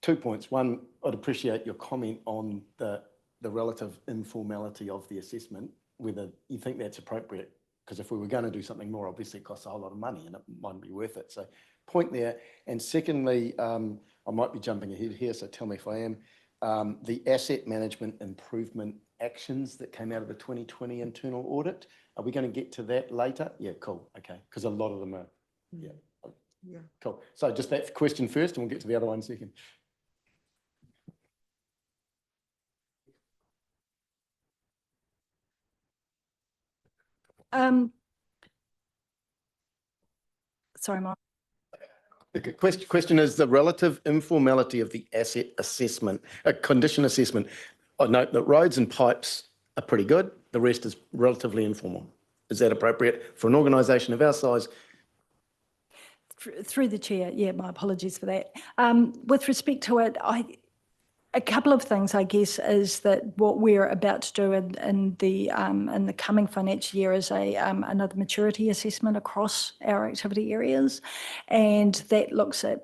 2 points. One, I'd appreciate your comment on the relative informality of the assessment, whether you think that's appropriate, because if we were going to do something more, obviously it costs a whole lot of money and it mightn't be worth it. So point there. And secondly, I might be jumping ahead here, so tell me if I am. The asset management improvement actions that came out of the 2020 internal audit, are we going to get to that later? Yeah, cool. Okay, because a lot of them are,
Yeah.
cool. So just that question first, and we'll get to the other one second.
sorry, Mike.
The question is the relative informality of the asset assessment, condition assessment. I note that roads and pipes are pretty good. The rest is relatively informal. Is that appropriate for an organisation of our size?
Through the chair, yeah, my apologies for that. With respect to it, a couple of things, I guess, is that what we're about to do in the coming financial year is another maturity assessment across our activity areas, and that looks at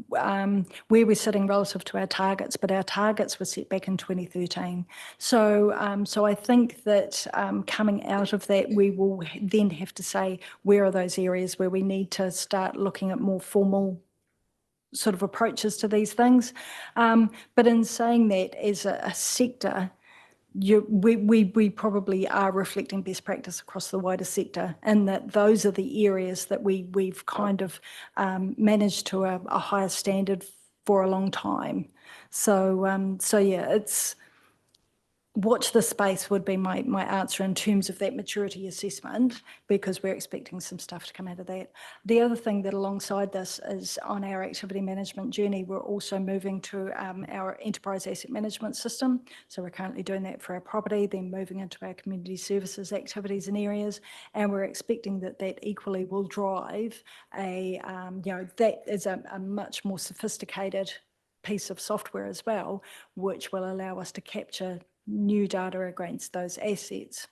where we're sitting relative to our targets. But our targets were set back in 2013. So I think that coming out of that, we will then have to say where are those areas where we need to start looking at more formal sort of approaches to these things. But in saying that, as a sector, we probably are reflecting best practice across the wider sector, and that those are the areas that we've kind of managed to a higher standard for a long time. So yeah, it's watch the space would be my answer in terms of that maturity assessment, because we're expecting some stuff to come out of that. The other thing that alongside this is on our activity management journey, we're also moving to our enterprise asset management system. So we're currently doing that for our property, then moving into our community services activities and areas. And we're expecting that equally will drive that is a much more sophisticated piece of software as well, which will allow us to capture new data against those assets.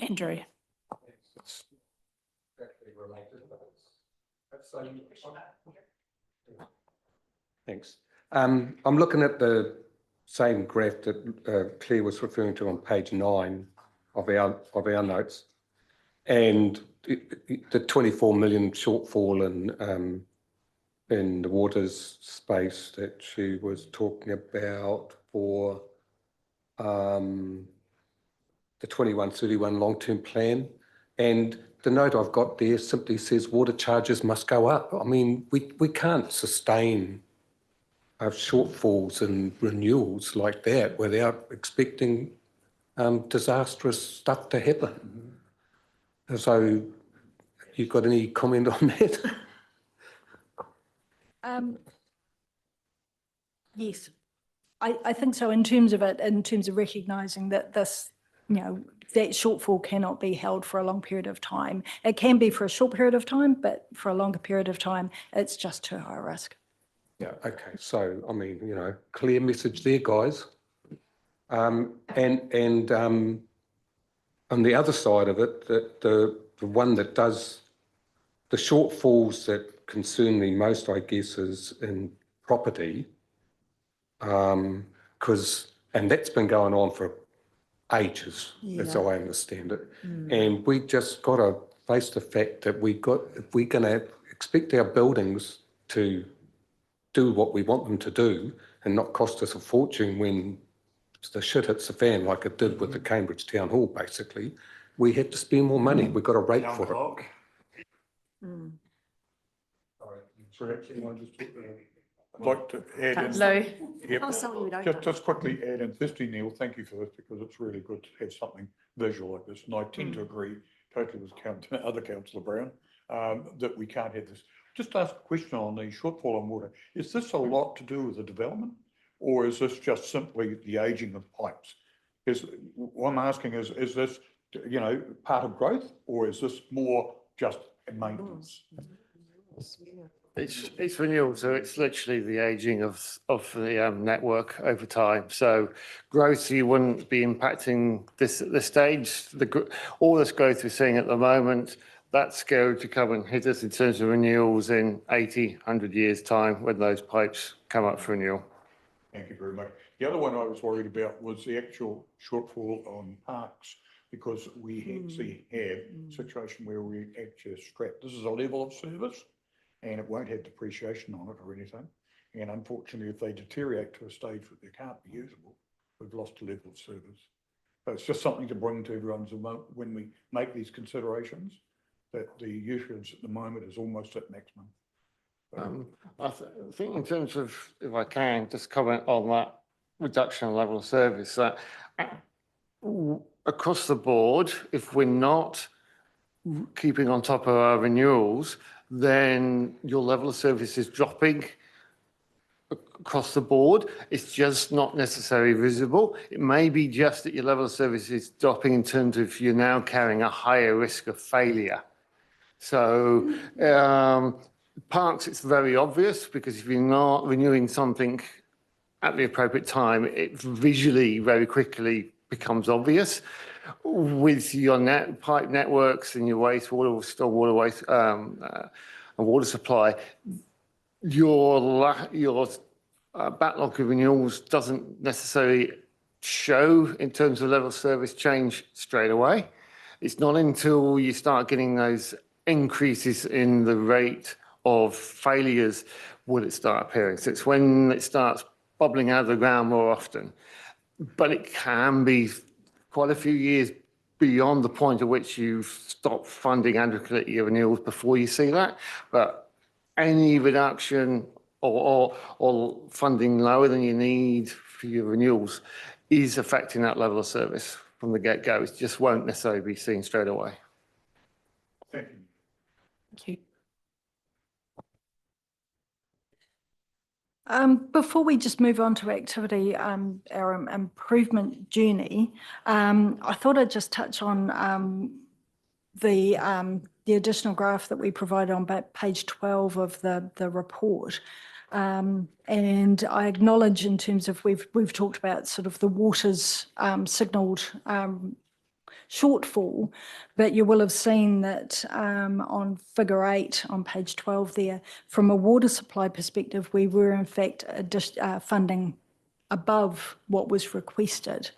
Andrew.
Thanks. I'm looking at the same graph that Claire was referring to on page 9 of our notes, and the 24 million shortfall in the waters space that she was talking about for the 21-31 long-term plan. And the note I've got there simply says water charges must go up. I mean, we can't sustain shortfalls in renewals like that without expecting disastrous stuff to happen. So you got any comment on that?
Yes, I think so, in terms of recognising that this, that shortfall cannot be held for a long period of time. It can be for a short period of time, but for a longer period of time, it's just too high risk.
Yeah, okay. So, I mean, clear message there, guys. And on the other side of it, that the one that does the shortfalls that concern me most, I guess, is in property, and that's been going on for ages, as I understand it. And we just got to face the fact that if we're going to expect our buildings to do what we want them to do and not cost us a fortune when the shit hits the fan like it did with the Cambridge Town Hall, basically, we have to spend more money. We've got to rate for it.
I'd like to add in.
Councillor.
Yep.
Oh, sorry, we don't.
Just quickly add in, firstly, Neil, thank you for this, because it's really good to have something visual like this. And I tend to agree totally with other Councillor Brown, that we can't have this. Just ask a question on the shortfall on water. Is this a lot to do with the development, or is this just simply the ageing of pipes? What I'm asking is this, part of growth, or is this more just maintenance?
It's renewal, so it's literally the ageing of the network over time. So growth, you wouldn't be impacting this at this stage. All this growth we're seeing at the moment, that's going to come and hit us in terms of renewals in 80, 100 years' time when those pipes come up for renewal.
Thank you very much. The other one I was worried about was the actual shortfall on parks, because we actually have a situation where we actually are strapped. This is a level of service, and it won't have depreciation on it or anything. And unfortunately, if they deteriorate to a stage that they can't be usable, we've lost a level of service. So it's just something to bring to everyone's mind when we make these considerations, that the usage at the moment is almost at maximum.
I think in terms of, if I can, just comment on that reduction in level of service, that across the board, if we're not keeping on top of our renewals, then your level of service is dropping across the board. It's just not necessarily visible. It may be just that your level of service is dropping in terms of you're now carrying a higher risk of failure. So parks, it's very obvious, because if you're not renewing something at the appropriate time, it visually very quickly becomes obvious. With your pipe networks and your wastewater, stormwater waste and water supply, your backlog of renewals doesn't necessarily show in terms of level of service change straight away. It's not until you start getting those increases in the rate of failures will it start appearing. So it's when it starts bubbling out of the ground more often. But it can be quite a few years beyond the point at which you've stopped funding adequately your renewals before you see that. But any reduction or funding lower than you need for your renewals is affecting that level of service from the get-go. It just won't necessarily be seen straight away.
Thank you.
Thank you.
Before we just move on to activity, our improvement journey, I thought I'd just touch on the additional graph that we provided on page 12 of the report. And I acknowledge in terms of we've talked about sort of the water's signalled shortfall, but you will have seen that on figure 8 on page 12 there, from a water supply perspective, we were in fact funding above what was requested.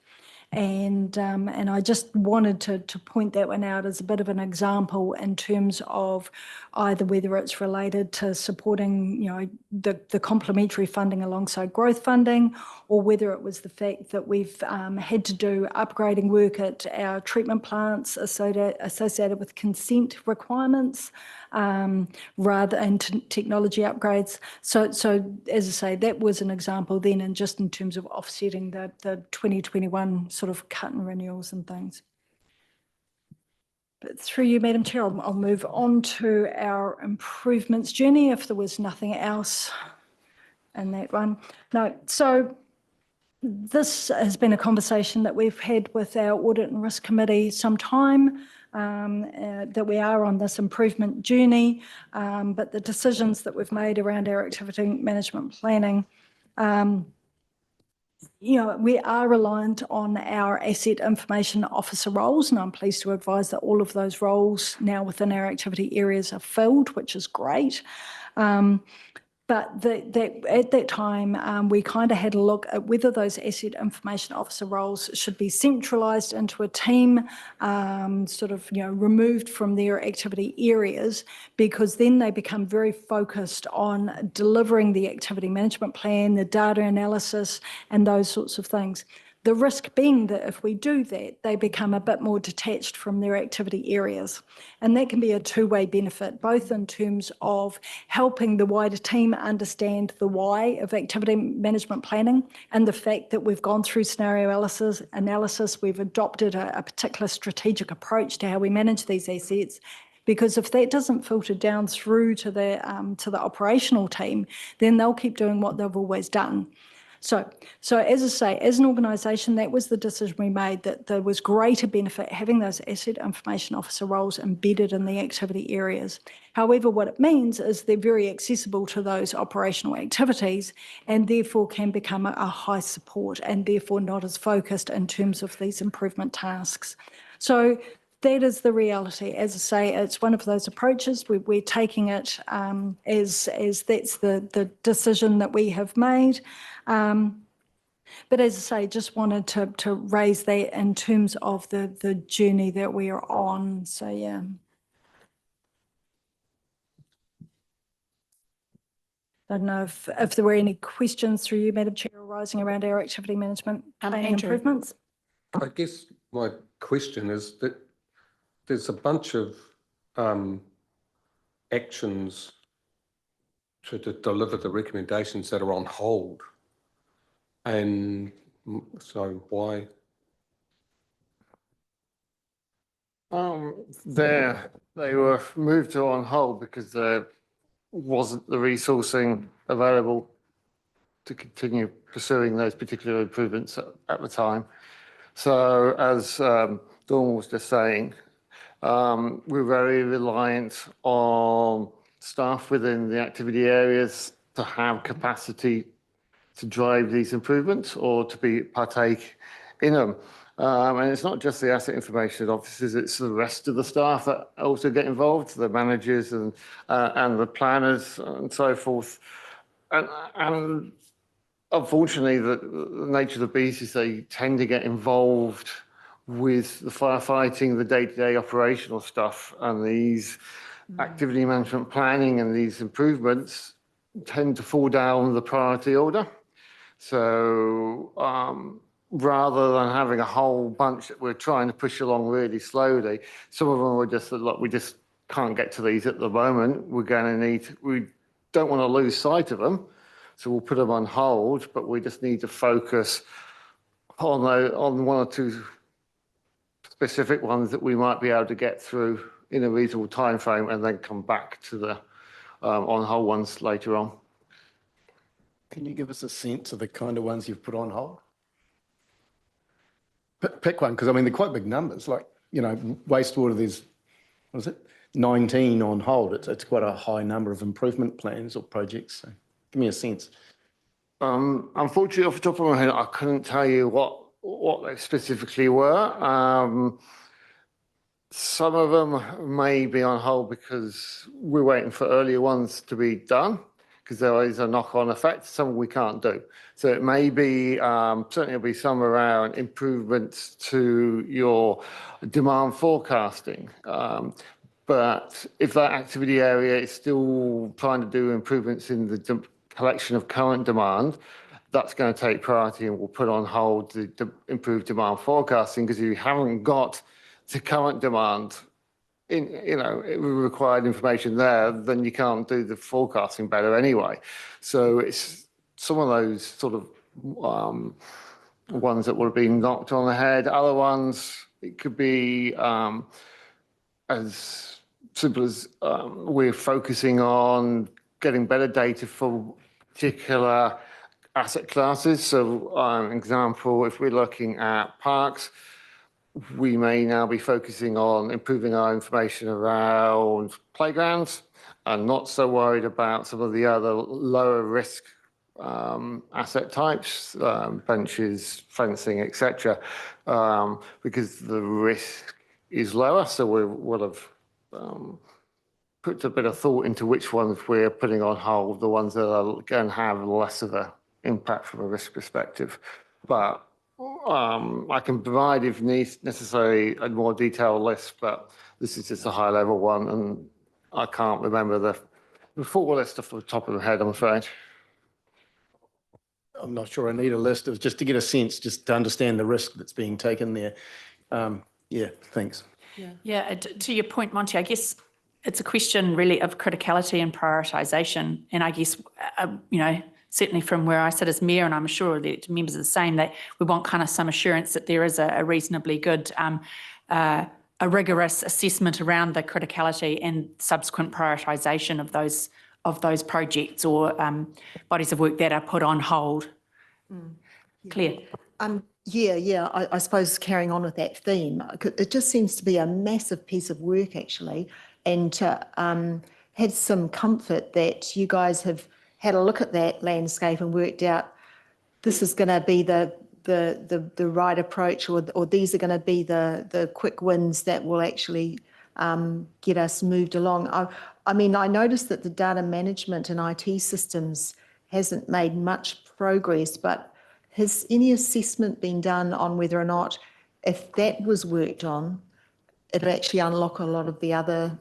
And I just wanted to point that one out as a bit of an example in terms of either whether it's related to supporting, you know, the complementary funding alongside growth funding, or whether it was the fact that we've had to do upgrading work at our treatment plants associated with consent requirements rather than technology upgrades. So as I say, that was an example then, and just in terms of offsetting the 2021 sort of cut and renewals and things. But through you, Madam Chair, I'll move on to our improvements journey if there was nothing else in that one. No, so this has been a conversation that we've had with our Audit and Risk Committee some time, that we are on this improvement journey, but the decisions that we've made around our activity management planning, you know, we are reliant on our asset information officer roles, and I'm pleased to advise that all of those roles now within our activity areas are filled, which is great. But at that time, we kind of had a look at whether those asset information officer roles should be centralised into a team, sort of, you know, removed from their activity areas, because then they become very focused on delivering the activity management plan, the data analysis, and those sorts of things. The risk being that if we do that, they become a bit more detached from their activity areas. And that can be a two-way benefit, both in terms of helping the wider team understand the why of activity management planning and the fact that we've gone through scenario analysis, we've adopted a particular strategic approach to how we manage these assets. Because if that doesn't filter down through to the operational team, then they'll keep doing what they've always done. So as I say, as an organisation, that was the decision we made, that there was greater benefit having those asset information officer roles embedded in the activity areas. However, what it means is they're very accessible to those operational activities and therefore can become a high support and therefore not as focused in terms of these improvement tasks. So that is the reality. As I say, it's one of those approaches. We're taking it as that's the decision that we have made. But as I say, just wanted to raise that in terms of the journey that we are on. So, yeah. I don't know if there were any questions through you, Madam Chair, arising around our activity management planning improvements.
I guess my question is that there's a bunch of actions to deliver the recommendations that are on hold. And so why
They were moved to on hold because there wasn't the resourcing available to continue pursuing those particular improvements at the time. So as Dawn was just saying, we're very reliant on staff within the activity areas to have capacity to drive these improvements or to partake in them. And it's not just the asset information officers, it's the rest of the staff that also get involved, the managers and the planners and so forth. And unfortunately, the nature of the beast is they tend to get involved with the firefighting, the day-to-day operational stuff, and these activity management planning and these improvements tend to fall down the priority order. So rather than having a whole bunch that we're trying to push along really slowly, some of them were just like, we just can't get to these at the moment. We don't want to lose sight of them, so we'll put them on hold, but we just need to focus on one or two specific ones that we might be able to get through in a reasonable time frame and then come back to the on hold ones later on.
Can you give us a sense of the kind of ones you've put on hold? Pick one, because I mean, they're quite big numbers. Like, you know, wastewater, there's, what is it, 19 on hold. It's quite a high number of improvement plans or projects. So give me a sense.
Unfortunately, off the top of my head, I couldn't tell you what they specifically were. Some of them may be on hold because we're waiting for earlier ones to be done, because there is a knock-on effect. Some we can't do. So it may be, certainly there'll be some around improvements to your demand forecasting. But if that activity area is still trying to do improvements in the collection of current demand, that's going to take priority and we'll put on hold the improved demand forecasting, because if you haven't got the current demand required information there, then you can't do the forecasting better anyway. So it's some of those sort of ones that would have been knocked on the head. Other ones, it could be as simple as we're focusing on getting better data for particular asset classes. So example, if we're looking at parks, we may now be focusing on improving our information around playgrounds and not so worried about some of the other lower risk asset types, benches, fencing, etc., because the risk is lower. So we would have put a bit of thought into which ones we're putting on hold, the ones that are going to have less of an impact from a risk perspective. But I can provide, if necessary, a more detailed list, but this is just a high level one, and I can't remember the full list off the top of the head, I'm afraid.
I'm not sure I need a list. It was just to get a sense, just to understand the risk that's being taken there. Yeah, thanks.
Yeah, to your point, Monty, I guess it's a question really of criticality and prioritisation. And I guess, certainly from where I sit as mayor, and I'm sure that members are the same, that we want kind of some assurance that there is a reasonably good, a rigorous assessment around the criticality and subsequent prioritisation of those projects or bodies of work that are put on hold. Claire.
I suppose carrying on with that theme, it just seems to be a massive piece of work actually, and had some comfort that you guys have had a look at that landscape and worked out this is going to be the right approach, or these are going to be the quick wins that will actually get us moved along. I mean, I noticed that the data management and IT systems hasn't made much progress, but has any assessment been done on whether or not, if that was worked on, it'd actually unlock a lot of the other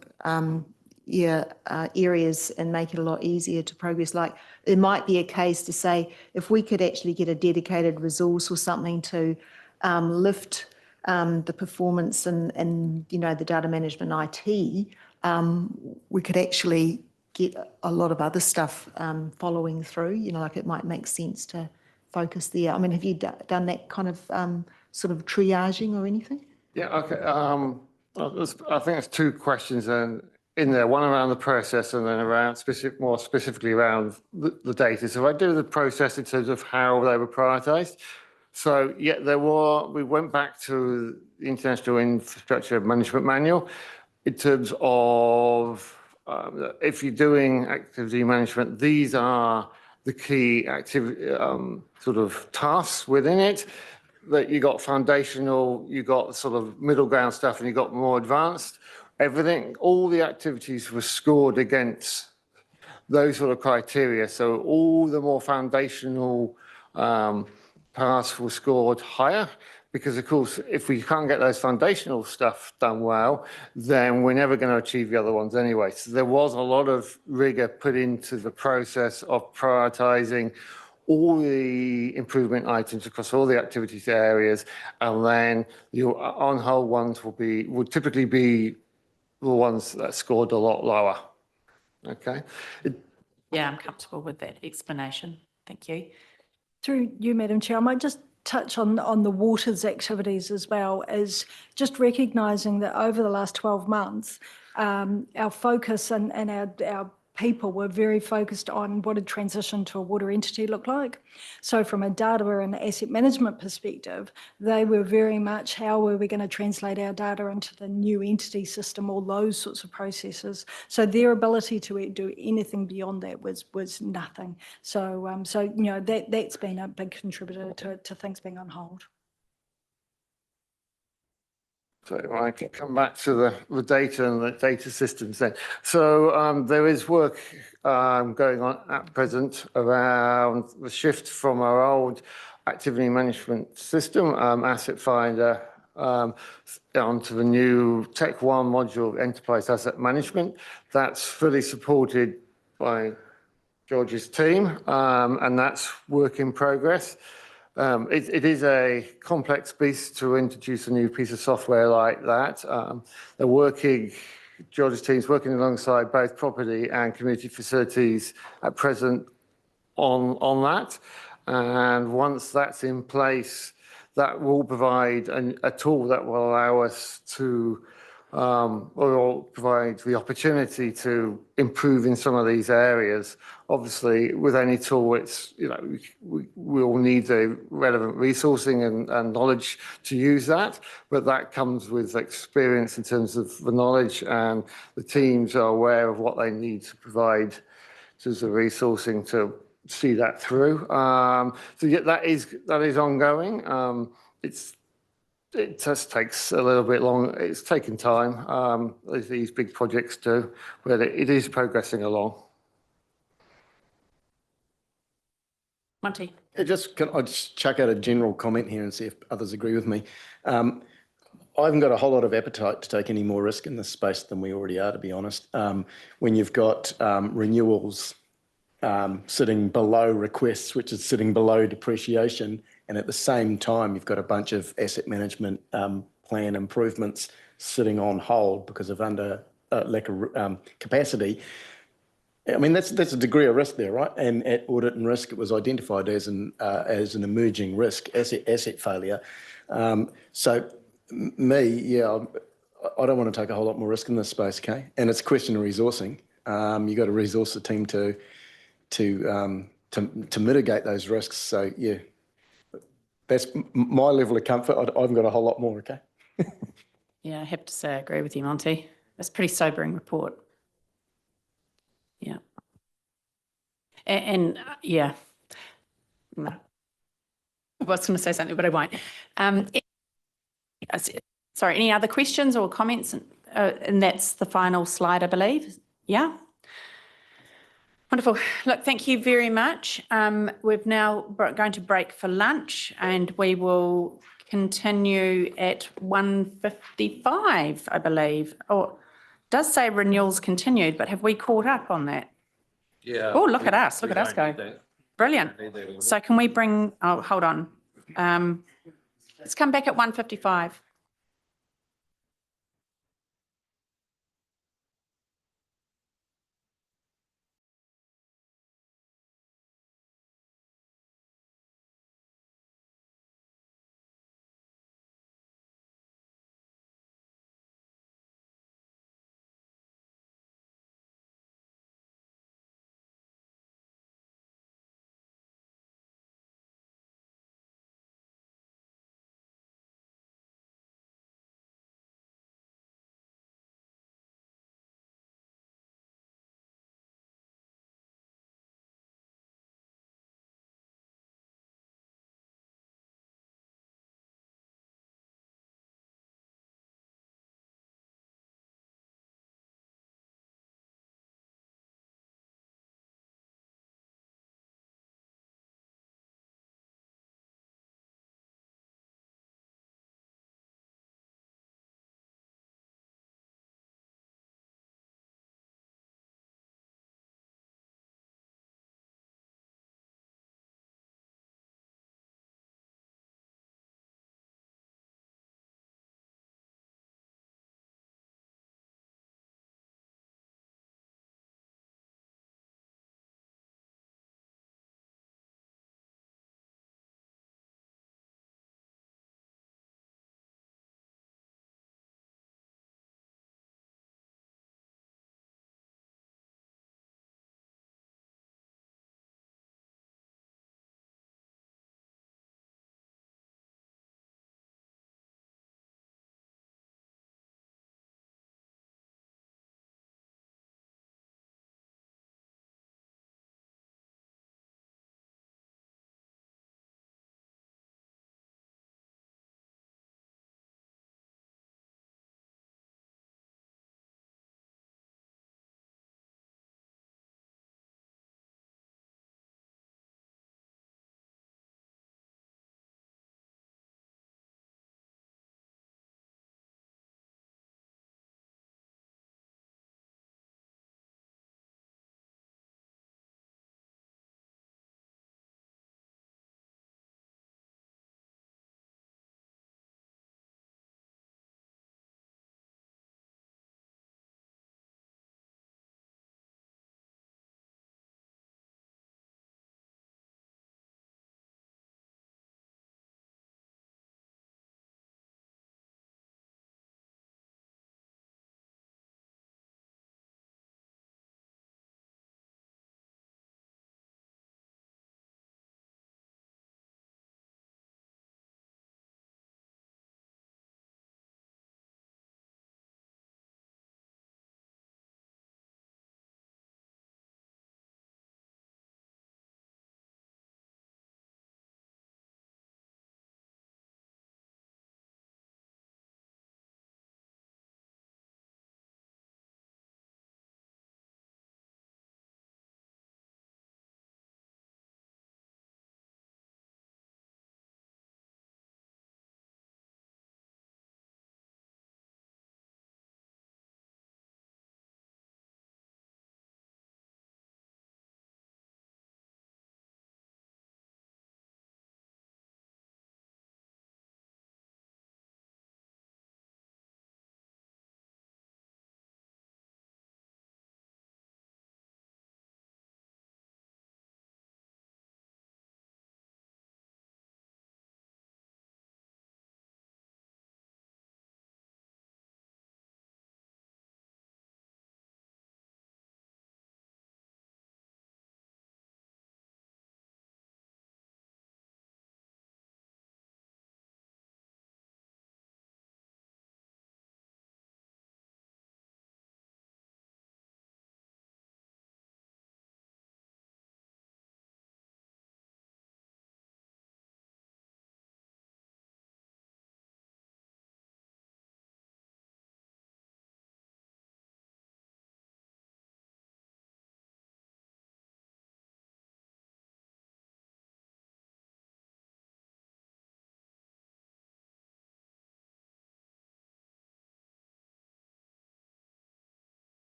areas and make it a lot easier to progress? Like, it might be a case to say, if we could actually get a dedicated resource or something to lift the performance and the data management IT, we could actually get a lot of other stuff following through, like it might make sense to focus there. I mean, have you done that kind of sort of triaging or anything?
Yeah, okay. I think there's two questions in there, one around the process and then around more specifically around the data. So I do the process in terms of how they were prioritised. So yeah, we went back to the International Infrastructure Management Manual in terms of if you're doing activity management, these are the key activity sort of tasks within it. That you got foundational, you got sort of middle ground stuff, and you got more advanced. Everything, all the activities were scored against those sort of criteria. So all the more foundational tasks were scored higher, because of course, if we can't get those foundational stuff done well, then we're never going to achieve the other ones anyway. So there was a lot of rigor put into the process of prioritizing all the improvement items across all the activities areas, and then your on-hold ones would typically be the ones that scored a lot lower. Okay.
Yeah, I'm comfortable with that explanation. Thank you.
Through you, Madam Chair, I might just touch on the waters activities as well, as just recognising that over the last 12 months, our focus and our people were very focused on what a transition to a water entity looked like. So from a data and asset management perspective, they were very much how were we going to translate our data into the new entity system, all those sorts of processes. So their ability to do anything beyond that was nothing. So you know, that's been a big contributor to things being on hold.
So I can come back to the data and the data systems then. So there is work going on at present around the shift from our old activity management system, Asset Finder, onto the new Tech One module, Enterprise Asset Management. That's fully supported by George's team, and that's work in progress. It is a complex beast to introduce a new piece of software like that. George's team's working alongside both property and community facilities at present on that. And once that's in place, that will provide a tool that will allow us to or provide the opportunity to improve in some of these areas. Obviously, with any tool, it's, you know, we will need the relevant resourcing and knowledge to use that, but that comes with experience in terms of the knowledge, and the teams are aware of what they need to provide to the resourcing to see that through. So yeah, that is ongoing. It just takes a little bit long. It's taken time, as these big projects do, but it is progressing along.
Monty.
Can I just chuck out a general comment here and see if others agree with me? I haven't got a whole lot of appetite to take any more risk in this space than we already are, to be honest. When you've got renewals sitting below requests, which is sitting below depreciation, and at the same time, you've got a bunch of asset management plan improvements sitting on hold because of lack of capacity. I mean, that's a degree of risk there, right? And at audit and risk, it was identified as an emerging risk, asset failure. So yeah, I don't want to take a whole lot more risk in this space, okay? And it's a question of resourcing. You've got to resource the team to mitigate those risks. So yeah. That's my level of comfort. I haven't got a whole lot more, okay?
Yeah, I have to say I agree with you, Monty. It's a pretty sobering report. Yeah. And yeah. No. I was going to say something, but I won't. Sorry, any other questions or comments? And that's the final slide, I believe. Yeah. Wonderful. Look, thank you very much. We're now going to break for lunch, and we will continue at 1:55, I believe. Oh, it does say renewals continued, but have we caught up on that?
Yeah.
Oh, look at us. Look at us go. Brilliant. So can we bring, oh, hold on. Let's come back at 1:55.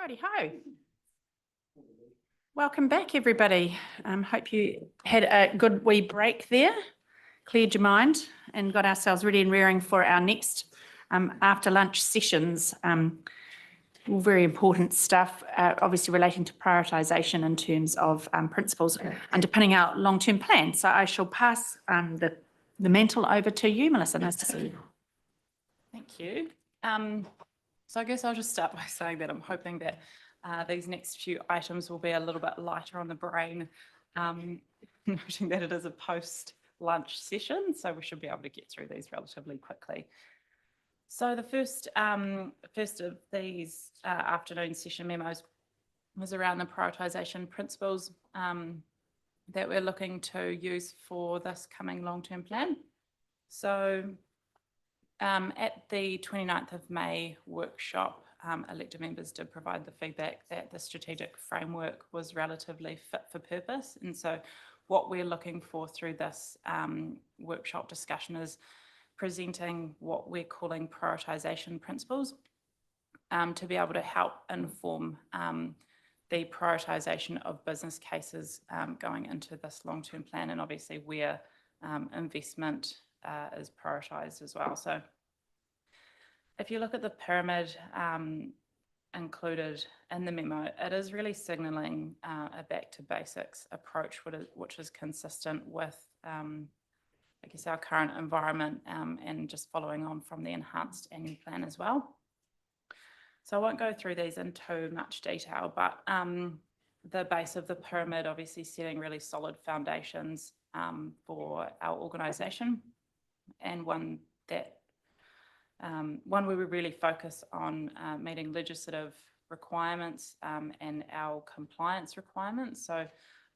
Righty ho. Welcome back, everybody. Hope you had a good wee break there, cleared your mind and got ourselves ready and rearing for our next after lunch sessions. All very important stuff, obviously relating to prioritisation in terms of principles underpinning our long-term plan. So I shall pass the mantle over to you, Melissa. Nice to see you.
Thank you. So I guess I'll just start by saying that I'm hoping that these next few items will be a little bit lighter on the brain, noting that it is a post-lunch session, so we should be able to get through these relatively quickly. So the first of these afternoon session memos was around the prioritisation principles that we're looking to use for this coming long-term plan. So at the 29th of May workshop, elected members did provide the feedback that the strategic framework was relatively fit for purpose. And so what we're looking for through this workshop discussion is presenting what we're calling prioritisation principles to be able to help inform the prioritisation of business cases going into this long-term plan, and obviously where investment is prioritised as well. So if you look at the pyramid included in the memo, it is really signalling a back to basics approach, which is consistent with, I guess, our current environment and just following on from the enhanced annual plan as well. So I won't go through these in too much detail, but the base of the pyramid obviously setting really solid foundations for our organisation, and one where we really focus on meeting legislative requirements and our compliance requirements. So I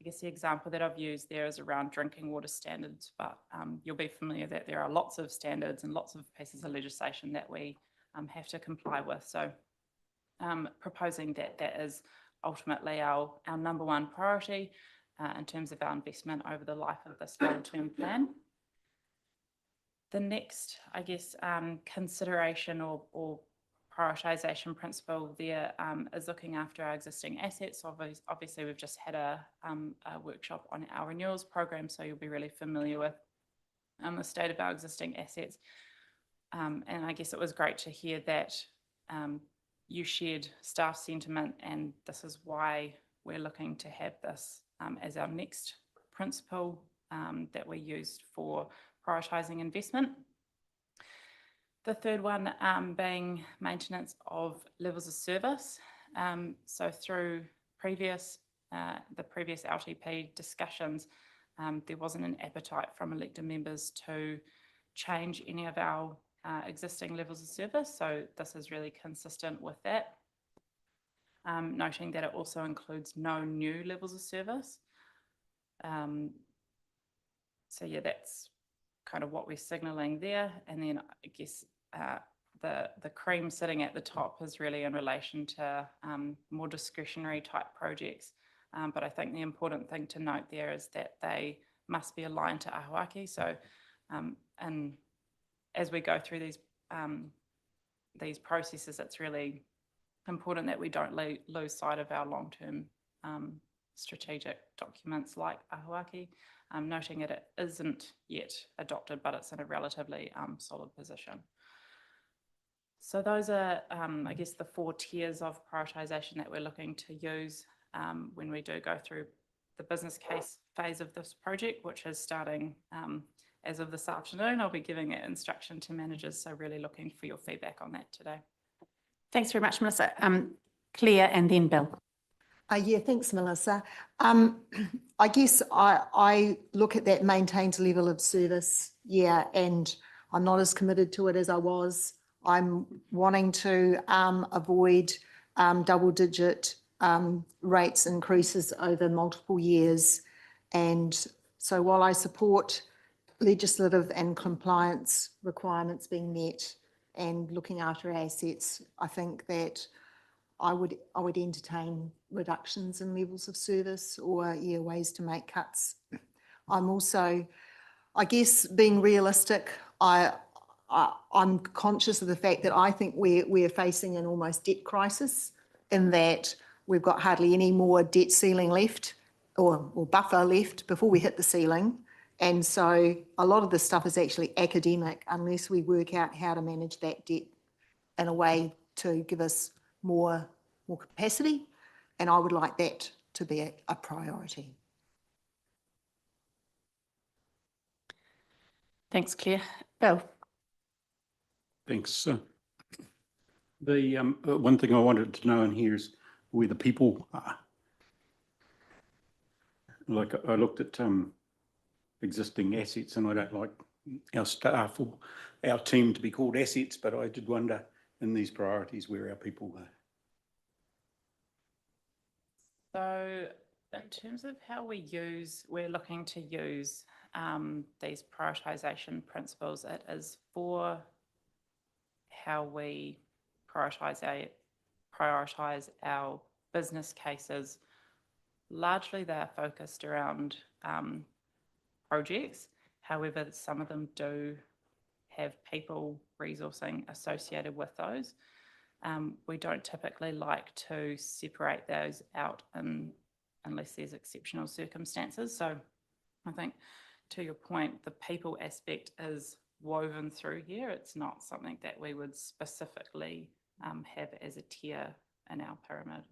guess the example that I've used there is around drinking water standards, but you'll be familiar that there are lots of standards and lots of pieces of legislation that we have to comply with. So proposing that that is ultimately our number one priority in terms of our investment over the life of this long-term plan. The next, I guess, consideration or prioritisation principle there is looking after our existing assets. Obviously, we've just had a workshop on our renewals program, so you'll be really familiar with the state of our existing assets. And I guess it was great to hear that you shared staff sentiment, and this is why we're looking to have this as our next principle that we used for prioritising investment. The third one being maintenance of levels of service. So through the previous LTP discussions, there wasn't an appetite from elected members to change any of our existing levels of service. So this is really consistent with that. Noting that it also includes no new levels of service. So yeah, that's kind of what we're signalling there. And then I guess the cream sitting at the top is really in relation to more discretionary type projects. But I think the important thing to note there is that they must be aligned to Ahuaki. So and as we go through these processes, it's really important that we don't lose sight of our long-term strategic documents like Ahuaki, noting that it isn't yet adopted, but it's in a relatively solid position. So those are, I guess, the 4 tiers of prioritisation that we're looking to use when we do go through the business case phase of this project, which is starting as of this afternoon. I'll be giving that instruction to managers, so really looking for your feedback on that today.
Thanks very much, Melissa. Claire and then Bill.
Yeah, thanks, Melissa. I guess I look at that maintained level of service, yeah, and I'm not as committed to it as I was. I'm wanting to avoid double-digit rates increases over multiple years. And so while I support legislative and compliance requirements being met and looking after assets, I think that I would entertain reductions in levels of service or ways to make cuts. I'm also, I guess, being realistic. I'm conscious of the fact that I think we're facing an almost debt crisis in that we've got hardly any more debt ceiling left or buffer left before we hit the ceiling. And so a lot of this stuff is actually academic unless we work out how to manage that debt in a way to give us more capacity. And I would like that to be a priority.
Thanks, Claire. Bill?
Thanks. The one thing I wanted to know in here is where the people are. Like I looked at existing assets, and I don't like our staff or our team to be called assets, but I did wonder in these priorities where our people are.
So in terms of how we're looking to use these prioritisation principles, it is for how we prioritise our business cases. Largely they're focused around projects. However, some of them do have people resourcing associated with those. We don't typically like to separate those out unless there's exceptional circumstances. So I think to your point, the people aspect is woven through here. It's not something that we would specifically have as a tier in our pyramid.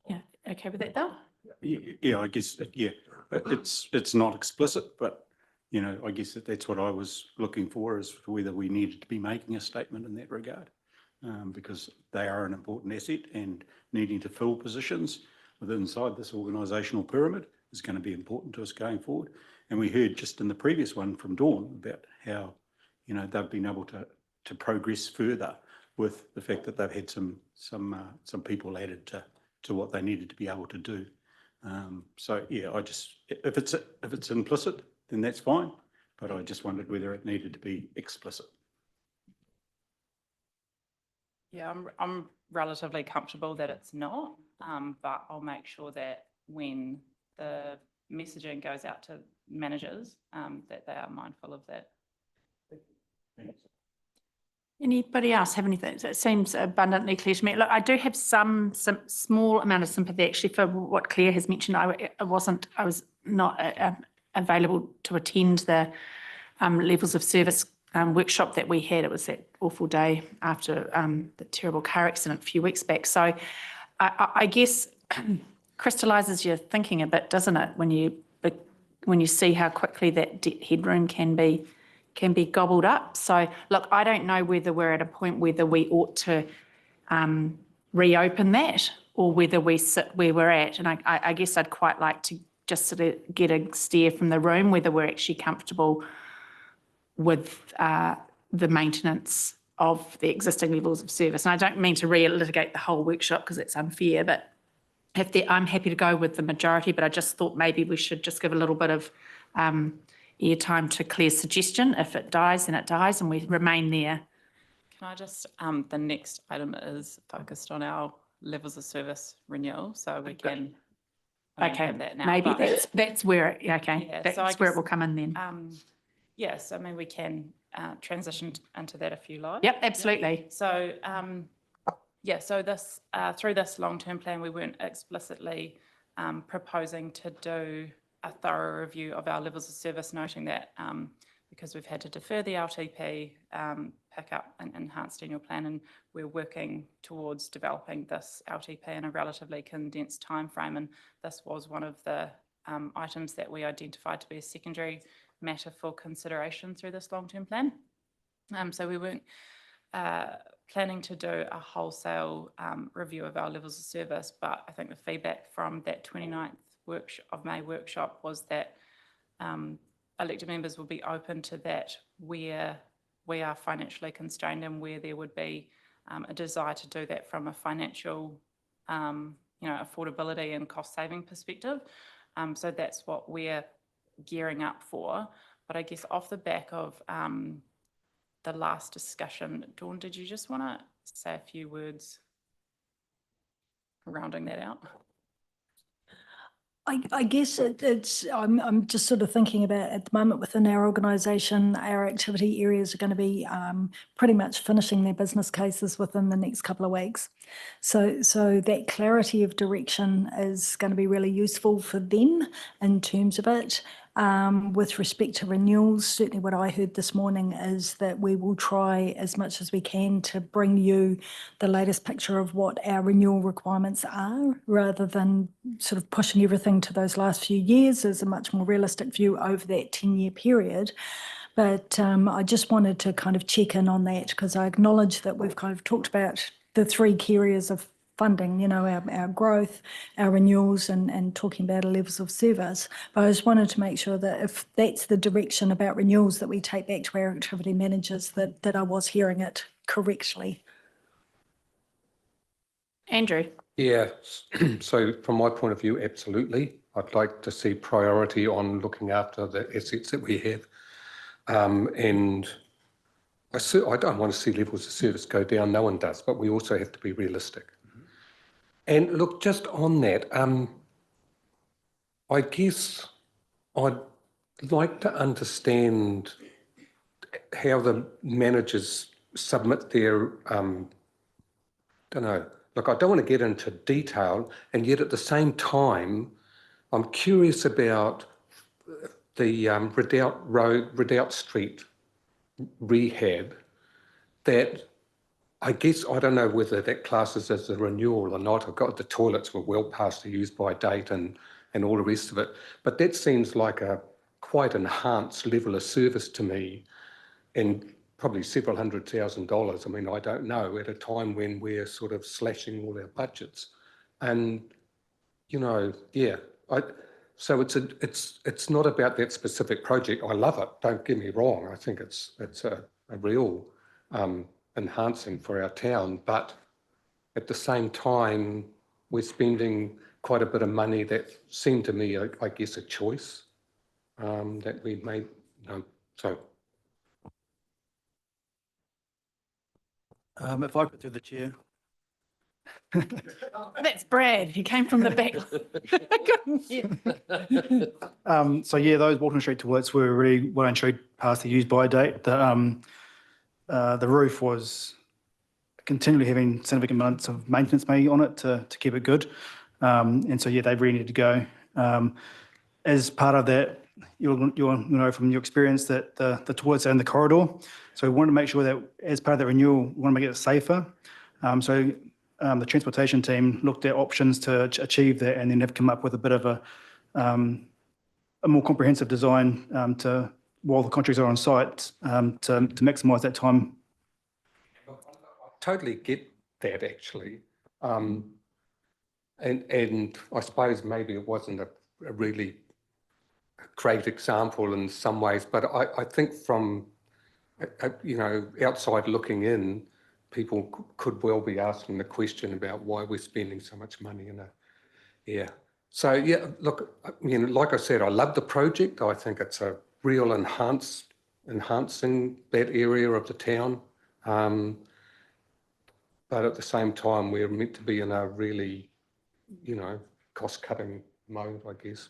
Yeah, okay with that, Bill?
Yeah, I guess, yeah, it's not explicit, but, you know, I guess that's what I was looking for, is whether we needed to be making a statement in that regard, because they are an important asset, and needing to fill positions inside this organisational pyramid is going to be important to us going forward. And we heard just in the previous one from Dawn about how, you know, they've been able to progress further with the fact that they've had some people added to what they needed to be able to do. So yeah, if it's implicit, then that's fine. But I just wondered whether it needed to be explicit.
Yeah, I'm relatively comfortable that it's not, but I'll make sure that when the messaging goes out to managers, that they are mindful of that. Anybody else have anything? It seems abundantly clear to me. Look, I do have some small amount of sympathy actually for what Claire has mentioned. I was not available to attend the levels of service workshop that we had. It was that awful day after the terrible car accident a few weeks back. So I guess crystallises your thinking a bit, doesn't it, when you see how quickly that debt headroom can be gobbled up. So look, I don't know whether we're at a point whether we ought to reopen that or whether we sit where we're at. And I guess I'd quite like to just sort of get a steer from the room whether we're actually comfortable with the maintenance of the existing levels of service. And I don't mean to re-litigate the whole workshop because it's unfair, but I'm happy to go with the majority, but I just thought maybe we should just give a little bit of airtime to Claire's suggestion. If it dies, then it dies, and we remain there. Can I just, the next item is focused on our levels of service renewal, so we can have that now. Maybe that's where, okay, yeah, that's so where it will come in then. Yes, I mean, we can transition into that if you like. Yep, absolutely. So, yeah, so this through this long-term plan, we weren't explicitly proposing to do a thorough review of our levels of service, noting that because we've had to defer the LTP, pick up an enhanced annual plan, and we're working towards developing this LTP in a relatively condensed timeframe. And this was one of the items that we identified to be a secondary matter for consideration through this long-term plan. So we weren't planning to do a wholesale review of our levels of service, but I think the feedback from that 29th of May workshop was that elected members will be open to that where we are financially constrained and where there would be a desire to do that from a financial, affordability and cost saving perspective. So that's what we're gearing up for. But I guess off the back of the last discussion, Dawn, did you just want to say a few words rounding that out?
I guess I'm just sort of thinking about at the moment within our organisation, our activity areas are going to be pretty much finishing their business cases within the next couple of weeks. So that clarity of direction is going to be really useful for them in terms of it. With respect to renewals, certainly what I heard this morning is that we will try as much as we can to bring you the latest picture of what our renewal requirements are, rather than sort of pushing everything to those last few years. As a much more realistic view over that 10-year period. But I just wanted to kind of check in on that, because I acknowledge that we've kind of talked about the three key areas of funding, you know, our growth, our renewals, and talking about levels of service. But I just wanted to make sure that if that's the direction about renewals that we take back to our activity managers, that I was hearing it correctly.
Andrew.
Yeah, so from my point of view, absolutely. I'd like to see priority on looking after the assets that we have. And I don't want to see levels of service go down, no one does, but we also have to be realistic. And look, just on that, I guess I'd like to understand how the managers submit their, don't know, look, I don't want to get into detail, and yet at the same time, I'm curious about the Redoubt Street rehab that I guess, I don't know whether that classes as a renewal or not. I've got the toilets were well past the use by date and all the rest of it. But that seems like a quite enhanced level of service to me, and probably several $100,000. I mean, I don't know, at a time when we're sort of slashing all our budgets. And, you know, yeah, so it's not about that specific project. I love it, don't get me wrong. I think it's a real enhancing for our town, but at the same time, we're spending quite a bit of money that seemed to me, I guess, a choice that we made. So.
If I could through the chair.
That's Brad. He came from the back.
So yeah, those Walton Street toilets were really well and truly past the use by date. The roof was continually having significant amounts of maintenance made on it to keep it good. And so, yeah, they really need to go. As part of that, you'll know from your experience that the toilets are in the corridor. So we wanted to make sure that as part of the renewal, we want to make it safer. So the transportation team looked at options to achieve that, and then have come up with a bit of a more comprehensive design while the contractors are on site to maximise that time.
I totally get that, actually. And I suppose maybe it wasn't a really great example in some ways, but I think from, you know, outside looking in, people could well be asking the question about why we're spending so much money in yeah. So yeah, look, you know, like I said, I love the project. I think it's a real enhancing that area of the town. But at the same time, we're meant to be in a really, you know, cost-cutting mode, I guess.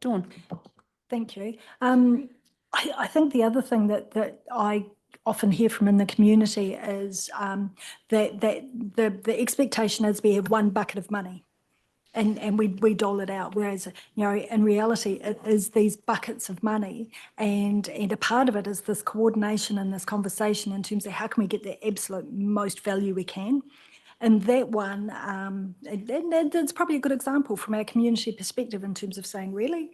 Dawn.
Thank you. I think the other thing that I often hear from in the community is that the expectation is we have one bucket of money. And we dole it out, whereas, you know, in reality, it is these buckets of money, and a part of it is this coordination and this conversation in terms of how can we get the absolute most value we can. And that one, that's probably a good example from our community perspective in terms of saying, really,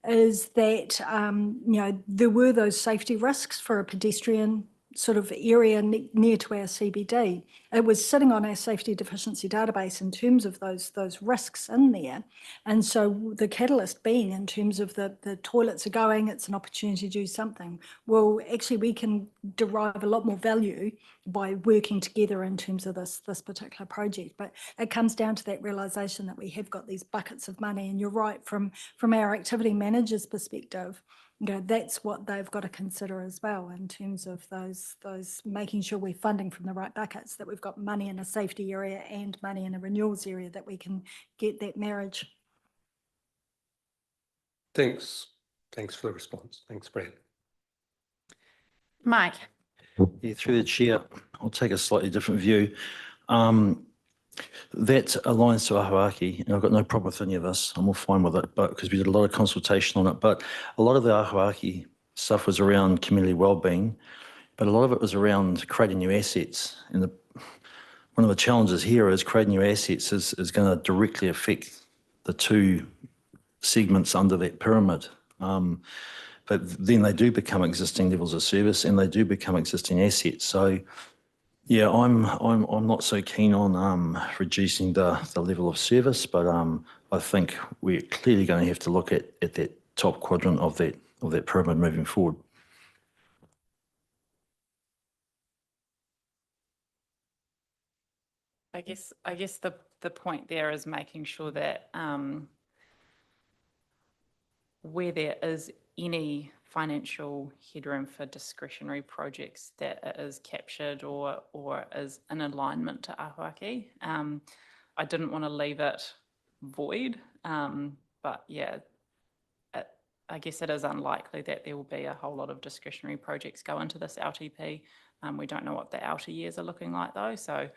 is that, you know, there were those safety risks for a pedestrian sort of area near to our CBD. It was sitting on our safety deficiency database in terms of those risks in there. And so the catalyst being in terms of the toilets are going, it's an opportunity to do something. Well, actually we can derive a lot more value by working together in terms of this particular project. But it comes down to that realisation that we have got these buckets of money. And you're right, from our activity manager's perspective, that's what they've got to consider as well in terms of those making sure we're funding from the right buckets, that we've got money in a safety area and money in a renewals area, that we can get that marriage.
Thanks for the response. Thanks, Brad.
Mike?
Yeah, through the chair, I'll take a slightly different view. That aligns to Ahuaki, and I've got no problem with any of this. I'm all fine with it, but because we did a lot of consultation on it. But a lot of the Ahuaki stuff was around community wellbeing, but a lot of it was around creating new assets. And one of the challenges here is creating new assets is going to directly affect the two segments under that pyramid. But then they do become existing levels of service, and they do become existing assets. So, yeah, I'm not so keen on reducing the level of service, but I think we're clearly going to have to look at that top quadrant of that pyramid moving forward.
I guess the point there is making sure that where there is any financial headroom for discretionary projects, that it is captured or is in alignment to Ahuaki. I didn't want to leave it void, but yeah, I guess it is unlikely that there will be a whole lot of discretionary projects go into this LTP. We don't know what the outer years are looking like though, so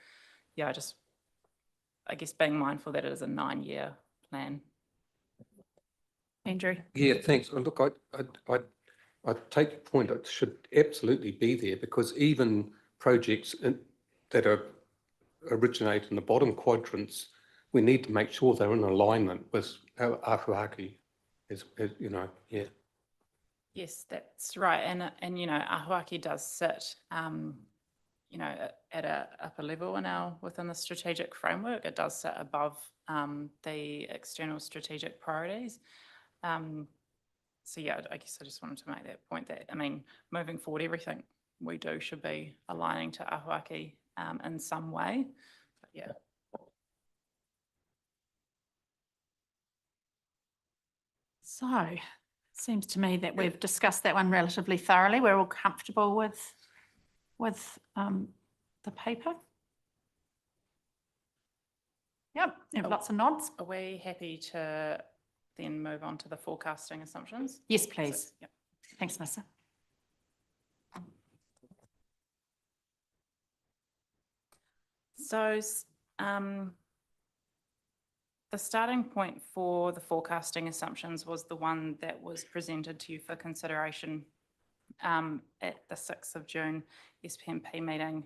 yeah, I guess being mindful that it is a 9-year plan. Andrew?
Yeah, thanks. Look, I take your point. It should absolutely be there, because even projects that originate in the bottom quadrants, we need to make sure they're in alignment with our Ahuaki, yeah.
Yes, that's right. And Ahuaki does sit, at a upper level within the strategic framework. It does sit above the external strategic priorities. So yeah, I guess I just wanted to make that point that, moving forward, everything we do should be aligning to Ahuaki in some way. But yeah.
So, it seems to me that we've discussed that one relatively thoroughly. We're all comfortable with the paper. Yep, you have lots of nods.
Are we happy to then move on to the forecasting assumptions?
Yes, please.
Yep.
Thanks, Melissa.
So the starting point for the forecasting assumptions was the one that was presented to you for consideration at the 6th of June SPMP meeting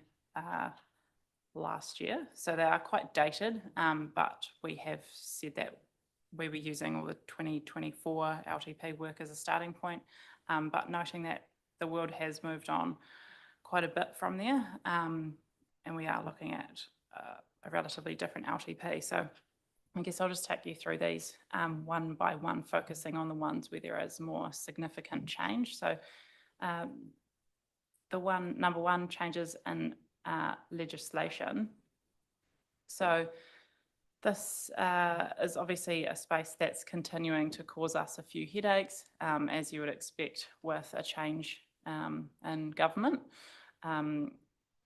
last year. So they are quite dated, but we have said that we were using all the 2024 LTP work as a starting point, but noting that the world has moved on quite a bit from there, and we are looking at a relatively different LTP. So I guess I'll just take you through these one by one, focusing on the ones where there is more significant change. So number one, changes in legislation. So this is obviously a space that's continuing to cause us a few headaches, as you would expect with a change in government.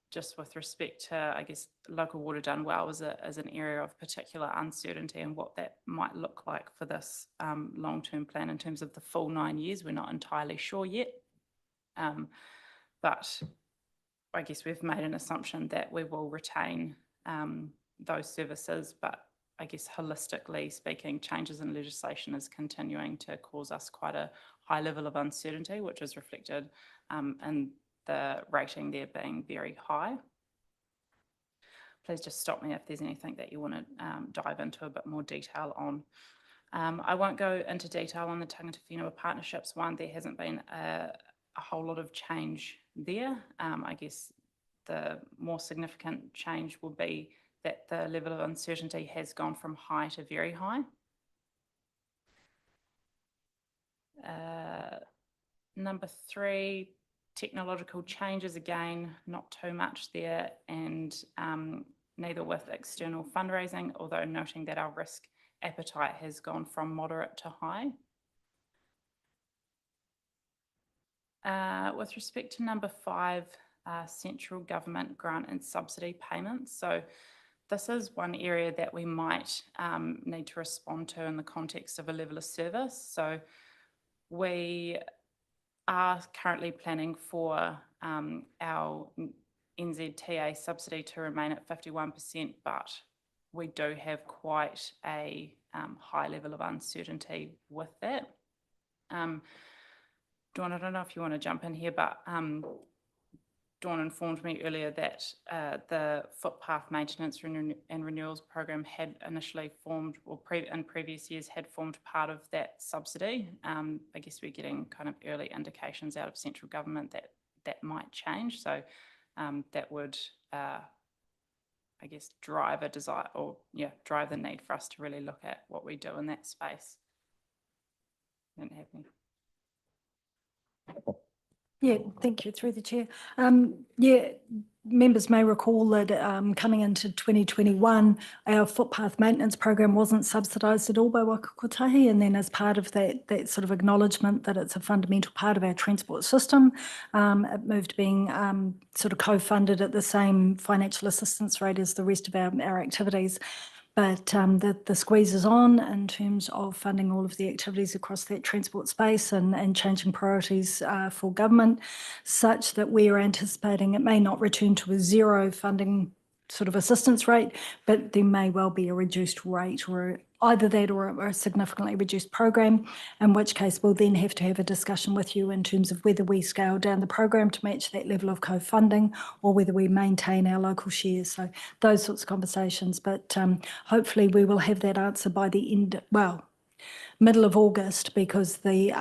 Just with respect to, I guess, local water done well is an area of particular uncertainty, and what that might look like for this long-term plan in terms of the full 9 years. We're not entirely sure yet, but I guess we've made an assumption that we will retain those services, but I guess holistically speaking, changes in legislation is continuing to cause us quite a high level of uncertainty, which is reflected in the rating there being very high. Please just stop me if there's anything that you want to dive into a bit more detail on. I won't go into detail on the Tangata Whenua Partnerships one. There hasn't been a whole lot of change there. I guess the more significant change will be that the level of uncertainty has gone from high to very high. Number 3, technological changes, again, not too much there, and neither with external fundraising, although noting that our risk appetite has gone from moderate to high. With respect to number 5, central government grant and subsidy payments. So this is one area that we might need to respond to in the context of a level of service. So we are currently planning for our NZTA subsidy to remain at 51%, but we do have quite a high level of uncertainty with that. Dawn, I don't know if you want to jump in here, but Dawn informed me earlier that the footpath maintenance and renewals program had initially formed, or in previous years had formed part of that subsidy. I guess we're getting kind of early indications out of central government that that might change. So that would, I guess, drive a desire, or drive the need for us to really look at what we do in that space. Didn't have any.
Yeah, thank you, through the chair. Members may recall that coming into 2021, our footpath maintenance program wasn't subsidised at all by Waka Kotahi, and then as part of that sort of acknowledgement that it's a fundamental part of our transport system, it moved to being sort of co-funded at the same financial assistance rate as the rest of our activities. But the squeeze is on in terms of funding all of the activities across that transport space and changing priorities for government, such that we are anticipating it may not return to a zero funding sort of assistance rate, but there may well be a reduced rate, or either that or a significantly reduced program, in which case we'll then have to have a discussion with you in terms of whether we scale down the program to match that level of co-funding or whether we maintain our local shares. So those sorts of conversations, but hopefully we will have that answer by the end, middle of August, because the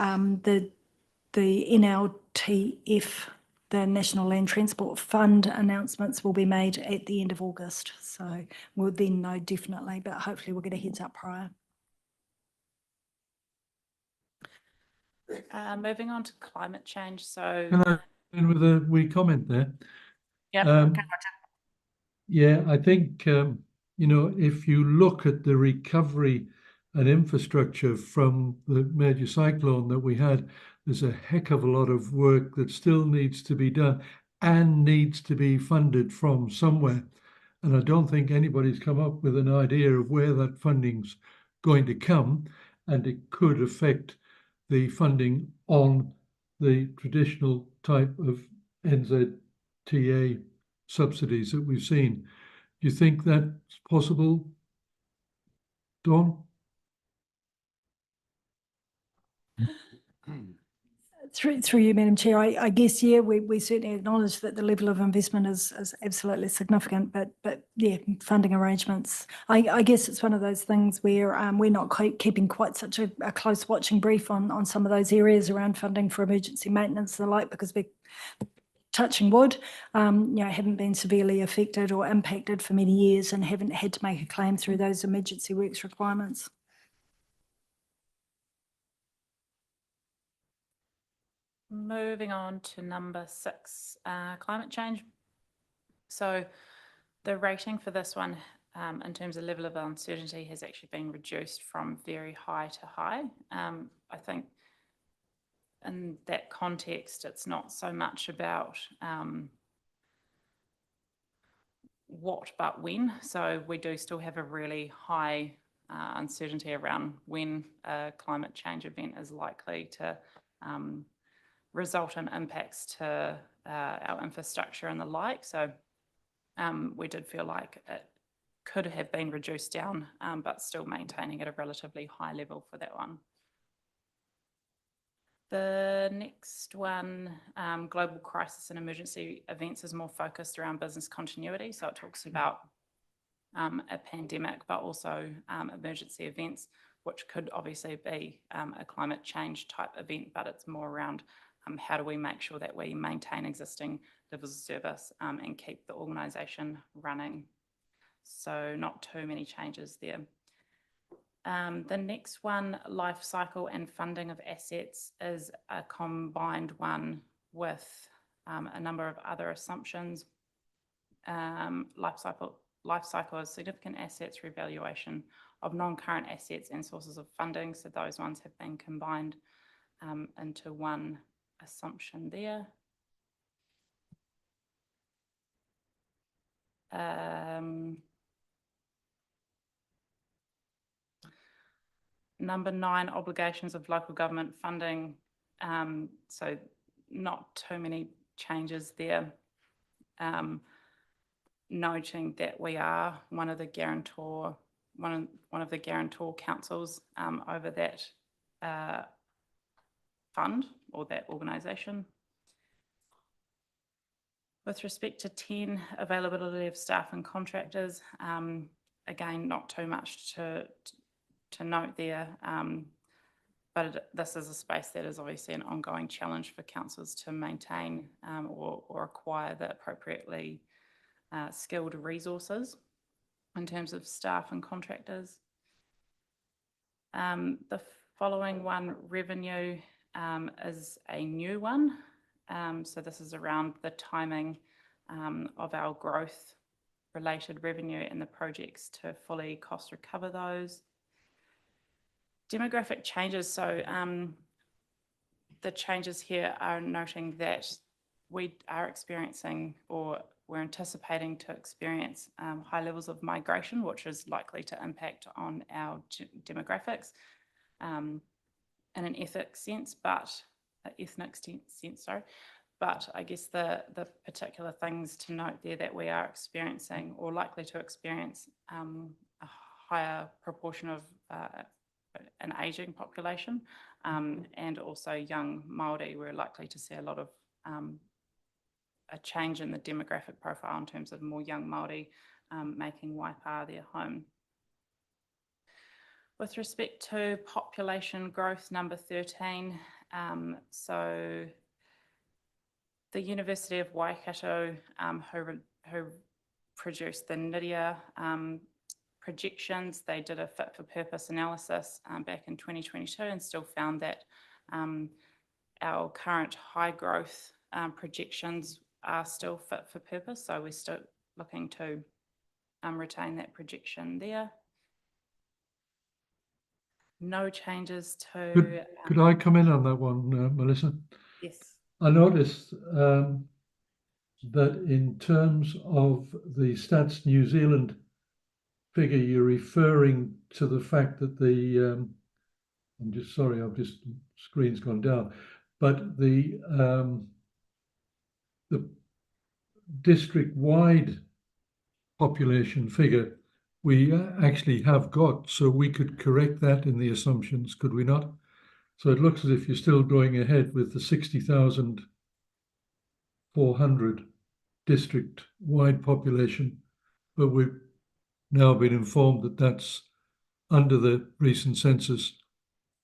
NLTF, the National Land Transport Fund, announcements will be made at the end of August. So we'll then know definitely, but hopefully we'll get a heads up prior.
Moving on to climate change. So
Can I end with a wee comment there?
Yeah.
Yeah, I think, if you look at the recovery and infrastructure from the major cyclone that we had, there's a heck of a lot of work that still needs to be done and needs to be funded from somewhere. And I don't think anybody's come up with an idea of where that funding's going to come, and it could affect the funding on the traditional type of NZTA subsidies that we've seen. Do you think that's possible, Dawn?
Through you, Madam Chair, I guess, we certainly acknowledge that the level of investment is absolutely significant, but funding arrangements, I guess it's one of those things where we're not keeping quite such a close watching brief on some of those areas around funding for emergency maintenance and the like, because we're touching wood, haven't been severely affected or impacted for many years and haven't had to make a claim through those emergency works requirements.
Moving on to number 6, climate change. So the rating for this one, in terms of level of uncertainty, has actually been reduced from very high to high. I think in that context, it's not so much about what but when. So we do still have a really high uncertainty around when a climate change event is likely to result in impacts to our infrastructure and the like. So we did feel like it could have been reduced down, but still maintaining at a relatively high level for that one. The next one, global crisis and emergency events, is more focused around business continuity. So it talks about a pandemic, but also emergency events, which could obviously be a climate change type event, but it's more around how do we make sure that we maintain existing levels of service and keep the organisation running. So not too many changes there. The next one, life cycle and funding of assets, is a combined one with a number of other assumptions. Life cycle is significant assets, revaluation of non-current assets and sources of funding. So those ones have been combined into one assumption there. Number 9, obligations of local government funding. So not too many changes there. Noting that we are one of the guarantor councils over that fund or that organisation. With respect to 10, availability of staff and contractors, again, not too much to note there, but this is a space that is obviously an ongoing challenge for councils to maintain or acquire the appropriately skilled resources in terms of staff and contractors. The following one, revenue, is a new one. So this is around the timing of our growth related revenue and the projects to fully cost recover those. Demographic changes. So the changes here are noting that we are experiencing, or we're anticipating to experience, high levels of migration, which is likely to impact on our demographics in an ethnic sense, but I guess the particular things to note there that we are experiencing or likely to experience a higher proportion of an ageing population and also young Māori. We're likely to see a lot of a change in the demographic profile in terms of more young Māori making Waipa their home. With respect to population growth, number 13, so the University of Waikato, who produced the NIDIA projections, they did a fit for purpose analysis back in 2022 and still found that our current high growth projections are still fit for purpose. So we're still looking to retain that projection there. No changes to...
Could I come in on that one, Melissa?
Yes.
I noticed that in terms of the Stats New Zealand figure, you're referring to the fact that the, I'm just sorry, screen's gone down, but the district-wide population figure we actually have got, so we could correct that in the assumptions, could we not? So it looks as if you're still going ahead with the 60,400 district-wide population, but we've now been informed that that's under the recent census,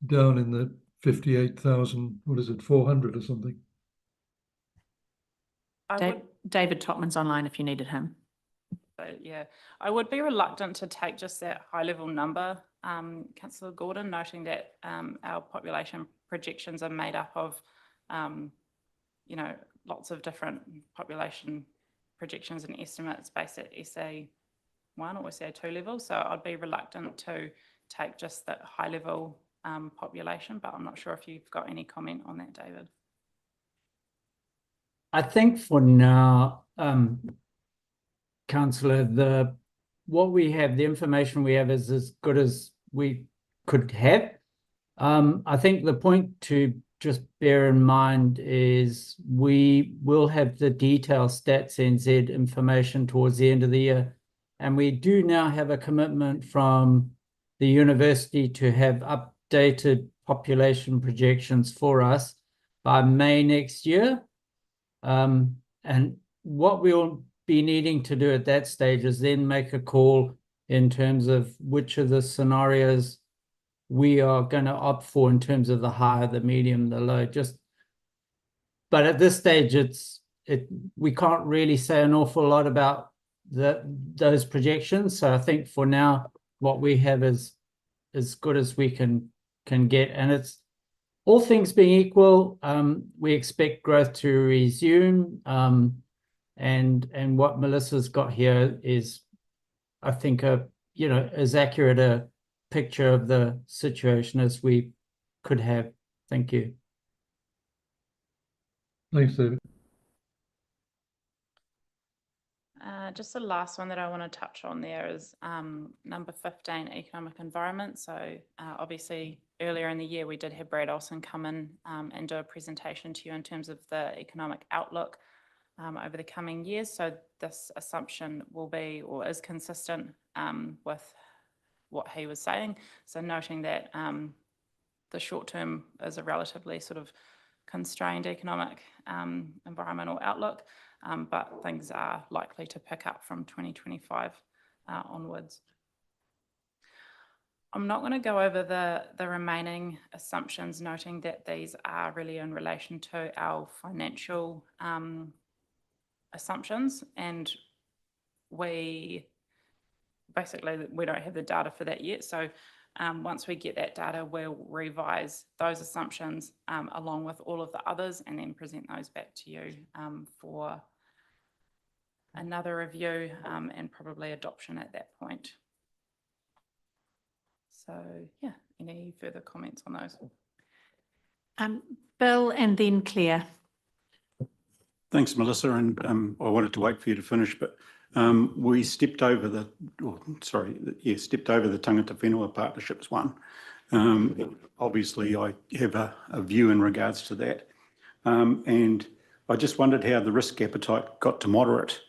down in the 58,000, what is it, 400 or something?
David Topman's online if you needed him.
But yeah, I would be reluctant to take just that high level number, Councillor Gordon, noting that our population projections are made up of, you know, lots of different population projections and estimates based at SA1 or SA2 level. So I'd be reluctant to take just that high level population, but I'm not sure if you've got any comment on that, David.
I think for now, Councillor, what we have, the information we have is as good as we could have. I think the point to just bear in mind is we will have the detailed Stats NZ information towards the end of the year. And we do now have a commitment from the university to have updated population projections for us by May next year. And what we'll be needing to do at that stage is then make a call in terms of which of the scenarios we are going to opt for in terms of the high, the medium, the low. But at this stage, we can't really say an awful lot about those projections. So I think for now, what we have is as good as we can get, and it's all things being equal. We expect growth to resume. And what Melissa's got here is, I think, as accurate a picture of the situation as we could have. Thank you.
Thanks, David.
Just the last one that I want to touch on there is number 15, economic environment. So obviously earlier in the year, we did have Brad Olsen come in and do a presentation to you in terms of the economic outlook over the coming years. So this assumption will be or is consistent with what he was saying. So noting that the short term is a relatively sort of constrained economic environmental outlook, but things are likely to pick up from 2025 onwards. I'm not going to go over the remaining assumptions, noting that these are really in relation to our financial assumptions, and we don't have the data for that yet. So once we get that data, we'll revise those assumptions along with all of the others and then present those back to you for another review and probably adoption at that point. So yeah, any further comments on those?
Bill and then Claire.
Thanks, Melissa. And I wanted to wait for you to finish, but we stepped over the Tangata Whenua Partnerships one. Obviously, I have a view in regards to that. And I just wondered how the risk appetite got to moderate,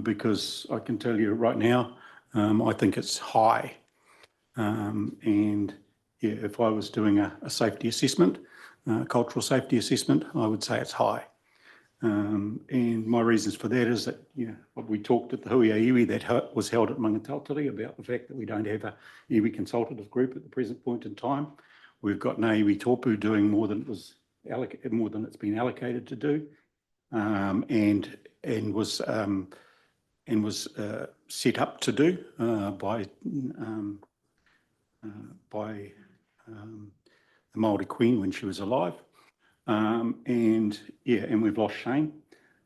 because I can tell you right now, I think it's high. And yeah, if I was doing a safety assessment, cultural safety assessment, I would say it's high. And my reasons for that is that, what we talked at the Huia Iwi that was held at Mangataltari about the fact that we don't have a iwi consultative group at the present point in time. We've got Ngā Iwi Tōpū doing more than it's been allocated to do, and was set up to do by the Māori Queen when she was alive. And we've lost Shane,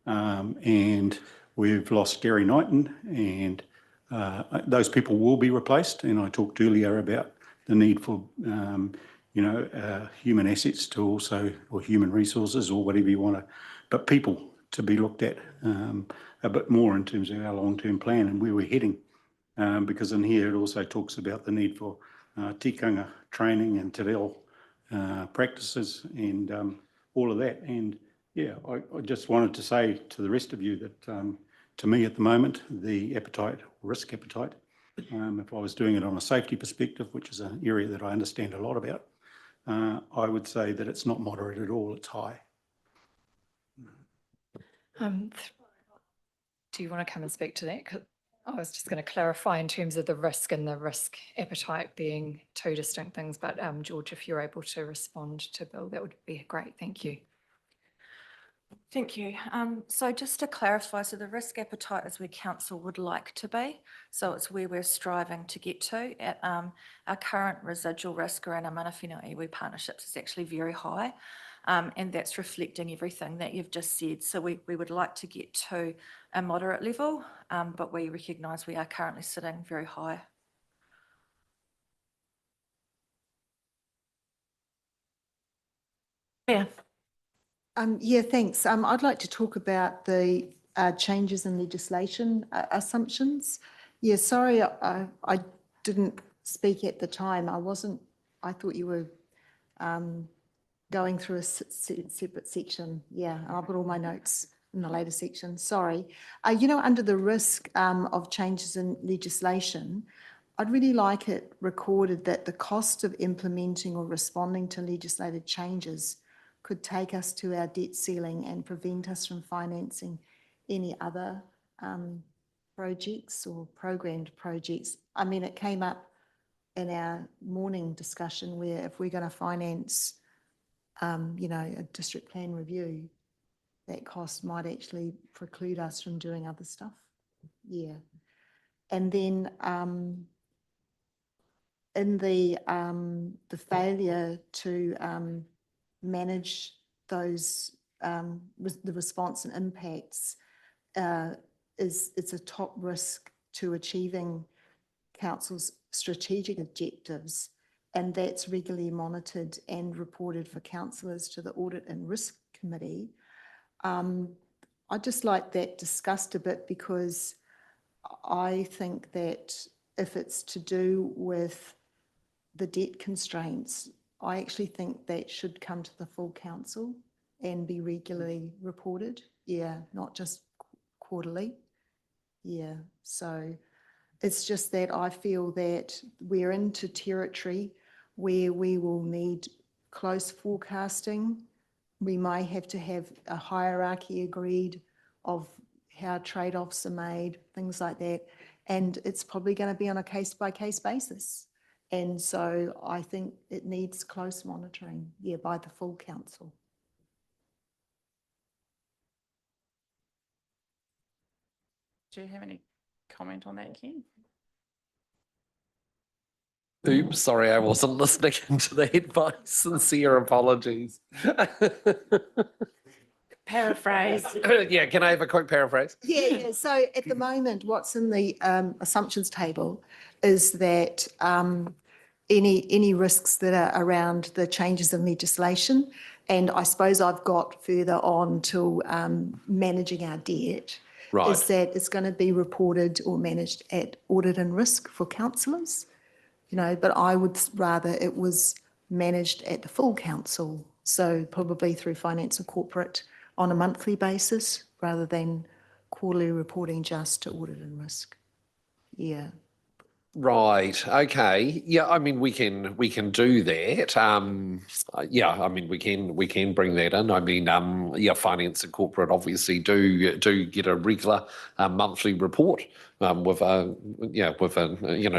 and we've lost Gary Knighton, and those people will be replaced. And I talked earlier about the need for human assets to also, or human resources, or whatever you want to, but people to be looked at a bit more in terms of our long-term plan and where we're heading. Because in here it also talks about the need for tikanga training and te reo practices and all of that. And yeah, I just wanted to say to the rest of you that to me at the moment, the appetite, risk appetite, if I was doing it on a safety perspective, which is an area that I understand a lot about, I would say that it's not moderate at all, it's high.
Do you want to come and speak to that? 'Cause I was just going to clarify in terms of the risk and the risk appetite being two distinct things, but George, if you're able to respond to Bill, that would be great. Thank you.
Thank you. So just to clarify, so the risk appetite is where council would like to be. So it's where we're striving to get to. At, our current residual risk around our mana whenua iwi partnerships is actually very high. And that's reflecting everything that you've just said. So we would like to get to a moderate level, but we recognise we are currently sitting very high.
Yeah.
Yeah, thanks. I'd like to talk about the changes in legislation assumptions. Yeah, sorry, I didn't speak at the time. I thought you were going through a separate section. Yeah, I'll put all my notes in the later section. Sorry. Under the risk of changes in legislation, I'd really like it recorded that the cost of implementing or responding to legislated changes could take us to our debt ceiling and prevent us from financing any other projects or programmed projects. I mean, it came up in our morning discussion where if we're going to finance, a district plan review, that cost might actually preclude us from doing other stuff. Yeah. And then in the failure to manage those, the response and impacts, it's a top risk to achieving council's strategic objectives, and that's regularly monitored and reported for councillors to the Audit and Risk Committee. I'd just like that discussed a bit, because I think that if it's to do with the debt constraints, I actually think that should come to the full council and be regularly reported. Yeah, not just quarterly. Yeah, so it's just that I feel that we're into territory where we will need close forecasting. We may have to have a hierarchy agreed of how trade-offs are made, things like that. And it's probably going to be on a case-by-case basis. And so I think it needs close monitoring, yeah, by the full council.
Do you have any comment on that, Ken?
Oops, sorry, I wasn't listening to the advice. Sincere apologies.
Paraphrase.
Yeah, can I have a quick paraphrase?
Yeah, so at the moment, what's in the assumptions table is that any risks that are around the changes in legislation, and I suppose I've got further on to managing our debt,
Right.
is that it's going to be reported or managed at audit and risk for councillors, you know, but I would rather it was managed at the full council, so probably through Finance and Corporate on a monthly basis rather than quarterly reporting just to audit and risk. Yeah.
Right. Okay. Yeah. I mean, we can do that. Yeah. I mean, we can bring that in. I mean, yeah. Finance and Corporate obviously do get a regular monthly report with a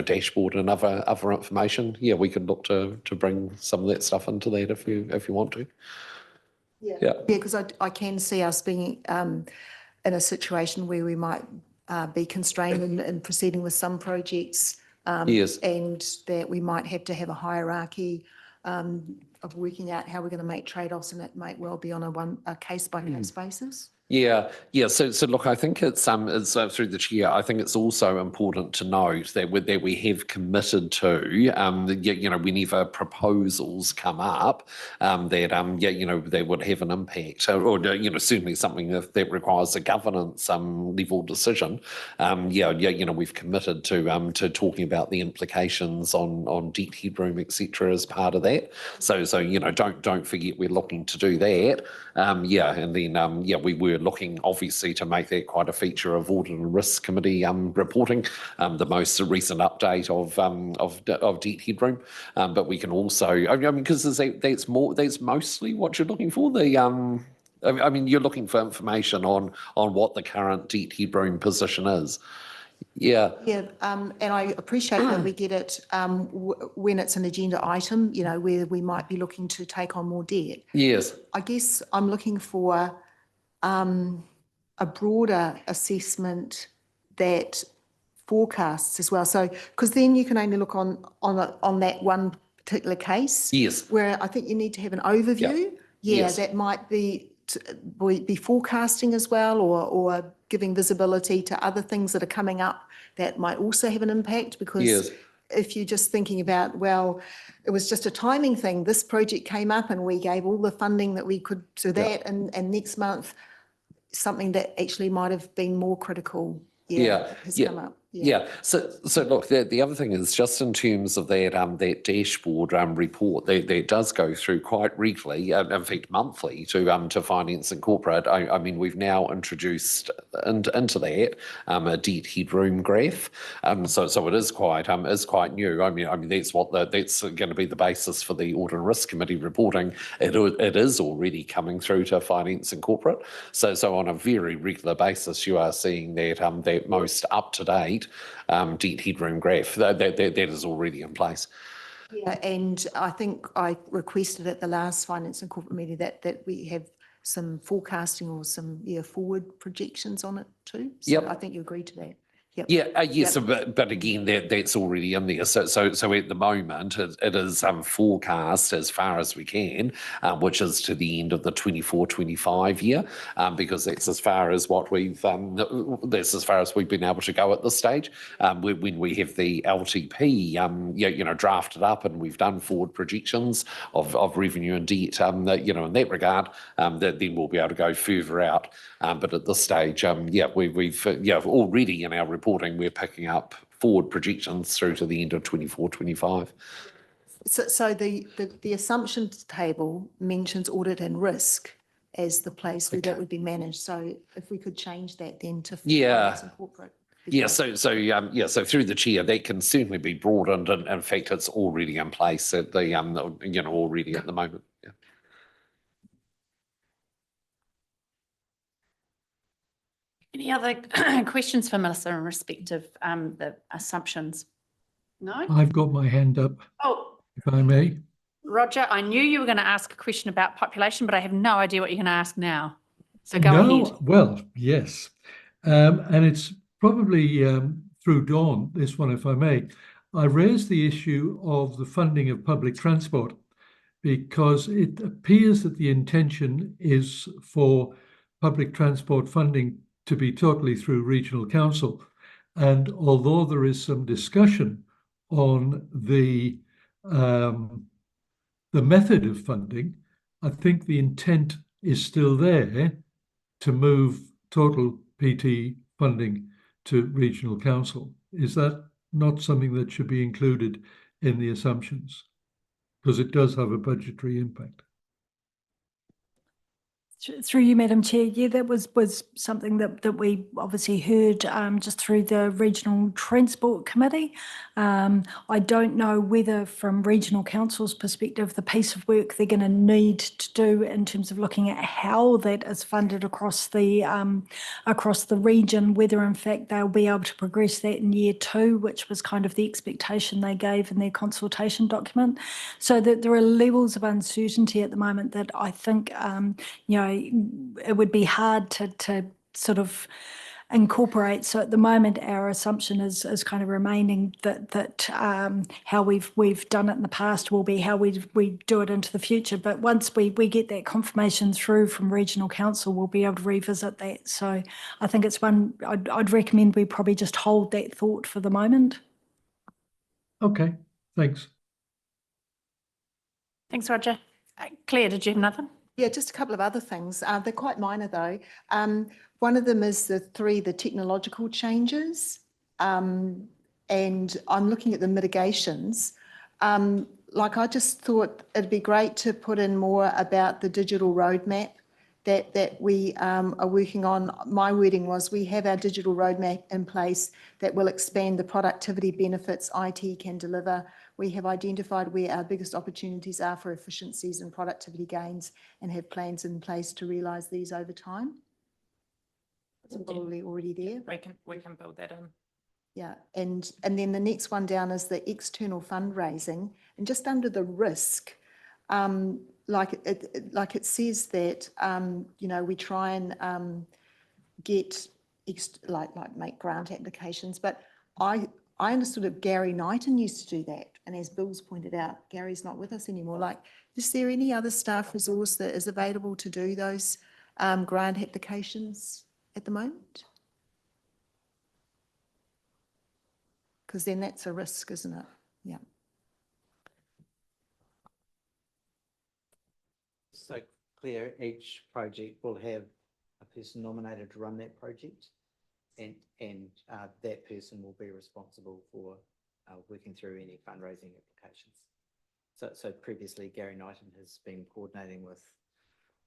dashboard and other information. Yeah, we could look to bring some of that stuff into that if you want to.
Yeah, because I can see us being in a situation where we might be constrained in proceeding with some projects.
Yes.
And that we might have to have a hierarchy of working out how we're going to make trade-offs, and it might well be on a case-by-case basis.
Yeah, yeah. So look, I think it's through the chair. I think it's also important to note that we have committed to, whenever proposals come up, they would have an impact, or certainly something that requires a governance level decision. We've committed to talking about the implications on debt headroom, etc. as part of that. So don't forget we're looking to do that. And then we were looking obviously to make that quite a feature of Audit and Risk Committee reporting, the most recent update of debt headroom. But we can also, I mean, because that's mostly what you're looking for. I mean, you're looking for information on what the current debt headroom position is. Yeah.
Yeah, and I appreciate that we get it when it's an agenda item, where we might be looking to take on more debt.
Yes.
I guess I'm looking for a broader assessment that forecasts as well. So, because then you can only look on that one particular case.
Yes.
Where I think you need to have an overview. Yeah,
Yes.
that might be forecasting as well, or giving visibility to other things that are coming up that might also have an impact, because
Yes.
if you're just thinking about, well, it was just a timing thing, this project came up and we gave all the funding that we could to that, and next month something that actually might have been more critical has come up.
Yeah. So look, the other thing is just in terms of that dashboard report that does go through quite regularly, in fact monthly, to Finance and Corporate. I mean, we've now introduced into that a debt headroom graph. So it is quite new. I mean that's that's going to be the basis for the Audit and Risk Committee reporting. It is already coming through to Finance and Corporate. So on a very regular basis, you are seeing that most up to date debt headroom graph that is already in place.
Yeah, and I think I requested at the last Finance and Corporate meeting that we have some forecasting or some forward projections on it too. So
Yep.
I think you agreed to that.
Yeah, yes, but again, that's already in there. So at the moment, it is forecast as far as we can, which is to the end of the 24-25 year, because that's as far as what we've that's as far as we've been able to go at this stage. When we have the LTP, drafted up and we've done forward projections of revenue and debt, in that regard, then we'll be able to go further out. But at this stage, we've already in our reporting, we're picking up forward projections through to the end of 24-25.
So the assumptions table mentions audit and risk as the place where that would be managed. So if we could change that then to finance and corporate.
Yeah, so through the chair, that can certainly be broadened, and in fact, it's already in place at the already at the moment. Yeah.
Any other questions for Melissa in respect of the assumptions? No?
I've got my hand up,
Oh,
if I may.
Roger, I knew you were going to ask a question about population, but I have no idea what you're going to ask now. So go ahead.
Well, yes. And it's probably through Dawn, this one, if I may. I raised the issue of the funding of public transport because it appears that the intention is for public transport funding to be totally through regional council. And although there is some discussion on the method of funding, I think the intent is still there to move total PT funding to regional council. Is that not something that should be included in the assumptions? Because it does have a budgetary impact.
Through you, Madam Chair, yeah, that was something that we obviously heard just through the Regional Transport Committee. I don't know whether from Regional Council's perspective, the piece of work they're going to need to do in terms of looking at how that is funded across the region, whether in fact they'll be able to progress that in year 2, which was kind of the expectation they gave in their consultation document. So that there are levels of uncertainty at the moment that I think, it would be hard to sort of incorporate. So at the moment, our assumption is kind of remaining that how we've done it in the past will be how we do it into the future. But once we get that confirmation through from Regional Council, we'll be able to revisit that. So I think it's one I'd recommend we probably just hold that thought for the moment.
Okay, thanks.
Thanks, Roger. Claire, did you have another?
Yeah, just a couple of other things. They're quite minor though. One of them is the technological changes. And I'm looking at the mitigations. I just thought it'd be great to put in more about the digital roadmap that we are working on. My wording was we have our digital roadmap in place that will expand the productivity benefits IT can deliver. We have identified where our biggest opportunities are for efficiencies and productivity gains and have plans in place to realise these over time. It's probably already there.
We can build that in.
Yeah, and then the next one down is the external fundraising, and just under the risk, like it says that we try and get make grant applications, but I understood that Gary Knighton used to do that, and as Bill's pointed out, Gary's not with us anymore. Is there any other staff resource that is available to do those grant applications at the moment? Because then that's a risk, isn't it? Yeah.
So Claire, each project will have a person nominated to run that project, and that person will be responsible for working through any fundraising applications. So previously, Gary Knighton has been coordinating with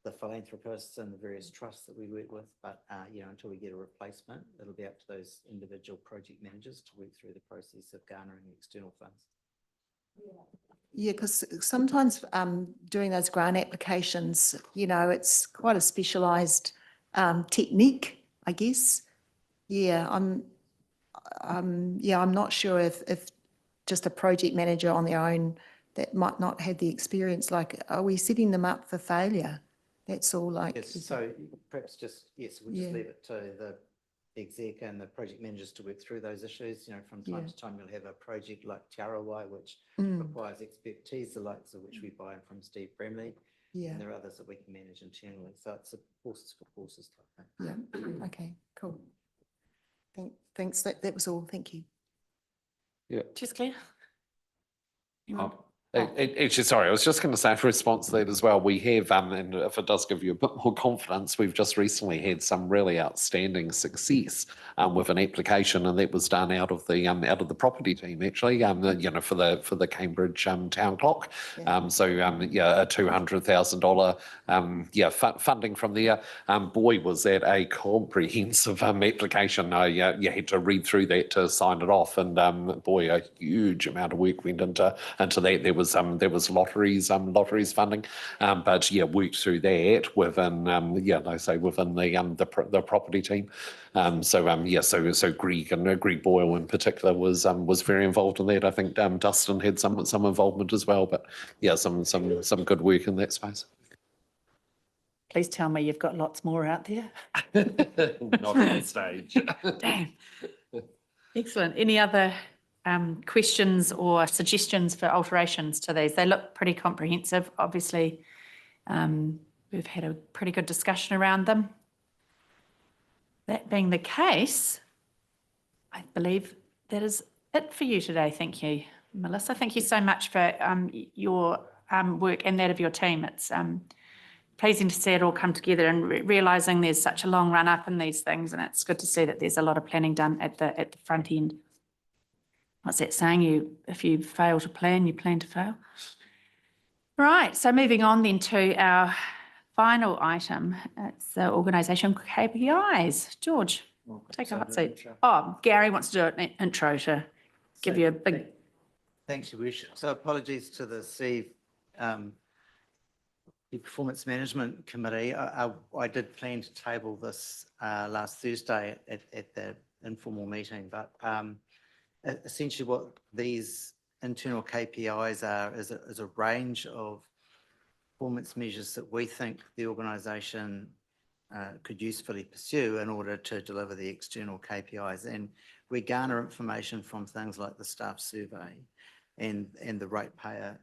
the philanthropists and the various trusts that we work with, but until we get a replacement, it'll be up to those individual project managers to work through the process of garnering external funds.
Yeah, because sometimes doing those grant applications, it's quite a specialised technique, I guess. Yeah, I'm not sure if just a project manager on their own that might not have the experience. Are we setting them up for failure? That's all.
Yes, so perhaps we'll just leave it to exec and the project managers to work through those issues. You know, from time
Yeah.
to time, you'll have a project like Te Arawai, which requires expertise, the likes of which we buy from Steve Bramley.
Yeah.
And there are others that we can manage internally. So it's a horses for courses type thing.
Yeah, okay, cool. Thanks, that was all, thank you.
Yeah.
Just Claire?
Actually, sorry, I was just going to say in response to that as well, we have, and if it does give you a bit more confidence, we've just recently had some really outstanding success with an application, and that was done out of the property team actually, you know, for the Cambridge town clock. So yeah, a $200,000 funding from there. Boy, was that a comprehensive application. You had to read through that to sign it off, and boy, a huge amount of work went into that. There was lotteries funding, but yeah, worked through that within like I say, within the property team. So Greg Boyle in particular was very involved in that. I think Dustin had some involvement as well, but yeah, some good work in that space.
Please tell me you've got lots more out there.
Not at this stage.
Damn. Excellent. Any other questions or suggestions for alterations to these? They look pretty comprehensive. Obviously, we've had a pretty good discussion around them. That being the case, I believe that is it for you today. Thank you, Melissa. Thank you so much for your work and that of your team. It's pleasing to see it all come together and realising there's such a long run up in these things, and it's good to see that there's a lot of planning done at the front end. What's that saying? If you fail to plan, you plan to fail. Right, so moving on then to our final item, it's the organisation KPIs. George, take a hot seat. Oh, Gary wants to do an intro to give you a big...
Thanks, your worship. So apologies to the the Performance Management Committee. I did plan to table this last Thursday at the informal meeting, but essentially what these internal KPIs are is a range of performance measures that we think the organisation could usefully pursue in order to deliver the external KPIs. And we garner information from things like the staff survey and the ratepayer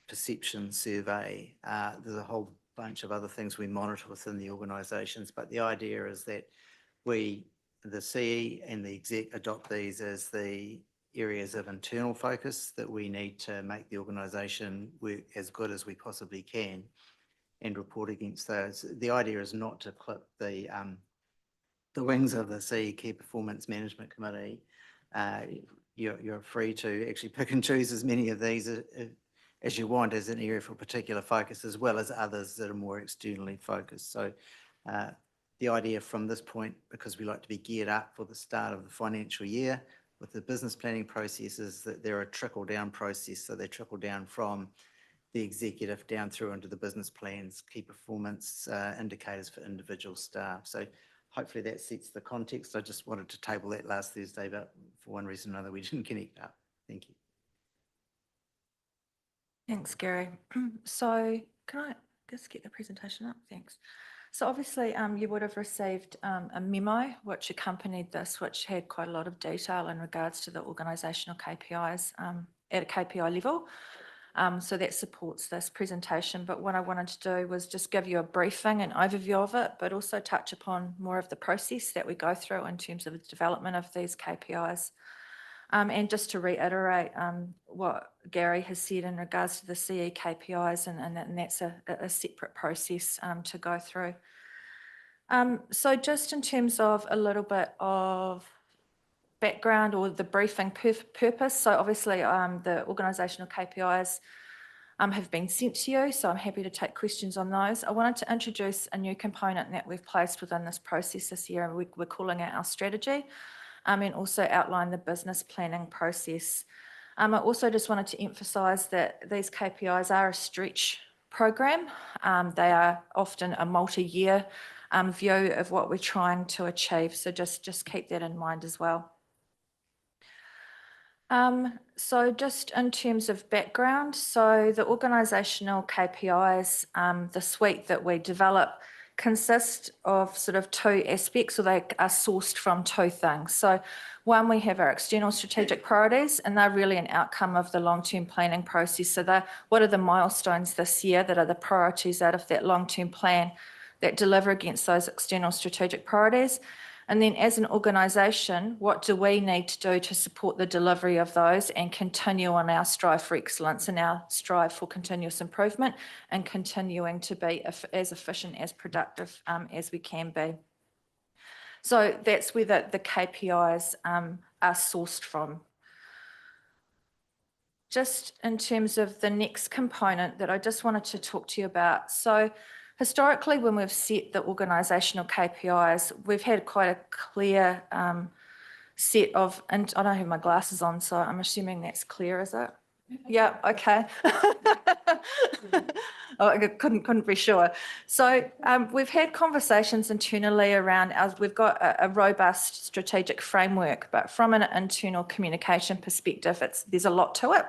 perception survey. There's a whole bunch of other things we monitor within the organisations, but the idea is that we, the CE and the exec, adopt these as the areas of internal focus that we need to make the organisation work as good as we possibly can and report against those. The idea is not to clip the wings of the CE Key Performance Management Committee. You're free to actually pick and choose as many of these as you want as an area for particular focus, as well as others that are more externally focused. So the idea from this point, because we like to be geared up for the start of the financial year with the business planning processes, that they're a trickle down process. So they trickle down from the executive down through into the business plans, key performance indicators for individual staff. So hopefully that sets the context. I just wanted to table that last Thursday, but for one reason or another, we didn't connect up. Thank you.
Thanks, Gary. So can I just get the presentation up? Thanks. So obviously you would have received a memo which accompanied this, which had quite a lot of detail in regards to the organisational KPIs at a KPI level. So that supports this presentation. But what I wanted to do was just give you a briefing and overview of it, but also touch upon more of the process that we go through in terms of the development of these KPIs. And just to reiterate what Gary has said in regards to the CE KPIs, and that's a separate process to go through. So just in terms of a little bit of background or the briefing purpose, so obviously the organisational KPIs have been sent to you, so I'm happy to take questions on those. I wanted to introduce a new component that we've placed within this process this year, and we're calling it our strategy. And also outline the business planning process. I also just wanted to emphasise that these KPIs are a stretch program. They are often a multi-year view of what we're trying to achieve. So just keep that in mind as well. So just in terms of background, so the organisational KPIs, the suite that we develop consist of sort of two aspects, or they are sourced from two things. So one, we have our external strategic priorities, and they're really an outcome of the long-term planning process. So what are the milestones this year that are the priorities out of that long-term plan that deliver against those external strategic priorities? And then as an organisation, what do we need to do to support the delivery of those and continue on our strive for excellence and our strive for continuous improvement and continuing to be as efficient, as productive as we can be? So that's where the KPIs are sourced from. Just in terms of the next component that I just wanted to talk to you about. So historically, when we've set the organisational KPIs, we've had quite a clear set of, and I don't have my glasses on, so I'm assuming that's clear, is it? Yeah, okay. Oh, I couldn't be sure. So we've had conversations internally around, we've got a robust strategic framework, but from an internal communication perspective, there's a lot to it.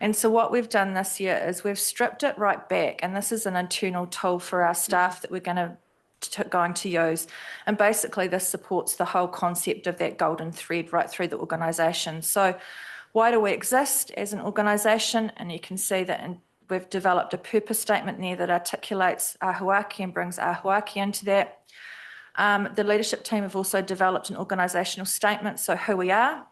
And so what we've done this year is we've stripped it right back, and this is an internal tool for our staff that we're going to use. And basically this supports the whole concept of that golden thread right through the organisation. So why do we exist as an organisation? And you can see that we've developed a purpose statement there that articulates Ahuaki and brings Ahuaki into that. The leadership team have also developed an organisational statement, so who we are.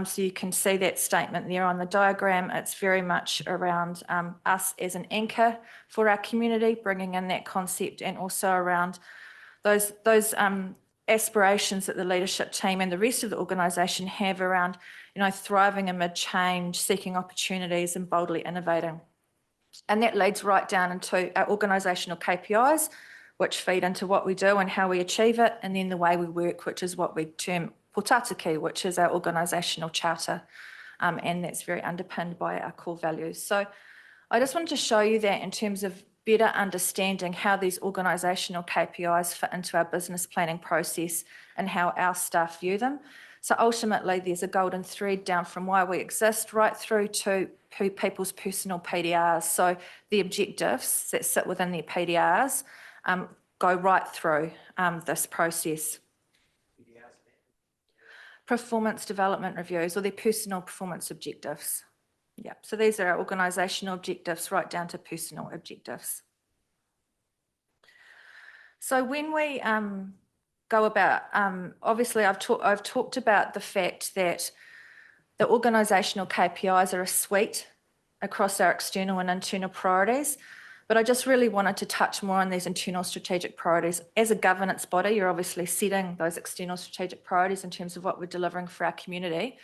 So you can see that statement there on the diagram. It's very much around us as an anchor for our community, bringing in that concept, and also around those aspirations that the leadership team and the rest of the organisation have around, thriving amid change, seeking opportunities and boldly innovating. And that leads right down into our organisational KPIs, which feed into what we do and how we achieve it, and then the way we work, which is what we term Potatiki, which is our organisational charter, and that's very underpinned by our core values. So I just wanted to show you that in terms of better understanding how these organisational KPIs fit into our business planning process and how our staff view them. So ultimately, there's a golden thread down from why we exist right through to people's personal PDRs. So the objectives that sit within their PDRs go right through this process. Performance development reviews, or their personal performance objectives. Yeah, so these are our organisational objectives right down to personal objectives. So when we go about, obviously I've talked about the fact that the organisational KPIs are a suite across our external and internal priorities, but I just really wanted to touch more on these internal strategic priorities. As a governance body, you're obviously setting those external strategic priorities in terms of what we're delivering for our community.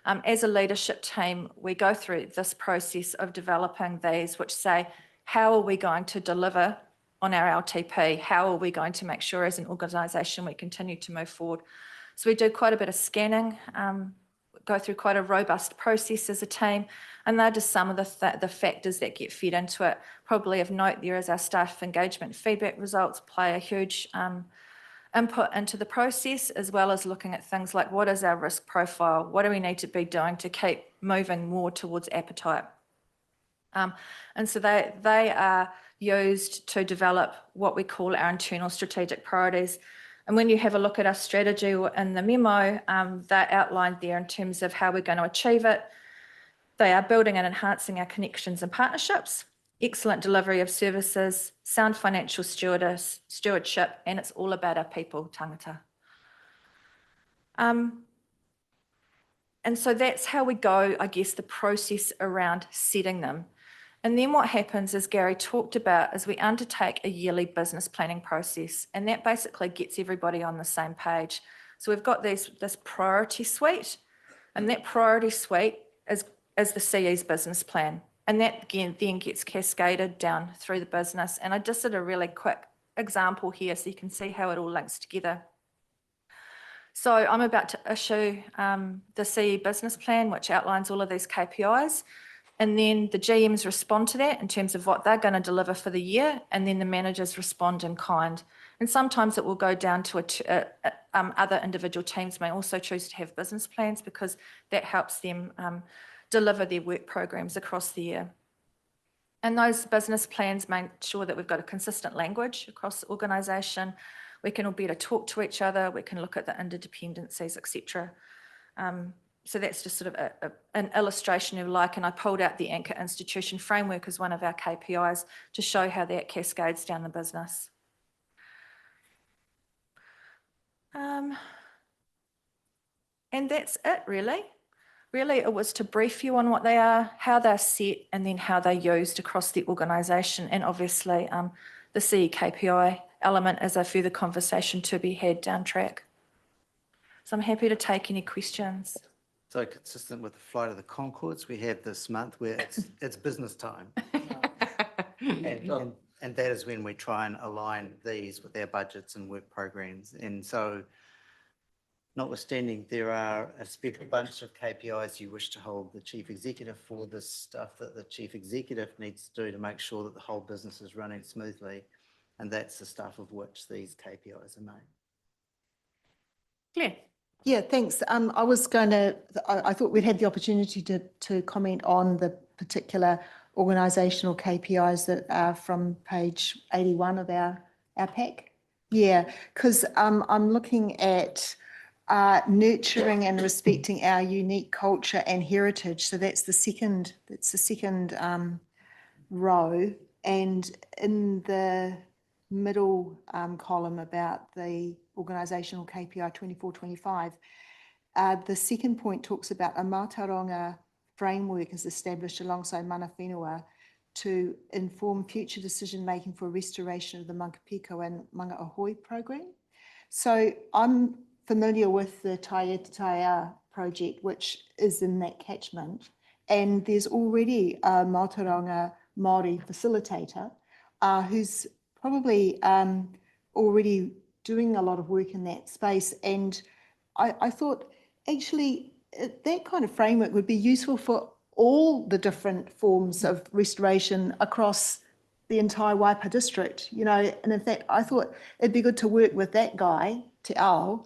As a leadership team, we go through this process of developing these, which say, how are we going to deliver on our LTP? How are we going to make sure as an organisation we continue to move forward? So we do quite a bit of scanning, go through quite a robust process as a team, and they're just some of the factors that get fed into it. Probably of note there is our staff engagement feedback results play a huge input into the process, as well as looking at things like what is our risk profile? What do we need to be doing to keep moving more towards appetite? And so they are used to develop what we call our internal strategic priorities. And when you have a look at our strategy in the memo, they're outlined there in terms of how we're going to achieve it. They are building and enhancing our connections and partnerships, excellent delivery of services, sound financial stewardship, and it's all about our people, tangata. And so that's how we go, I guess, the process around setting them. And then what happens, as Gary talked about, is we undertake a yearly business planning process, and that basically gets everybody on the same page. So we've got this priority suite, and that priority suite is the CE's business plan. And that again then gets cascaded down through the business. And I just did a really quick example here so you can see how it all links together. So I'm about to issue the CE business plan, which outlines all of these KPIs. And then the GMs respond to that in terms of what they're going to deliver for the year. And then the managers respond in kind. And sometimes it will go down to other individual teams may also choose to have business plans because that helps them deliver their work programs across the year. And those business plans make sure that we've got a consistent language across the organisation. We can all better talk to each other. We can look at the interdependencies, etc. So that's just sort of an illustration of like, and I pulled out the Anchor Institution Framework as one of our KPIs to show how that cascades down the business. And that's it, really. Really, it was to brief you on what they are, how they're set, and then how they're used across the organisation. And obviously, the CEKPI element is a further conversation to be had down track. So I'm happy to take any questions.
So consistent with the Flight of the Conchords we have this month where it's business time. And that is when we try and align these with our budgets and work programs. And so notwithstanding, there are a special bunch of KPIs you wish to hold the chief executive for, this stuff that the chief executive needs to do to make sure that the whole business is running smoothly. And that's the stuff of which these KPIs are made.
Claire.
Yeah, thanks. I was going to, I thought we'd have the opportunity to comment on the particular organisational KPIs that are from page 81 of our pack. Yeah, because I'm looking at nurturing and respecting our unique culture and heritage. So that's the second row. And in the middle column about the organisational KPI 24-25, the second point talks about a Mātauranga framework is established alongside Mana Whenua to inform future decision making for restoration of the Mangapiko and Mangaahoi program. So I'm familiar with the Taia project, which is in that catchment, and there's already a Mātauranga Māori facilitator who's probably already doing a lot of work in that space. And I thought actually that kind of framework would be useful for all the different forms of restoration across the entire Waipa district, you know. And in fact, I thought it'd be good to work with that guy, Te Ao,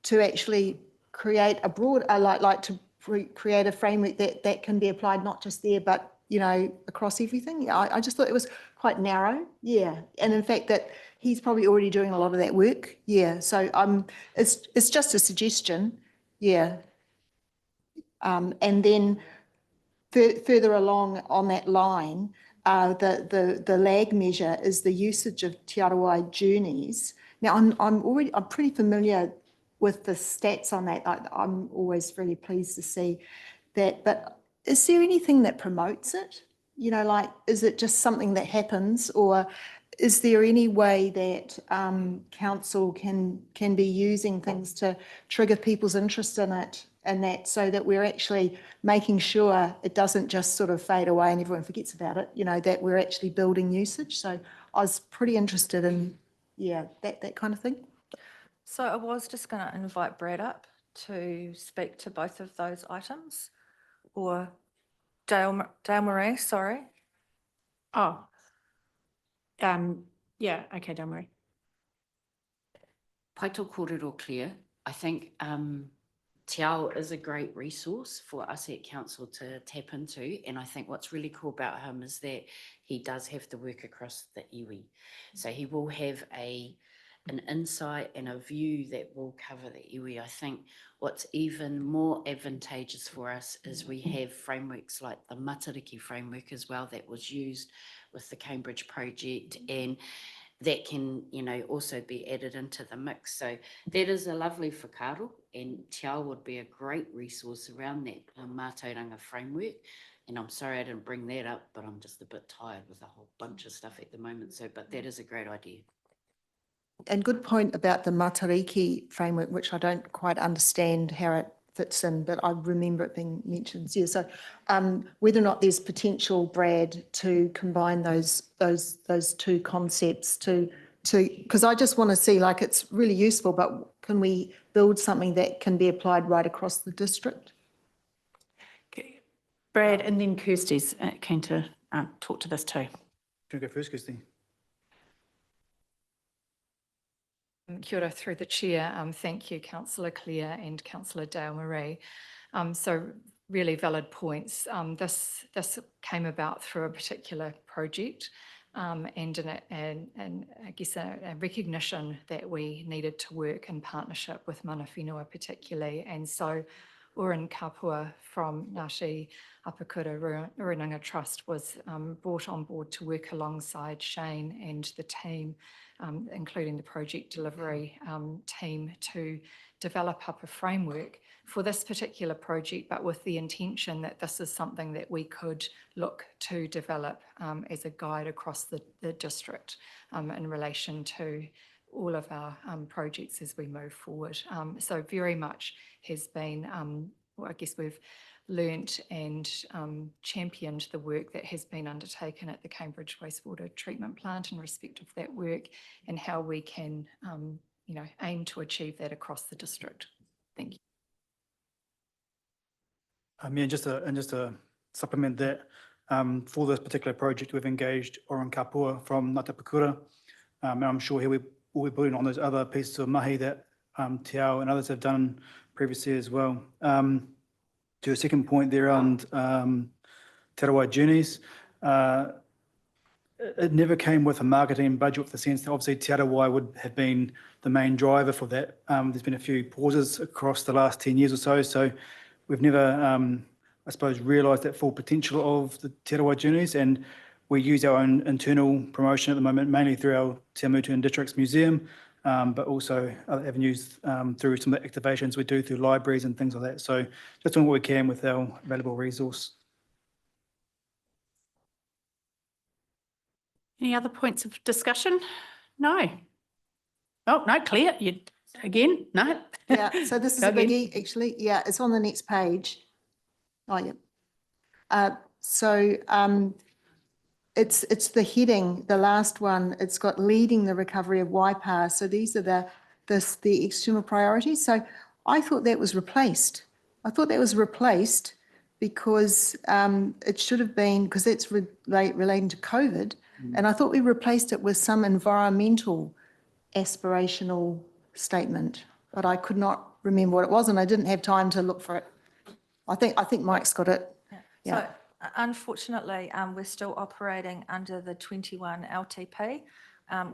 to actually create a broad, create a framework that can be applied not just there, but, you know, across everything. I just thought it was quite narrow. Yeah. And in fact, that he's probably already doing a lot of that work. Yeah. So it's just a suggestion. Yeah. And then further along on that line, the lag measure is the usage of Te Arawai journeys. Now, I'm pretty familiar with the stats on that. I'm always really pleased to see that. But is there anything that promotes it? You know, like, is it just something that happens, or is there any way that council can be using things to trigger people's interest in it, and that so that we're actually making sure it doesn't just sort of fade away and everyone forgets about it, you know, that we're actually building usage? So I was pretty interested in, yeah, that kind of thing.
So I was just going to invite Brad up to speak to both of those items, or Dale Marie, sorry.
Oh, yeah, okay, Dale Marie.
Pai tō kōrero, Claire. I think Te Ao is a great resource for us at council to tap into, and I think what's really cool about him is that he does have to work across the iwi. So he will have an insight and a view that will cover the iwi. I think what's even more advantageous for us is we have frameworks like the Matariki framework as well that was used with the Cambridge project, and that can, you know, also be added into the mix. So that is a lovely whakaaro, and Te Ao would be a great resource around that Mātauranga framework. And I'm sorry I didn't bring that up, but I'm just a bit tired with a whole bunch of stuff at the moment. So, but that is a great idea.
And good point about the Matariki framework, which I don't quite understand how it fits in, but I remember it being mentioned. Yeah, so whether or not there's potential, Brad, to combine those two concepts to because I just want to see, like, it's really useful, but can we build something that can be applied right across the district?
Okay. Brad, and then Kirsty's keen to talk to this too.
Do you go first, Kirsty?
Kia ora through the chair. Thank you, Councillor Clare and Councillor Dale Marie. So really valid points. This came about through a particular project and I guess a recognition that we needed to work in partnership with mana whenua particularly. And so Urin Kapua from Ngāti Apakura Rurunanga Trust was brought on board to work alongside Shane and the team, including the project delivery team, to develop up a framework for this particular project, but with the intention that this is something that we could look to develop as a guide across the district in relation to all of our projects as we move forward. So very much has been, well, I guess we've learnt and championed the work that has been undertaken at the Cambridge Wastewater Treatment Plant in respect of that work and how we can, you know, aim to achieve that across the district. Thank you.
Yeah, just to supplement that, for this particular project, we've engaged Oran Kapua from Ngāti Apakura, and I'm sure we'll be building on those other pieces of mahi that Te Ao and others have done previously as well. To a second point there around Te Arawai journeys, it never came with a marketing budget, with the sense that obviously Te Arawai would have been the main driver for that. There's been a few pauses across the last 10 years or so, so we've never, I suppose, realised that full potential of the Te Arawai journeys, and we use our own internal promotion at the moment, mainly through our Te Amutu and Districts Museum, but also other avenues through some of the activations we do through libraries and things like that. So just doing what we can with our available resource.
Any other points of discussion? No. Oh, no, Claire, you, again, no?
Yeah, so this is
Go
a
again.
biggie, actually. Yeah, it's on the next page. Oh, yeah. It's the heading, the last one. It's got leading the recovery of Waipa. So these are the external priorities. So I thought that was replaced. Because it should have been, because it's relating to COVID. And I thought we replaced it with some environmental aspirational statement, but I could not remember what it was, and I didn't have time to look for it. I think Mike's got it.
So unfortunately, we're still operating under the 21 LTP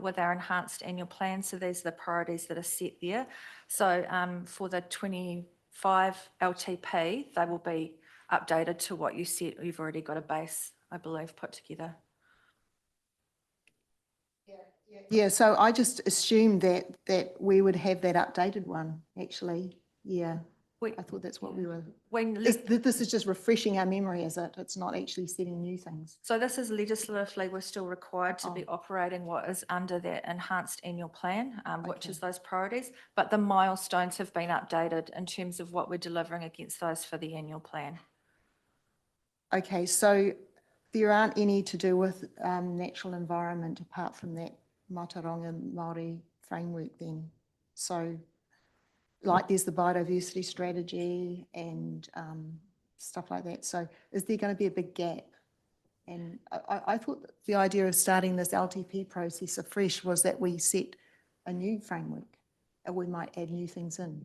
with our enhanced annual plan. So these are the priorities that are set there. So for the 25 LTP, they will be updated to what you said. You've already got a base, I believe, put together.
Yeah, so I just assumed that we would have that updated one, actually. Yeah, I thought that's what we were. This is just refreshing our memory, is it? It's not actually setting new things.
So this is legislatively, we're still required to be operating what is under that enhanced annual plan, which is those priorities. But the milestones have been updated in terms of what we're delivering against those for the annual plan.
Okay, so there aren't any to do with natural environment apart from that Mātauranga Māori framework then. So like there's the biodiversity strategy and stuff like that. So is there going to be a big gap? And I thought that the idea of starting this LTP process afresh was that we set a new framework and we might add new things in,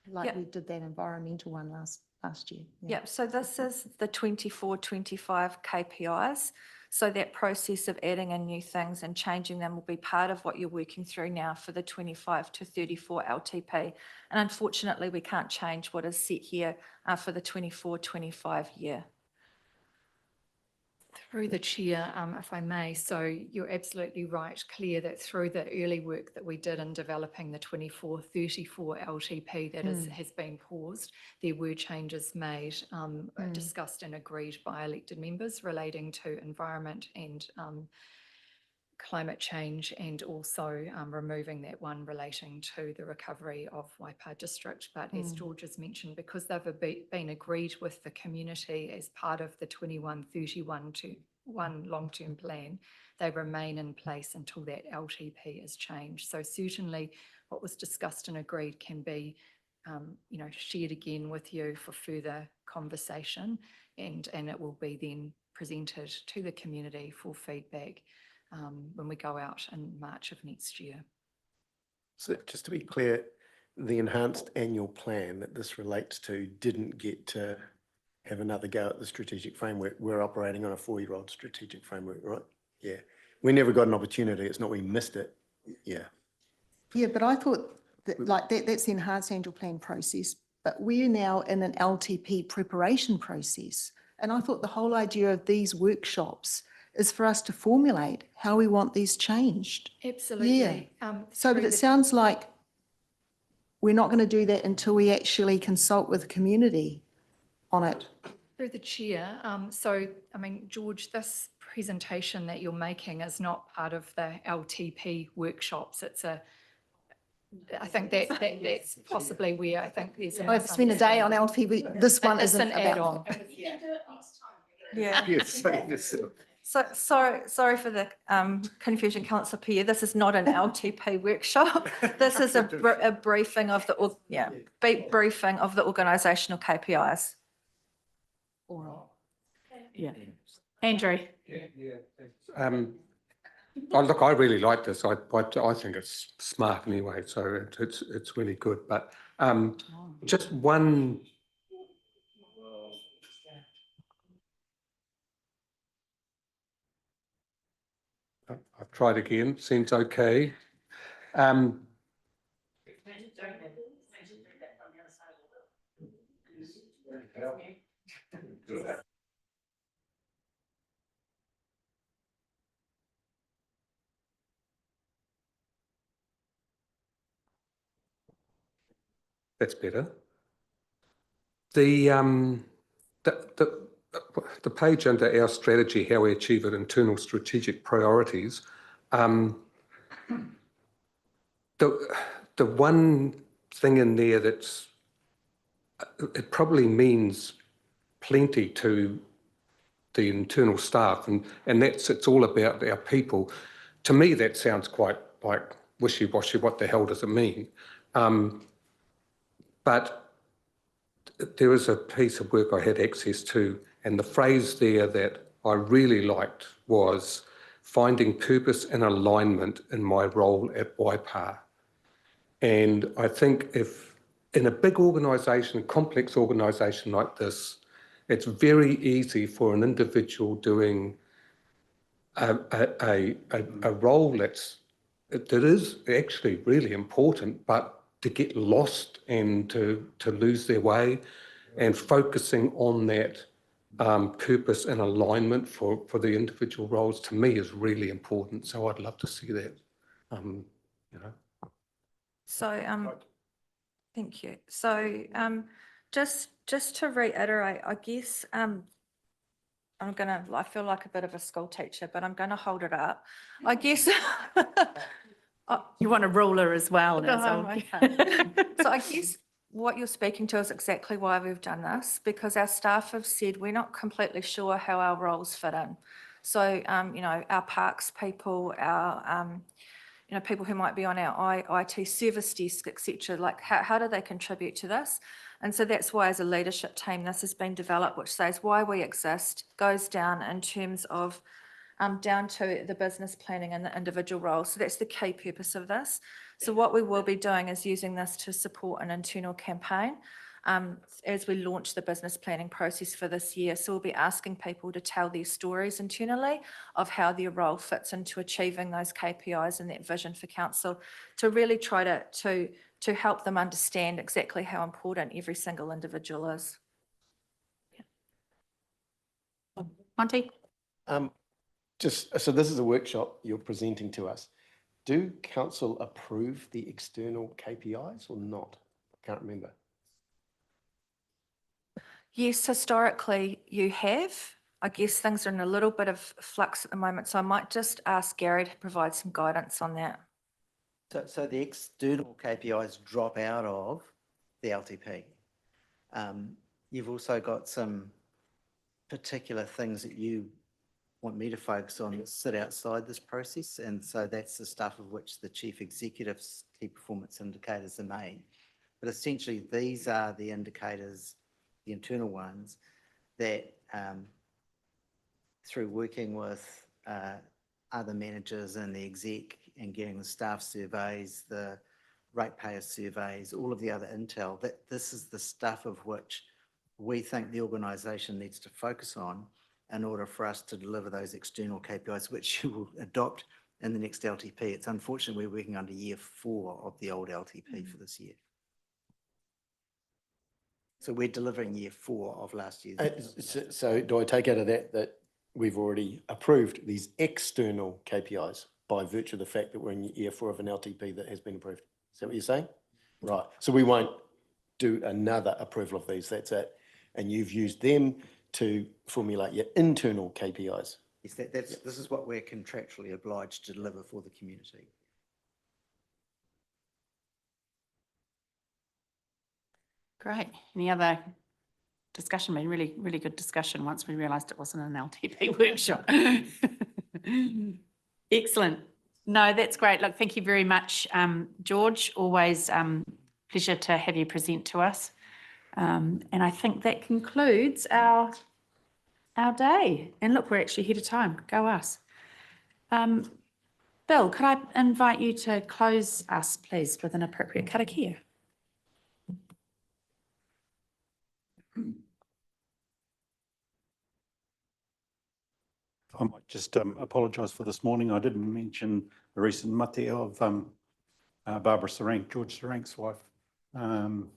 like we did that environmental one last year.
Yep, so this is the 24-25 KPIs. So that process of adding in new things and changing them will be part of what you're working through now for the 25 to 34 LTP. And unfortunately, we can't change what is set here for the 24-25 year.
Through the chair, if I may, so you're absolutely right, Claire, that through the early work that we did in developing the 24-34 LTP that has been paused, there were changes made, discussed and agreed by elected members relating to environment and climate change, and also removing that one relating to the recovery of Waipa District. But as George has mentioned, because they've been agreed with the community as part of the 21-31 long-term plan, they remain in place until that LTP is changed. So certainly what was discussed and agreed can be shared again with you for further conversation, and it will be then presented to the community for feedback when we go out in March of next year.
So just to be clear, the enhanced annual plan that this relates to didn't get to have another go at the strategic framework. We're operating on a 4-year-old strategic framework, right? Yeah. We never got an opportunity. It's not we missed it. Yeah.
Yeah, but I thought that like that's the enhanced annual plan process, but we're now in an LTP preparation process. And I thought the whole idea of these workshops is for us to formulate how we want these changed.
Absolutely.
So, but
through
it
the-
sounds like we're not going to do that until we actually consult with the community on it.
Through the chair, so, I mean, George, this presentation that you're making is not part of the LTP workshops. I think that's possibly where I think there's.
I've spent a day on LTP, this one
It's
isn't
an add-on.
about.
Yeah.
Yes.
So, sorry for the confusion, Councillor Pierre. This is not an LTP workshop. This is a briefing of the, briefing of the organisational KPIs.
Yeah. Andrew?
Look, I really like this. I think it's smart anyway, so it's really good. But just one. I've tried again. Seems okay. That's better. The page under our strategy, how we achieve it, internal strategic priorities. The one thing in there that's it probably means plenty to the internal staff, and it's all about our people. To me, that sounds quite like wishy-washy. What the hell does it mean? But there was a piece of work I had access to, and the phrase there that I really liked was finding purpose and alignment in my role at Waipa. And I think if in a big organisation, a complex organisation like this, it's very easy for an individual doing a role that is actually really important, but to get lost and to lose their way, and focusing on that purpose and alignment for the individual roles, to me, is really important. So I'd love to see that, you know.
So, thank you. So, just to reiterate, I guess, I feel like a bit of a school teacher, but I'm gonna hold it up. I guess.
You want a ruler as well.
No,
Nazil.
okay. So I guess what you're speaking to is exactly why we've done this, because our staff have said we're not completely sure how our roles fit in. So, you know, our parks people, our, you know, people who might be on our IT service desk, etc. Like, how do they contribute to this? And so that's why, as a leadership team, this has been developed, which says why we exist, goes down in terms of down to the business planning and the individual roles. So that's the key purpose of this. So what we will be doing is using this to support an internal campaign as we launch the business planning process for this year. So we'll be asking people to tell their stories internally of how their role fits into achieving those KPIs and that vision for council, to really try to help them understand exactly how important every single individual is.
Monty?
So this is a workshop you're presenting to us. Do council approve the external KPIs or not? I can't remember.
Yes, historically you have. I guess things are in a little bit of flux at the moment, so I might just ask Gary to provide some guidance on that.
So the external KPIs drop out of the LTP. You've also got some particular things that you want me to focus on that sit outside this process, and so that's the stuff of which the chief executive's key performance indicators are made. But essentially, these are the indicators, the internal ones, that through working with other managers and the exec and getting the staff surveys, the ratepayer surveys, all of the other intel, that this is the stuff of which we think the organisation needs to focus on in order for us to deliver those external KPIs, which you will adopt in the next LTP. It's unfortunate we're working under year 4 of the old LTP for this year. So we're delivering year 4 of last year's.
So do I take out of that we've already approved these external KPIs by virtue of the fact that we're in year 4 of an LTP that has been approved? Is that what you're saying? Right. So we won't do another approval of these. That's it. And you've used them to formulate your internal KPIs.
Yes, this is what we're contractually obliged to deliver for the community.
Great. Any other discussion? Been really, really good discussion once we realised it wasn't an LTP workshop. Excellent. No, that's great. Look, thank you very much, George. Always pleasure to have you present to us. And I think that concludes our day. And look, we're actually ahead of time. Go us. Bill, could I invite you to close us, please, with an appropriate karakia?
I might just apologise for this morning. I didn't mention the recent mate of Barbara Sarank, George Sarank's wife. And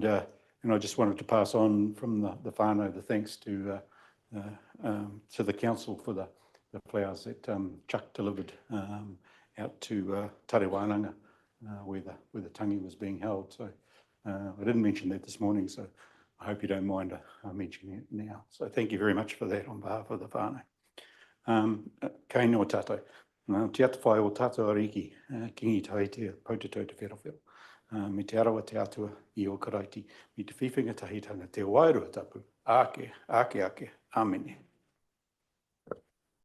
I just wanted to pass on from the whānau the thanks to the council for the flowers that Chuck delivered out to Tarewainanga where the tangi was being held. So I didn't mention that this morning, so I hope you don't mind mentioning it now. So thank you very much for that on behalf of the whānau. Kei noa tātou. Te ata whai o tātou ariki, kingi tahi te pautatou te wherawhero. Me te arawa te atua I o karaiti, me te whiwhinga tahitanga te wairua tapu, ake, amene.